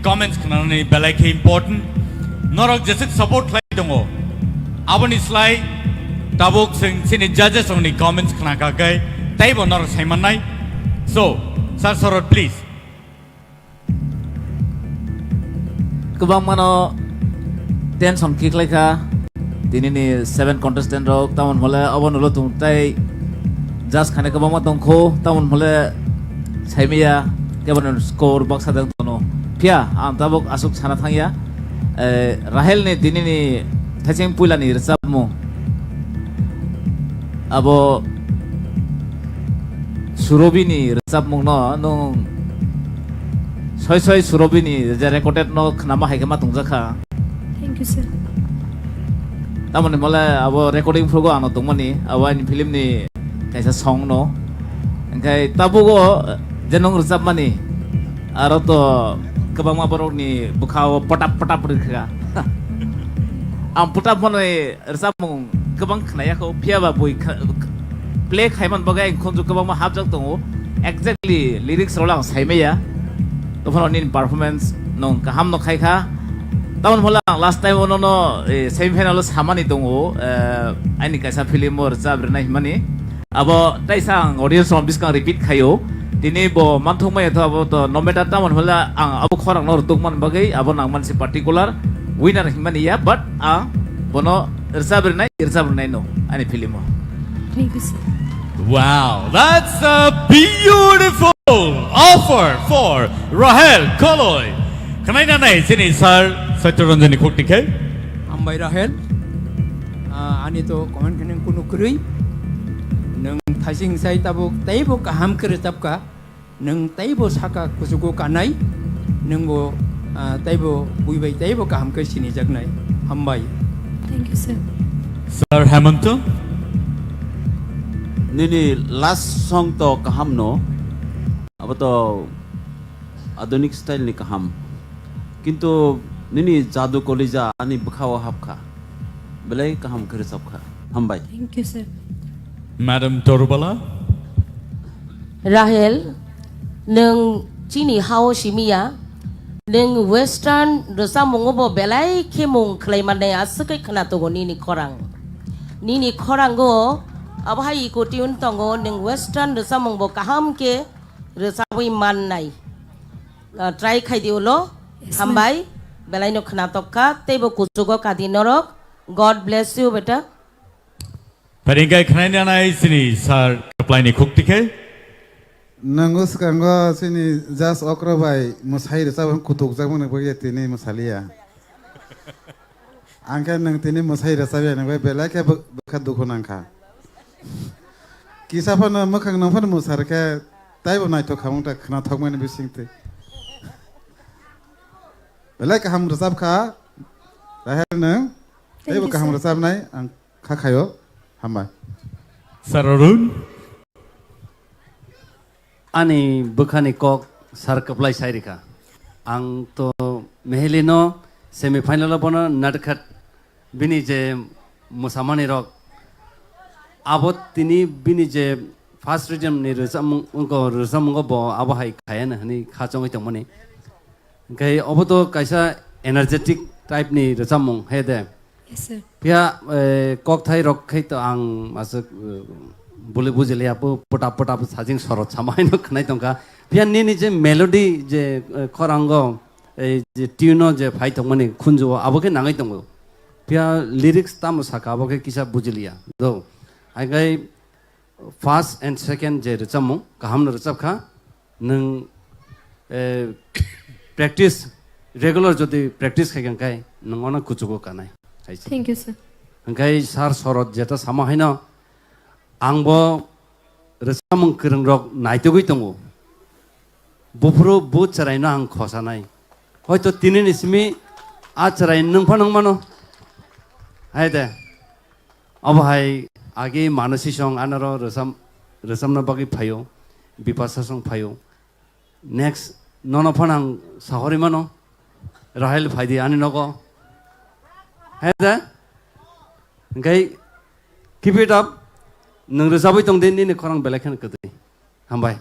S2: comments kana ni belai ke important norok jesik support lai dongo aboni slai tabuk sini judges song ni comments kana ka gai tai bo norok saiman nai so Sir Sorot please
S23: Kubang mano 10 song kick lai ka tini ni 7 contestant rok tamon hole abon ulo tung tai just khane kubang ma tong kho tamon hole Saimia kebanon score box adang tono pia am tabok asuk sana thangya Rahel ne dini ni thacheng puila ni resapmo abo surobi ni resapmo no nong soi surobi ni je recorded no khnama haikema tungjakha
S16: Thank you, sir.
S23: tamone mole abo recording progo ano tungmani abo ni film ni kaisa song no engkai tabugo jenong resap mani aro to kebang maborok ni bukhao patap rikha am patap mane resap mong kebang khnaya ko phiaba boi play khaiman bagai khonju kebang ma habjak tongo exactly lyrics rolang saimeya to phone in performance nong kaham no khaikha tamon hola last time ono no semi final samani tongo ani kaisa film or resap rena himani abo taisang audience on biskang repeat khayo Tini bo manthung mai atha abo to nometa tamon hola ang abo khorang nor tukman bagai abo nang man si particular winner himani ya but bono irsaber nai no ani filimo
S16: Thank you, sir.
S2: Wow, that's a beautiful offer for Rahel Koloy. Kanaina nai sini Sir Satyaranjani Khotike.
S9: Ambai Rahel ani to comment kenen kuno krui nang thasing sai tabuk taibo kaham kere tapka nang taibo saka kusugo kanai nang bo taibo buibai taibo kaham ke sini jagnai hambai
S16: Thank you, sir.
S2: Sir Hemanto
S10: Nini last song to kaham no abo to adonik style ni kaham kintu nini jadu kolija ani bkhawa hapkha belai kaham kere sabkha hambai
S16: Thank you, sir.
S2: Madam Torubala.
S5: Rahel, neng Chini Hao Shimia, neng Western Rosamongobo Belai Kimung Claimane Asuka Kanatogo Nini Korang. Nini Korango, Abahai Kotiun Tongo, neng Western Rosamongo Kahamke, Rosawi Manai. Try Kaidiolo, Hambai, Belaino Kanatoka, Table Kutugo Kadinorok. God bless you, better.
S2: Paringkai khnai sini sar apply ni khukti
S4: Nangus kanggo sini jas okro bai musai resa bang kutuk jak mun bagi tini musalia. Angka nang tini musai resa bai nang bai bela ke bekat dukun angka. Kisah pun makang nang pun musar ke tai pun naik to kamu tak kena thok mana bising te. Bela ke ham resap ka, lahir nang. Tai pun kaham resap nai ang kakayo hambai.
S2: Sararun.
S7: Ani bukan kok sar keplai sairika. Ang to mehelino semifinal pona nadkat bini je musamani rok. Abot tini bini je first region ni resam unko bo abahai kaya na ni kacang itu mana. Kaya aboto kaisa energetic type ni resamung hede.
S16: Yes, sir.
S7: Pia kok thai rok kai to ang masuk boleh bujeli apa pota sajing sorot sama ino kenai tongka. Pia ni je melody je korango je tune je phai tong mani kunjo abo ke nangai tongo. Pia lyrics tamu saka abo ke kisah bujelia. Do, agai first and second je recamu kaham na recap kha neng practice regular jodi practice kai kai nengona kucugo kanai.
S16: Thank you, sir.
S7: Engkai sar sorot jeta sama haino angbo resamung kereng rok naitugui tongo bufro bu cerai na ang khosanai hoito tinin ismi a cerai nungpa nungmano haide अब hai age manasi song anaro resam na bagi phayo bipasa song phayo next nono phanang sahori mano rahel phaidi ani nogo haide engkai keep it up nang resabai tong den ni korang belakan kedai hambai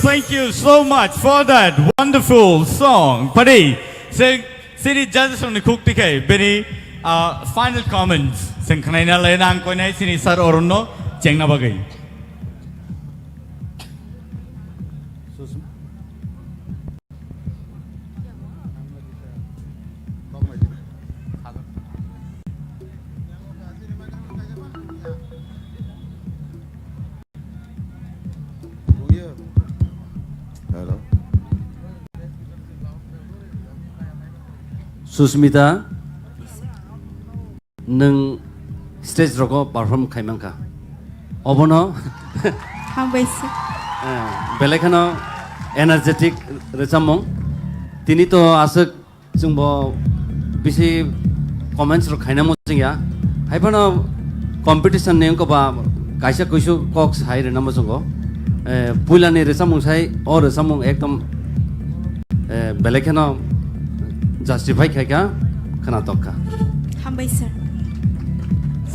S2: Thank you so much for that wonderful song. Padi, sini judges on the cook tike. Beni final comments. Sengkanaina lenang koinai sini sar orno cengna bagai.
S7: Susmita, neng stage roko perform kaimangka. Obono,
S16: हामबायसै
S7: belekano energetic recamong. Tini to asuk jungbo bisi comments ro kaina mojing ya. Haipano competition neng ko ba kaisa kuisu kok sai re namo jongo. Pulani recamong sai or recamong ekdom belekano justify kaya kana tokka.
S16: हामबायसै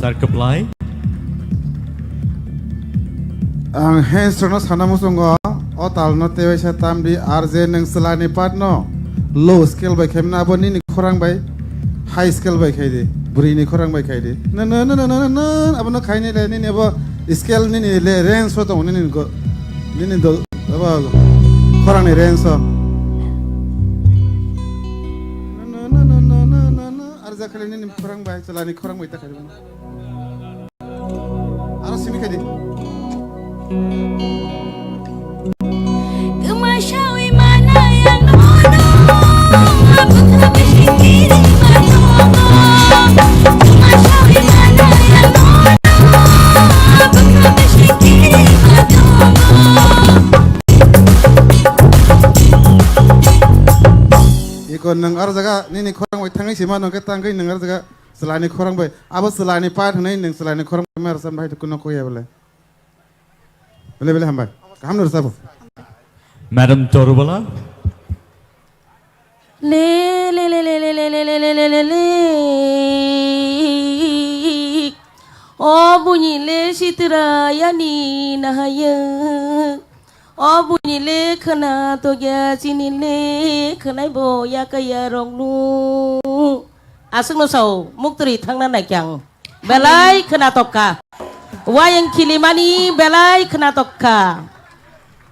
S2: Sir Kaplan.
S4: Ang hensrono sana musungo o talno tewe sa tamdi arje neng selani patno low scale by kemna aboni ni khorang by high scale by khaide buri ni khorang by khaide na abono khaine le ni abo scale ni le range so to ni go ni do abo khorang ni range so arja khale ni khorang by selani khorang by ta khaide aro simi khaide
S20: Kemasya
S4: nang ar jaga ni khorang bai thangai sima nang ka tangkai nang ar jaga selani khorang bai abo selani pa thanai nang selani khorang bai mar sam bai to kuno koya bole bole hambai kam nur sabo
S2: Madam Torubala.
S5: Le le le le le le le le le le le le O bunyi le sitra yani nahaya O bunyi le khana to ya sini le khanai bo ya kaya rong lu Asung no sau muktri thangna nai kyang belai khana tokka wayang kilimani belai khana tokka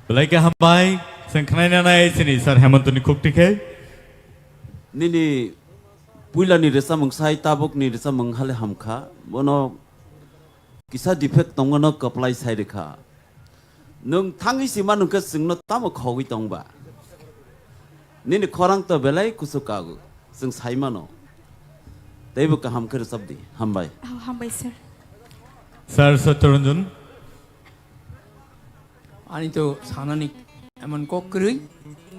S2: Belai ke hambai sengkhnai nai sini sar Hemantuni Kuktike.
S10: Nini puila ni resa mengsai tabuk ni resa menghale hamka bono kisah defect tongono apply sai dekha nung thangi sima nung ke singno tamo khogi tongba nini khorang to belai kusukagu sing sai mano teibu ka ham kher sabdi hambai
S16: hambai sir
S2: Sir Saturunjun.
S9: 아니 또 사나니 에만 꼭 그리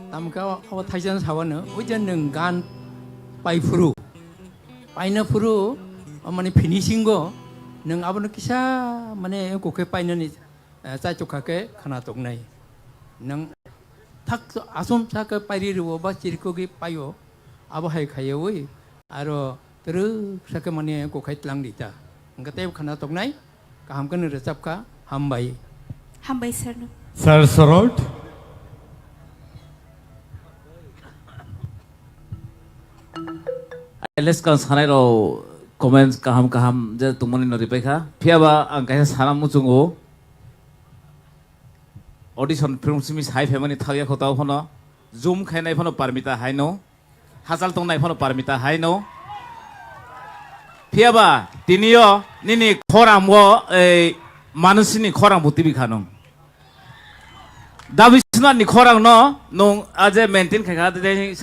S9: 남가 아와 타이전 사와는 의전능 간 파이프루 파이너 프루 어머니 피니싱 거능 아버는 기사 만에 고개 파이너니 짜쪽하게 하나 동네 능탁 아솜 사그 파이리르 오바 지르고기 파요 아버 하이 가요이 아로 들으 사그 만에 고개 랑리다 그러니까 때 하나 동네 감근을 잡가 함바이
S16: hambai sir
S2: Sir Sorot.
S23: Let's go sanero comments kaham je tumani no ripeka phiaba ang kaisa sana muchungo audition film simis high family thagya khotao phono zoom khainai phono parmita haino hasal tongnai phono parmita haino phiaba tinio nini khorang mo ei manusini khorang butibi khanong dabi sna ni khorang no nong aje maintain kha de